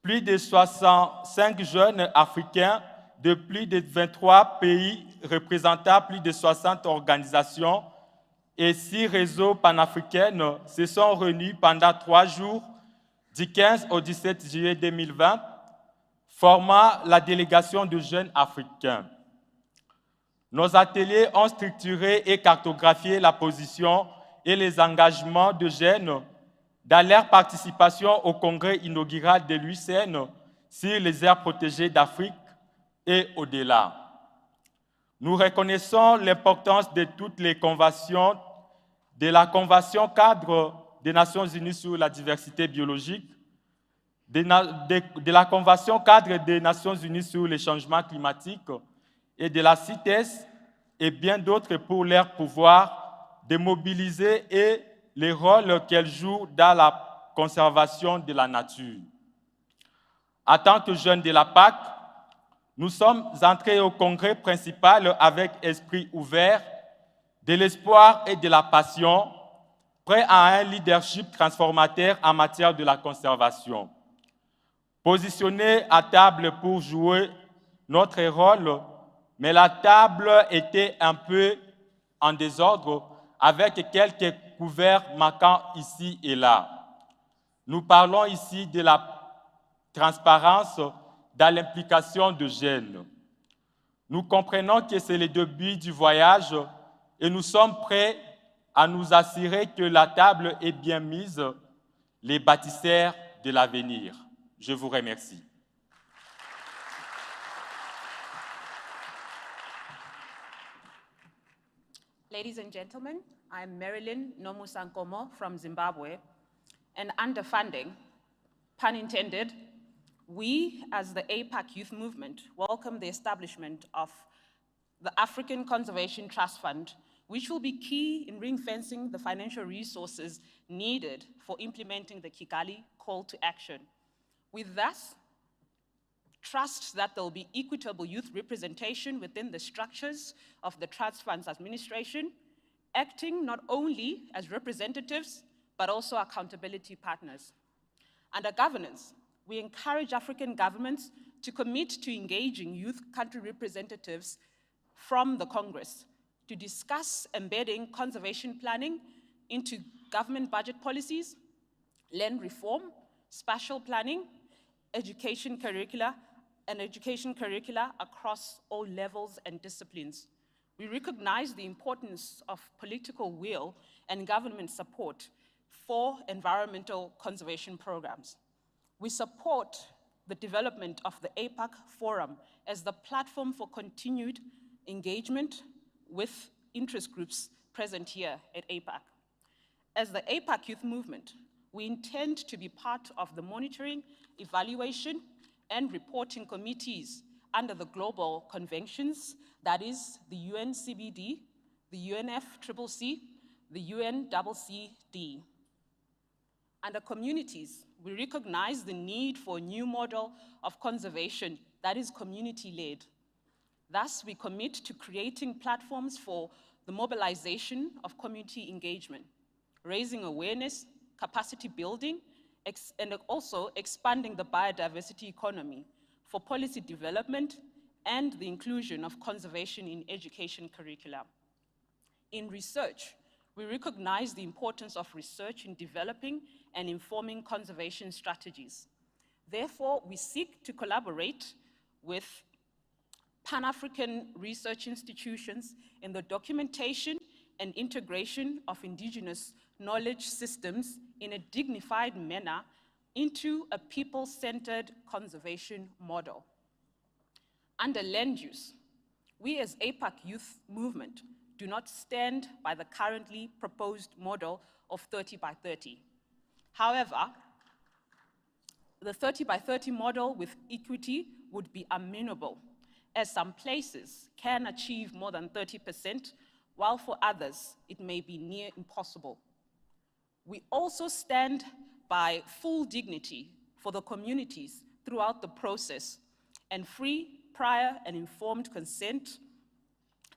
Plus de 65 jeunes africains de plus de 23 pays représentant plus de 60 organisations et 6 réseaux panafricains se sont réunis pendant 3 jours, du 15 au 17 juillet 2020, formant la délégation de jeunes africains. Nos ateliers ont structuré et cartographié la position et les engagements de jeunes dans leur participation au congrès inaugural de l'IUCN sur les aires protégées d'Afrique et au-delà. Nous reconnaissons l'importance de toutes les conventions, de la Convention cadre des Nations Unies sur la diversité biologique, de la Convention cadre des Nations Unies sur les changements climatiques et de la CITES et bien d'autres pour leur pouvoir de mobiliser et les rôles qu'elles jouent dans la conservation de la nature. En tant que jeunes de la PAC, nous sommes entrés au congrès principal avec esprit ouvert, de l'espoir et de la passion, prêts à un leadership transformateur en matière de la conservation. Positionnés à table pour jouer notre rôle, mais la table était un peu en désordre avec quelques couverts manquants ici et là. Nous parlons ici de la transparence dans l'implication de jeunes. Nous comprenons que c'est le début du voyage, et nous sommes prêts à nous assurer que la table est bien mise, les bâtisseurs de l'avenir. Je vous remercie.
Ladies and gentlemen, I'm Marilyn Nomusankomo from Zimbabwe, and underfunding, pun intended, we as the APAC Youth Movement welcome the establishment of the African Conservation Trust Fund, which will be key in ring-fencing the financial resources needed for implementing the Kigali call to action. With thus, trust that there will be equitable youth representation within the structures of the trust fund's administration, acting not only as representatives, but also accountability partners. Under governance, we encourage African governments to commit to engaging youth country representatives from the Congress to discuss embedding conservation planning into government budget policies, land reform, spatial planning, education curricula across all levels and disciplines. We recognize the importance of political will and government support for environmental conservation programs. We support the development of the APAC Forum as the platform for continued engagement with interest groups present here at APAC. As the APAC Youth Movement, we intend to be part of the monitoring, evaluation, and reporting committees under the global conventions, that is the UNCBD, the UNFCCC, the UNCCD. Under communities, we recognize the need for a new model of conservation that is community-led. Thus, we commit to creating platforms for the mobilization of community engagement, raising awareness, capacity building, and also expanding the biodiversity economy for policy development and the inclusion of conservation in education curricula. In research, we recognize the importance of research in developing and informing conservation strategies. Therefore, we seek to collaborate with Pan-African research institutions in the documentation and integration of indigenous knowledge systems in a dignified manner into a people-centered conservation model. Under land use, we as APAC Youth Movement do not stand by the currently proposed model of 30 by 30. However, the 30 by 30 model with equity would be amenable, as some places can achieve more than 30%, while for others, it may be near impossible. We also stand by full dignity for the communities throughout the process and free, prior, and informed consent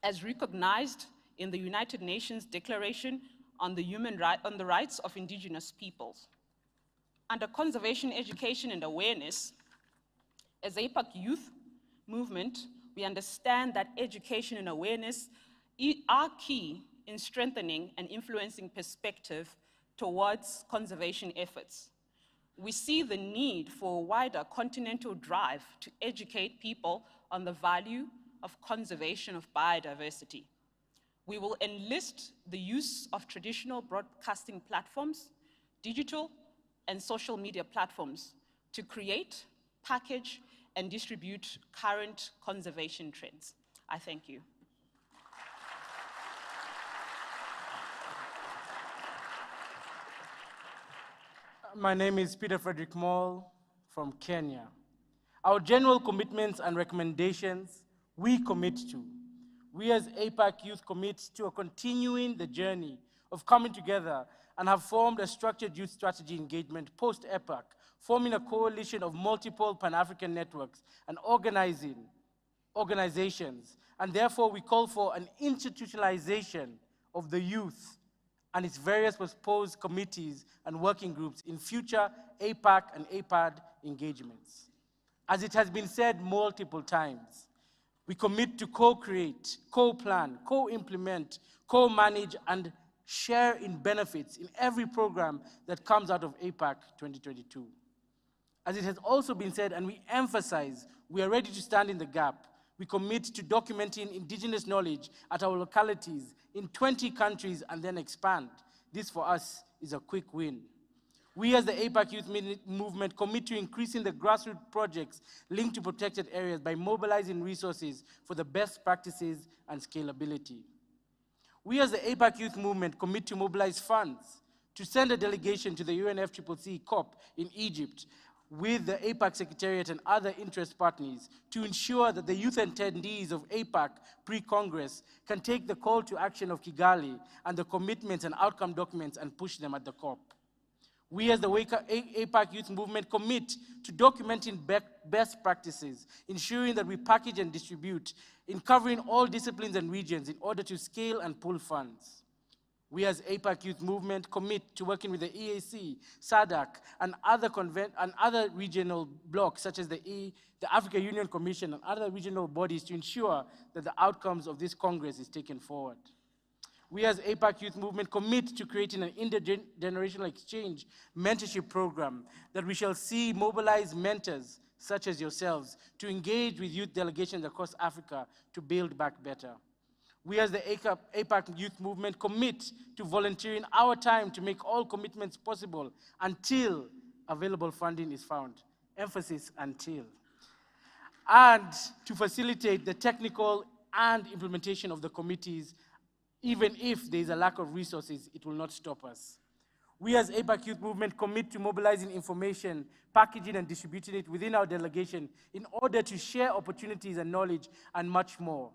as recognized in the United Nations Declaration on the Rights of Indigenous Peoples. Under conservation, education, and awareness, as APAC Youth Movement, we understand that education and awareness are key in strengthening and influencing perspective towards conservation efforts. We see the need for a wider continental drive to educate people on the value of conservation of biodiversity. We will enlist the use of traditional broadcasting platforms, digital and social media platforms to create, package, and distribute current conservation trends. I thank you.
My name is Peter Frederick Moll from Kenya. Our general commitments and recommendations we commit to. We as APAC Youth commit to continuing the journey of coming together and have formed a structured youth strategy engagement post-APAC, forming a coalition of multiple Pan-African networks and organizations. And therefore, we call for an institutionalization of the youth and its various proposed committees and working groups in future APAC and APAD engagements. As it has been said multiple times, we commit to co-create, co-plan, co-implement, co-manage, and share in benefits in every program that comes out of APAC 2022. As it has also been said, and we emphasize, we are ready to stand in the gap We commit to documenting indigenous knowledge at our localities in 20 countries and then expand. This for us is a quick win. We as the APAC Youth Movement commit to increasing the grassroots projects linked to protected areas by mobilizing resources for the best practices and scalability. We as the APAC Youth Movement commit to mobilize funds to send a delegation to the UNFCCC COP in Egypt with the APAC Secretariat and other interest partners to ensure that the youth attendees of APAC pre-Congress can take the call to action of Kigali and the commitments and outcome documents and push them at the COP. We as the APAC Youth Movement commit to documenting best practices, ensuring that we package and distribute in covering all disciplines and regions in order to scale and pool funds. We as APAC Youth Movement commit to working with the EAC, SADC, and other regional blocs such as the Africa Union Commission and other regional bodies to ensure that the outcomes of this Congress is taken forward. We as APAC Youth Movement commit to creating an intergenerational exchange mentorship program that we shall see mobilize mentors such as yourselves to engage with youth delegations across Africa to build back better. We as the APAC Youth Movement commit to volunteering our time to make all commitments possible until available funding is found. Emphasis until. And to facilitate the technical and implementation of the committees, even if there is a lack of resources, it will not stop us. We as APAC Youth Movement commit to mobilizing information, packaging and distributing it within our delegation in order to share opportunities and knowledge and much more.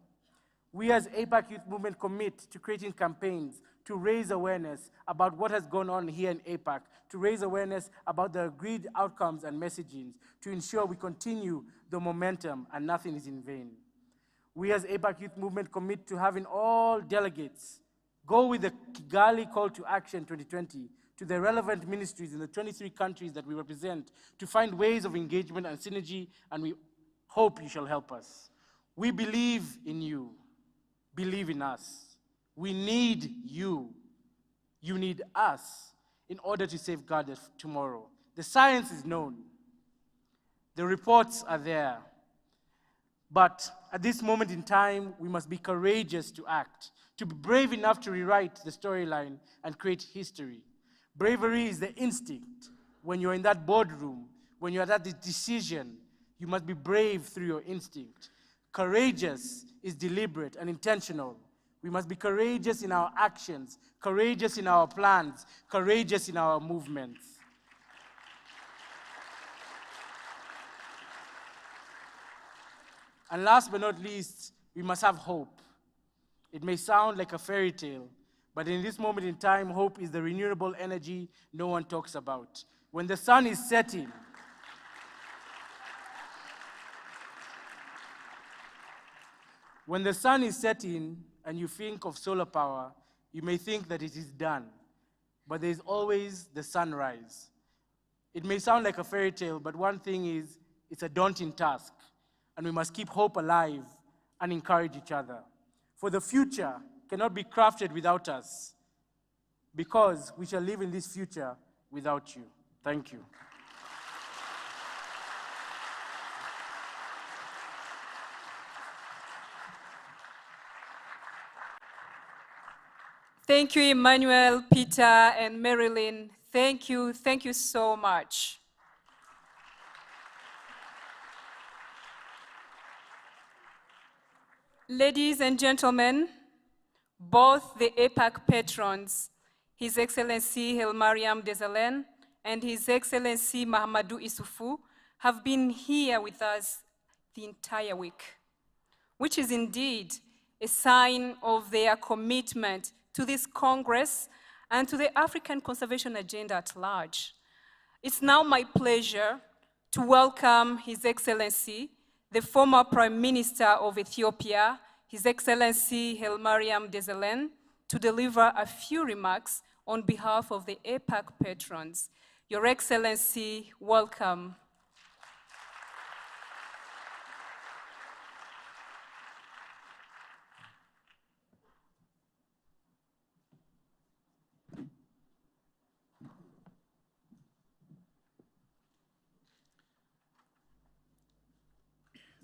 We as APAC Youth Movement commit to creating campaigns to raise awareness about what has gone on here in APAC, to raise awareness about the agreed outcomes and messagings, to ensure we continue the momentum and nothing is in vain. We as APAC Youth Movement commit to having all delegates go with the Kigali Call to Action 2020 to the relevant ministries in the 23 countries that we represent to find ways of engagement and synergy, and we hope you shall help us. We believe in you. Believe in us. We need you. You need us in order to safeguard tomorrow. The science is known. The reports are there. But at this moment in time, we must be courageous to act, to be brave enough to rewrite the storyline and create history. Bravery is the instinct. When you're in that boardroom, when you're at that decision, you must be brave through your instinct. Courageous is deliberate and intentional. We must be courageous in our actions, courageous in our plans, courageous in our movements. And last but not least, we must have hope. It may sound like a fairy tale, but in this moment in time, hope is the renewable energy no one talks about. When the sun is setting, when the sun is setting and you think of solar power, you may think that it is done, but there is always the sunrise. It may sound like a fairy tale, but one thing is, it's a daunting task, and we must keep hope alive and encourage each other. For the future cannot be crafted without us, because we shall live in this future without you. Thank you.
Thank you, Emmanuel, Peter, and Marilyn. Thank you so much. Ladies and gentlemen, both the APAC patrons, His Excellency Hailemariam Desalegn and His Excellency Mahamadou Issoufou, have been here with us the entire week, which is indeed a sign of their commitment to this Congress and to the African conservation agenda at large. It's now my pleasure to welcome His Excellency, the former Prime Minister of Ethiopia, His Excellency Hailemariam Desalegn, to deliver a few remarks on behalf of the APAC patrons. Your Excellency, welcome.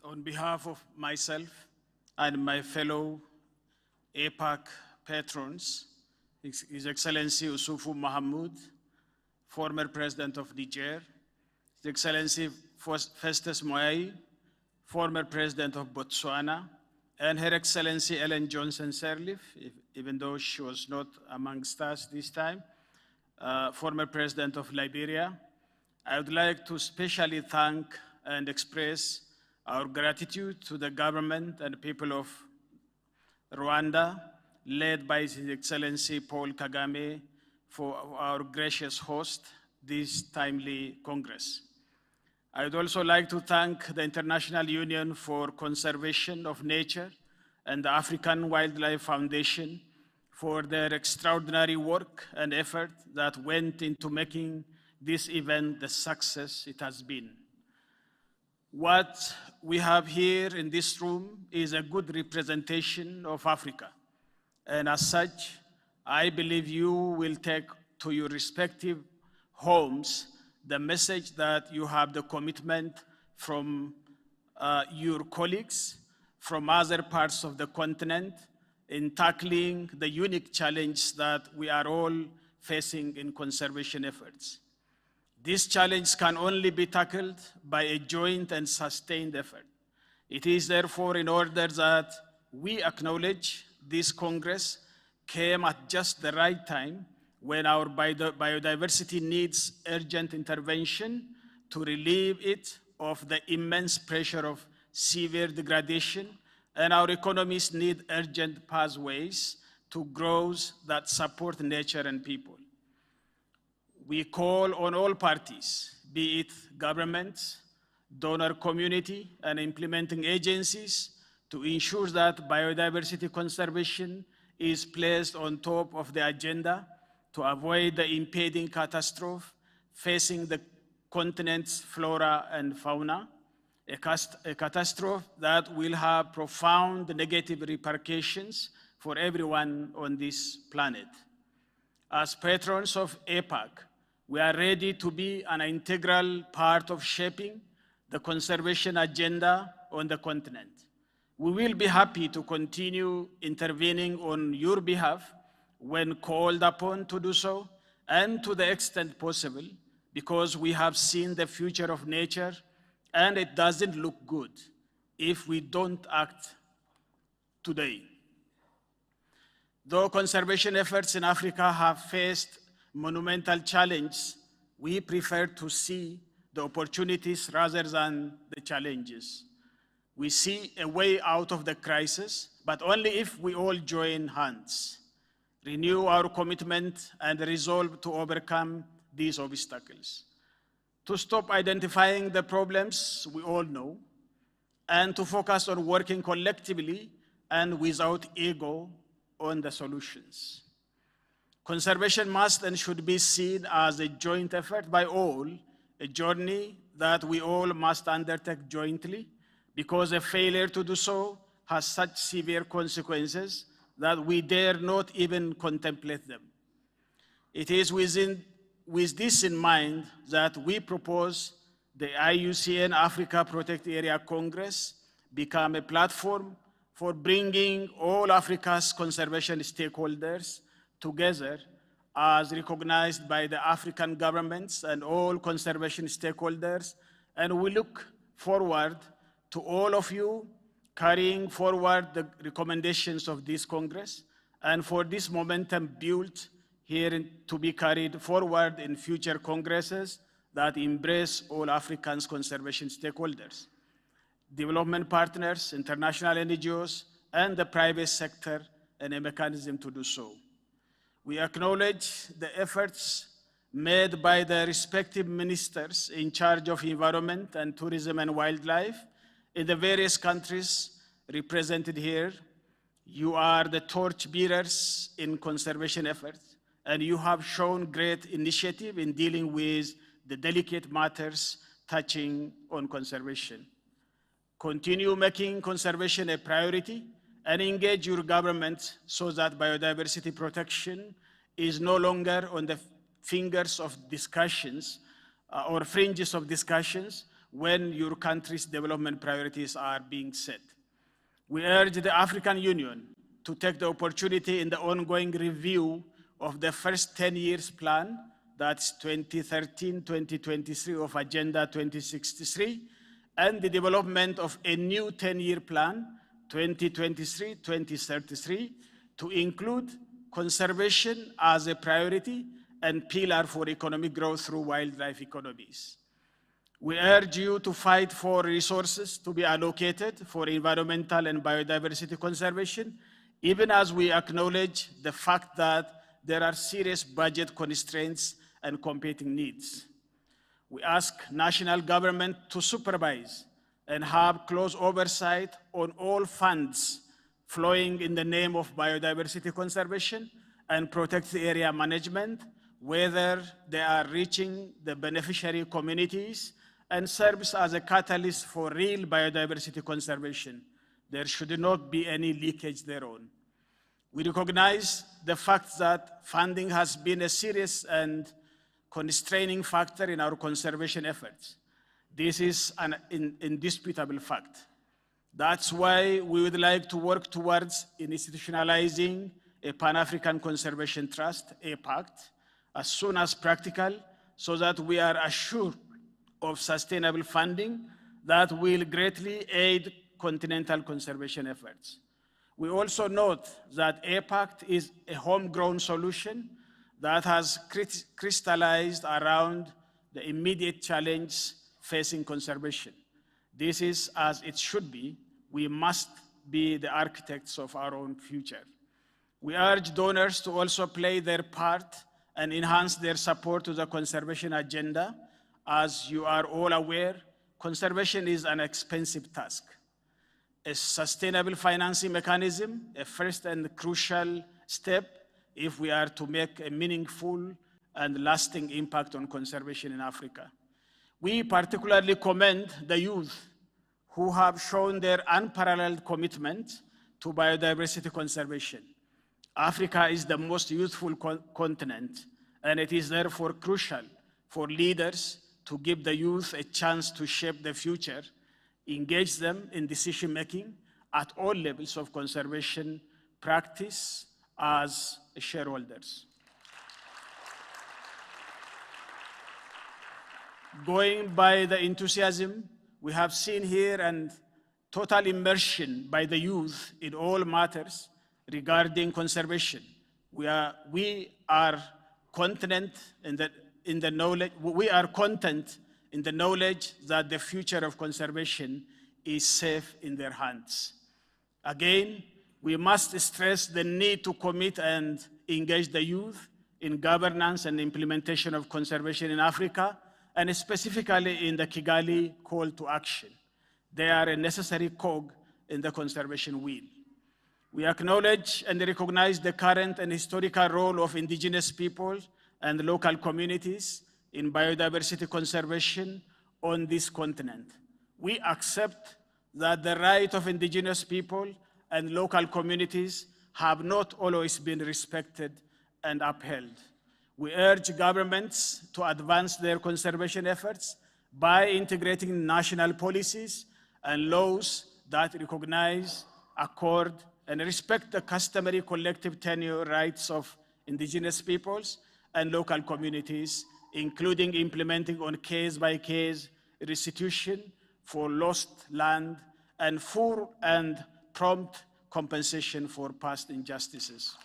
on behalf of myself and my fellow APAC patrons, His Excellency Usufu Mahamoud, former President of Niger, His Excellency Festus Moai, former President of Botswana, and Her Excellency Ellen Johnson Sirleaf, even though she was not amongst us this time, former President of Liberia. I would like to specially thank and express our gratitude to the government and people of Rwanda, led by His Excellency Paul Kagame, for our gracious host this timely Congress. I would also like to thank the International Union for Conservation of Nature and the African Wildlife Foundation for their extraordinary work and effort that went into making this event the success it has been. What we have here in this room is a good representation of Africa. And as such, I believe you will take to your respective homes the message that you have the commitment from your colleagues from other parts of the continent in tackling the unique challenge that we are all facing in conservation efforts. This challenge can only be tackled by a joint and sustained effort. It is therefore in order that we acknowledge this Congress came at just the right time when our biodiversity needs urgent intervention to relieve it of the immense pressure of severe degradation, and our economies need urgent pathways to growth that support nature and people. We call on all parties, be it governments, donor community, and implementing agencies, to ensure that biodiversity conservation is placed on top of the agenda to avoid the impending catastrophe facing the continent's flora and fauna, a catastrophe that will have profound negative repercussions for everyone on this planet. As patrons of APAC, we are ready to be an integral part of shaping the conservation agenda on the continent. We will be happy to continue intervening on your behalf when called upon to do so, and to the extent possible, because we have seen the future of nature, and it doesn't look good if we don't act today. Though conservation efforts in Africa have faced monumental challenges, we prefer to see the opportunities rather than the challenges. We see a way out of the crisis, but only if we all join hands, renew our commitment, and resolve to overcome these obstacles. To stop identifying the problems we all know, and to focus on working collectively and without ego on the solutions. Conservation must and should be seen as a joint effort by all, a journey that we all must undertake jointly, because a failure to do so has such severe consequences that we dare not even contemplate them. It is with this in mind that we propose the IUCN Africa Protect Area Congress become a platform for bringing all Africa's conservation stakeholders together as recognized by the African governments and all conservation stakeholders. And we look forward to all of you carrying forward the recommendations of this Congress, and for this momentum built here to be carried forward in future Congresses that embrace all Africans' conservation stakeholders, development partners, international NGOs, and the private sector, and a mechanism to do so. We acknowledge the efforts made by the respective ministers in charge of environment and tourism and wildlife in the various countries represented here. You are the torch bearers in conservation efforts, and you have shown great initiative in dealing with the delicate matters touching on conservation. Continue making conservation a priority and engage your government so that biodiversity protection is no longer on the fingers of discussions or fringes of discussions, when your country's development priorities are being set. We urge the African Union to take the opportunity in the ongoing review of the first 10 years plan, that's 2013-2023 of Agenda 2063, and the development of a new 10-year plan, 2023-2033, to include conservation as a priority and pillar for economic growth through wildlife economies. We urge you to fight for resources to be allocated for environmental and biodiversity conservation, even as we acknowledge the fact that there are serious budget constraints and competing needs. We ask national government to supervise and have close oversight on all funds flowing in the name of biodiversity conservation and protected area management, whether they are reaching the beneficiary communities and serves as a catalyst for real biodiversity conservation. There should not be any leakage thereon. We recognize the fact that funding has been a serious and constraining factor in our conservation efforts. This is an indisputable fact. That's why we would like to work towards institutionalizing a Pan-African Conservation Trust, APAC, as soon as practical, so that we are assured of sustainable funding that will greatly aid continental conservation efforts. We also note that APAC is a homegrown solution that has crystallized around the immediate challenge facing conservation. This is as it should be. We must be the architects of our own future. We urge donors to also play their part and enhance their support to the conservation agenda. As you are all aware, conservation is an expensive task. A sustainable financing mechanism, a first and crucial step if we are to make a meaningful and lasting impact on conservation in Africa. We particularly commend the youth who have shown their unparalleled commitment to biodiversity conservation. Africa is the most youthful continent, and it is therefore crucial for leaders to give the youth a chance to shape the future, engage them in decision-making at all levels of conservation practice as shareholders. Going by the enthusiasm we have seen here and total immersion by the youth in all matters regarding conservation, we are content in the knowledge that the future of conservation is safe in their hands. Again, we must stress the need to commit and engage the youth in governance and implementation of conservation in Africa, and specifically in the Kigali call to action. They are a necessary cog in the conservation wheel. We acknowledge and recognize the current and historical role of indigenous people and local communities in biodiversity conservation on this continent. We accept that the rights of indigenous people and local communities have not always been respected and upheld. We urge governments to advance their conservation efforts by integrating national policies and laws that recognize, accord, and respect the customary collective tenure rights of indigenous peoples and local communities, including implementing on case-by-case restitution for lost land and full and prompt compensation for past injustices.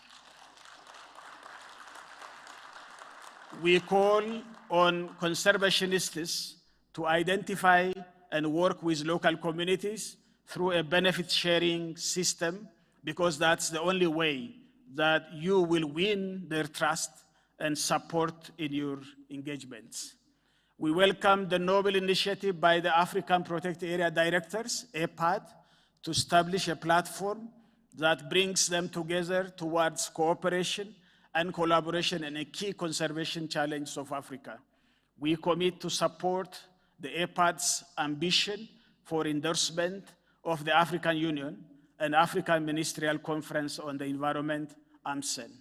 We call on conservationists to identify and work with local communities through a benefit-sharing system, because that's the only way that you will win their trust and support in your engagements. We welcome the noble initiative by the African Protected Area Directors, APAC, to establish a platform that brings them together towards cooperation and collaboration in a key conservation challenge of Africa. We commit to support the APAC's ambition for endorsement of the African Union and African Ministerial Conference on the Environment, AMCEN.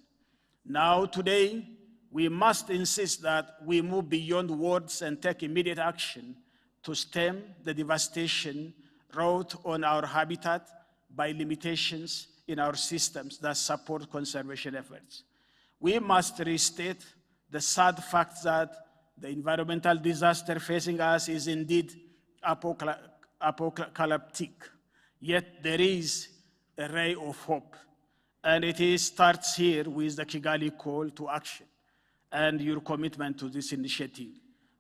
Now, today, we must insist that we move beyond words and take immediate action to stem the devastation wrought on our habitat by limitations in our systems that support conservation efforts. We must restate the sad fact that the environmental disaster facing us is indeed apocalyptic, yet there is a ray of hope. And it starts here with the Kigali call to action and your commitment to this initiative.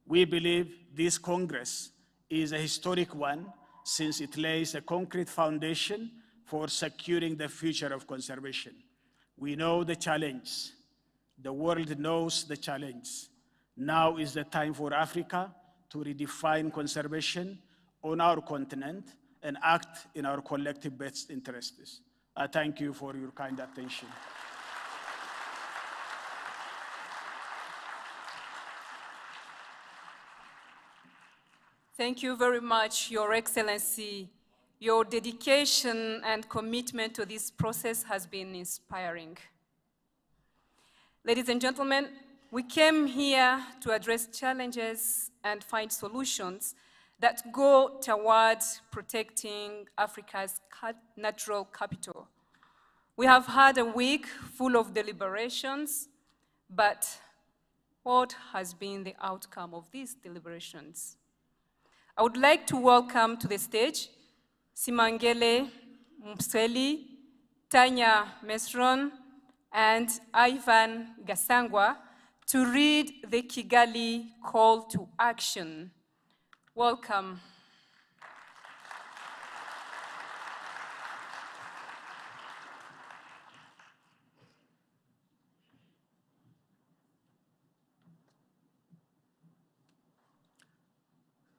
We believe this Congress is a historic one since it lays a concrete foundation for securing the future of conservation. We know the challenge. The world knows the challenge. Now is the time for Africa to redefine conservation on our continent and act in our collective best interests. I thank you for your kind attention.
Thank you very much, Your Excellency. Your dedication and commitment to this process has been inspiring. Ladies and gentlemen, we came here to address challenges and find solutions that go towards protecting Africa's natural capital. We have had a week full of deliberations, but what has been the outcome of these deliberations? I would like to welcome to the stage Simangele Mseli, Tanya Mesron, and Ivan Gasangwa to read the Kigali call to action. Welcome.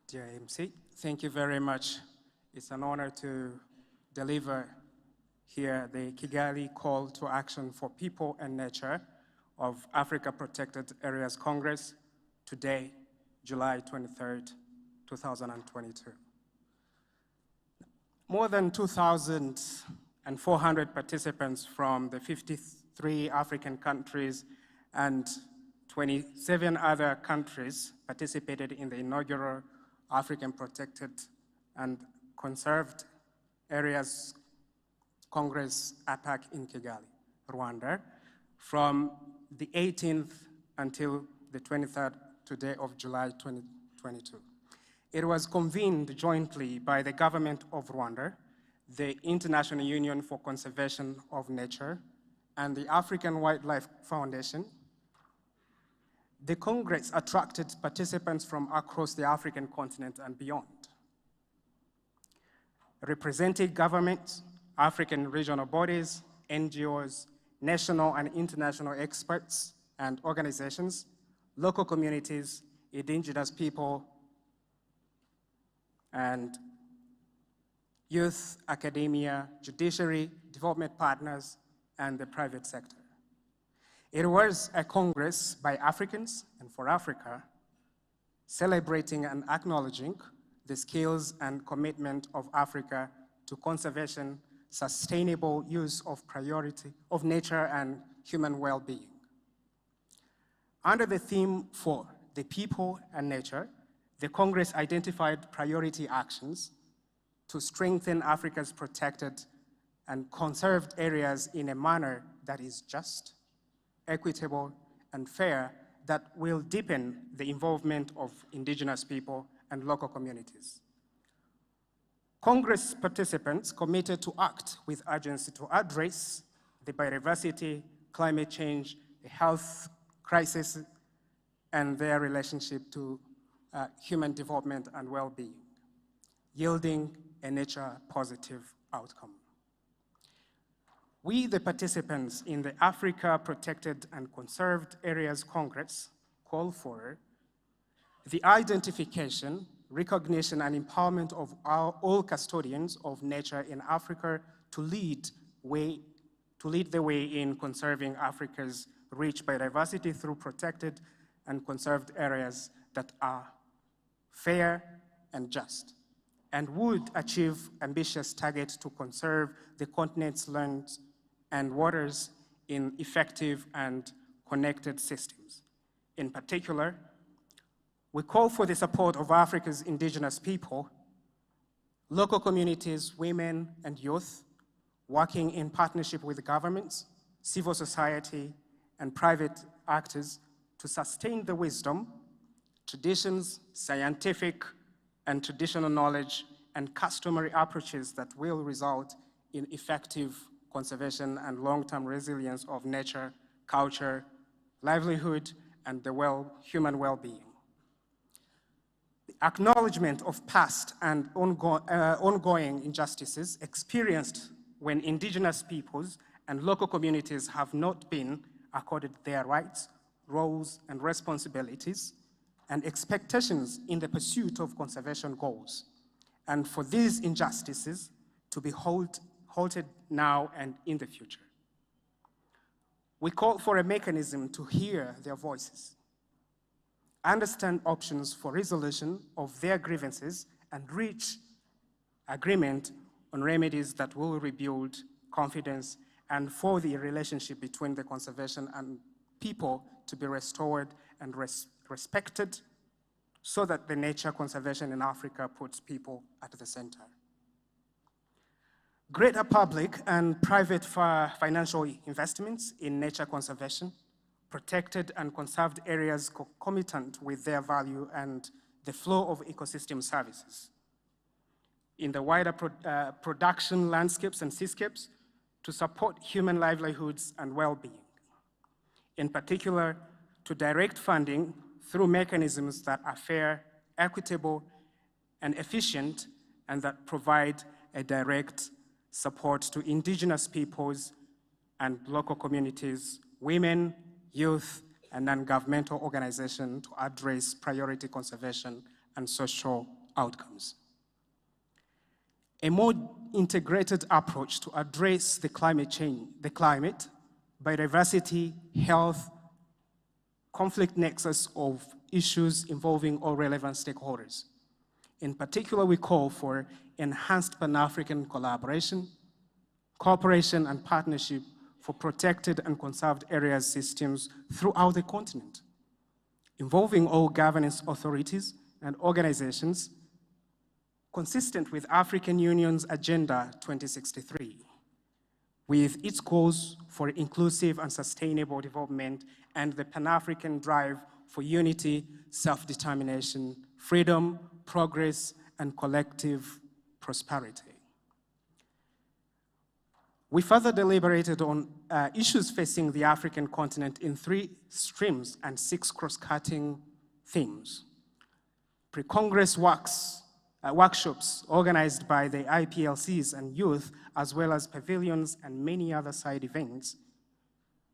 Dear MC, thank you very much. It's an honor to deliver here the Kigali Call to Action for People and Nature of Africa Protected Areas Congress today, July 23rd, 2022. More than 2,400 participants from the 53 African countries and 27 other countries participated in the inaugural African Protected and Conserved Areas Congress, APAC, in Kigali, Rwanda, from the 18th until the 23rd today of July 2022. It was convened jointly by the government of Rwanda, the International Union for Conservation of Nature, and the African Wildlife Foundation. The Congress attracted participants from across the African continent and beyond, representing governments, African regional bodies, NGOs, national and international experts and organizations, local communities, indigenous people, and youth, academia, judiciary, development partners, and the private sector. It was a Congress by Africans and for Africa, celebrating and acknowledging the skills and commitment of Africa to conservation, sustainable use of priority of nature and human well-being. Under the theme for the people and nature, the Congress identified priority actions to strengthen Africa's protected and conserved areas in a manner that is just, equitable, and fair, that will deepen the involvement of indigenous people and local communities. Congress participants committed to act with urgency to address the biodiversity, climate change, the health crisis, and their relationship to human development and well-being, yielding a nature-positive outcome. We, the participants in the Africa Protected and Conserved Areas Congress, call for the identification, recognition, and empowerment of all custodians of nature in Africa to lead the way in conserving Africa's rich biodiversity through protected and conserved areas that are fair and just, and would achieve ambitious targets to conserve the continent's lands and waters in effective and connected systems. In particular, We call for the support of Africa's indigenous people, local communities, women and youth, working in partnership with governments, civil society, and private actors to sustain the wisdom, traditions, scientific and traditional knowledge, and customary approaches that will result in effective conservation and long-term resilience of nature, culture, livelihood, and the human well-being. The acknowledgement of past and ongoing injustices experienced when indigenous peoples and local communities have not been accorded their rights, roles, and responsibilities, and expectations in the pursuit of conservation goals, and for these injustices to be halted now and in the future. We call for a mechanism to hear their voices, understand options for resolution of their grievances, and reach agreement on remedies that will rebuild confidence and for the relationship between the conservation and people to be restored and respected, so that the nature conservation in Africa puts people at the center. Greater public and private financial investments in nature conservation, protected and conserved areas concomitant with their value and the flow of ecosystem services. In the wider production landscapes and seascapes to support human livelihoods and well-being. In particular, to direct funding through mechanisms that are fair, equitable, and efficient, and that provide a direct support to indigenous peoples and local communities, women, youth, and non-governmental organizations to address priority conservation and social outcomes. A more integrated approach to address the climate, biodiversity, health, conflict nexus of issues involving all relevant stakeholders. In particular, we call for enhanced Pan-African collaboration, cooperation, and partnership for protected and conserved areas systems throughout the continent, involving all governance authorities and organizations consistent with African Union's Agenda 2063, with its goals for inclusive and sustainable development and the Pan-African drive for unity, self-determination, freedom, progress, and collective prosperity. We further deliberated on issues facing the African continent in 3 streams and 6 cross-cutting themes. Pre-Congress workshops organized by the IPLCs and youth, as well as pavilions and many other side events,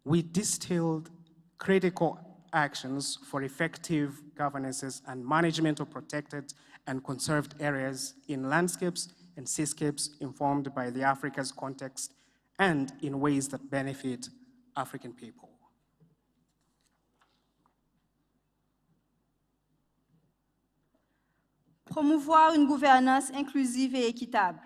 we distilled critical actions for effective governances and management of protected and conserved areas in landscapes and seascapes informed by the Africa's context and in ways that benefit African people.
Promouvoir une gouvernance inclusive et équitable.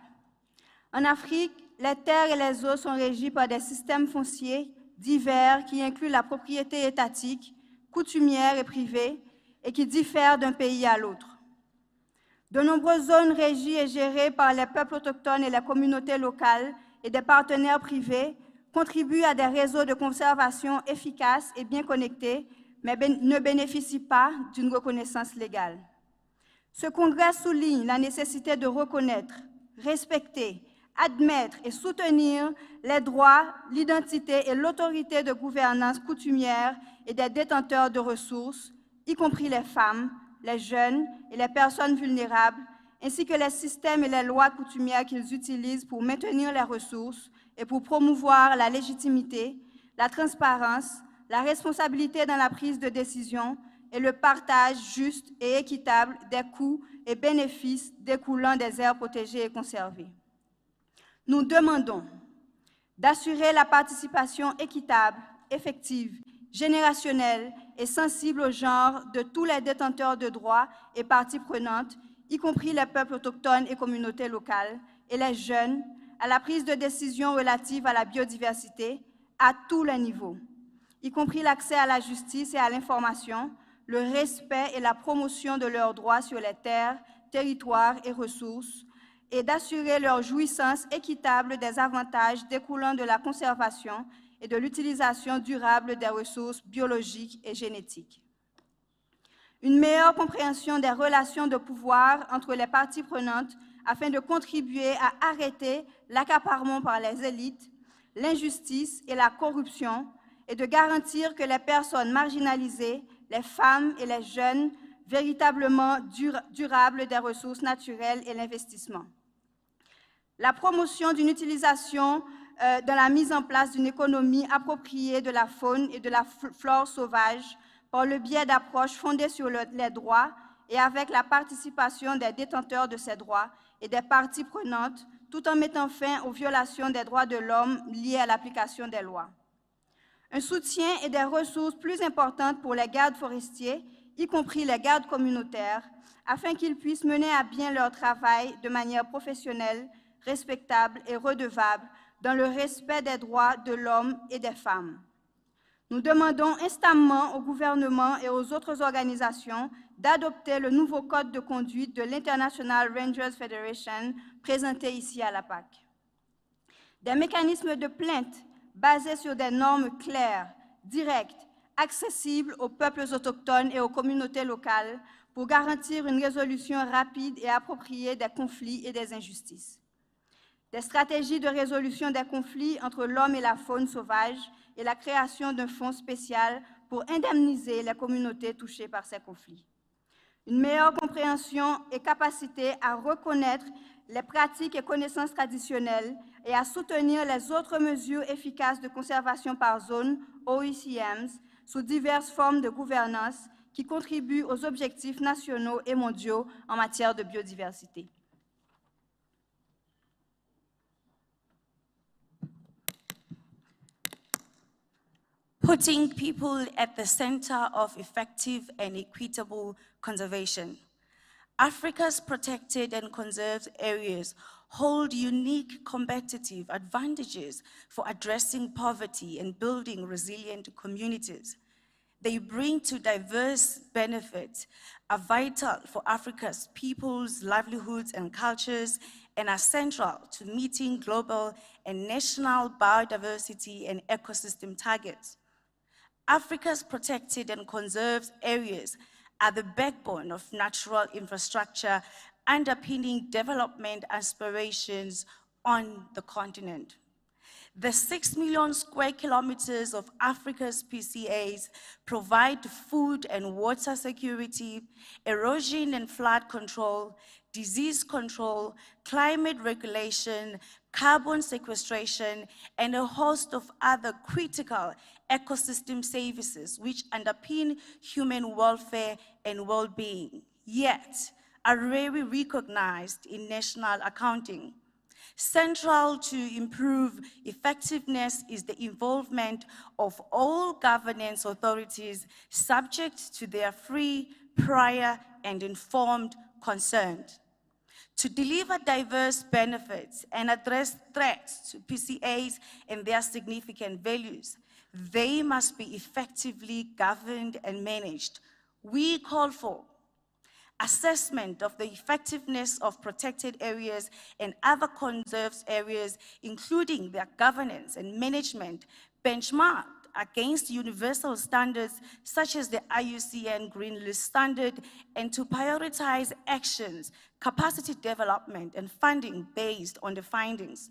En Afrique, les terres et les eaux sont régies par des systèmes fonciers divers qui incluent la propriété étatique, coutumière et privée et qui diffèrent d'un pays à l'autre. De nombreuses zones régies et gérées par les peuples autochtones et les communautés locales et des partenaires privés contribuent à des réseaux de conservation efficaces et bien connectés, mais ne bénéficient pas d'une reconnaissance légale. Ce congrès souligne la nécessité de reconnaître, respecter, admettre et soutenir les droits, l'identité et l'autorité de gouvernance coutumière et des détenteurs de ressources, y compris les femmes, les jeunes et les personnes vulnérables, ainsi que les systèmes et les lois coutumières qu'ils utilisent pour maintenir les ressources et pour promouvoir la légitimité, la transparence, la responsabilité dans la prise de décision et le partage juste et équitable des coûts et bénéfices découlant des aires protégées et conservées. Nous demandons d'assurer la participation équitable, effective, générationnelle et sensible au genre de tous les détenteurs de droits et parties prenantes, y compris les peuples autochtones et communautés locales, et les jeunes, à la prise de décision relative à la biodiversité à tous les niveaux, y compris l'accès à la justice et à l'information, le respect et la promotion de leurs droits sur les terres, territoires et ressources, et d'assurer leur jouissance équitable des avantages découlant de la conservation et de l'utilisation durable des ressources biologiques et génétiques. Une meilleure compréhension des relations de pouvoir entre les parties prenantes afin de contribuer à arrêter l'accaparement par les élites, l'injustice et la corruption, et de garantir que les personnes marginalisées, les femmes et les jeunes, véritablement durables des ressources naturelles et l'investissement. La promotion d'une utilisation dans la mise en place d'une économie appropriée de la faune et de la flore sauvage par le biais d'approches fondées sur les droits et avec la participation des détenteurs de ces droits et des parties prenantes, tout en mettant fin aux violations des droits de l'homme liées à l'application des lois. Un soutien et des ressources plus importantes pour les gardes forestiers, y compris les gardes communautaires, afin qu'ils puissent mener à bien leur travail de manière professionnelle, respectable et redevable dans le respect des droits de l'homme et des femmes. Nous demandons instamment au gouvernement et aux autres organisations d'adopter le nouveau code de conduite de l'International Rangers Federation présenté ici à l'APAC. Des mécanismes de plainte basés sur des normes claires, directes, accessibles aux peuples autochtones et aux communautés locales pour garantir une résolution rapide et appropriée des conflits et des injustices. Des stratégies de résolution des conflits entre l'homme et la faune sauvage et la création d'un fonds spécial pour indemniser les communautés touchées par ces conflits. Une meilleure compréhension et capacité à reconnaître les pratiques et connaissances traditionnelles et à soutenir les autres mesures efficaces de conservation par zone, IUCN, sous diverses formes de gouvernance qui contribuent aux objectifs nationaux et mondiaux en matière de biodiversité.
Putting people at the center of effective and equitable conservation. Africa's protected and conserved areas hold unique competitive advantages for addressing poverty and building resilient communities. They bring to diverse benefits, are vital for Africa's people's livelihoods and cultures, and are central to meeting global and national biodiversity and ecosystem targets. Africa's protected and conserved areas are the backbone of natural infrastructure underpinning development aspirations on the continent. The 6 million square kilometers of Africa's PCAs provide food and water security, erosion and flood control, disease control, climate regulation, carbon sequestration, and a host of other critical ecosystem services which underpin human welfare and well-being, yet are rarely recognized in national accounting. Central to improve effectiveness is the involvement of all governance authorities subject to their free, prior, and informed consent. To deliver diverse benefits and address threats to PCAs and their significant values, they must be effectively governed and managed. We call for assessment of the effectiveness of protected areas and other conserved areas, including their governance and management, benchmarked against universal standards such as the IUCN Green List Standard, and to prioritize actions, capacity development, and funding based on the findings.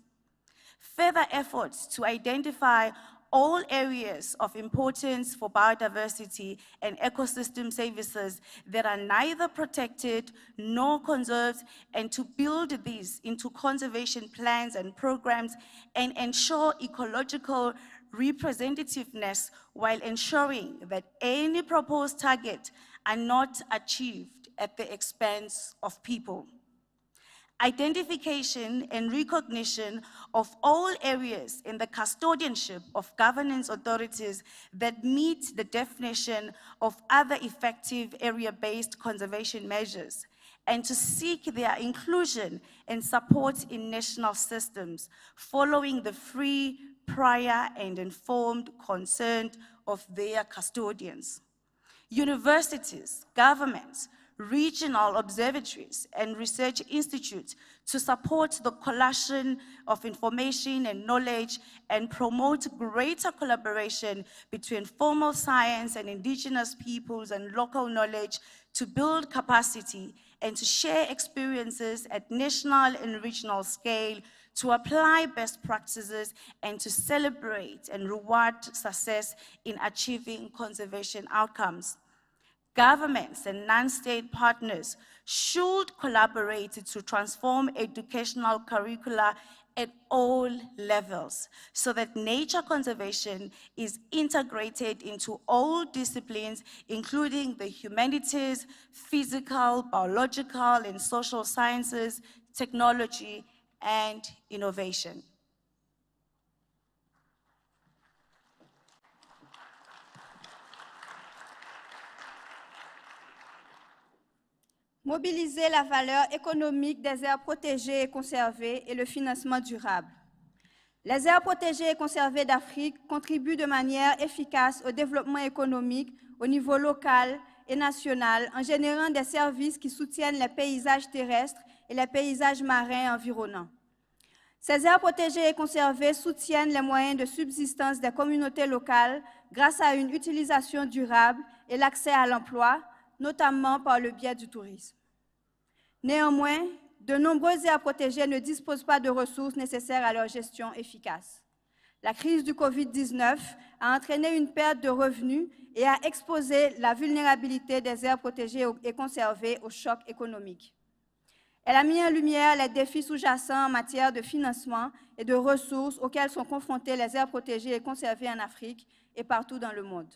Further efforts to identify all areas of importance for biodiversity and ecosystem services that are neither protected nor conserved, and to build these into conservation plans and programs and ensure ecological representativeness while ensuring that any proposed targets are not achieved at the expense of people. Identification and recognition of all areas in the custodianship of governance authorities that meet the definition of other effective area-based conservation measures, and to seek their inclusion and support in national systems following the free, prior, and informed consent of their custodians. universities, governments, regional observatories, and research institutes to support the collation of information and knowledge and promote greater collaboration between formal science and indigenous peoples and local knowledge to build capacity and to share experiences at national and regional scale, to apply best practices and to celebrate and reward success in achieving conservation outcomes. Governments and non-state partners should collaborate to transform educational curricula at all levels so that nature conservation is integrated into all disciplines, including the humanities, physical, biological, and social sciences, technology, and innovation.
Mobiliser la valeur économique des aires protégées et conservées et le financement durable. Les aires protégées et conservées d'Afrique contribuent de manière efficace au développement économique au niveau local et national en générant des services qui soutiennent les paysages terrestres et les paysages marins environnants. Ces aires protégées et conservées soutiennent les moyens de subsistance des communautés locales grâce à une utilisation durable et l'accès à l'emploi, notamment par le biais du tourisme. Néanmoins, de nombreuses aires protégées ne disposent pas de ressources nécessaires à leur gestion efficace. La crise du Covid-19 a entraîné une perte de revenus et a exposé la vulnérabilité des aires protégées et conservées au choc économique. Elle a mis en lumière les défis sous-jacents en matière de financement et de ressources auxquels sont confrontées les aires protégées et conservées en Afrique et partout dans le monde.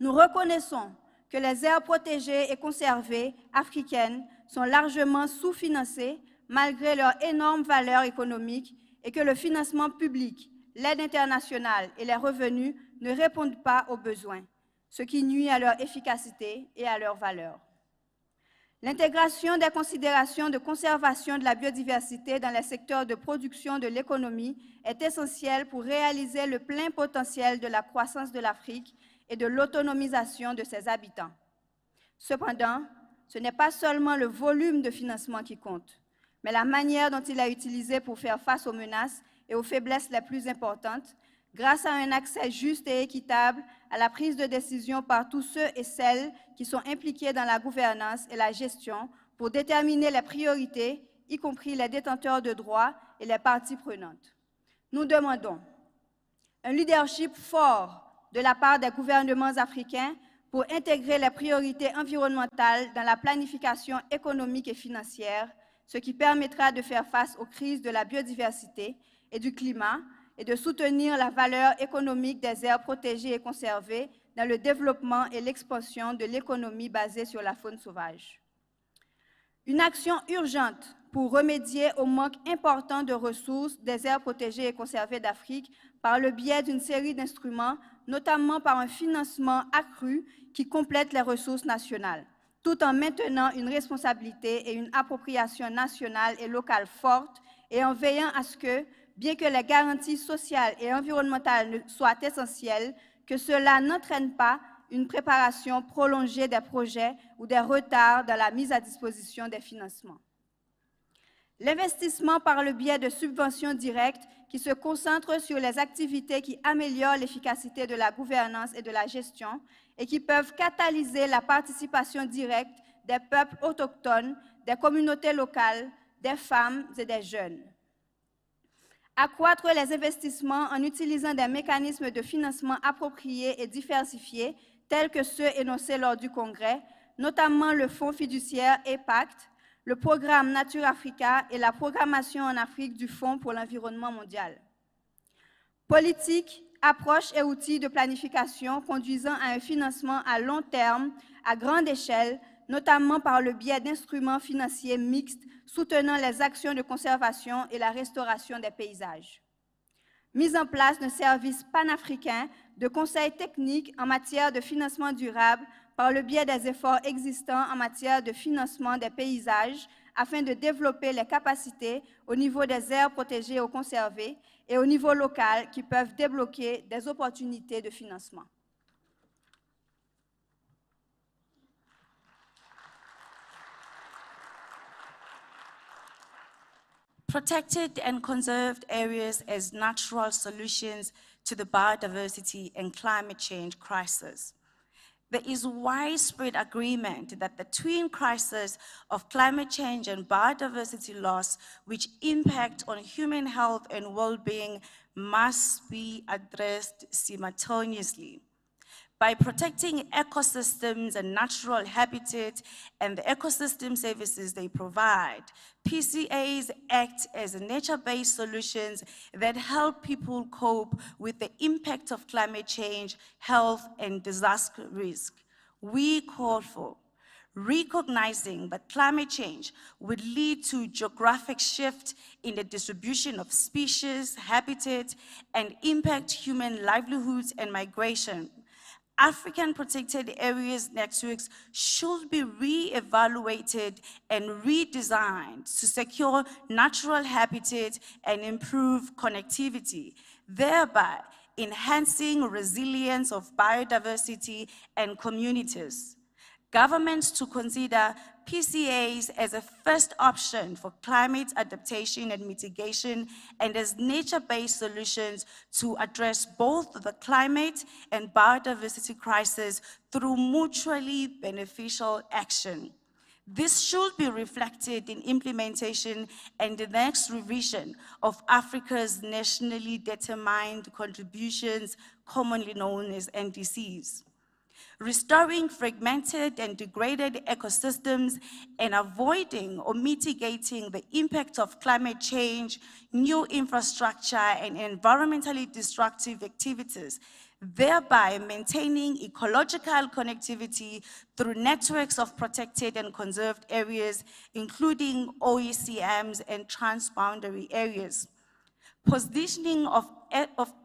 Nous reconnaissons que les aires protégées et conservées africaines sont largement sous-financées malgré leur énorme valeur économique et que le financement public, l'aide internationale et les revenus ne répondent pas aux besoins, ce qui nuit à leur efficacité et à leur valeur. L'intégration des considérations de conservation de la biodiversité dans les secteurs de production de l'économie est essentielle pour réaliser le plein potentiel de la croissance de l'Afrique et de l'autonomisation de ses habitants. Cependant, ce n'est pas seulement le volume de financement qui compte, mais la manière dont il est utilisé pour faire face aux menaces et aux faiblesses les plus importantes, grâce à un accès juste et équitable à la prise de décision par tous ceux et celles qui sont impliqués dans la gouvernance et la gestion pour déterminer les priorités, y compris les détenteurs de droits et les parties prenantes. Nous demandons un leadership fort de la part des gouvernements africains pour intégrer les priorités environnementales dans la planification économique et financière, ce qui permettra de faire face aux crises de la biodiversité et du climat et de soutenir la valeur économique des aires protégées et conservées dans le développement et l'expansion de l'économie basée sur la faune sauvage. Une action urgente pour remédier au manque important de ressources des aires protégées et conservées d'Afrique par le biais d'une série d'instruments, notamment par un financement accru qui complète les ressources nationales, tout en maintenant une responsabilité et une appropriation nationale et locale forte et en veillant à ce que, bien que les garanties sociales et environnementales soient essentielles, que cela n'entraîne pas une préparation prolongée des projets ou des retards dans la mise à disposition des financements. L'investissement par le biais de subventions directes qui se concentrent sur les activités qui améliorent l'efficacité de la gouvernance et de la gestion et qui peuvent catalyser la participation directe des peuples autochtones, des communautés locales, des femmes et des jeunes. Accroître les investissements en utilisant des mécanismes de financement appropriés et diversifiés, tels que ceux énoncés lors du Congrès, notamment le Fonds fiduciaire APAC, le programme Nature Africa et la programmation en Afrique du Fonds pour l'environnement mondial. Politique, approches et outils de planification conduisant à un financement à long terme, à grande échelle, notamment par le biais d'instruments financiers mixtes soutenant les actions de conservation et la restauration des paysages. Mise en place d'un service panafricain de conseil technique en matière de financement durable par le biais des efforts existants en matière de financement des paysages afin de développer les capacités au niveau des aires protégées ou conservées et au niveau local qui peuvent débloquer des opportunités de financement.
protected and conserved areas as natural solutions to the biodiversity and climate change crisis. There is widespread agreement that the twin crises of climate change and biodiversity loss, which impact on human health and well-being, must be addressed simultaneously. By protecting ecosystems and natural habitat and the ecosystem services they provide, PCAs act as nature-based solutions that help people cope with the impact of climate change, health, and disaster risk. We call for recognizing that climate change would lead to geographic shift in the distribution of species, habitat, and impact human livelihoods and migration. African protected areas networks should be re-evaluated and redesigned to secure natural habitat and improve connectivity, thereby enhancing resilience of biodiversity and communities. Governments to consider PCAs as a first option for climate adaptation and mitigation and as nature-based solutions to address both the climate and biodiversity crisis through mutually beneficial action. This should be reflected in implementation and the next revision of Africa's nationally determined contributions, commonly known as NDCs. Restoring fragmented and degraded ecosystems and avoiding or mitigating the impact of climate change, new infrastructure, and environmentally destructive activities, thereby maintaining ecological connectivity through networks of protected and conserved areas, including OECMs and transboundary areas. Positioning of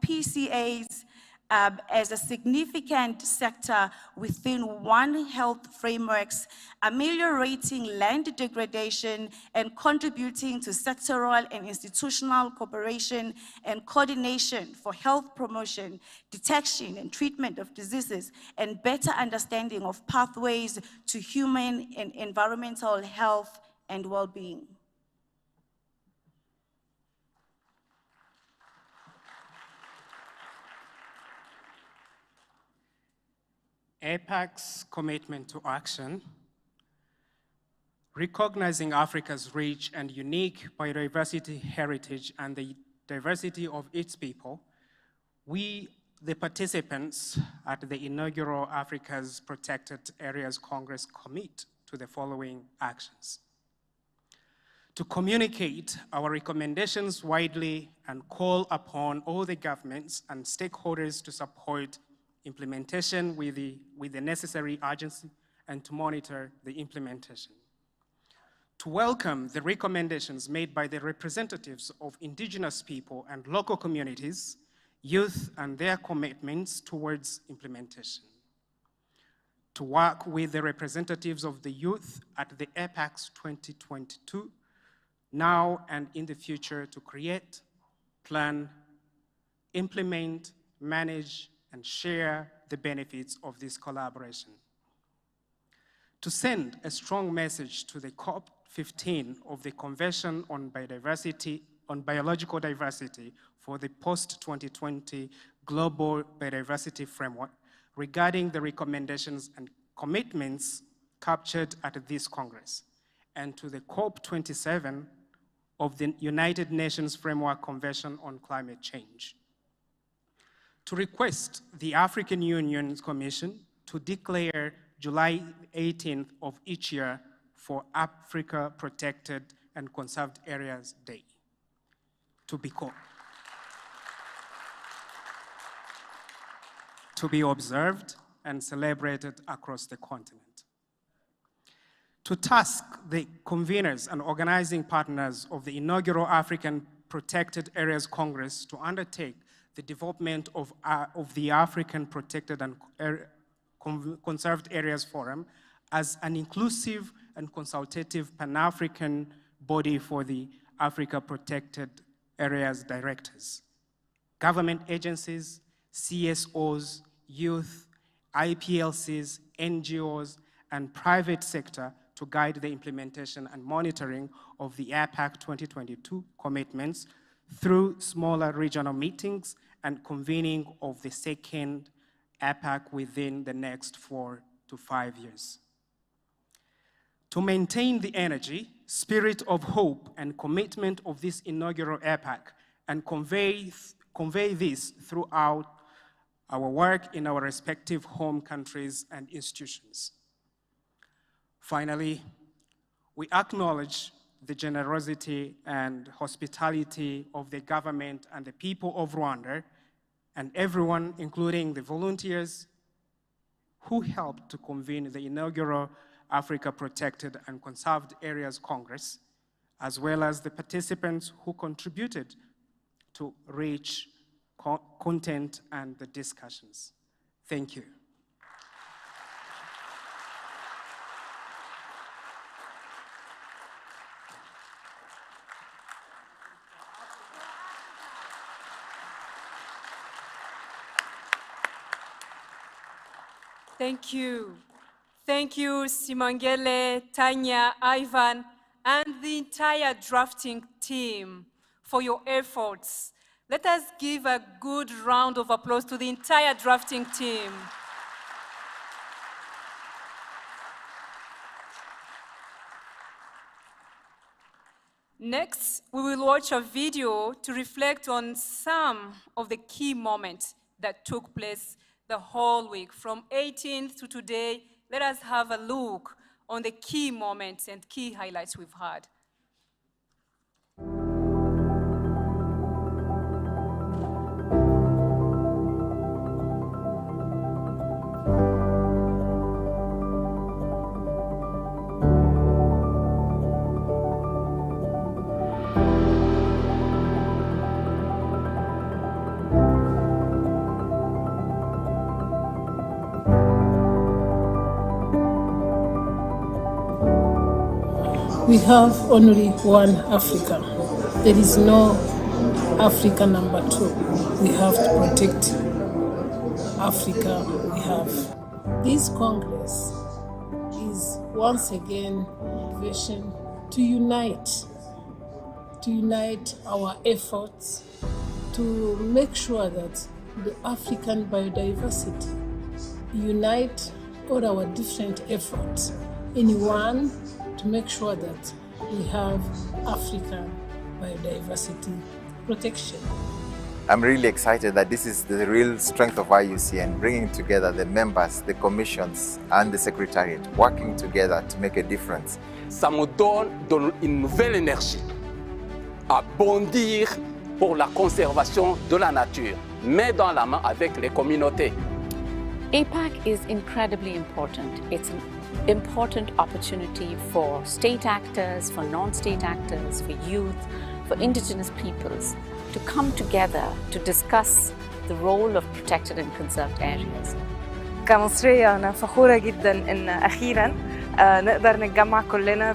PCAs as a significant sector within One Health frameworks, ameliorating land degradation and contributing to sectoral and institutional cooperation and coordination for health promotion, detection and treatment of diseases, and better understanding of pathways to human and environmental health and well-being.
APAC's commitment to action, recognizing Africa's rich and unique biodiversity heritage and the diversity of its people, we, the participants at the inaugural Africa's Protected Areas Congress, commit to the following actions. To communicate our recommendations widely and call upon all the governments and stakeholders to support implementation with the necessary urgency and to monitor the implementation. To welcome the recommendations made by the representatives of indigenous people and local communities, youth, and their commitments towards implementation. To work with the representatives of the youth at the APAC's 2022, now and in the future, to create, plan, implement, manage, and share the benefits of this collaboration. To send a strong message to the COP15 of the Convention on Biological Diversity for the post-2020 Global Biodiversity Framework regarding the recommendations and commitments captured at this Congress, and to the COP27 of the United Nations Framework Convention on Climate Change. To request the African Union's Commission to declare July 18th of each year for Africa Protected and Conserved Areas Day, to be observed and celebrated across the continent. To task the conveners and organizing partners of the inaugural African Protected Areas Congress to undertake the development of the African Protected and Conserved Areas Forum as an inclusive and consultative Pan-African body for the Africa Protected Areas directors, government agencies, CSOs, youth, IPLCs, NGOs, and private sector to guide the implementation and monitoring of the APAC 2022 commitments through smaller regional meetings and convening of the second APAC within the next 4 to 5 years. To maintain the energy, spirit of hope, and commitment of this inaugural APAC and convey this throughout our work in our respective home countries and institutions. Finally, we acknowledge the generosity and hospitality of the government and the people of Rwanda and everyone, including the volunteers who helped to convene the inaugural Africa Protected and Conserved Areas Congress, as well as the participants who contributed to rich content and the discussions. Thank you.
Thank you. Thank you, Simangele, Tanya, Ivan, and the entire drafting team for your efforts. Let us give a good round of applause to the entire drafting team. Next, we will watch a video to reflect on some of the key moments that took place the whole week. From 18th to today, let us have a look on the key moments and key highlights we've had.
We have only one Africa. There is no Africa number 2. We have to protect Africa we have. This Congress is once again a vision to unite our efforts to make sure that the African biodiversity unite all our different efforts in one to make sure that we have African biodiversity protection.
I'm really excited that this is the real strength of IUCN, bringing together the members, the commissions and the secretariat, working together to make a difference.
Ça me donne une nouvelle énergie à bondir pour la conservation de la nature, main dans la main avec les communautés.
APAC is incredibly important. It's an important opportunity for state actors, for non-state actors, for youth, for indigenous peoples to come together to discuss the role of protected and conserved areas.
كمصرية أنا فخورة جدا إن أخيراً نقدر نتجمع كلنا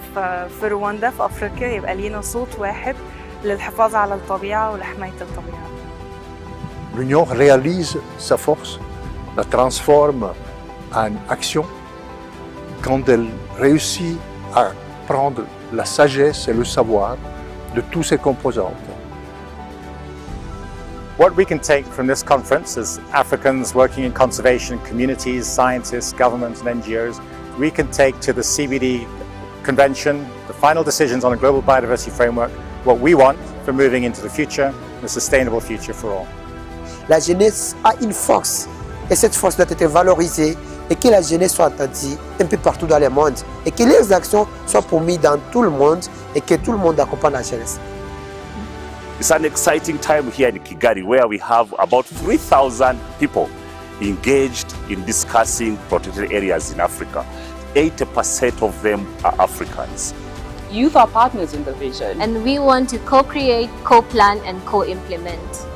في رواندا في أفريقيا يبقى لينا صوت واحد للحفاظ على الطبيعة ولحماية الطبيعة.
L'Union réalise sa force, la transforme en action quand elle réussit à prendre la sagesse et le savoir de tous ses composantes.
What we can take from this conference as Africans working in conservation communities, scientists, governments and NGOs, we can take to the CBD Convention, the final decisions on a global biodiversity framework, what we want for moving into the future, a sustainable future for all.
La jeunesse a une force et cette force doit être valorisée et que la jeunesse soit entendue un peu partout dans le monde et que les actions soient promises dans tout le monde et que tout le monde accompagne la jeunesse.
It's an exciting time here in Kigali where we have about 3,000 people engaged in discussing protected areas in Africa. 80% of them are Africans.
Youth are partners in the vision.
And we want to co-create, co-plan and co-implement.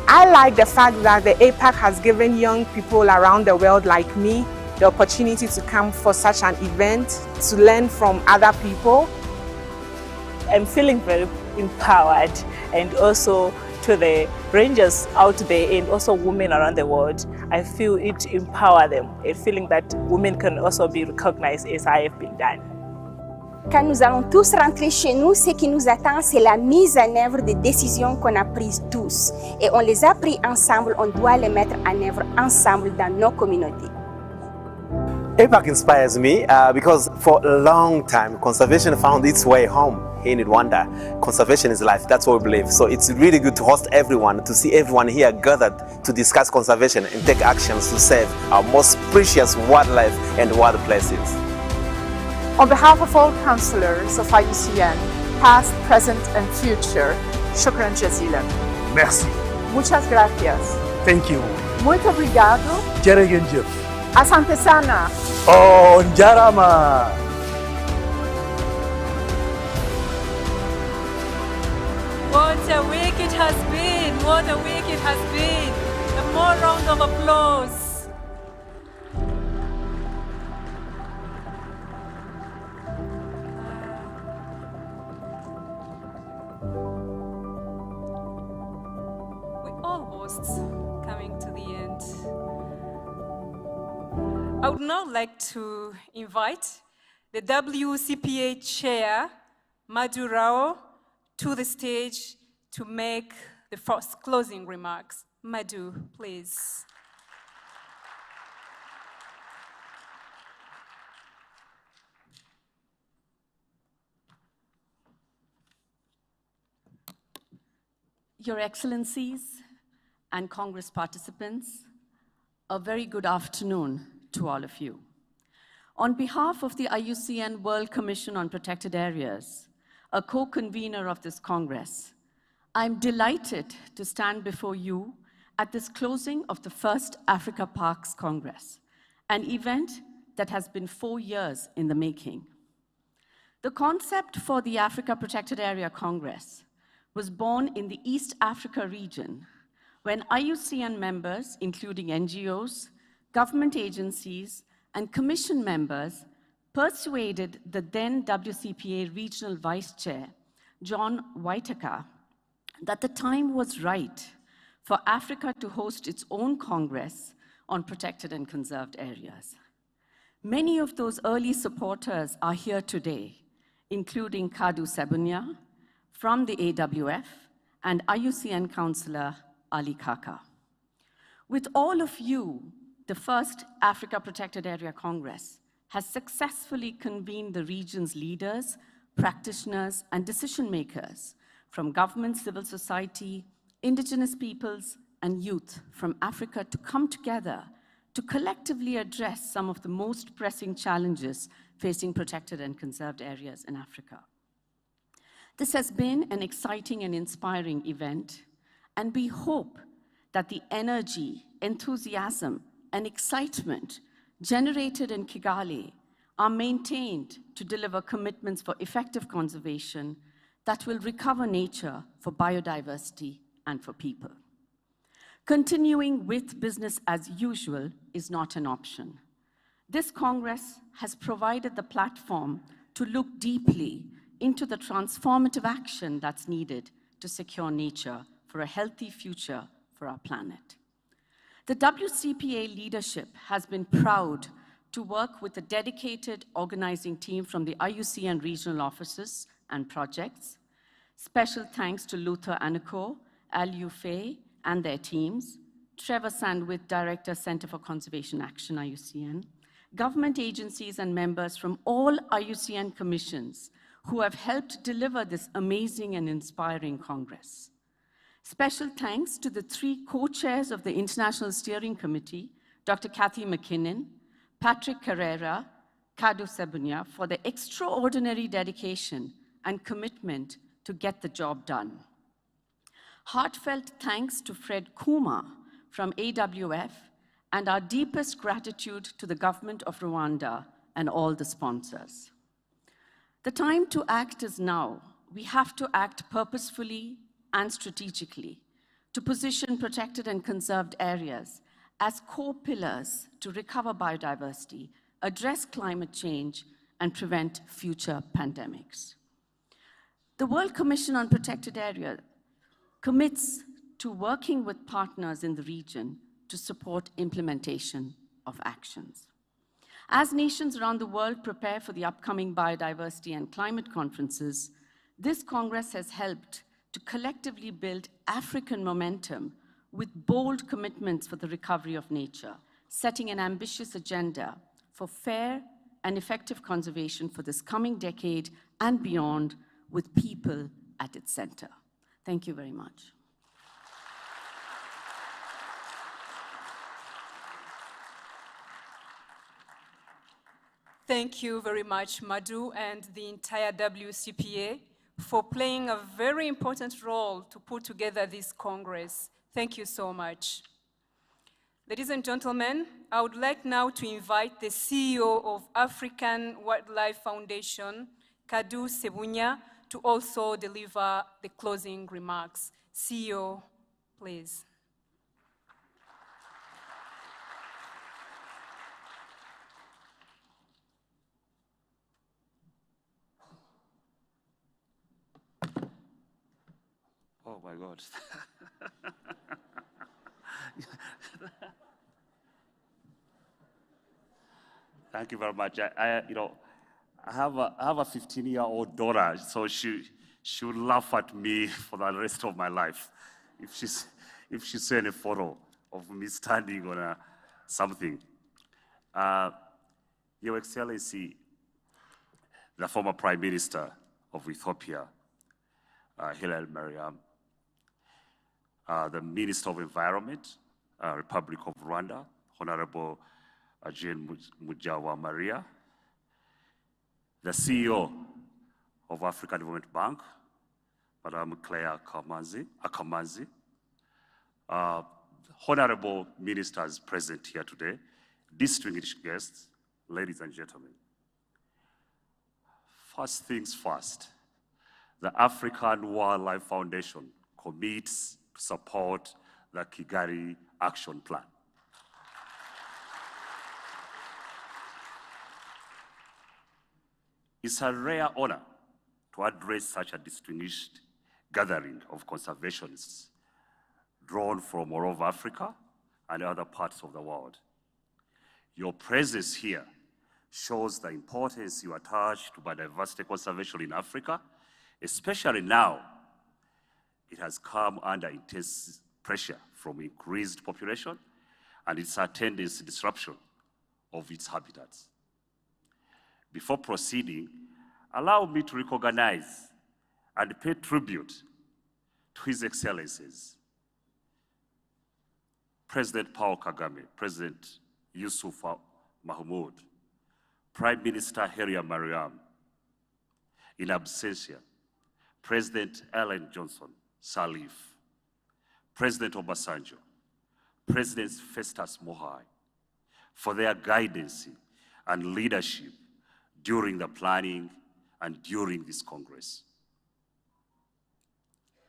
I like the fact that the APAC has given young people around the world like me the opportunity to come for such an event, to learn from other people.
I'm feeling very empowered, and also to the rangers out there and also women around the world, I feel it empower them, a feeling that women can also be recognized as I have been done.
Quand nous allons tous rentrer chez nous, ce qui nous attend, c'est la mise en œuvre des décisions qu'on a prises tous. Et on les a prises ensemble, on doit les mettre en œuvre ensemble dans nos communautés.
APAC inspires me because for a long time, conservation found its way home here in Rwanda. Conservation is life, that's what we believe. So it's really good to host everyone, to see everyone here gathered to discuss conservation and take actions to save our most precious wildlife and wild places.
On behalf of all councillors of IUCN, past, present and future, shukran jazilan.
Merci.
Muchas gracias.
Thank you.
Muito obrigado.
Jërëjëf.
Asante sana.
Oh, njarama.
What a week it has been! What a week it has been! A more round of applause. We're almost coming to the end. I would now like to invite the WCPA Chair, Madhu Rao, to the stage to make the first closing remarks. Madhu, please.
Your Excellencies and Congress participants, a very good afternoon to all of you. On behalf of the IUCN World Commission on Protected Areas, a co-convener of this Congress, I'm delighted to stand before you at this closing of the first Africa Parks Congress, an event that has been 4 years in the making. The concept for the Africa Protected Area Congress was born in the East Africa region when IUCN members, including NGOs, government agencies, and commission members persuaded the then WCPA Regional Vice Chair, John Whitaker, that the time was right for Africa to host its own Congress on protected and conserved areas. Many of those early supporters are here today, including Kadu Sebunya from the AWF and IUCN Councillor Ali Kaka. With all of you, the first Africa Protected Area Congress has successfully convened the region's leaders, practitioners, and decision makers from government, civil society, indigenous peoples, and youth from Africa to come together to collectively address some of the most pressing challenges facing protected and conserved areas in Africa. This has been an exciting and inspiring event, and we hope that the energy, enthusiasm, and excitement generated in Kigali are maintained to deliver commitments for effective conservation that will recover nature for biodiversity and for people. Continuing with business as usual is not an option. This Congress has provided the platform to look deeply into the transformative action that's needed to secure nature for a healthy future for our planet. The WCPA leadership has been proud to work with a dedicated organizing team from the IUCN regional offices and projects. Special thanks to Luther Aniko, Al Yufei, and their teams, Trevor Sandwith, Director, Center for Conservation Action, IUCN, government agencies and members from all IUCN commissions who have helped deliver this amazing and inspiring Congress. Special thanks to the 3 co-chairs of the International Steering Committee, Dr. Kathy McKinnon, Patrick Carrera, Kadu Sebunya, for their extraordinary dedication and commitment to get the job done. Heartfelt thanks to Fred Kuma from AWF, and our deepest gratitude to the government of Rwanda and all the sponsors. The time to act is now. We have to act purposefully and strategically to position protected and conserved areas as core pillars to recover biodiversity, address climate change, and prevent future pandemics. The World Commission on Protected Areas commits to working with partners in the region to support implementation of actions. As nations around the world prepare for the upcoming biodiversity and climate conferences, this Congress has helped to collectively build African momentum with bold commitments for the recovery of nature, setting an ambitious agenda for fair and effective conservation for this coming decade and beyond, with people at its center. Thank you very much.
Thank you very much, Madhu, and the entire WCPA for playing a very important role to put together this Congress. Thank you so much. Ladies and gentlemen, I would like now to invite the CEO of African Wildlife Foundation, Kadu Sebunya, to also deliver the closing remarks. CEO, please.
Oh my God. Thank you very much. I have a 15-year-old daughter, so she would laugh at me for the rest of my life if she saw any photo of me standing on something. Your Excellency, the former Prime Minister of Ethiopia, Haile Mariam, the Minister of Environment, Republic of Rwanda, Honorable Jane Mujawa Maria, the CEO of African Development Bank, Madam Claire Akamanzi, honorable ministers present here today, distinguished guests, ladies and gentlemen. First things first, the African Wildlife Foundation commits to support the Kigali Action Plan. It's a rare honor to address such a distinguished gathering of conservationists drawn from all over Africa and other parts of the world. Your presence here shows the importance you attach to biodiversity conservation in Africa, especially now it has come under intense pressure from increased population and its attendant disruption of its habitats. Before proceeding, allow me to recognize and pay tribute to His Excellencies, President Paul Kagame, President Yusuf Mahmoud, Prime Minister Haile Mariam, in absentia, President Ellen Johnson Sirleaf, President Obasanjo, President Festus Mogae, for their guidance and leadership during the planning and during this Congress.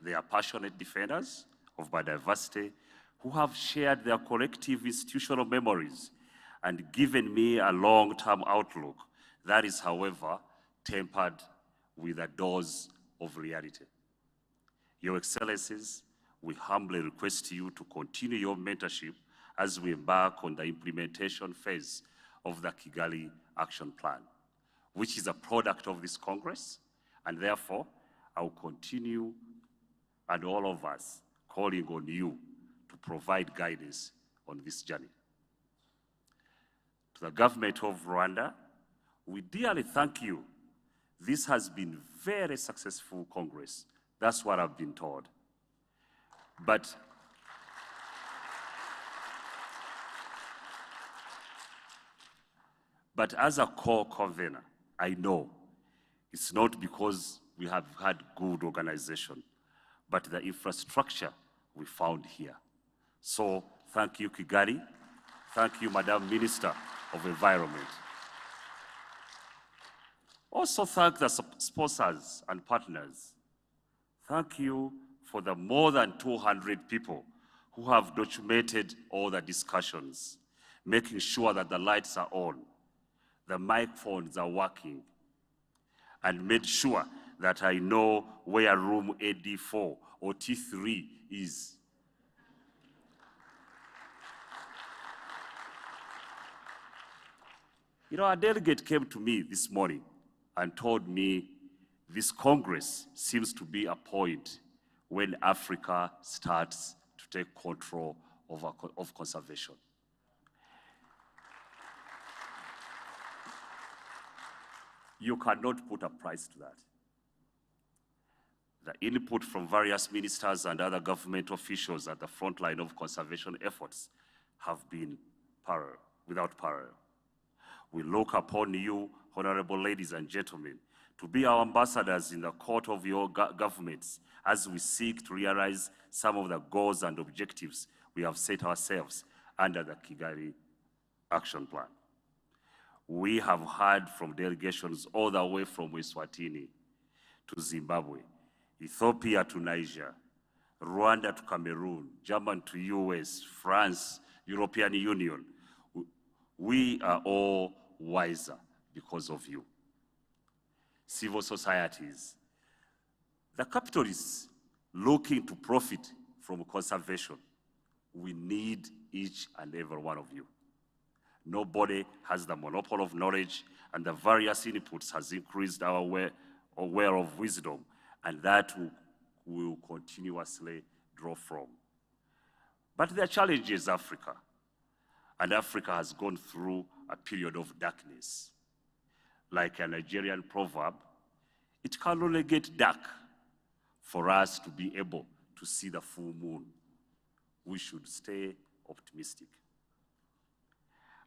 They are passionate defenders of biodiversity who have shared their collective institutional memories and given me a long-term outlook that is, however, tempered with a dose of reality. Your Excellencies, we humbly request you to continue your mentorship as we embark on the implementation phase of the Kigali Action Plan, which is a product of this Congress, and therefore, I will continue, and all of us, calling on you to provide guidance on this journey. To the government of Rwanda, we dearly thank you. This has been a very successful Congress. That's what I've been told. But as a core convener, I know it's not because we have had good organization, but the infrastructure we found here. So thank you, Kigali. Thank you, Madam Minister of Environment. Also thank the sponsors and partners. Thank you for the more than 200 people who have documented all the discussions, making sure that the lights are on, the microphones are working, and made sure that I know where room AD4 or T3 is. You know, a delegate came to me this morning and told me this Congress seems to be a point when Africa starts to take control of conservation. You cannot put a price to that. The input from various ministers and other government officials at the front line of conservation efforts have been without parallel. We look upon you, honorable ladies and gentlemen, to be our ambassadors in the court of your governments as we seek to realize some of the goals and objectives we have set ourselves under the Kigali Action Plan. We have heard from delegations all the way from Eswatini to Zimbabwe, Ethiopia to Niger, Rwanda to Cameroon, Germany to US, France, European Union. We are all wiser because of you. Civil societies. The capital is looking to profit from conservation. We need each and every one of you. Nobody has the monopoly of knowledge, and the various inputs has increased our aware of wisdom, and that will continuously draw from. But the challenge is Africa, and Africa has gone through a period of darkness. Like a Nigerian proverb, it can only get dark for us to be able to see the full moon. We should stay optimistic.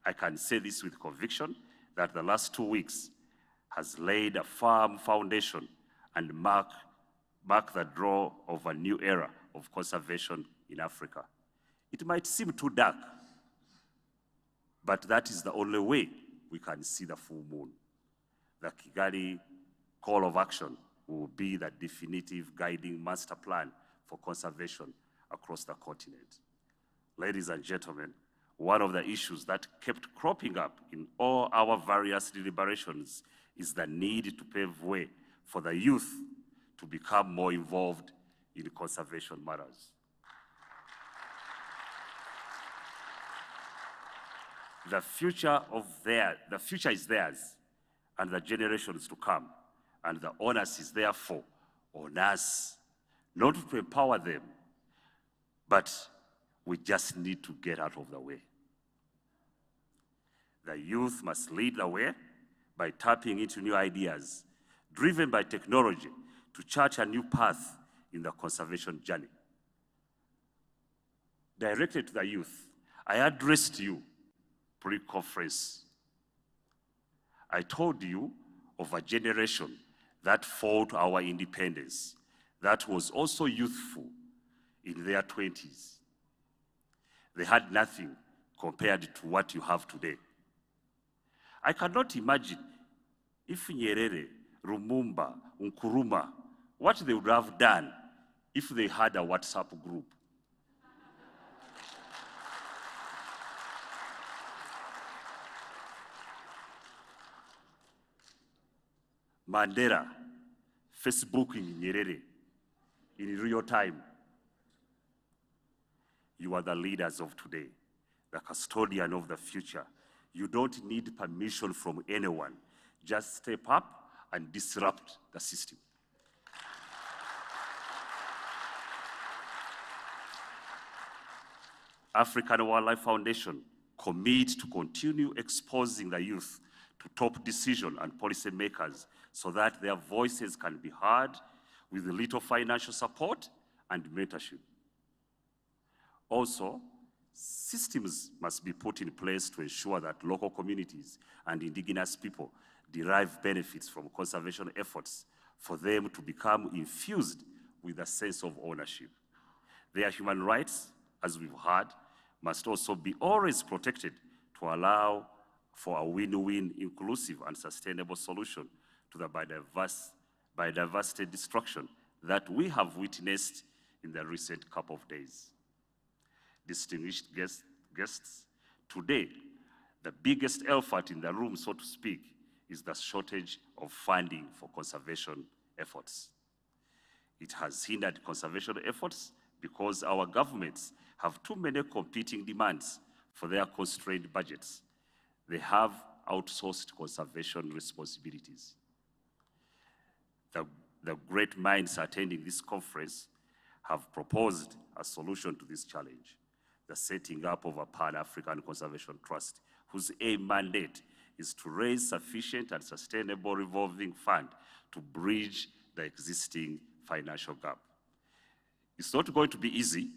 I can say this with conviction that the last 2 weeks has laid a firm foundation and mark the draw of a new era of conservation in Africa. It might seem too dark, but that is the only way we can see the full moon. The Kigali call of action will be the definitive guiding master plan for conservation across the continent. Ladies and gentlemen, one of the issues that kept cropping up in all our various deliberations is the need to pave way for the youth to become more involved in conservation matters. The future is theirs, and the generations to come, and the onus is therefore on us, not to empower them, but we just need to get out of the way. The youth must lead the way by tapping into new ideas, driven by technology, to chart a new path in the conservation journey. Directed to the youth, I addressed you pre-conference. I told you of a generation that fought our independence, that was also youthful in their 20s. They had nothing compared to what you have today. I cannot imagine if Nyerere, Lumumba, Nkrumah, what they would have done if they had a WhatsApp group. Mandela, Facebook in Nyerere, in real time. You are the leaders of today, the custodian of the future. You don't need permission from anyone. Just step up and disrupt the system. African Wildlife Foundation commits to continue exposing the youth to top decision and policy makers so that their voices can be heard with little financial support and mentorship. Also, systems must be put in place to ensure that local communities and indigenous people derive benefits from conservation efforts for them to become infused with a sense of ownership. Their human rights, as we've heard, must also be always protected to allow for a win-win, inclusive and sustainable solution to the biodiversity destruction that we have witnessed in the recent couple of days. Distinguished guests, today, the biggest elephant in the room, so to speak, is the shortage of funding for conservation efforts. It has hindered conservation efforts because our governments have too many competing demands for their constrained budgets. They have outsourced conservation responsibilities. The great minds attending this conference have proposed a solution to this challenge, the setting up of a Pan-African Conservation Trust, whose aim mandate is to raise sufficient and sustainable revolving fund to bridge the existing financial gap. It's not going to be easy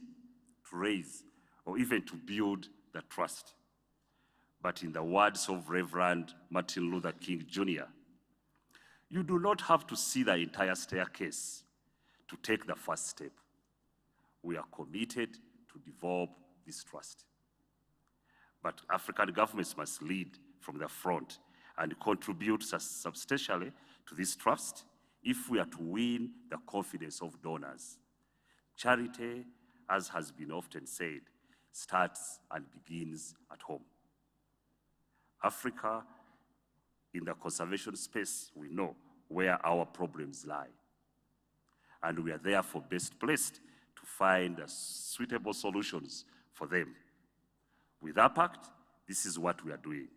to raise or even to build the trust. But in the words of Reverend Martin Luther King Jr., you do not have to see the entire staircase to take the first step. We are committed to develop this trust. But African governments must lead from the front and contribute substantially to this trust if we are to win the confidence of donors. Charity, as has been often said, starts and begins at home. Africa, in the conservation space, we know where our problems lie. And we are therefore best placed to find suitable solutions for them. With APAC, this is what we are doing.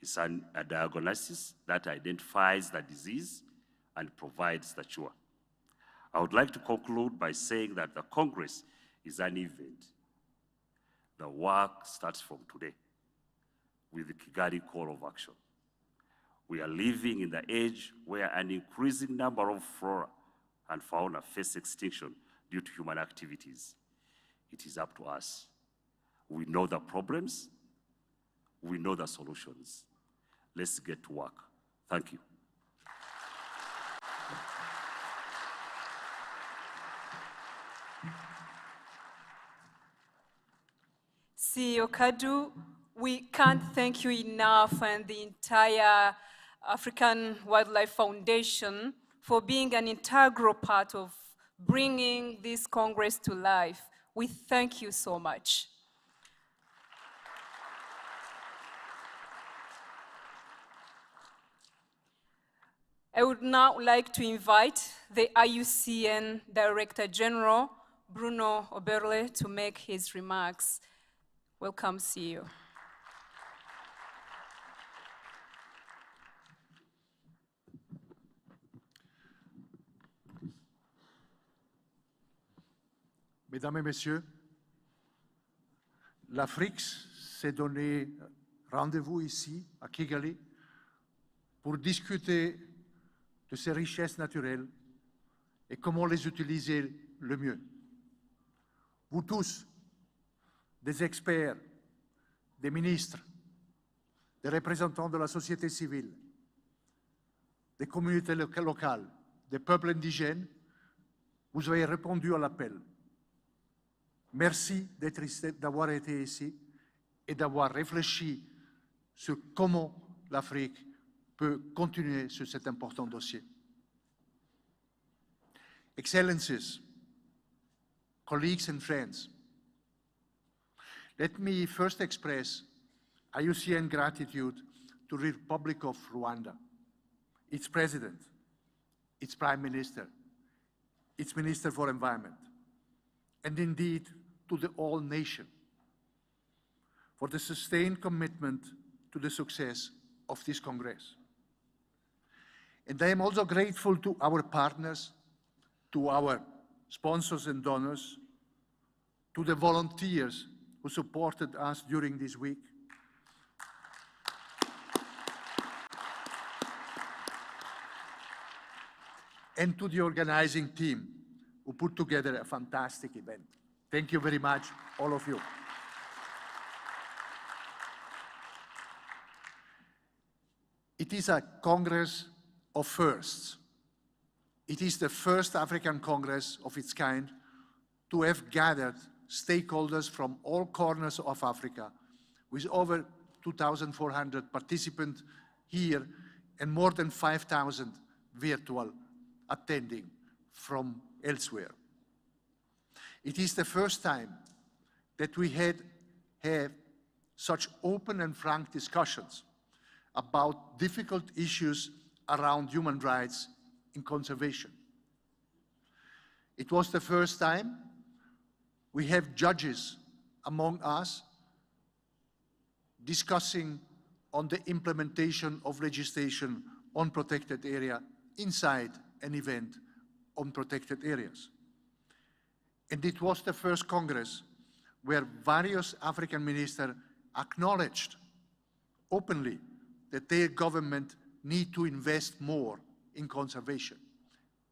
It's a diagnosis that identifies the disease and provides the cure. I would like to conclude by saying that the Congress is an event. The work starts from today with the Kigali Call of Action. We are living in the age where an increasing number of flora and fauna face extinction due to human activities. It is up to us. We know the problems, we know the solutions. Let's get to work. Thank you.
CEO Kadu, we can't thank you enough, and the entire African Wildlife Foundation for being an integral part of bringing this Congress to life. We thank you so much. I would now like to invite the IUCN Director General, Bruno Oberle, to make his remarks. Welcome, CEO.
Mesdames et Messieurs, l'Afrique s'est donné rendez-vous ici, à Kigali, pour discuter de ses richesses naturelles et comment les utiliser le mieux. Vous tous, des experts, des ministres, des représentants de la société civile, des communautés locales, des peuples indigènes, vous avez répondu à l'appel. Merci d'avoir été ici et d'avoir réfléchi sur comment l'Afrique peut continuer sur cet important dossier. Excellencies, colleagues and friends, let me first express IUCN gratitude to the Republic of Rwanda, its President, its Prime Minister, its Minister for Environment, and indeed to the whole nation for the sustained commitment to the success of this Congress. And I am also grateful to our partners, to our sponsors and donors, to the volunteers who supported us during this week, and to the organizing team who put together a fantastic event. Thank you very much, all of you. It is a Congress of firsts. It is the first African Congress of its kind to have gathered stakeholders from all corners of Africa, with over 2,400 participants here and more than 5,000 virtual attending from elsewhere. It is the first time that we have such open and frank discussions about difficult issues around human rights in conservation. It was the first time we have judges among us discussing on the implementation of legislation on protected area inside an event on protected areas. And it was the first Congress where various African ministers acknowledged openly that their government need to invest more in conservation.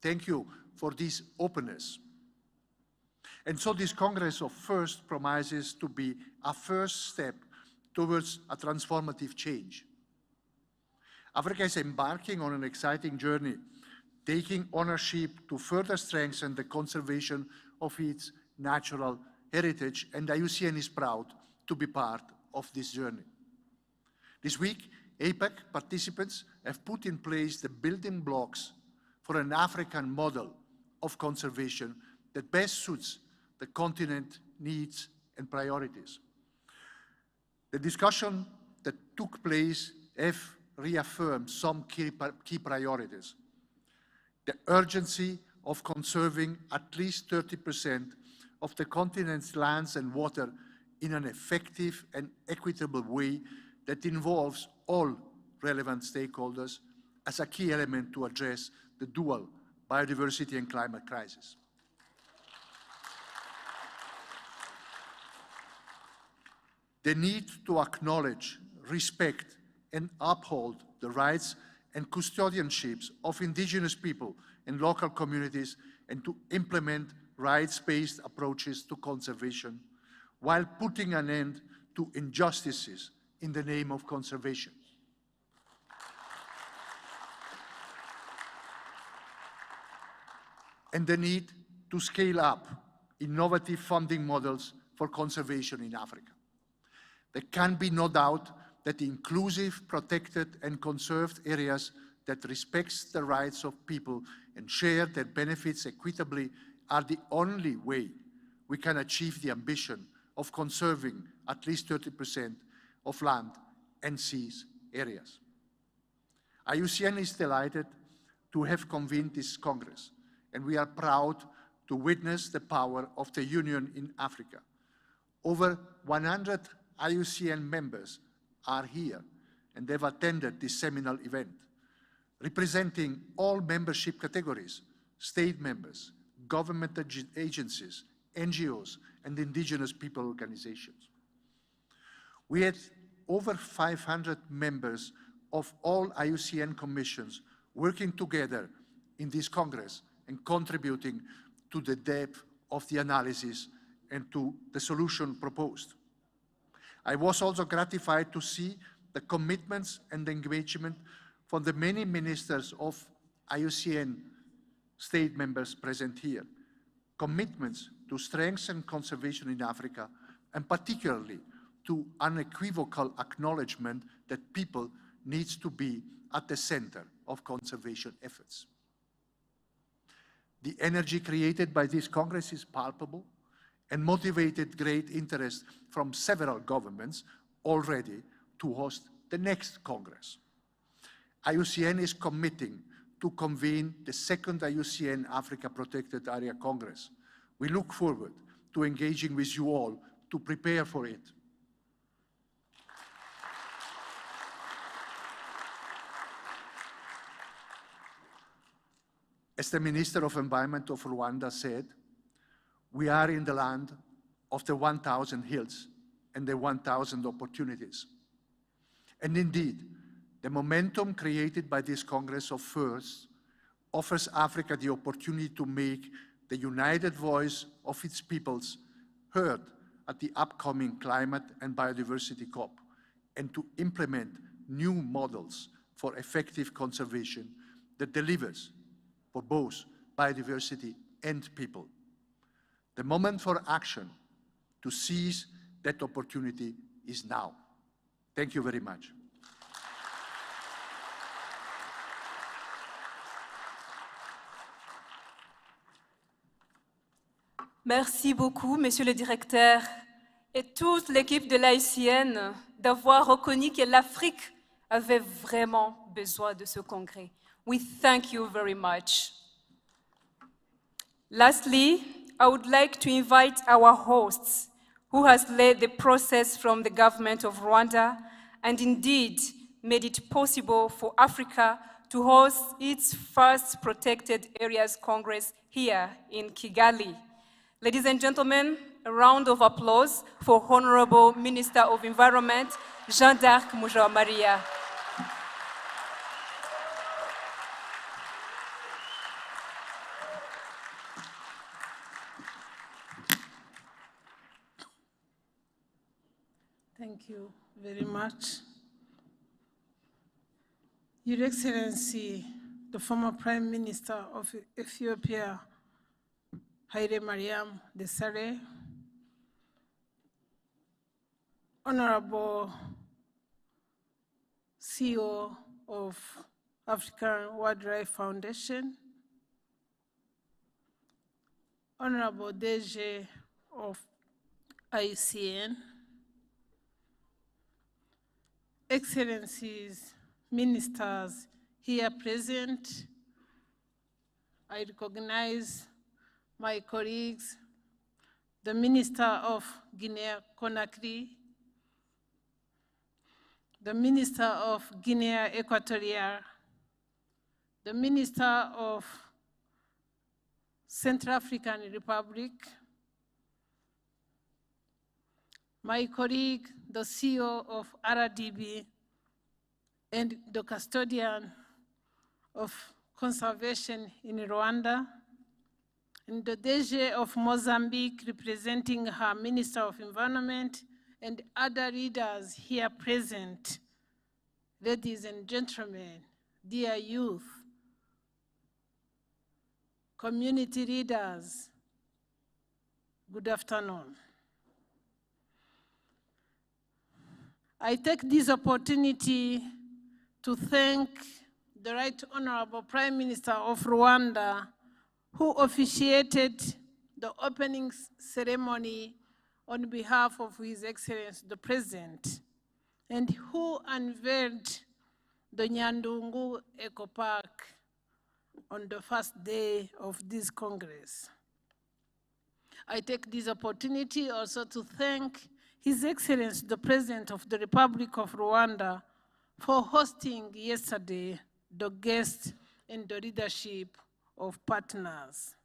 Thank you for this openness. And so this Congress of First promises to be a first step towards a transformative change. Africa is embarking on an exciting journey, taking ownership to further strengthen the conservation of its natural heritage, and IUCN is proud to be part of this journey. This week, APAC participants have put in place the building blocks for an African model of conservation that best suits the continent's needs and priorities. The discussion that took place have reaffirmed some key priorities. The urgency of conserving at least 30% of the continent's lands and water in an effective and equitable way that involves all relevant stakeholders as a key element to address the dual biodiversity and climate crisis. The need to acknowledge, respect, and uphold the rights and custodianships of indigenous people and local communities, and to implement rights-based approaches to conservation while putting an end to injustices in the name of conservation. And the need to scale up innovative funding models for conservation in Africa. There can be no doubt that inclusive, protected, and conserved areas that respects the rights of people and share their benefits equitably are the only way we can achieve the ambition of conserving at least 30% of land and seas areas. IUCN is delighted to have convened this Congress, and we are proud to witness the power of the Union in Africa. Over 100 IUCN members are here and they've attended this seminal event, representing all membership categories, state members, government agencies, NGOs, and indigenous people organizations. We had over 500 members of all IUCN commissions working together in this Congress and contributing to the depth of the analysis and to the solution proposed. I was also gratified to see the commitments and engagement from the many ministers of IUCN state members present here. Commitments to strengthen conservation in Africa, and particularly to unequivocal acknowledgement that people needs to be at the center of conservation efforts. The energy created by this Congress is palpable and motivated great interest from several governments already to host the next Congress. IUCN is committing to convene the second IUCN Africa Protected Area Congress. We look forward to engaging with you all to prepare for it. As the Minister of Environment of Rwanda said, we are in the land of the 1,000 hills and the 1,000 opportunities. And indeed, the momentum created by this Congress of Firsts offers Africa the opportunity to make the united voice of its peoples heard at the upcoming Climate and Biodiversity COP, and to implement new models for effective conservation that delivers for both biodiversity and people. The moment for action to seize that opportunity is now. Thank you very much.
Merci beaucoup, Monsieur le Directeur, et toute l'équipe de l'IUCN d'avoir reconnu que l'Afrique avait vraiment besoin de ce congrès. We thank you very much. Lastly, I would like to invite our hosts, who has led the process from the government of Rwanda and indeed made it possible for Africa to host its first Protected Areas Congress here in Kigali. Ladies and gentlemen, a round of applause for Honorable Minister of Environment, Jean d'Arc Mujawamariya.
Thank you very much. Your Excellency, the former Prime Minister of Ethiopia, Haile Mariam Desalegn, Honorable CEO of African Wildlife Foundation, Honorable DG of IUCN, Excellencies, Ministers here present, I recognize my colleagues, the Minister of Guinea-Conakry, the Minister of Guinea Equatorial, the Minister of Central African Republic, my colleague, the CEO of RDB, and the custodian of conservation in Rwanda, and the DG of Mozambique representing her Minister of Environment, and other leaders here present. Ladies and gentlemen, dear youth, community leaders, good afternoon. I take this opportunity to thank the Right Honorable Prime Minister of Rwanda, who officiated the opening ceremony on behalf of His Excellency the President, and who unveiled the Nyandungu Eco Park on the first day of this Congress. I take this opportunity also to thank His Excellency the President of the Republic of Rwanda for hosting yesterday the guests and the leadership of partners.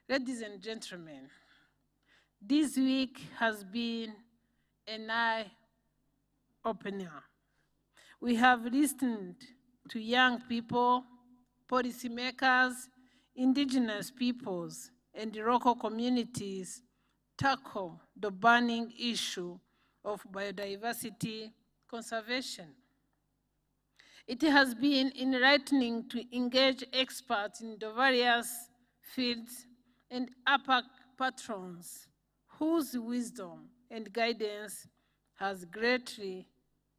Ladies and gentlemen, this week has been an eye-opener. We have listened to young people, policymakers, indigenous peoples, and local communities tackle the burning issue of biodiversity conservation. It has been enlightening to engage experts in the various fields and APAC patrons whose wisdom and guidance has greatly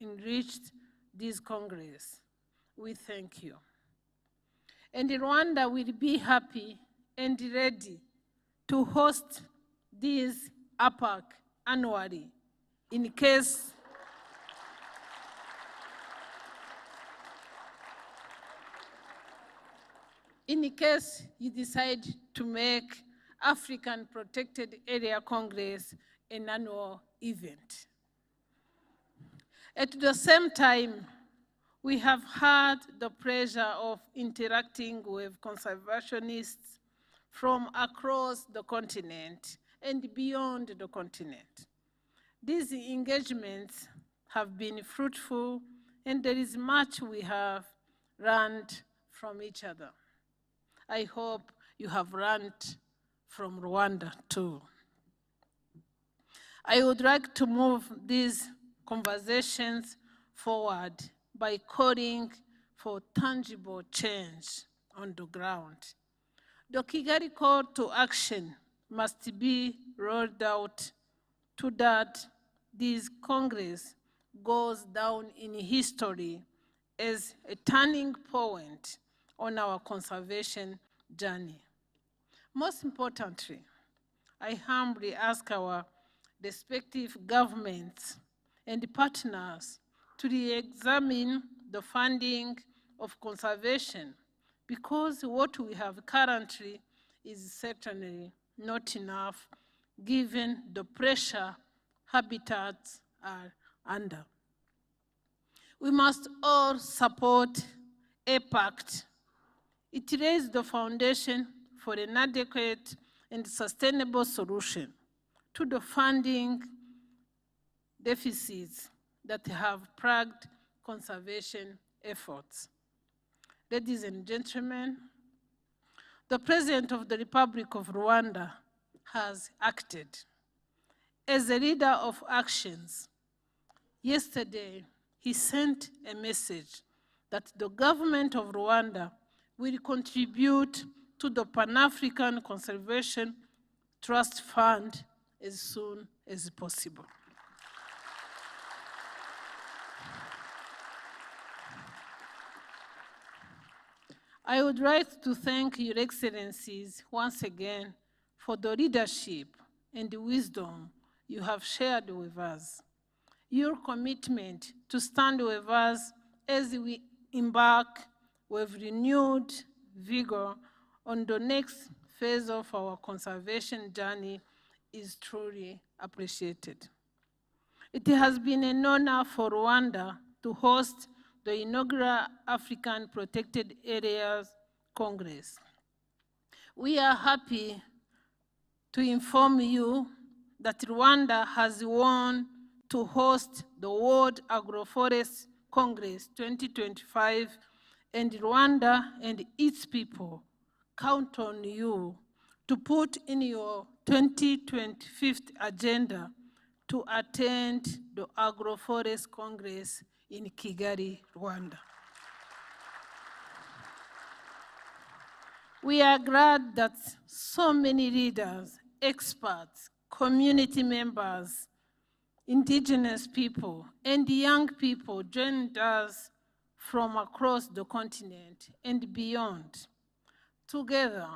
enriched this Congress. We thank you. And Rwanda will be happy and ready to host this APAC annually in case you decide to make African Protected Area Congress an annual event. At the same time, we have had the pleasure of interacting with conservationists from across the continent and beyond the continent. These engagements have been fruitful, and there is much we have learned from each other. I hope you have learned from Rwanda too. I would like to move these conversations forward by calling for tangible change on the ground. The Kigali call to action must be rolled out so that this Congress goes down in history as a turning point on our conservation journey. Most importantly, I humbly ask our respective governments and partners to re-examine the funding of conservation, because what we have currently is certainly not enough given the pressure habitats are under. We must all support APAC. It lays the foundation for an adequate and sustainable solution to the funding deficits that have plagued conservation efforts. Ladies and gentlemen, the President of the Republic of Rwanda has acted. As a leader of actions, yesterday he sent a message that the government of Rwanda will contribute to the Pan-African Conservation Trust Fund as soon as possible. I would like to thank Your Excellencies once again for the leadership and the wisdom you have shared with us. Your commitment to stand with us as we embark with renewed vigor on the next phase of our conservation journey is truly appreciated. It has been an honor for Rwanda to host the inaugural African Protected Areas Congress. We are happy to inform you that Rwanda has won to host the World Agroforest Congress 2025, and Rwanda and its people count on you to put in your 2025 agenda to attend the Agroforest Congress in Kigali, Rwanda. We are glad that so many leaders, experts, community members, indigenous people, and young people joined us from across the continent and beyond. Together,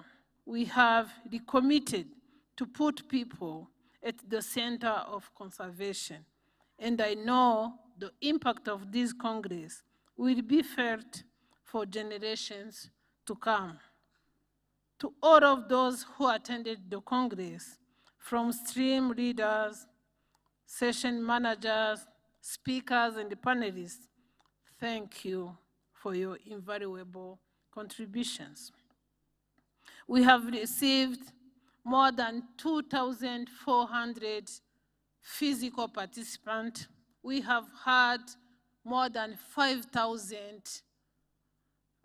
we have recommitted to put people at the center of conservation, and I know the impact of this Congress will be felt for generations to come. To all of those who attended the Congress, from stream leaders, session managers, speakers, and panelists, thank you for your invaluable contributions. We have received more than 2,400 physical participants. We have had more than 5,000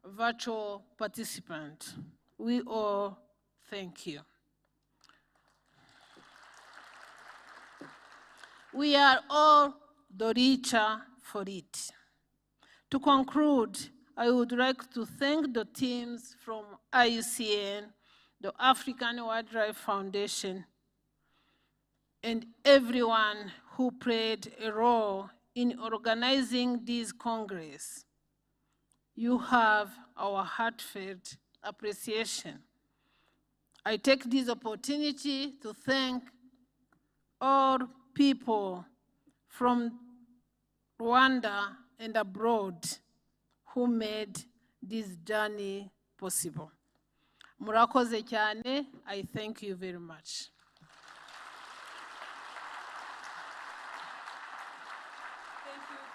virtual participants. We all thank you. We are all the richer for it. To conclude, I would like to thank the teams from IUCN, the African Wildlife Foundation, and everyone who played a role in organizing this Congress. You have our heartfelt appreciation. I take this opportunity to thank all people from Rwanda and abroad who made this journey possible. Murakoze cyane. I thank you very much.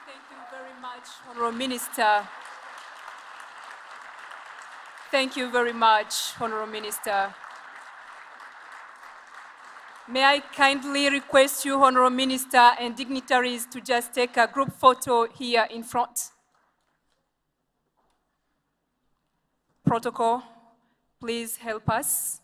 Thank you very much, Honorable Minister. Thank you very much, Honorable Minister. May I kindly request you, Honorable Minister and dignitaries, to just take a group photo here in front. Protocol, please help us.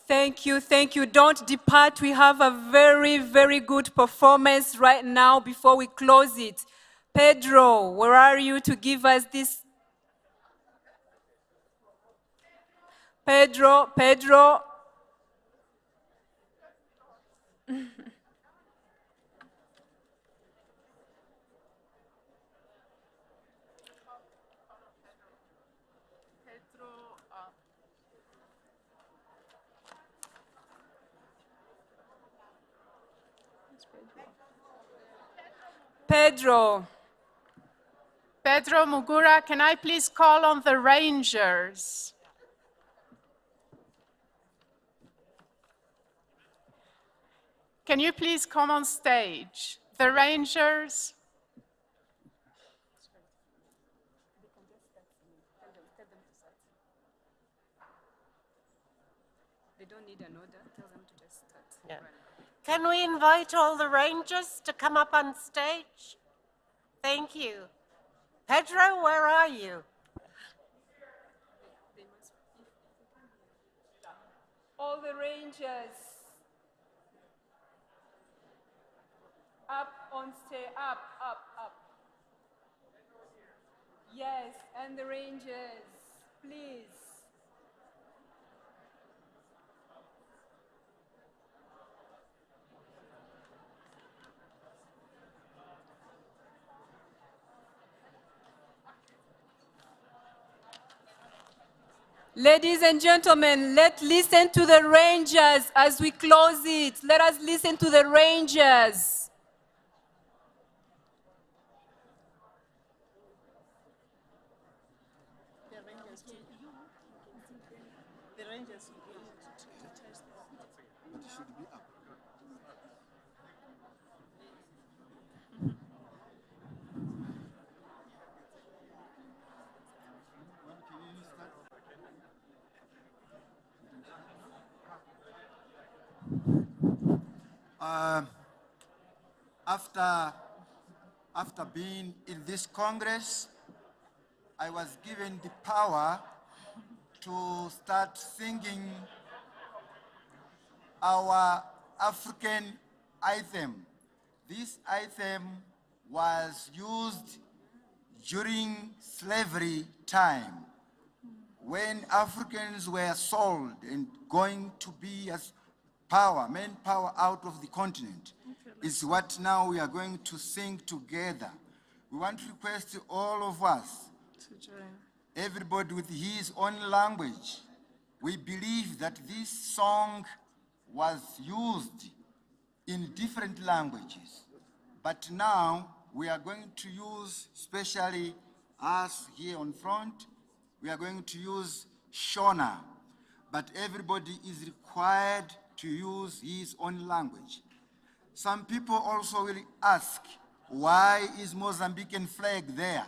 Thank you, thank you. Don't depart. We have a very, very good performance right now before we close it. Pedro, where are you to give us this? Pedro. Pedro
Mugura, can I please call on the rangers? Can you please come on stage? The rangers.
They don't need an order. Tell them to just start.
Yeah. Can we invite all the rangers to come up on stage? Thank you. Pedro, where are you?
All the rangers. Up on stage, up. Yes, and the rangers, please. Ladies and gentlemen, let's listen to the rangers as we close it. Let us listen to the rangers.
After being in this Congress, I was given the power to start singing our African anthem. This anthem was used during slavery time, when Africans were sold and going to be as manpower out of the continent. Is what now we are going to sing together. We want to request all of us, everybody with his own language. We believe that this song was used in different languages, but now we are going to use, especially us here on front, we are going to use Shona, but everybody is required to use his own language. Some people also will ask, why is Mozambican flag there?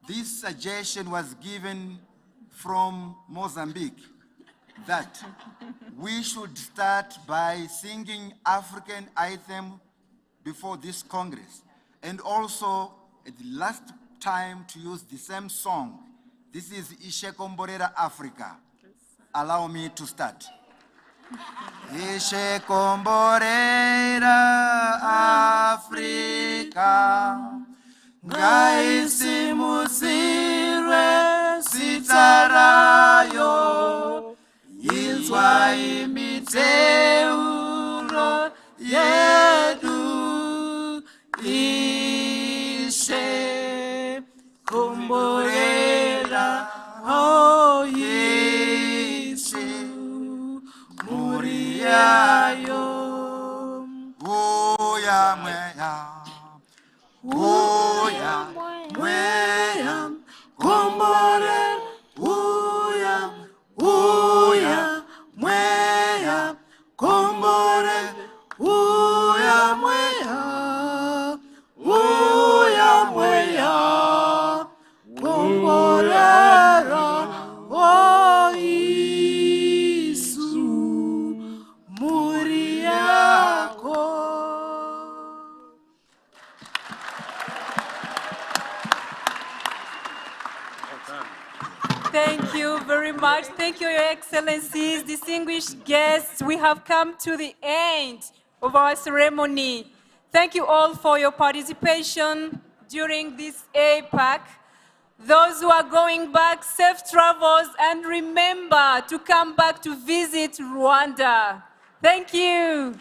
This suggestion was given from Mozambique, that we should start by singing African anthem before this Congress, and also at the last time to use the same song. This is Ishe Komborera Africa. Allow me to start. Ishe komborera Afrika, ngaisi musirwe sitarayo, inzwa imiteuro yedu. Ishe komborera, oh Yesu, Muriayo, Uya mweya, Uya mweya, Kombore, Uya, Uya mweya, Kombore, Uya mweya, Uya mweya, Komborera, oh Yesu, Muriako. 'Cause
Thank you very much. Thank you, Your Excellencies, distinguished guests. We have come to the end of our ceremony. Thank you all for your participation during this APAC. Those who are going back, safe travels, and remember to come back to visit Rwanda. Thank you.